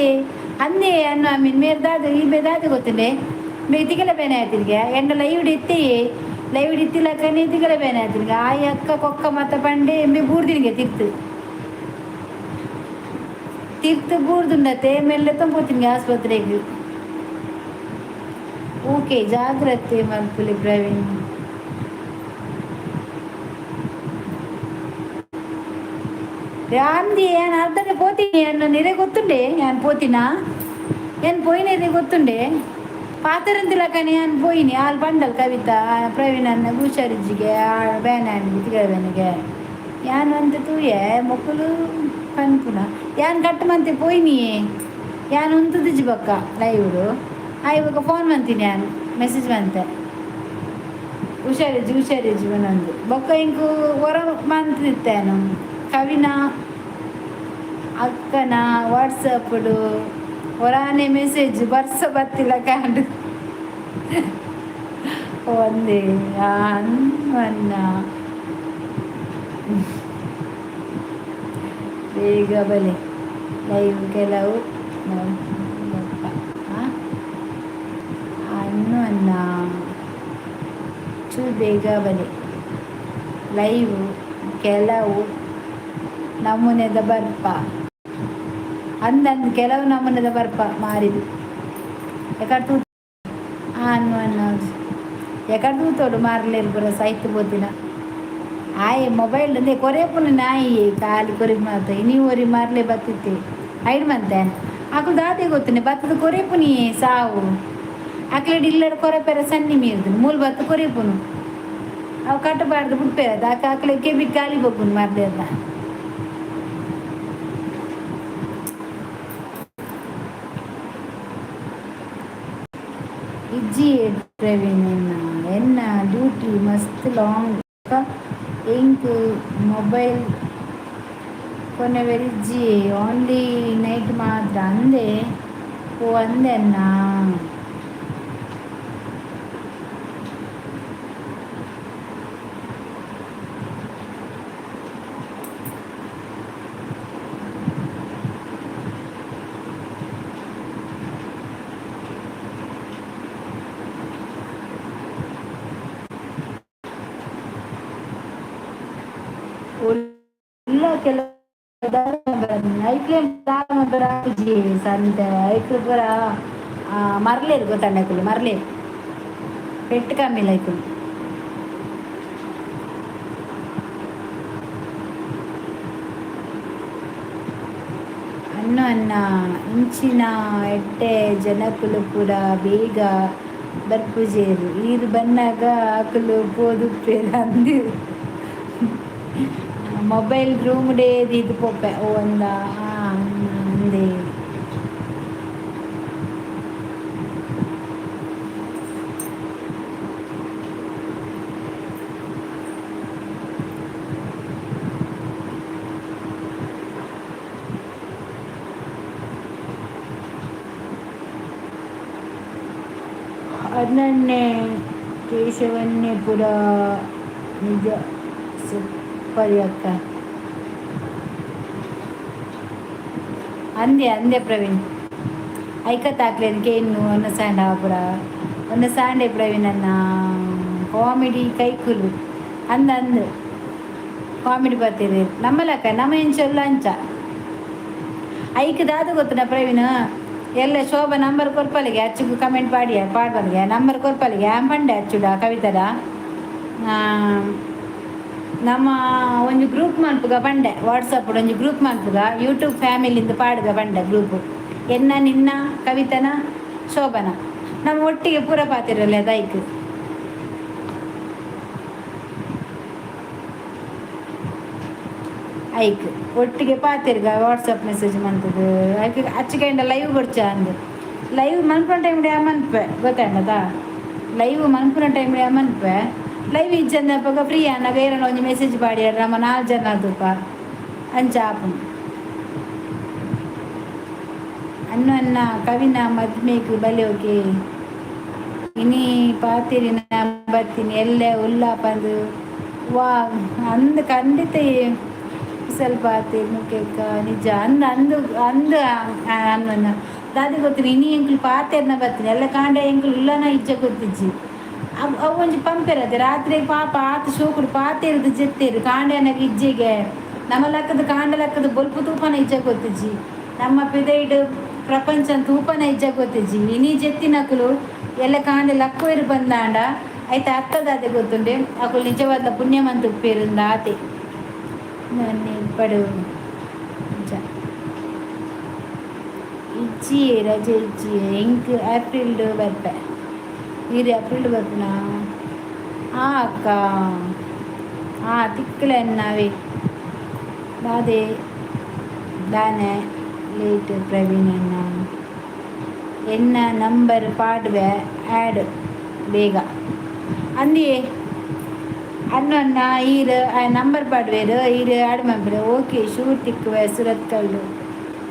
ಅನ್ನು ಮೀನು ಮೇರೆ ದಾದ ಈ ಬೇ ದಾದ ಗೊತ್ತುಂಡೆ ಮೇ ತಿಗಲ ಬೇನೆ ಆಯ್ತಿರ್ಗೆ ಎಂಡ ಲೈವ್ ಇತ್ತಿಲಕ್ಕ ನೀ ತಿಗಲ ಬೇನೆ ಆಯ್ತಿರ್ಗೆ ಆ ಅಕ್ಕ ಕೊಕ್ಕ ಮತ್ತ ಪಂಡೆ ಮೇ ಬೂರ್ದಿನಿಗೆ ತಿರ್ತು ಬೂರ್ದುಂಡತೆ ಮೆಲ್ಲ ತೊಂಬೋತಿನ್ಗೆ ಆಸ್ಪತ್ರೆಗೆ ಓಕೆ ಜಾಗ್ರತೆ ಮಲ್ಪುಲಿ ಪ್ರವೀಣ್ ಅಂದಿ ಏನು ಅರ್ಧನೇ పోತೀನಿ ಅನ್ನು ನಿರೆ ಗೊತ್ತುಂಡೆ ಏನು పోತಿనా ಏನು పోయినది ಗೊತ್ತುಂಡೆ ಪಾತರಂತಿಲ್ಲ ಕಣೆ ಏನು పోయిನಿ ಆಲ್ ಬಂಡಲ್ ಕವಿತಾ ಪ್ರವೀಣ್ ಅನ್ನ ಹುಷಾರಿಜ್ಜಿಗೆ ಬೇನಾನಿಗೆ ತಿಗಬೇನಿಗೆ ಏನು ಅಂತ ತೂಯೆ ಮಕ್ಕಳು ಕನ್ಪುನ ಏನು ಕಟ್ಟು ಮಂತೆ పోయిನಿ ಏನು ಉಂತದಿಜ್ಜಿ ಬಕ್ಕ ಲೈವ್ಡು ಇವಾಗ ಫೋನ್ ಮಂತೀನಿ ನಾನು ಮೆಸೇಜ್ ಬಂತೆ ಹುಷಾರಿಜ್ಜಿ ಒಂದೊಂದು ಬೊಕ್ಕ ಇಂಕು ಹೊರ ಮಂತಿತ್ತೇನು ಕವಿನ ಅಕ್ಕನ ವಾಟ್ಸಪ್ಡು ಹೊರಾನೆ ಮೆಸೇಜ್ ಬರ್ಸ ಬರ್ತಿಲ್ಲ ಕಾಂಡು ಒಂದೇ ಅನ್ನ ಬೇಗ ಬಲೆ ಲೈವ್ ಕೆಲವು ಅನ್ನ ಚೂರು ಬೇಗ ಬಲೆ ಲೈವ್ ಕೆಲವು ನಮೂನೆದ ಬರ್ಪ ಅಂದಂದು ಕೆಲವು ನಮೂನೆದ ಬರ್ಪ ಮಾರಿದು ಎಕಡೆ ತೂ ಎಕಡೆ ತೂತೋಡು ಮಾರಲೇರು ಬರೋ ಸಾಯ್ತು ಬೋದಿನ ಆಯ್ ಮೊಬೈಲ್ ಅಂದೆ ಕೊರೆಪುನ ನಾಯಿ ಖಾಲಿ ಕೊರಿ ಮಾತ ನೀವು ಒರಿ ಮಾರಲೇ ಬತ್ತಿತ್ತೆ ಐಡ್ ಮಂತೆ ಆಕಳು ದಾದೆ ಗೊತ್ತನೆ ಬತ್ತದ ಕೊರೆಪುನಿ ಸಾವು ಆಕಲೆಡ್ ಇಲ್ಲಡ ಕೊರೆಪೆರ ಸನ್ನಿ ಮೀರ್ದು ಮೂಲ ಬತ್ತು ಕೊರೆಪುನು ಅವು ಕಟ್ಟಬಾರ್ದು ಬಿಡ್ಪೇರದ ಆಕಲೆ ಕೆಬಿ ಖಾಲಿ ಬೊಪ್ಪುನು ಮಾರಲೇ ಅದ ಇಜ್ಜಿ ಪ್ರವೀಣ್ ಎನ್ನ ಡ್ಯೂಟಿ ಮಸ್ತ್ ಲಾಂಗ್ ಇಂಕ್ ಮೊಬೈಲ್ ಕೊನೆ ವೆರಿಜ್ಜಿ ಓನ್ಲಿ ನೈಟ್ ಮಾತ್ರ ಅಂದೆ. ಓ ಅಂದೆನ್ನ. उल्ला केला ऐकले बराजी संत ऐकलं बरा मरलेर ಗೊತ್ತಣ್ಣ ಐಕಲು ಮರಲೇರ್ ಪೆಟ್ಟು ಕಮ್ಮಿಲ್ಲ ಐಕಲು ಅನ್ನು ಅನ್ನ ಇಂಚಿನ ಎಟ್ಟೆ ಜನಕ್ಕಲು ಪೂರ ಬೇಗ ಬರ್ಪುಜೇರು ಈರು ಬನ್ನಾಗ ಆಕಲು ಪೋದುಪ್ಪೇರು ಅಂದು ಮೊಬೈಲ್ ರೂಮ್ ಡೇ ಇದು ಪೊಪ್ಪೆ ಓ ಅಂದ ಅಂದೆ. ಅದನ್ನೇ ಕೇಶವನ್ನೇ ಪುರ ನಿಜ ಸೂಪರ್ ಅಕ್ಕ ಅಂದೆ ಅಂದೆ ಪ್ರವೀಣ್ ಐಕತ್ತಾಕ್ಲೇದಕ್ಕೆ ಇನ್ನು ಒಂದು ಸ್ಯಾಂಡ್ ಪುರ ಒಂದು ಸ್ಯಾಂಡೇ ಪ್ರವೀಣ್ ಅನ್ನ ಕಾಮಿಡಿ ಕೈಕುಲು ಅಂದು ಕಾಮಿಡಿ ಬರ್ತೀರಿ ನಮ್ಮಲ್ಲಕ್ಕ ನಮ್ಮ ಹೆಂಚಲ್ಲ ಅಂಚ ಐಕದಾದ ಗೊತ್ತುನ ಪ್ರವೀಣ್ ಎಲ್ಲ ಶೋಭಾ ನಂಬರ್ ಕೊರ್ಪಲಿಗೆ ಅಚ್ಚುಗೂ ಕಮೆಂಟ್ ಪಾಡ್ಬಲ್ಗೆ ನಂಬರ್ ಕೊರ್ಪಲಿಗೆ ಬಂಡೆ ಅಚ್ಚುಡ ಕವಿತದ ನಮ್ಮ ಒಂದು ಗ್ರೂಪ್ ಮಲ್ಪುಗ ಬಂಡೆ ವಾಟ್ಸಪ್ ಒಂದು ಗ್ರೂಪ್ ಮಲ್ಪುಗ ಯೂಟ್ಯೂಬ್ ಫ್ಯಾಮಿಲಿಂದ ಪಾಡ್ಗ ಬಂಡೆ ಗ್ರೂಪು ಎನ್ನ ನಿನ್ನ ಕವಿತನ ಶೋಭನ ನಮ್ಮ ಒಟ್ಟಿಗೆ ಪೂರ ಪಾತಿರಲ್ಲ ಅದೈಕ್ ಐಕ್ ಒಟ್ಟಿಗೆ ಪಾತಿರ್ಗ ವಾಟ್ಸಪ್ ಮೆಸೇಜ್ ಮಂತದ್ದು ಐಕ್ ಅಚ್ಚಕಂಡ ಲೈವ್ ಕೊಡ್ಚ ಅಂದು ಲೈವ್ ಮನ್ಪುನ ಟೈಮ್ಡೆ ಮನ್ಪೆ ಗೊತ್ತಾಂಡದ ಲೈವ್ ಮನ್ಪುನ ಟೈಮ್ಡೆ ಮನ್ಪೆ ಲೈವ್ ಇಜ್ಜಂದಪ್ಪಾಗ ಫ್ರೀ ಅನ್ನಾಗ ಏರನ್ನ ಒಂದು ಮೆಸೇಜ್ ಪಾಡ್ಯಾರ ನಮ್ಮ 4 ಜನ ಅದಪ್ಪ ಅಂಚ ಆಪುನು ಅನ್ನು ಅನ್ನ ಕವಿನ ಮದ್ಮೇಕು ಬಲೆ ಹೋಗಿ ಇನಿ ಪಾತಿರಿ ನಾ ಬರ್ತೀನಿ ಎಲ್ಲೇ ಉಲ್ಲಾಪಂದು ವಾ ಅಂದು ಖಂಡಿತ ಸ್ವಲ್ಪ ಮುಖಕ್ಕ ನಿಜ ಅಂದು ಅನ್ನ ದಾದಿ ಗೊತ್ತೀನಿ ಇನಿ ಎಂಕ್ಲು ಪಾತೆರ್ನ ಬರ್ತೀನಿ ಎಲ್ಲ ಕಾಂಡೆ ಎಂಕ್ಲು ಇಲ್ಲನ ಇಜ್ಜ ಗೊತ್ತಿಜ್ಜಿ ಅವು ಒಂಜಿ ಪಂಪೆರದೆ ರಾತ್ರಿ ಪಾಪ ಆತ ಶೋಕುಡು ಪಾತೆರ್ದು ಜೆತ್ತೇರು ಕಾಂಡೆ ಅನ್ನಗ ಇಜ್ಜೆಗೆ ನಮ್ಮ ಲೆಕ್ಕದ ಕಾಂಡೆ ಲೆಕ್ಕದ ಬೊಲ್ಪು ತೂಪನ ಇಜ್ಜ ಗೊತ್ತಿಜ್ಜಿ ನಮ್ಮ ಪಿದೈಡ್ ಪ್ರಪಂಚ ತೂಪನ ಇಜ್ಜ ಗೊತ್ತಿಜ್ಜಿ ಇನಿ ಜೆತ್ತಿನಕುಲು ಎಲ್ಲ ಕಾಂಡೆ ಲಕ್ಕವೇರು ಬಂದಾಂಡ ಆಯ್ತು ಅತ್ತದಾದೆ ಗೊತ್ತುಂಡೆ ಅಕುಲು ನಿಜವಾದ ಪುಣ್ಯವಂತ ಉಪ್ಪೇರಿಂದ ಆತೆ ಪಡು ಇಜ್ಜಿ ರಜೆ ಇಜ್ಜಿ ಎಂಕ್ ಏಪ್ರಿಲ್ ಬರ್ಪೆ ಇದು ಏಪ್ರಿಲ್ ಬರ್ಪುನಾ ಅಕ್ಕ ತಿಕ್ಕಲೆನ್ನವೇ ದಾದೆ ದಾನೆ ಲೇಟ್ ಪ್ರವೀಣನ್ನ ಎನ್ನ ನಂಬರ್ ಪಾಡ್ವೆ ಆ್ಯಡ್ ಬೇಗ ಅಂದಿಯೇ ಅನ್ನ ಈರು ನಂಬರ್ ಪಾಡ್ವೇರು ಈರು ಆ್ಯಡ್ ಮಾಡ್ಬೇಡ ಓಕೆ ಶೂರ್ ತಿಕ್ಕುವೆ ಸುರತ್ ಕಲ್ಲು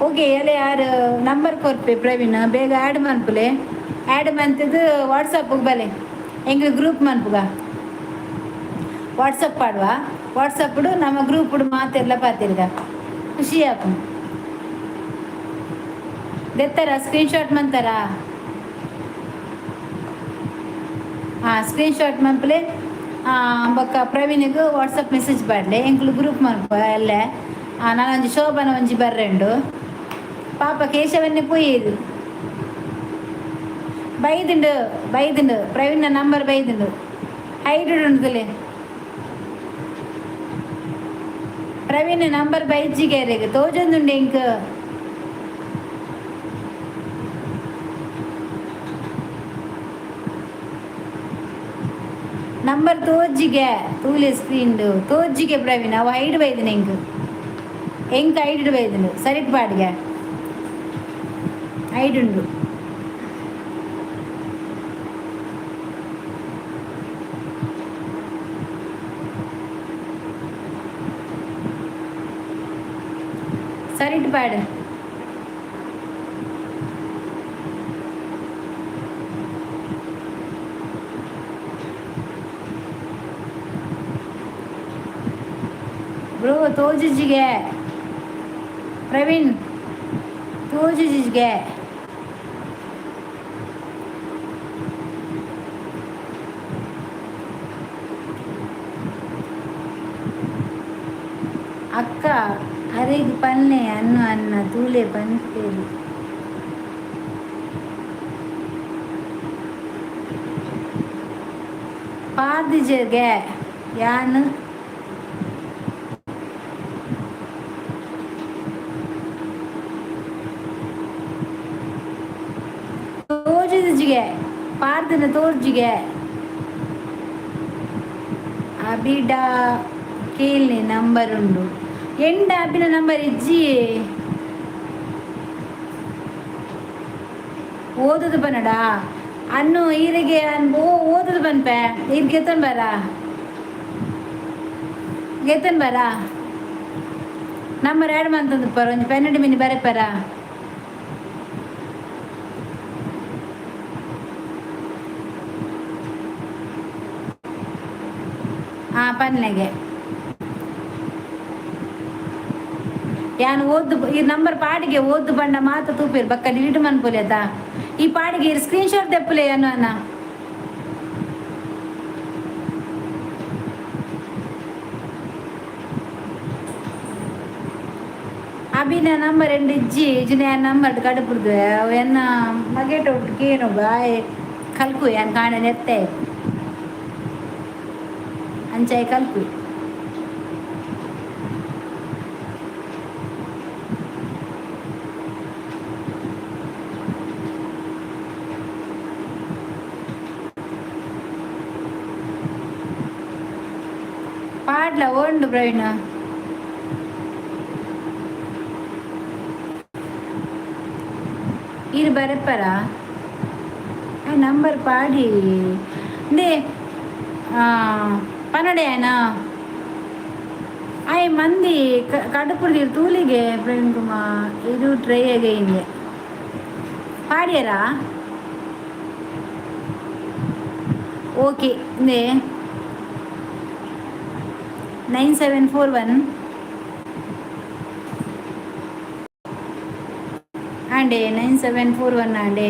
ಓಕೆ ಎಲ್ಲ ಯಾರು ನಂಬರ್ ಕೊರ್ಪೆ ಪ್ರವೀಣ್ ಬೇಗ ಆ್ಯಡ್ ಮನ್ಪುಲೆ ಆ್ಯಡ್ ಮಂತದ್ದು ವಾಟ್ಸಪ್ಗೆ ಬಲೆ ಎಂಗೆ ಗ್ರೂಪ್ ಮನ್ಪುಗ ವಾಟ್ಸಪ್ ಪಾಡುವ ವಾಟ್ಸಪ್ಡು ನಮ್ಮ ಗ್ರೂಪ್ಡು ಮಾತೆಲ್ಲ ಪಾತಿರ್ಗ ಖುಷಿ ಆಪು ದೆತ್ತಾರ ಸ್ಕ್ರೀನ್ಶಾಟ್ ಮಂತಾರ ಸ್ಕ್ರೀನ್ಶಾಟ್ ಮಂಪ್ಲೆ ಬೊಕ್ಕ ಪ್ರವೀಣಿಗೂ ವಾಟ್ಸಪ್ ಮೆಸೇಜ್ ಪಾಡ್ಲೆ ಎಂಕ್ಲು ಗ್ರೂಪ್ ಮನ್ಪ ಎಲ್ಲ ನಾನೊಂಜಿ ಶೋಭನ ಒಂಜಿ ಬರ್ರೆಂಡು ಪಾಪ ಕೇಶವನ್ನೇ ಪೋಯೇದು ಬೈದುಂಡು ಪ್ರವೀಣ್ನ ನಂಬರ್ ಬೈದುಂಡು ಐಡುಂಡುದಲೆ ಪ್ರವೀಣ್ ನಂಬರ್ ಬೈಜಿಗೇರೆಗೆ ತೋಜೊಂದುಂಡು ಎಂಕ್ ನಂಬರ್ ತೋಜ್ಜಿಗೆ ತೂಲೆ ಸ್ಕ್ರೀನ್ಡು ತೋಜ್ಜಿಗೆ ಪ್ರವೀಣ್ ಅವು ಐಡು ಬೈದಿನ ಎಂಕ್ ಐಡು ಬೈದಿನು ಸರಿಟ್ ಪಾಡ್ಗೆ ಐಡುಂಡು சரிட்டு பாடு. ப்ரோ தோஜிஜிக பிரவீன் தோஜிஜிக అక్క అరే పనిలే అన్న తూలే పని పేరు పాది జగ యాన్ తోజిజిగ పార్దిన తోర్జిగ అబిడా ಕೇಳಿ ನಂಬರ್ ಉಂಡು ಎಂಡ ಆಪಿನ ನಂಬರ್ ಇಜ್ಜಿ ಓದದು ಬನ್ನಡ ಅನ್ನು ಈರಿಗೆ ಓದದು ಬನ್ಪೆ ಇದು ಗೆತ್ತನ್ ಬರ ನಂಬರ್ ಆ್ಯಡ್ ಮಂತಂದು ಪರ ಒಂದು ಪೆನ್ನಡಿ ಮಿನಿ ಬರೆಪರ ಪನ್ನೆಗೆ ಯಾನು ಓದ್ದು ಈ ನಂಬರ್ ಪಾಡಿಗೆ ಓದ್ದು ಬಂಡ ಮಾತ ತೂಪಿರು ಬಕ್ಕ ಡಿಲೀಟ್ ಮನ್ಪೋಲಿ ಅದ ಈ ಪಾಡಿಗೆ ಸ್ಕ್ರೀನ್ ಶಾಟ್ ತೆಪ್ಪಲೆ ಅನ್ನು ಅನ್ನ ಅಭಿನ ನಂಬರ್ ಎಂಡ್ ಇಜ್ಜಿ ಇಜ್ಜಿನ ನಂಬರ್ ಕಡುಪುಡ್ದು ಎನ್ನ ಮಗೇಟ ಒಟ್ಟಿಗೆ ಏನು ಬಾಯ್ ಕಲ್ಕು ಏನು ಕಾಣ ನೆತ್ತೆ ಅಂಚಾಯಿ ಕಲ್ಕು పాటల ఓండు ప్రవీణ ఇది బరెప్పరా నంబర్ పాడి నే పన్నడే ఆయన అవి మంది కడుపుడు తూలిಗೆ ಪ್ರವೀಣ್ ಕುಮಾರ್ ಇದು ಟ್ರೈ ಆಗೈಂಗೆ ಪಾಡ್ಯಾರಾ ಓಕೆ ನೇ 9741 అండి 9741 అండి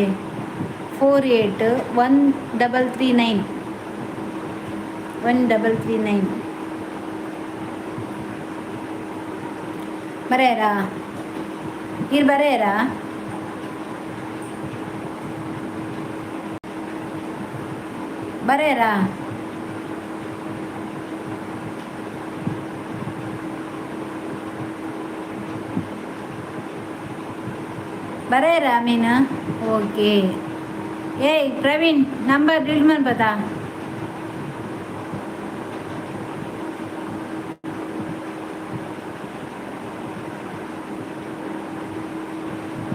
481339 ಬರೆಯರಾ ಇಲ್ಲಿ ಬರೆಯರಾ ಬರೆಯರಾ ಬರೆಯರಾ ಮೀನಾ ಓಕೆ ಏಯ್ ಪ್ರವೀಣ್ ನಂಬರ್ ಡಿಲೀಟ್ ಮಾಡಿ ಬತಾ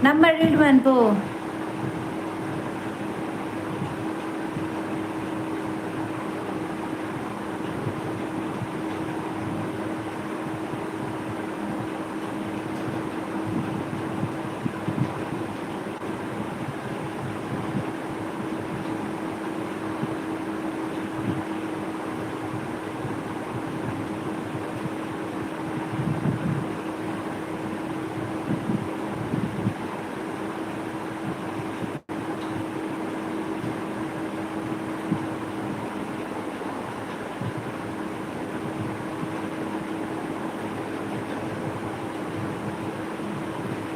ನಂಬರ್ ಡಿಲೀಟ್ ಮಾಡ್ಪೋ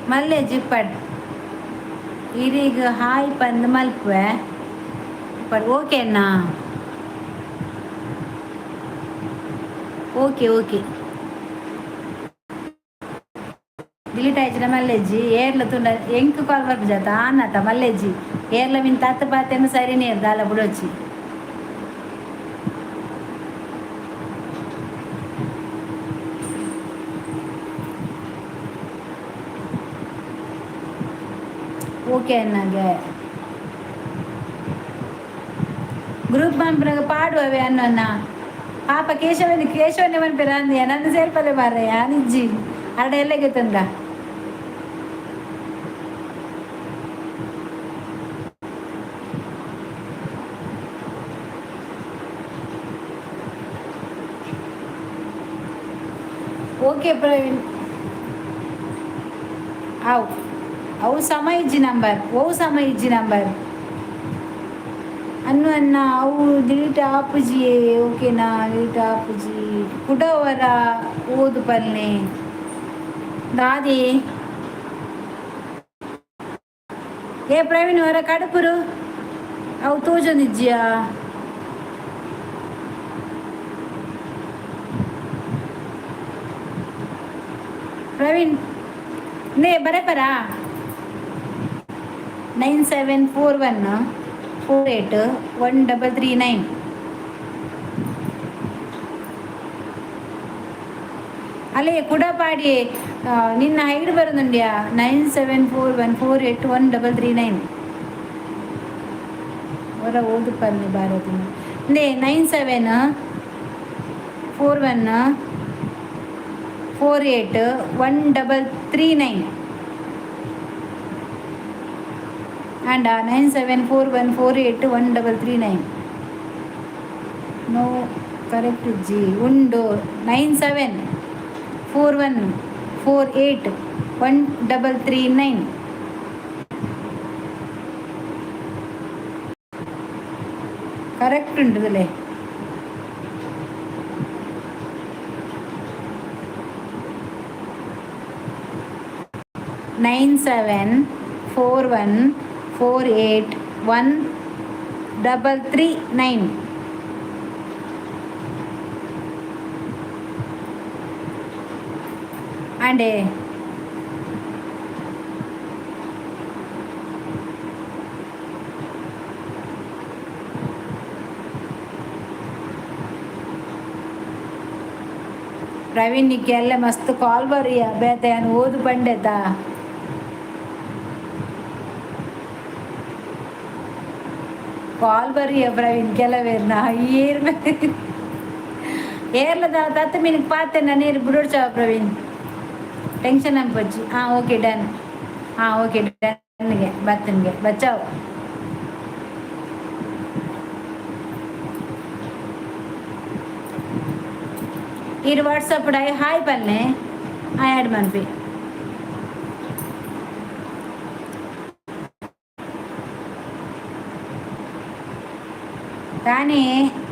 ಮಲ್ಲೆ ಜಿಪ್ಪಡ್ ಇದೀಗ ಹಾಯ್ ಪಂದು ಮಲ್ಪೆ ಪಡ್ ಓಕೆನಾ ಓಕೆ ಓಕೆ ಡಿಲೀಟ್ ಆಯ್ತು ಮಲ್ಲೆಜ್ಜಿ ಏರ್ಲ ತುಂಡ ಎಂಕ್ ಕಾಲ್ ಬರ್ಪ ಜಾತ ಅನ್ನತ ಮಲ್ಲೆಜ್ಜಿ ಏರ್ಲ ಮಿನ್ ತತ್ತ ಪಾತೆನು ಸರಿನೇ ಇರ್ದ ಅಲ್ಲ ಬಿಡೋಚ್ಚಿ ಓಕೆ ಅನ್ನಗೆ ಗ್ರೂಪ್ ಮನ್ಪನಾಗ ಪಾಡುವವೆ ಅನ್ನೋನ್ನ ಪಾಪ ಕೇಶವನೇ ಮನ್ಪಿರ ಅಂದ್ಯ ನಂದು ಸೇರ್ಪಲೆ ಬಾರಯ್ಯ ನಿಜ್ಜಿ ಅರಡ ಎಲ್ಲಗೆ ತಂದ ಓಕೆ ಪ್ರವೀಣ್ ಅವು ಅವು ಸಮ ಇಜ್ಜಿ ನಂಬರ್ ಓ ಸಮ ಇಜ್ಜಿ ನಂಬರ್ ಅನ್ನು ಅನ್ನ ಅವು ಡಿಲೀಟ್ ಆಪುಜಿಯೇ ಓಕೆನಾ ಡಿಲೀಟ್ ಆಪುಜಿ ಕುಡವರ ಓದು ಪಲ್ಲೆ ದಾದಿ ಏ ಪ್ರವೀಣ್ ಅವರ ಕಡುಪುರು ಅವು ತೋಜೊಂದಿಜ್ಜಿಯಾ ಪ್ರವೀಣ್ ನೇ ಬರೇ ಬರ 9741481339 ಅಲ್ಲೇ ಕೂಡ ಪಾಡಿ ನಿನ್ನ ಹೈಡ್ ಬರೋದುಂಡ್ಯಾ 9741481339 ಹೊರ ಓದು ಪಲ್ಲೆ ಭಾರತಿ ನೇ 9741481339 and 9741481339 no correct G undo 9741481339 correct ഉണ്ടല്ലേ 9741481339 and ಪ್ರವೀಣ್ ನಿಕ್ಕೆಲ್ಲ ಮಸ್ತ್ ಕಾಲ್ ಬರೀ ಬೇತೆ ಓದು ಬಂಡೆತಾ ಕಾಲ್ ಬರೀ ಪ್ರವೀಣ್ ಕೆಲವೇರ್ನ ಏರ್ಲದ 10 ಮಿನಿಟ್ ಪಾತೆನ ನೀರು ಬಿಡೋಡ್ಚಾವ ಪ್ರವೀಣ್ ಟೆನ್ಷನ್ ಅನ್ಪಚ್ಚಿ ಓಕೆ ಡನ್ ಓಕೆ ಡನ್ಗೆ ಬತ್ತನ್ಗೆ ಬಚ್ಚಾವ್ ಇರು ವಾಟ್ಸಪ್ ಹಾಯ್ ಪಲ್ಲೆ ಆ್ಯಡ್ ಮನ್ಪಿ ತಾನೇ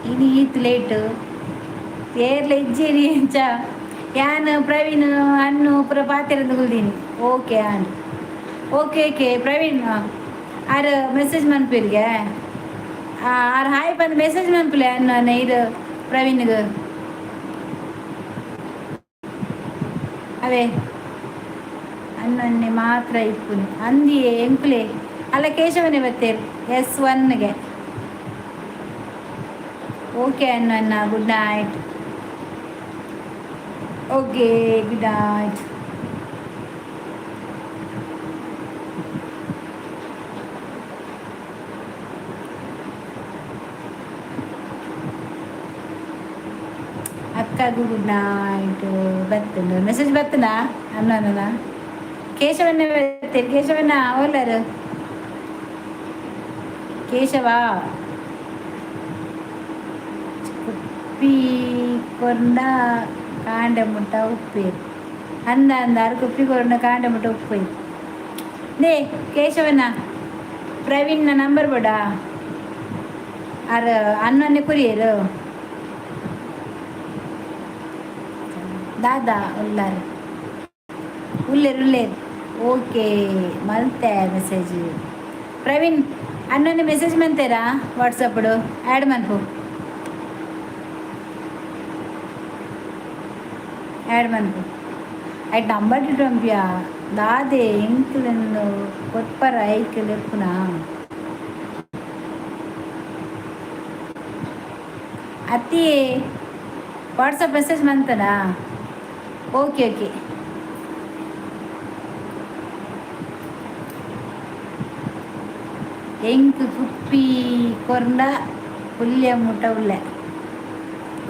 ಇನ್ನು ಈತ್ ಲೇಟ್ ಏರ್ಲ ಇಜ್ಜೇರಿ ಅಂಚ ಯಾನ್ ಪ್ರವೀಣ್ ಅನ್ನು ಪುರ ಪಾತಿರಂದು ಕುಲ್ದೀನಿ ಓಕೆ ಆನ್ ಓಕೆ ಓಕೆ ಪ್ರವೀಣ್ ಆರು ಮೆಸೇಜ್ ಮನ್ಪಿರ್ಗೆ ಆರು ಹಾಯ್ ಬಂದು ಮೆಸೇಜ್ ಮನ್ಪಿಲ್ಲ ಅನ್ನ ಇದು ಪ್ರವೀಣ್ಗೆ ಅವೇ ಅನ್ನೊನ್ನೆ ಮಾತ್ರ ಇಪ್ಪುನಿ ಅಂದಿಯೇ ಎಂಕುಲೆ ಅಲ್ಲ ಕೇಶವನೇ ಬತ್ತೇರು S1ಗೆ ಓಕೆ ಅನ್ನ good night okay good night ಅಕ್ಕಗೂ ಗುಡ್ ನೈಟ್ ಬರ್ತನ ಮೆಸೇಜ್ ಬರ್ತನ ಅನ್ನ ಕೇಶವನ್ನ ಬರ್ತೇನೆ ಕೇಶವನ್ನ ಓಲರು ಕೇಶವ ಕುಪ್ಪಿ ಕೊಂಡ ಕಾಂಡ ಮುಟ್ಟ ಉಪ್ಪೇರು ಅಂದಾರು ಕುಪ್ಪಿ ಕೊಂಡ ಕಾಂಡ ಮುಟ್ಟ ಉಪ್ಪೇರು ನೇ ಕೇಶವನ ಪ್ರವೀಣ್ನ ನಂಬರ್ ಬೋಡ ಅರ ಅನ್ನೊನ್ನೆ ಕುರಿಯರು ದಾದಾ ಉಲ್ಲಾರು ಉಲ್ಲೇರು ಓಕೆ ಮಲ್ತೆ ಮೆಸೇಜ್ ಪ್ರವೀಣ್ ಅನ್ನೊಂದು ಮೆಸೇಜ್ ಮಂತೇರಾ ವಾಟ್ಸಪ್ಡು ಆ್ಯಡ್ ಮನ್ಪು ಆಯ್ತು ನಂಬರ್ ಇಟ್ಟಂಪ್ಯಾ ದಾದೆ ಎಂಕ್ಲನ್ನು ಕೊಟ್ಪರ ಐಕ್ಲು ಎಪ್ಪುನ ಅತ್ತಿ ವಾಟ್ಸಪ್ ಮೆಸೇಜ್ ಮಂತನಾ ಓಕೆ ಓಕೆ ಎಂಕ್ ಕುಪ್ಪಿ ಕೊಂಡ ಪುಲ್ಯ ಮುಟ್ಟ ಉಲ್ಲೆ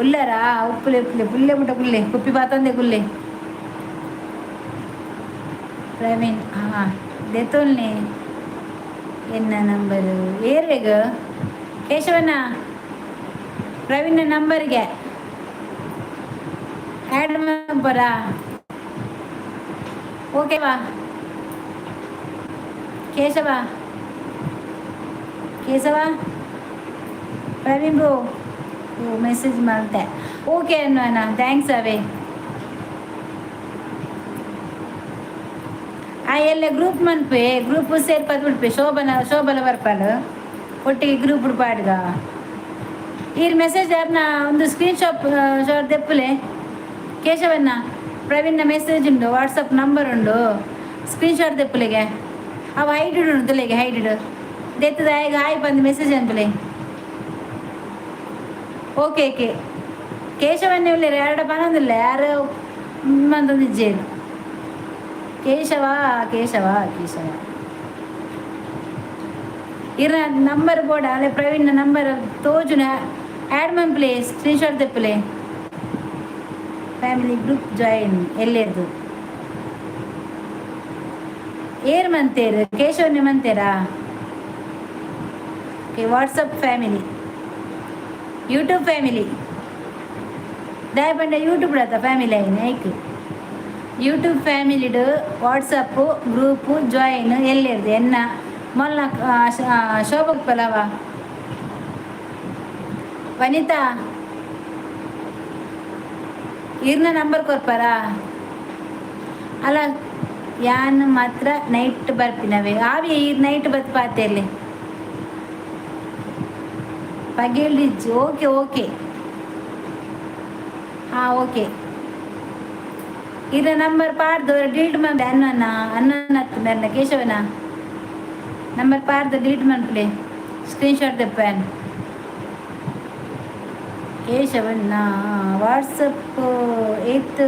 ಉಲ್ಲರಾ ಉಪ್ಪುಲೆ ಪುಲ್ಯ ಮುಟ್ಟ ಕುಲ್ಲೆ ಕುಪ್ಪಿ ಬಾತಂದೆ ಕುಲ್ಲೆ ಪ್ರವೀಣ್ ದೆತೋಲ್ನೆ ಎನ್ನ ನಂಬರು ಏರ್ವೇಗ ಕೇಶವನ ಪ್ರವೀಣ್ನ ನಂಬರ್ಗೆ ಆ್ಯಡ್ ಮಾಡ್ಬರಾ ಓಕೆವಾ ಕೇಶವ ಕೇಶವ ಪ್ರವೀಣ್ ಬ್ರೋ ಮೆಸೇಜ್ ಮಾಡ್ತೆ ಓಕೆ ಅನ್ನೋಣ ಥ್ಯಾಂಕ್ಸ್ ಅವೇ ಎಲ್ಲ ಗ್ರೂಪ್ ಮನ್ಪೆ ಗ್ರೂಪ್ ಸೇರ್ಪದ್ ಬಿಡ್ಪೆ ಶೋಭಲ ಬರ್ಪಲ್ ಒಟ್ಟಿಗೆ ಗ್ರೂಪ್ ಪಾಡ್ಗ ಈ ಮೆಸೇಜ್ ಯಾರನ್ನ ಒಂದು ಶಾಟ್ ತೆಪ್ಪಲೆ ಕೇಶವನ್ನ ಪ್ರವೀಣ್ನ ಮೆಸೇಜ್ ಉಂಡು ವಾಟ್ಸಪ್ ನಂಬರ್ ಉಂಡು ಸ್ಕ್ರೀನ್ಶಾಟ್ ತೆಪ್ಪಲೆಗೆ ಅವ ಹೈಡಿಡ್ ಉಂಡು ತುಲೆಗೆ ಹೈಡಿಡ್ ದೆತ್ತದ ಈಗ ಹಾಯ್ ಬಂದು ಮೆಸೇಜ್ ಅನ್ಪಲೆ ಓಕೆ ಓಕೆ ಕೇಶವನ್ನೇ ಉಳ್ಳೇರು ಎರಡು ಪನೊಂದಿಲ್ಲ ಯಾರು ಮಂದೊಂದಿಜ್ಜೇನು ಕೇಶವ ಕೇಶವ ಕೇಶವ ಇರ ನಂಬರ್ ಬೋರ್ಡ್ ಅಲ್ಲೇ ಪ್ರವೀಣ್ನ ನಂಬರ್ ತೋಜುನ ಆ್ಯಡ್ ಮಂಪ್ಲೆ ಸ್ಕ್ರೀನ್ಶಾಟ್ ತೆಪ್ಪಲೆ ಫ್ಯಾಮಿಲಿ ಗ್ರೂಪ್ ಜಾಯಿನ್ ಎಲ್ಲೇರ್ದು ಏರ್ ಮಂತೇರು ಕೇಶವನ್ನೇ ಮಂತೇರಾ okay WhatsApp family YouTube family ದಯಪಂಡ ಯೂಟ್ಯೂಬ್ ಡಾತ ಫ್ಯಾಮಿಲಿ ಆಯ್ನ ಐಕ್ ಯೂಟ್ಯೂಬ್ ಫ್ಯಾಮಿಲಿಡು ವಾಟ್ಸಪ್ಪು ಗ್ರೂಪು ಜಾಯಿನ್ ಎಲ್ಲಿರ್ದು ಎನ್ನ ಮೊಲ್ಲ ಶೋಭಕ್ ಪಲವ ವನಿತಾ ಇರ್ನ ನಂಬರ್ ಕೊರ್ಪಾರಾ ಅಲ್ಲ ಯಾನ್ ಮಾತ್ರ ನೈಟ್ ಬರ್ತೀನವೆ ಆವಿ ಈರ್ ನೈಟ್ ಬತ್ ಪಾತೆರ್ಲಿ ಪಗೇಳಿಜ್ಜು ಓಕೆ ಓಕೆ ಹಾಂ ಓಕೆ ಇರ ನಂಬರ್ ಪಾಡ್ದು ಡಿಲೀಟ್ ಮಾಡಿ ಅನ್ನನ ಹತ್ತನ ಕೇಶವನ ನಂಬರ್ ಪಾಡ್ದು ಡಿಲೀಟ್ ಮಾಡ್ಬಿಡಿ ಸ್ಕ್ರೀನ್ಶಾಟ್ ತೆಪ್ಪನ್ ಕೇಶವನ್ನ ವಾಟ್ಸಪ್ 8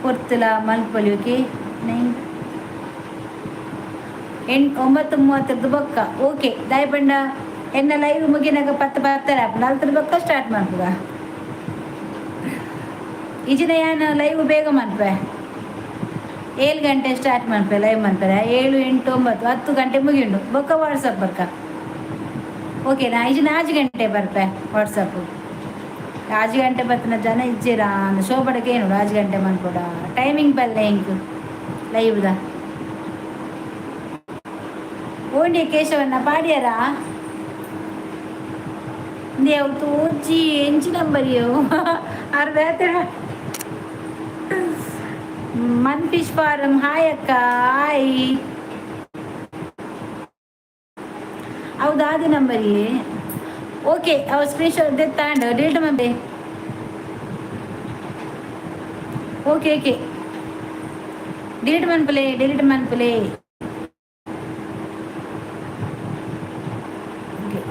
ಕೊರ್ತಲ ಮಲ್ಪೊಲಿ ಓಕೆ 9:30 ಬೊಕ್ಕ ಓಕೆ ದಯಪಂಡ ಎನ್ನ ಲೈವ್ ಮುಗಿನಾಗ 10 4 ಬೊಕ್ಕ ಸ್ಟಾರ್ಟ್ ಮಾಡ್ಬೋದ ಈಜಿನ ಯಾನು ಲೈವ್ ಬೇಗ ಮಾಡ್ಪೆ 7 ಗಂಟೆ ಸ್ಟಾರ್ಟ್ ಮಾಡ್ಪೆ ಲೈವ್ ಮಾಡ್ತಾರೆ 7 8 9 10 ಗಂಟೆ ಮುಗಿಂಡು ಬೊಕ್ಕ ವಾಟ್ಸಪ್ ಬರ್ಕ ಓಕೆನಾ ಈಜಿನ 5 ಗಂಟೆ ಬರ್ಪೆ ವಾಟ್ಸಪ್ಪು 5 ಗಂಟೆ ಬರ್ತನ ಜನ ಇಜ್ಜಿರಾ ಅಂದ ಶೋಭಡಕ್ಕೆ ಏನು 5 ಗಂಟೆ ಮಾಡ್ಕೊಡ ಟೈಮಿಂಗ್ ಬಲ್ಲೆ ಹಿಂಗೆ ಲೈವ್ದ ಓಂಡಿ ಕೇಶವನ್ನ ಪಾಡ್ಯಾರ ದೇವ್ ತೋಜಿ ಎಂಚಿ ನಂಬರಿಯೋ ಅರ್ಧ ಮನ್ ಫಿಶ್ ಫಾರಂ ಹಾಯ್ ಅಕ್ಕ ಹಾಯ್ ಹೌದಾ ಅದು ನಂಬರಿ ಓಕೆ ಅವ ಸ್ಕ್ರೀನ್ಶಾಟ್ ತಗೊಂಡು ಡಿಲೀಟ್ ಮಾಡಿ ಓಕೆ ಓಕೆ ಡಿಲೀಟ್ ಮನ್ಪಲೆ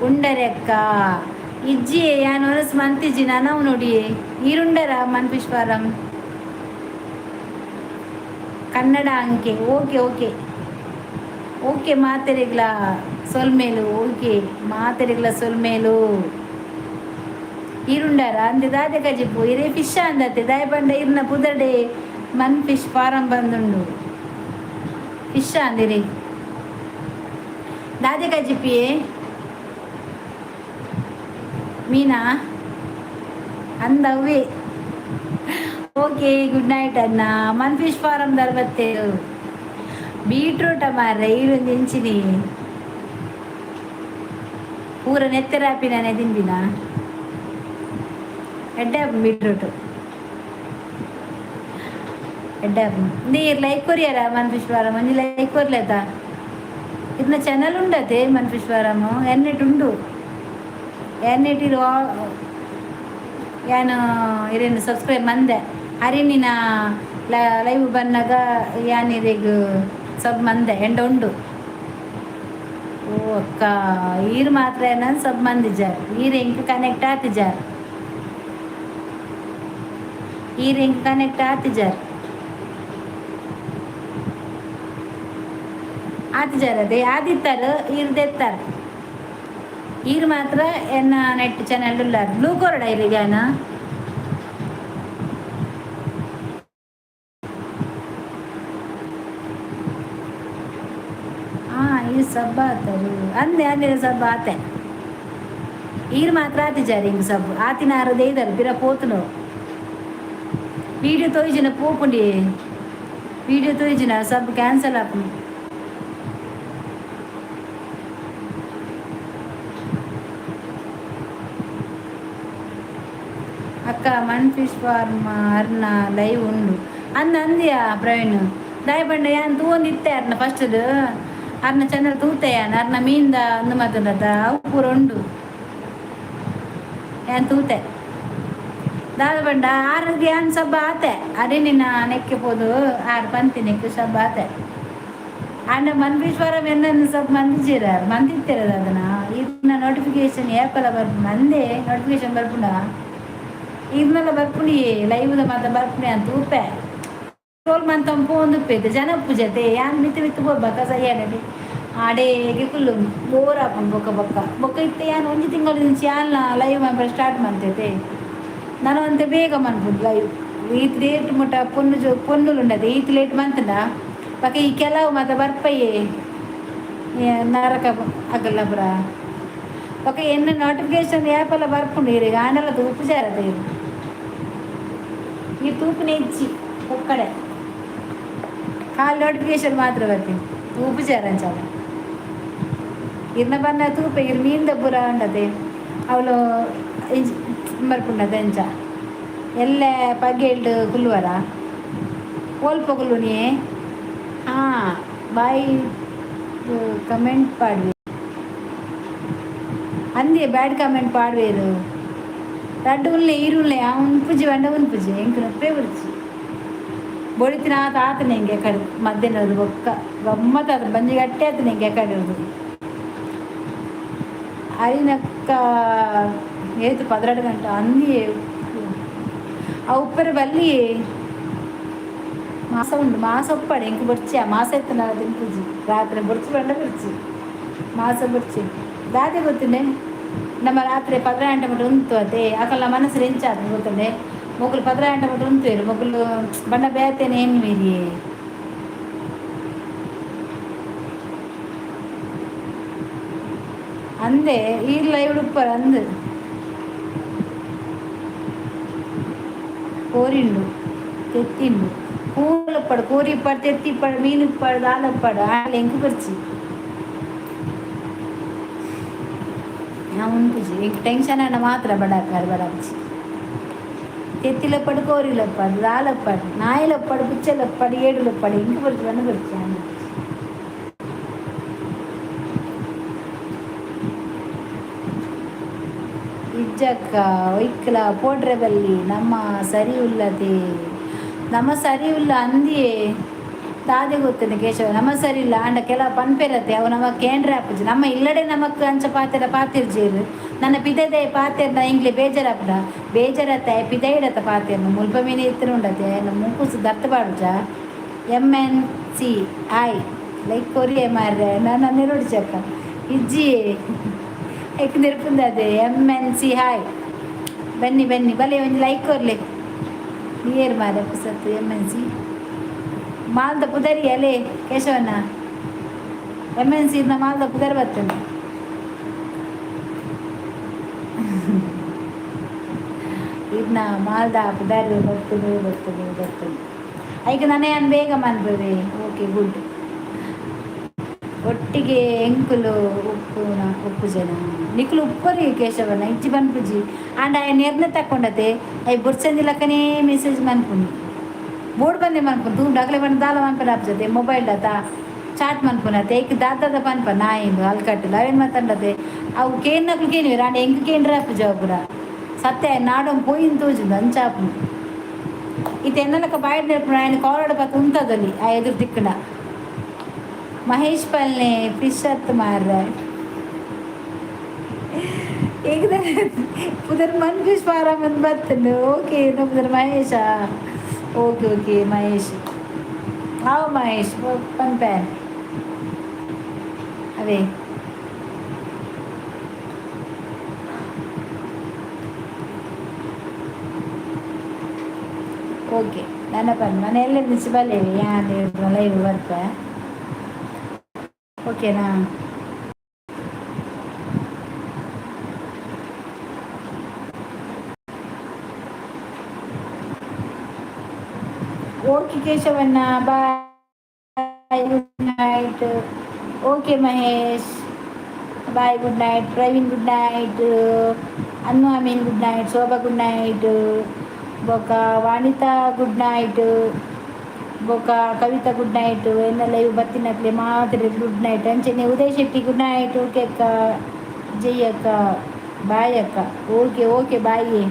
ಉಂಡರೆ ಅಕ್ಕ ಇಜ್ಜಿ ಯಾನ್ ಹೊರಸ್ ಮಂತಿಜ್ಜಿ ನಾವು ನೋಡಿ ಈರುಂಡರ ಮನ್ ಫಿಶ್ ಫಾರಂ ಕನ್ನಡ ಅಂಕೆ ಓಕೆ ಓಕೆ ಓಕೆ ಮಾತೆರೆಗ್ಲ ಸೊಲ್ಮೇಲು ಓಕೆ ಮಾತೆರೆಗ್ಲ ಸೊಲ್ಮೇಲು ಈರುಂಡಾರ ಅಂದೆ ದಾದೆ ಕಜಿಪು ಇರೇ ಫಿಶ್ ಅಂದತ್ತೆ ದಯಪಂಡ ಇರ್ನ ಪುದರ್ಡೆ ಮನ್ ಫಿಶ್ ಫಾರಂ ಬಂದುಂಡು ಫಿಶ್ ಅಂದಿರಿ ದಾದೆ ಕಜಿಪಿಯೇ ಮೀನಾ ಅಂದವ್ವೆ ಓಕೆ ಗುಡ್ ನೈಟ್ ಅನ್ನ ಮನ್ ಫಿಶ್ ಫಾರಂ ಬತ್ತೇರು ಬೀಟ್ರೂಟ ಮಾರ್ರೆ ಈರೊಂದು ಇಂಚಿನಿ ಪೂರ ನೆತ್ತೆರಾಪಿನೇ ತಿಂದಿನ ಎಡ್ಡೆ ಬೀಟ್ರೂಟ್ ಎಡ್ಡೆ ನೀರು ಲೈಕ್ ಕೊರಿಯರ ಮನ್ ಫಿಶ್ ಫಾರಂ ಒಂಜಿ ಲೈಕ್ ಕೊರ್ಲೇತ ಇದನ್ನ ಚಾನಲ್ ಉಂಡತೆ ಮನ್ ಫಿಶ್ ಫಾರಂ ಎನ್ನೆಟುಂಡು ಎನ್ನೆಟಿರು ಏನು ಇರೇನು ಸಬ್ಸ್ಕ್ರೈಬ್ ಮಂದೆ ಹರಿನಿನ ಲೈವ್ ಬಂದಾಗ ಯಾನಿರಿಗ ಸಬ್ ಮಂದೆ ಎಂಡ ಉಂಡು ಓ ಅಕ್ಕ ಈರು ಮಾತ್ರ ಏನಂದು ಸಬ್ ಮಂದಿಜಾರ್ ಈರು ಹೆಂಗೆ ಕನೆಕ್ಟ್ ಆತಿಜಾರ್ ಆತಿಜಾರ್ ಅದೇ ಆದಿತ್ತಾರ ಈರ್ದೆತ್ತಾರ ಈರು ಮಾತ್ರ ಎನ್ನ ನೆಟ್ ಚಾನಲ್ ಇಲ್ಲ ಬ್ಲೂ ಕೋರ್ಡ ಇಲ್ಲಿಗಾನ ಈ ಸಬ್ಬ ಆತರು ಅಂದೆ ಸಬ್ಬ ಆತೆ ಈರು ಮಾತ್ರ ಆತಿಜಾರಿ ಹಿಂಗೆ ಸಬ್ಬು ಆತಿನಾರದೇ ಇದ್ದಾರೆ ಬಿರ ಪೋತನು వీడియో తోయించిన పోపుండి వీడియో తోయించిన సబ్ క్యాన్సల్ ఆపు అక్క మన్ ఫిష్ ಫಾರ್ಮ್ ಅರ್ನ ಲೈವ್ ಉಂಡು ಅಂದಿಯ ಪ್ರವೀಣ್ ದಯಪಂಡ ಯಾನ್ ತೂಂದು ಇತ್ತೆ ಅರ್ನ ಫಸ್ಟ್ ಅರ್ನ ಚಾನಲ್ ತೂತೆಯಾನ ಅರ್ನ ಮೀಂದ ಅಂದು ಮಾತಂದದ ಅವು ಪೂರ ಉಂಡು ಯಾನ್ ತೂತೆ ದಾದ ಬಂಡ ಆರಿಗೆ ಯಾನ್ ಸಬ್ಬ ಆತೆ ಅದೇ ನಿನ್ನ ನೆಕ್ಕೆ ಪೋದು ಆರು ಪಂತಿ ನೆಕ್ಕೆ ಸಬ್ಬ ಆತೆ ಅಂಡ ಮನ್ ಫಿಶ್ ಫಾರಂ ಎನ್ನ ಸಬ್ ಮಂದಿರ ಮಂದಿತ್ತಿರದ ಅದನ್ನ ಇದನ್ನ ನೋಟಿಫಿಕೇಶನ್ ಏಪಲ ಬರ್ಪು ಮಂದೆ ನೋಟಿಫಿಕೇಶನ್ ಬರ್ಪುಂಡ ಇದನ್ನೆಲ್ಲ ಬರ್ಪುಣಿ ಲೈವ್ದ ಮಾತ ಬರ್ಪುಣಿ ಅಂತ ಉಪ್ಪೆ ಟ್ರೋಲ್ ಮಂತ ಪೋಂದುಪ್ಪೈತೆ ಜನ ಪೂಜತೆ ಯಾನ್ ಮಿತ್ತು ಮಿತ್ತು ಬೊಕ್ಕ ಸರಿಯಾಗಲಿ ಆಡೇಗೆ ಫುಲ್ಲು ಬೋರ್ ಹಾಕೊಂಡು ಬೊಕ್ಕ ಬೊಕ್ಕ ಬೊಕ್ಕ ಇತ್ತೆ ಯಾನ್ ಒಂಜಿ ತಿಂಗಳ నుంచి ಯಾನ್ ಲೈವ್ ಮಾಡ್ಬೇಕು ಸ್ಟಾರ್ಟ್ ಮಾಡ್ತೈತೆ ನಾನು ಅಂತ ಬೇಗ ಮಾಡ್ಬೋದು ಲೈವ್ ಈತ್ ಲೇಟ್ ಮುಟ್ಟ ಪೊನ್ನುಲು ಉಂಡದೆ ಈತ್ ಲೇಟ್ ಮಂತಂಡ ಬೊಕ್ಕ ಈ ಕೆಲವು ಮಾತ ಬರ್ಪಯ್ಯೆ ನರಕ ಆಗಲ್ಲ ಬ್ರ ಬೊಕ್ಕ ಎನ್ನ ನೋಟಿಫಿಕೇಶನ್ ಆ್ಯಪೆಲ್ಲ ಬರ್ಪುಂಡು ಇರಿಗೆ ಆಂಡಲ ತೂಪು ಜಾರದೆ ಇರು ಈ ತೂಪು ನೆಚ್ಚಿ ಒಕ್ಕಡೆ ಕಾಲು ನೋಟಿಫಿಕೇಶನ್ ಮಾತ್ರ ಬರ್ತೀನಿ ತೂಪು ಜಾರಂಚಾಲ ಇರ್ನ ಬನ್ನ ತೂಪ ಇರ್ ಮೀನ್ ದಬ್ಬುರ ಉಂಡದೆ ಅವಳು ಬರ್ಪುಂಡದೆ ಎಂಚ ಎಲ್ಲೆ ಪಗೆಲ್ಡ್ ಕುಲ್ವರ ಓಲ್ಪ ಕುಲ್ಲುನಿ ಹಾಂ ಬಾಯಿ ಕಮೆಂಟ್ ಪಾಡ್ವಿ ಅಂದೇ ಬ್ಯಾಡ್ ಕಮೆಂಟ್ ಪಾಡ್ವೇರು ರಡ್ಡು ಉಳ್ಳೆ ಈರುಳ್ಳೆ ಉನ್ಪುಜಿ ಬಂಡ ಉನ್ಪುಜಿ ಎಂಕ್ ನೊಪ್ಪೆ ಬಿಡ್ಚಿ ಬೊಡಿತಿನ ಆತನ ಹಿಂಗೆ ಕಡೆ ಮಧ್ಯಾಹ್ನದ ಬೊಕ್ಕ ಗಮ್ಮತ್ತ ಆತ ಬಂಜಿ ಗಟ್ಟೆ ಆತನ ಹಿಂಗೆ ಕಡೆ ಇರೋದು ಅರಿನಕ್ಕ ಏತು 12 ಗಂಟೆ ಅಂದಿ ಆ ಉಪ್ಪರ ಬಲ್ಲಿ ಮಾಸ ಉಂಡು ಮಾಸ ಒಪ್ಪಾಡು ಎಂಕ್ ಬೊಡ್ಚಿ ಆ ಮಾಸ ಎತ್ತನ ತಿನ್ಪುಜಿ ರಾತ್ರಿ ಬೊಡ್ಚಿ ಬಂಡ ಬಿಡ್ಚಿ ಮಾಸ ಬೊಡ್ಚಿ ದಾದೆ ಗೊತ್ತುಂಡೆ ನಮ್ಮ ರಾತ್ರಿ 12 ಗಂಟೆ ಮಟ್ಟ ಉಂತು ಅದೇ ಆಕಲ್ಲ ಮನಸ್ಸು ರೆಂಚಾದ ಗೊತ್ತುಂಡೆ ಮೊಗ್ಲು 12 ಗಂಟೆ ಮಟ್ಟ ಉಂತೇರು ಮೊಗ್ಲು ಬಣ್ಣ ಬೇತೇನೆ ಏನು ಮೀರಿ ಅಂದೆ ಈ ಲೈವ್ ಉಪ್ಪರ ಅಂದು ಕೋರಿಂಡು ತೆತ್ತಿಂಡು ಕೂಲಪ್ಪಾಡು ಕೋರಿಪ್ಪಾಡು ತೆತ್ತಿಪ್ಪಾಡು ಮೀನುಪ್ಪಾಡು ದಾಲಪ್ಪಾಡು ಆಳೆ ಎಂಕು ಬರ್ಚಿ ಉಂಟುಜಿ ಈಗ ಟೆನ್ಷನ್ ಅನ್ನ ಮಾತ್ರ ಬಡಾಕಾರು ಬಡಾಚಿ ತೆತ್ತಿಲಪ್ಪಾಡು ಕೋರಿಲಪ್ಪಾಡು ದಾಲಪ್ಪಾಡು ನಾಯಿಲಪ್ಪಾಡು ಪುಚ್ಚಲಪ್ಪಾಡು ಏಡುಲಪ್ಪಾಡು ಎಂಕು ಬರ್ತೀವಿ ಅನ್ನ ಬರ್ಚಿ ಇಜ್ಜಕ್ಕ ಒಯ್ಕಲ ಪೋಡ್ರೆ ಬಲ್ಲಿ ನಮ್ಮ ಸರಿ ಉಲ್ಲದೆ ನಮ್ಮ ಸರಿ ಉಲ್ಲ ಅಂದಿಯೇ ದಾದೆ ಗೊತ್ತೇನೆ ಕೇಶವ ನಮ್ಮ ಸರಿ ಇಲ್ಲ ಅಂಡ ಕೆಲವು ಪನ್ಪೆರತ್ತೆ ಅವು ನಮ್ಮ ಕೇಂದ್ರ ಹಾಪುಜಿ ನಮ್ಮ ಇಲ್ಲಡೆ ನಮಕ್ ಅಂಚ ಪಾತೆರ ಪಾತಿರ್ಜೀರು ನನ್ನ ಪಿದದೆ ಪಾತೆರ್ನ ಇಂಗ್ಲಿ ಬೇಜಾರಾಪುಡ ಬೇಜಾರತ್ತೆ ಪಿದೈಡತ್ತ ಪಾತೆರ್ನು ಮುಲ್ಪ ಮೀನು ಎತ್ತಿನ ಉಂಡತೆ ನಮ್ಮ ಮುಕ್ಕುಸು ದತ್ತ ಬಾಡುಜ MNC ಲೈಕ್ ಕೊರಿಯೆ ಮಾರ್ರೆ ನಾನು ನೆರೋಡಿಚಕ್ಕ ಇಜ್ಜಿ ಎಕ್ ನಿರ್ಪುಂದದೆ MNC ಬನ್ನಿ ಬನ್ನಿ ಬಲೆ ಒಂದು ಲೈಕ್ ಕೊರ್ಲಿ ನಿಯರ್ ಮಾರೆ ಪುಸತ್ತು MNC ಮಾಲ್ದ ಪುದರಿ ಅಲೆ ಕೇಶವಣ್ಣ MNC ಮಾಲ್ದ ಪುದರ್ ಬರ್ತೇನೆ ಇದನ್ನ ಮಾಲ್ದ ಪುದರ್ ಬರ್ತದೆ ಈಗ ನಾನೇ ಅನ್ ಬೇಗ ಮಾಡ್ಬೋದೆ ಓಕೆ ಗುಡ್ ಒಟ್ಟಿಗೆ ಎಂಕುಲು ಉಪ್ಪು ಜನ ನಿಕ್ಲು ಉಪ್ಪರಿ ಕೇಶವನ ಇಜ್ಜಿ ಬನ್ಪುಜಿ ಆಂಡ ಆಯ ನಿರ್ಣಯ ತಕ್ಕೊಂಡತೆ ಅಯ್ಯ ಬುರ್ಸಂದಿಲ್ಲಕ್ಕನೇ ಮೆಸೇಜ್ ಮನ್ಪುನಿ ಬೋರ್ಡ್ ಬಂದೆ ಮನ್ಪುನ್ ತೂ ಡಗಲೆ ಬಂದು ದಾಲ ಮನ್ಪನ ಆಪ್ಜತೆ ಮೊಬೈಲ್ ದಾತ ಚಾಟ್ ಮನ್ಪುನತೆ ಏಕ್ ದಾತದ ಪನ್ಪ ನಾಯಿಂದು ಅಲ್ಕಟ್ಟಿಲ್ಲ ಅವೇನು ಮಾತಾಡತೆ ಅವು ಕೇನ್ನಕ್ಲು ಕೇನಿವಿ ಆಂಡ ಎಂಕ್ ಕೇಂದ್ರ ಆಪುಜ ಪುರ ಸತ್ಯ ನಾಡೊಂದು ಪೋಯಿನ್ ತೋಜುಂದು ಅಂಚಾಪು ಇದು ಎನ್ನಲಕ್ಕ ಬಾಯ್ದು ನೆರ್ಪುನ ఆయన ಕಾಲಡ ಪತ್ತು ಉಂತದಲ್ಲಿ ಆ ಎದುರು ದಿಕ್ಕಡ ಮಹೇಶ್ ಪಲ್ನೆ ಫಿಶ್ ಹತ್ತು ಮಾರ್ರ ಈಗ ಪುದರ್ ಮನ್ ಫಿಶ್ ಫಾರಂ ಅಂತ ಬರ್ತಂಡು ಓಕೆ ಪುದರ್ ಮಹೇಶ ಓಕೆ ಮಹೇಶ್ ಮಹೇಶ್ ಪನ್ಪ್ಯಾನ್ ಅದೇ ಓಕೆ ನನ್ನ ಪನ್ ಮನೆಯಲ್ಲೇ ನಿಲ್ಸಿ ಬಲ್ಲೇವಿ ಯಾರು ಲೈವ್ ಬರ್ತ ಓಕೆನಾ ಓಕೆ ಕೇಶವಣ್ಣ bye, good night. Okay Mahesh bye, good night. Praveen good night. ಅನ್ನು Amin good night. Shobha good night. ಬೊಕ್ಕ ವಾಣಿತಾ ಗುಡ್ ನೈಟ್. ಬೊಕ್ಕ ಕವಿತಾ ಗುಡ್ ನೈಟ್. ಎನ್ನೆಲ್ಲ ಇವು ಬತ್ತಿನಕ್ಲೆ ಮಾತ್ರ ಗುಡ್ ನೈಟ್. ಅಂಚನೆ Uday Shetty good night. Okay ಅಕ್ಕ. ಜೈ ಅಕ್ಕ. ಬಾಯ್ ಅಕ್ಕ. ಓಕೆ ಓಕೆ ಬಾಯಿ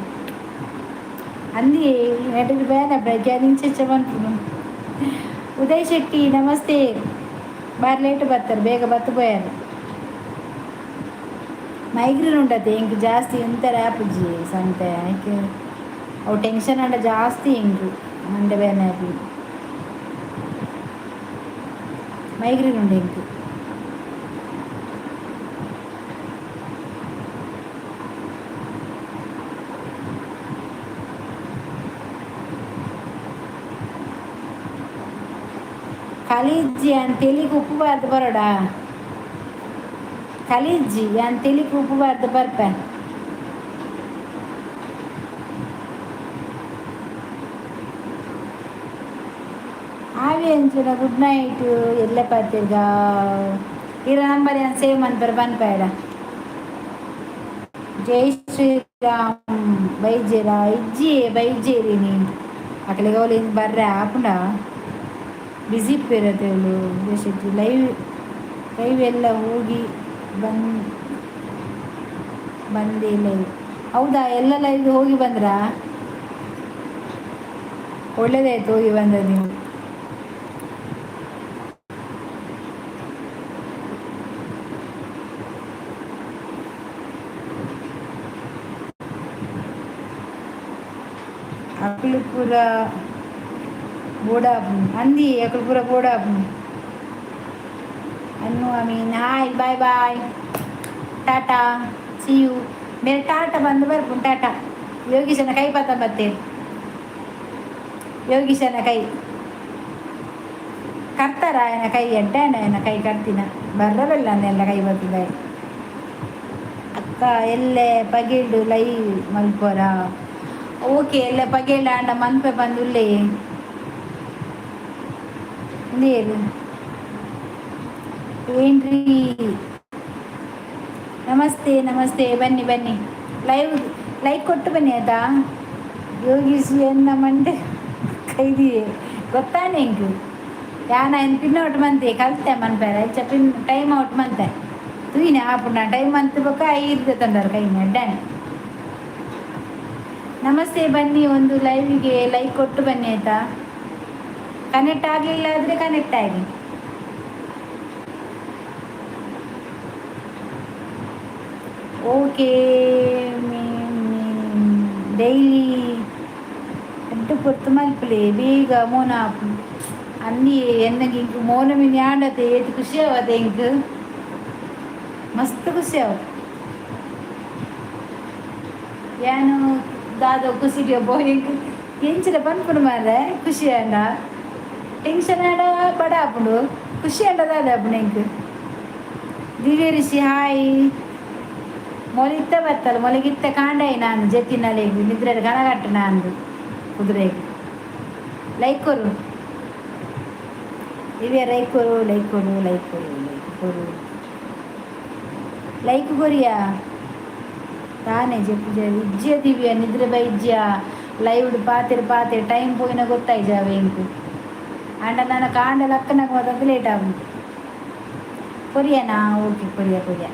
ಅಂದಿ ನೆಟ್ಟಿಗೆ ಬೇಡ ಕ್ಯಾನಿಂಗ್ ಚೆಚ್ಚ ಬಂತು. ಉದಯ್ ಶೆಟ್ಟಿ ನಮಸ್ತೆ. ಬಾರಿ ಲೇಟ್ ಬರ್ತಾರೆ, ಬೇಗ ಬತ್ತು పోయారు. ಮೈಗ್ರೇನ್ ಉಂಟತ್ತೆ ಇಂಕ್ ಜಾಸ್ತಿ ಎಂತರ ಆಪುಜಿ ಸಂತೆ ಇಂಕ್ ಅವು ಟೆನ್ಷನ್ ಅಂಡ ಜಾಸ್ತಿ ಇಂಕ್ ಮಂಡೆ ಬೇನೆ ಆಪಿ ಮೈಗ್ರೇನ್ ಉಂಡು ಇಂಕ್. ಖಾಲಿಜ್ಜಿ ಅಂತ ತೆಲಿಗೆ ಉಪ್ಪು ಬಾರ್ದು ಬರೋಡ. ಖಾಲಿಜ್ಜಿ ಅಂತ ತೆಲಿಗೆ ಉಪ್ಪು ಬಾರ್ದು ಬರ್ಪೆ. ಆವಿ ಅಂಚನ ಗುಡ್ ನೈಟ್. ಎಲ್ಲ ಪಾತಿರ್ಗ ಇರ ನಂಬರ್ ಏನು ಸೇವ್ ಮಾಡ್ಬಾರ ಬನ್ಪೇಡ. ಜೈ ಶ್ರೀರಾಮ್ ಬೈಜೇರ ಇಜ್ಜಿ ಬೈಜೇರಿ ನೀನು ಅಕ್ಕಲಿಗೆ ಅವಳಿಂದ ಬರ್ರೆ ಆಪುಂಡ ಬಿಸಿ ಇಪ್ಪಿರತ್ತೆ ಅವಳು. ದೇಶಕ್ಕೆ ಲೈವ್ ಎಲ್ಲ ಹೋಗಿ ಬಂದೇ ಲೈವ್. ಹೌದಾ, ಎಲ್ಲ ಲೈವ್ ಹೋಗಿ ಬಂದ್ರಾ? ಒಳ್ಳೇದಾಯ್ತು ಹೋಗಿ ಬಂದ ನೀವು. ಅಕ್ಕಲಪುರ ಬೋಡಾಪು ಅಂದಿ. ಅಕ್ಕಲಪುರ ಬೋಡಾಪು ಅನ್ನು Amin hi bye bye tata see you. ಮೇರೆ ಟಾಟಾ ಬಂದು ಬರ್ಪು ಟಾಟಾ. ಯೋಗೀಶನ ಕೈ ಪತ್ತ ಬತ್ತೆ. ಯೋಗೀಶನ ಕೈ ಕರ್ತಾರ ಏನ ಕೈ ಎಡ್ಡಾಂಡ ಏನ ಕೈ ಕರ್ತಿನ ಬರ್ರವೆಲ್ಲ ಅಂದೆಲ್ಲ ಕೈ ಬರ್ತದೆ. ಅಕ್ಕ ಎಲ್ಲೆ ಪಗೇಡು ಲೈ ಮಲ್ಪೋರ. ಓಕೆ ಎಲ್ಲ ಪಗೇಡ ಅಂಡ ಮನ್ಪೆ ಬಂದುಲ್ಲೇ ಏನು ಏನ್ರಿ. ನಮಸ್ತೆ ನಮಸ್ತೆ, ಬನ್ನಿ ಬನ್ನಿ ಲೈಕ್ ಕೊಟ್ಟು ಬನ್ನಿ ಆಯ್ತಾ. ಯೋಗೀಶ್ ಎನ್ನ ಮಂಡೆ ಕೈದಿಯೇ ಗೊತ್ತಾನೆ ಇಂಕು ಯಾನ ಏನು ಪಿನ್ ಔಟ್ ಮಂತೆ ಕಲ್ತೆ ಮನ್ಪೇರ ಪಿನ್ ಟೈಮ್ ಔಟ್ ಮಂತೆ ತುಯಿನ ಆಪುಣ ಟೈಮ್ ಮಂತ್ ಬೊಕ್ಕ ಐದು ತಂದರು ಕೈನ ಅಡ್ಡಾನೆ. ನಮಸ್ತೆ ಬನ್ನಿ, ಒಂದು ಲೈವಿಗೆ ಲೈಕ್ ಕೊಟ್ಟು ಬನ್ನಿ ಆಯಿತಾ. ಕನೆಕ್ಟ್ ಆಗಲಿಲ್ಲ ಆದರೆ ಕನೆಕ್ಟ್ ಆಗಿ. ಓಕೆ ಡೈಲಿ ಅಡ್ಡು ಪೊತ್ತು ಮಲ್ಪಲೆ ಬೇಗ ಮೋನ ಅನ್ನಿ ಎನ್ನಗೆ ಇಂಕು ಮೋನ ಮೀನು ಆಡತ್ತೆ ಏತು ಖುಷಿ ಅವತ್ತೆ ಇಂಕು ಮಸ್ತ್ ಖುಷಿ ಅವ. ಏನು ದಾದ ಖುಷಿಗೆ ಬೋಯಿಂಗ್ ಎಂಚಿನ ಪನ್ಪುಡು ಮಾರೆ ಖುಷಿ ಅಂಡ ಟೆನ್ಷನ್ ಆಡ ಬಡ ಆಪುಂಡು ಖುಷಿ ಅಂಡ ದಾದ ಆಪುಂಡು ಇಂಕ್. ದಿವ್ಯ ಋಷಿ ಹಾಯ್. ಮೊಲಿತ್ತ ಬತ್ತಲ್ಲ ಮೊಲಗಿತ್ತ ಕಾಂಡಾಯಿ ನಾನು ಜತ್ತಿನಲ್ಲಿ ನಿದ್ರೆ ಗಣಗಟ್ಟ ನಾನು ಕುದುರೆಗೆ ಲೈಕ್ ಕೊರು ದಿವ್ಯ ಲೈಕ್ ಕೊರು ಲೈಕ್ ಕೊರು ಲೈಕ್ ಕೊರು ಲೈಕ್ ಕೊರು ಲೈಕ್ ಕೊರಿಯಾ ತಾನೇ ಜಪ್ಪು ಇಜ್ಜಿಯ ದಿವ್ಯ ನಿದ್ರೆ ಬೈ ಇಜ್ಜಿಯ ಲೈವ್ ಪಾತಿರ ಟೈಮ್ ಪೋಯಿನ ಗೊತ್ತಾಯಿ ಜಾವೆ ಇಂಕು ಅಂಡ ನಾನು ಕಾಂಡ ಲಕ್ಕನಾಗ ಹೋದಂಗೆ ಲೇಟ್ ಆಗುಂಟು. ಕೊರಿಯಾನಾ ಓಕೆ ಕೊರಿಯಾ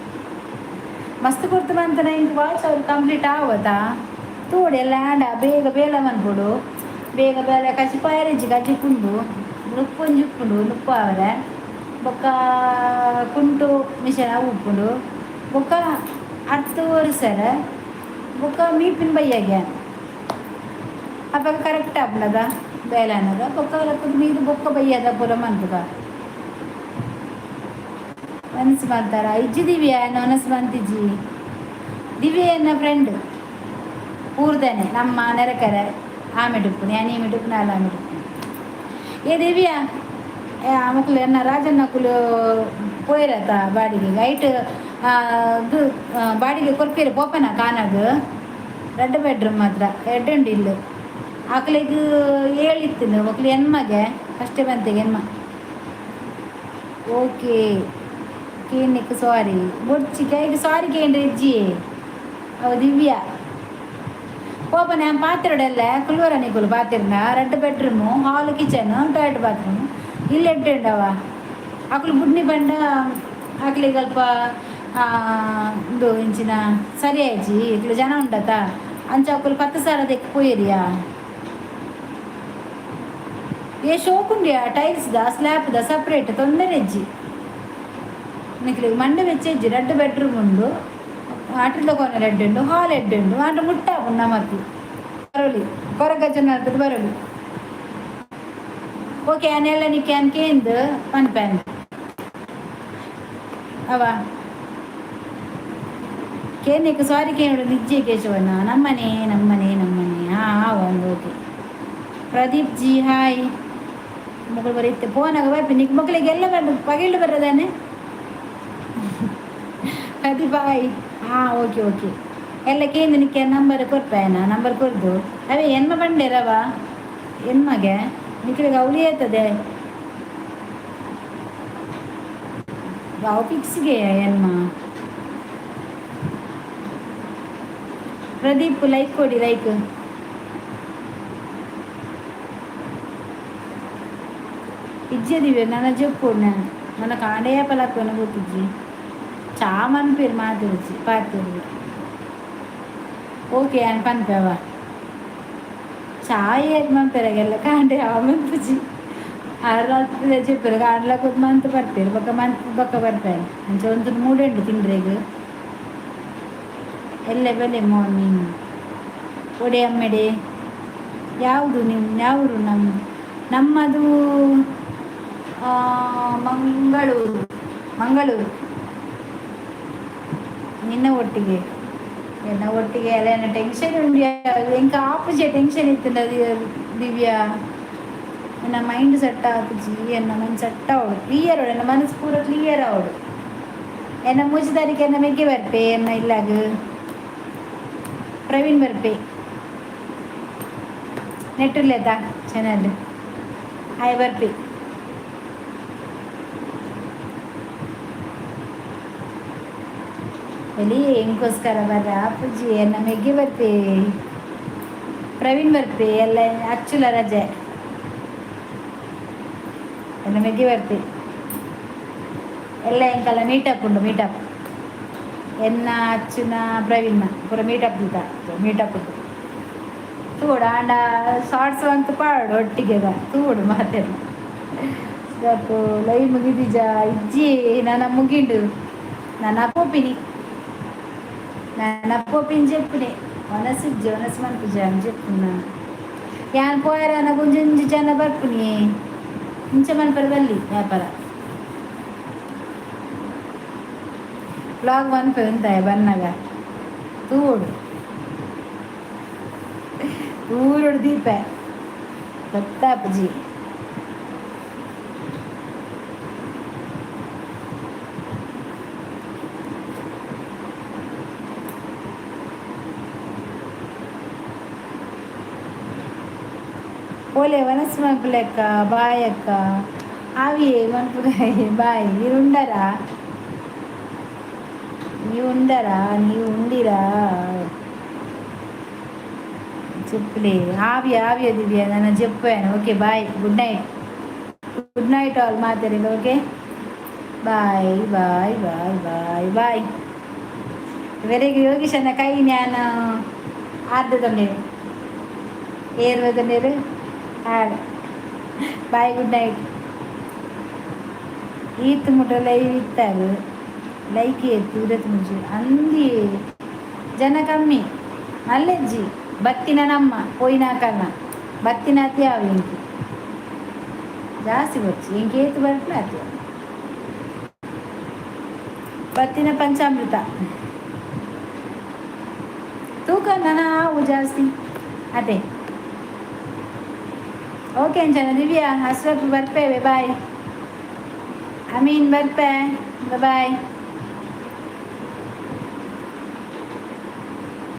ಮಸ್ತ್ ಕೊಡ್ತು ಬಂತಾನೆ ಇಂಕ ವಾಯ್ಸ್ ಅವ್ರು ಕಂಪ್ಲೀಟ್ ಆವತ್ತಾ ತೋಡಿ ಎಲ್ಲ ಆಂಡ ಬೇಗ ಬೇಲ ಮನ್ಕೊಡು ಬೇಗ ಬೇಲೆ ಕಸಿ ಪಾಯರಿಜ್ಜಿ ಕಜ್ಜಿಕ್ಕುಂಡು ನುಪ್ಪೊಂಜಿ ಉಪ್ಪುಂಡು ನುಪ್ಪ ಅವರೆ ಬೊಕ್ಕ ಕುಂಟು ಮಿಷನ್ ಅವು ಉಪ್ಪುಂಡು ಬೊಕ್ಕ 10 ವರ್ಷರ ಬೊಕ್ಕ ಮೀಪಿನ ಬೈಯಾಗೆ ಅವಾಗ ಕರೆಕ್ಟ್ ಆಪ್ನದ ಬೇಲೆ ಅನ್ನೋದು ಬೊಕ್ಕ ಲಕ್ಕದ ಮೀದು ಬೊಕ್ಕ ಬೈಯದ ಪೂರ ಮನ್ಪುಗ ಮನಸ್ಸು ಮಾಡ್ತಾರ. ಇಜ್ಜಿ ದಿವ್ಯ ಮನಸ್ಸು ಬಂತಿಜ್ಜಿ ದಿವ್ಯ ಎನ್ನ ಫ್ರೆಂಡ್ ಊರ್ದೇನೆ ನಮ್ಮ ನೆರೆಕರೆ ಆಮೆಡುಪ್ಪು ನಾನು ಈಮೆಡುಪ್ಪು ನಾಲ್ ಆಮೆಡುಪ್ಪು ಏ ದಿವ್ಯ ಮಕ್ಕಳು ಎನ್ನ ರಾಜಣ್ಣ ಕುಲು ಪೋಯಿರತ್ತ ಬಾಡಿಗೆ ಐಟ್ ಇದು ಬಾಡಿಗೆ ಕೊರ್ಪೇರು ಪೋಪನ ಕಾನಾಗ 2 ಬೆಡ್ರೂಮ್ ಮಾತ್ರ 2 ಉಂಡು ಇಲ್ಲು ಆಕಳಿಗೆ ಹೇಳಿತ್ತು ಮಕ್ಳು ಹೆಣ್ಮಗೆ ಅಷ್ಟೇ ಬಂತೆಗೆ ಹೆಣ್ಮ ಓಕೆ ಕೇಳಕ್ಕೆ ಸಾರಿ ಬೊಡ್ಚಿ ಕೈಗೆ ಸಾರಿ ಕೇಂದ್ರ ಇಜ್ಜಿ ಅವ ದಿವ್ಯಾ ಓಪ ನಾನು ಪಾತ್ರೆಡಲ್ಲ ಕುಲ್ವರನಿಗಳು ಪಾತ್ರೆನ 2 ಬೆಡ್ರೂಮು ಹಾಲು ಕಿಚನ್ ಟಾಯ್ಲೆಟ್ ಬಾತ್ರೂಮ್ ಇಲ್ಲಿ ಎಡ್ಡೆ ಉಂಡವ ಆಕಳು ಬುಡ್ನಿ ಬಂಡ ಆಕಳಿಗೆ ಸ್ವಲ್ಪ ಇದು ಇಂಚಿನ ಸರಿ ಆಯ್ಜಿ ಇಕ್ಳು ಜನ ಉಂಡತ ಅಂಚ ಆಕಳು 10,000 ತೆಕ್ ಪೋಯಿರಿಯಾ ಏ ಶೋಕುಂಡಿಯಾ ಟೈಲ್ಸ್ದ ಸ್ಲ್ಯಾಬ್ದ ಸಪ್ರೇಟ್ ತೊಂದರೆ ಇಜ್ಜಿ ನಿಕ್ಲಿಗೆ ಮಂಡೆ വെച്ചേജ് 2 ಬೆಡ್ರೂಮ್ ಉಂಡು ಆಟದ ಕೋಣೆ 2 ಉಂಡು ಹಾಲ್ 2 ಉಂಡು ಆಟ ಮುಟ್ಟಾಪು ನಮತಿ ಬರೋಲಿ ಕೊರಗಜ್ಜನ ಬರೋಲಿ ಓಕೆ ಅನೆಲ್ಲ ನೀ ಕ್ಯಾನ್ ಕೇಂದು ಪನ್ಪ್ಯಾನ್ ಅವ ಕೇನಿಕ್ಕೆ ಸಾರಿ ಕೇಳು ನಿಜ್ಜೆ ಕೇಶವನ ನಮ್ಮನೆ ಒಂದು ಓಕೆ ಪ್ರದೀಪ್ ಜಿ ಹಾಯ್ ಮಗಳು ಬರೀತೆ ಫೋನಾಗ ಬರ್ಪಿ ನಿಕ್ ಮಕ್ಕಳಿಗೆಲ್ಲ ಪಗಿಲು ಬರೋದಾನೆ ಪ್ರದೀಪ್ ಹಾಯ್ ಓಕೆ ಎಲ್ಲ ಕೇಂದ್ರ ನಿಕ್ಕೆ ನಂಬರ್ ಕೊಡ್ಪಾಯನ ನಂಬರ್ ಕೊಡ್ದು ಅವೇ ಹೆಣ್ಮ ಬಂಡೇರವ ಹೆಣ್ಮಗೆ ನಿಕ್ಳಿಗೆ ಅವಳಿ ಆಯ್ತದೆ ಯಾವ ಫಿಕ್ಸ್ಗೆ ಹೆಣ್ಮ ಪ್ರದೀಪ್ ಲೈಕ್ ಕೊಡಿ ಲೈಕ್ ಇಜ್ಜದಿವೆ ನನ್ನ ಜಪ್ಪುಣ್ಣ మన కాండయ్య పలకు కొనబోతుంది చామన్ పేరు మాట్లాడుச்சு పాత్రది ఓకే అని పనిపోవా చాయ్ ఏమని పెరగల కాండే అవంతుచి అరవై చెప్పారు కాండలో కొద్ది మంత్ పడతారు బొక్క పడతారు అని ಒಂದು 3 ಎಂಟು ತಿಂದ್ರೆಗೆ ಎಲ್ಲ ಬೆಲೆ ಮಾರ್ನಿಂಗ್ ಒಡೆ ಅಮ್ಮೆಡೆ ಯಾವುದು ನಿಮ್ಮ ಯಾವುದು ನಮ್ಮದು ಮಂಗಳೂರು ನಿನ್ನ ಒಟ್ಟಿಗೆ ಎಲ್ಲ ಏನ ಟೆನ್ಷನ್ ಉಂಡು ಎಂಕ ಆಪುಜೆ ಟೆನ್ಷನ್ ಇತ್ತು ದಿವ್ಯಾ ನನ್ನ ಮೈಂಡ್ ಸೆಟ್ ಆಪುಜಿ ಎನ್ನ ಮೈಂಡ್ ಸೆಟ್ ಅವಳು ಕ್ಲಿಯರ್ ಅವಳು ಎನ್ನ ಮನಸ್ಸು ಪೂರ ಕ್ಲಿಯರ್ ಅವಳು ಎನ್ನ ಮುಚ್ಚಿದಾರಿಗೆ ಎನ್ನ ಮೆಗ್ಗೆ ಬರ್ಪೆ ಎನ್ನ ಇಲ್ಲಾಗ ಪ್ರವೀಣ್ ಬರ್ಪೆ ನೆಟ್ಟಿರ್ಲೇತಾ ಚಾನಲ್ ಹಾಯ್ ಬರ್ಪೆ ಎಲ್ಲಿ ಹೆಂಗೋಸ್ಕರ ಬರ್ರ ಅಪ್ಪುಜಿ ನಮಗೆ ಬರ್ತೆ ಪ್ರವೀಣ್ ಬರ್ತೆ ಎಲ್ಲ ಅಚ್ಚುಲ ರಜೆ ನಮಗೆ ಬರ್ತೆ ಎಲ್ಲ ಎಂಕಲ್ಲ ಮೀಟಪ್ ಉಂಡು ಮೀಟಪ್ ಎನ್ನ ಅಚ್ಚುನ ಪ್ರವೀಣ್ನ ಪೂರ ಮೀಟಪ್ ಉಂಟು ತೂಡು ಆಂಡ ಶಾರ್ಟ್ಸ್ ಅಂತ ಪಾಡು ಒಟ್ಟಿಗೆ ತೂಡು ಮಾತೆಲ್ಲ ಸ್ವಲ್ಪ ಲೈವ್ ಮುಗಿದೀಜ ಇಜ್ಜಿ ನನ್ನ ಮುಗಿಂಡು ನಾನು ಅಪ್ಪೋಪಿನಿ చెప్పునే మనసు మనకు అని చెప్పున్నా యాన్ పోయారా నా కొంచెం జన బర్పుని ఇంచమని పర్వల్లి వ్యాపార ಬ್ಲಾಗ್ 1 ಪೆಂತಾಯ ಬನ್ನಗ ತೂಡು ದೀಪ ಗೊತ್ತಾಪಜಿ ఓలే వనస్ మనుపులెక్క బాయ్ అక్క అవి మనుపుగాయ బాయ్ మీరు ఉండిరా చెప్పులే ఆవి దివ్య నన్ను చెప్పాను okay bye good night all మాట్లాడేది ఓకే ಬಾಯ್ ಇವರೆಗೆ ಯೋಗೀಶನ ಕೈ ನಾನು ಆರ್ಧದೊಂದೇರು ಏರ್ವದೊಂದೇರು ಹಾಡು ಬಾಯ್ ಗುಡ್ ನೈಟ್ ಈತ್ ಮುಟ್ಟ ಲೈವ್ ಇತ್ತಾರು ಲೈಕ್ ಏತ್ತು ಇರತ್ತು ಮುಂಚೆ ಅಂದಿ ಜನ ಕಮ್ಮಿ ಮಲ್ಲೆಜ್ಜಿ ಬತ್ತಿನ ನಮ್ಮ ಪೋಯಿನಾಕನ್ನ ಬತ್ತಿನ ಅತಿ ಅವು ಇಂಕಿ ಜಾಸ್ತಿ ಬಚ್ಚಿ ಇಂಕೇತು ಬರ್ತನ ಅತಿ ಬತ್ತಿನ ಪಂಚಾಮೃತ ತೂಕ ನಾನು ಜಾಸ್ತಿ ಅದೇ ಓಕೆ ಅಂಚನ ದಿವ್ಯಾ ಅಷ್ಟೊತ್ತು ಬರ್ತೇವೆ ಬಾಯ್ ಬರ್ಪೆ ಬಾಯ್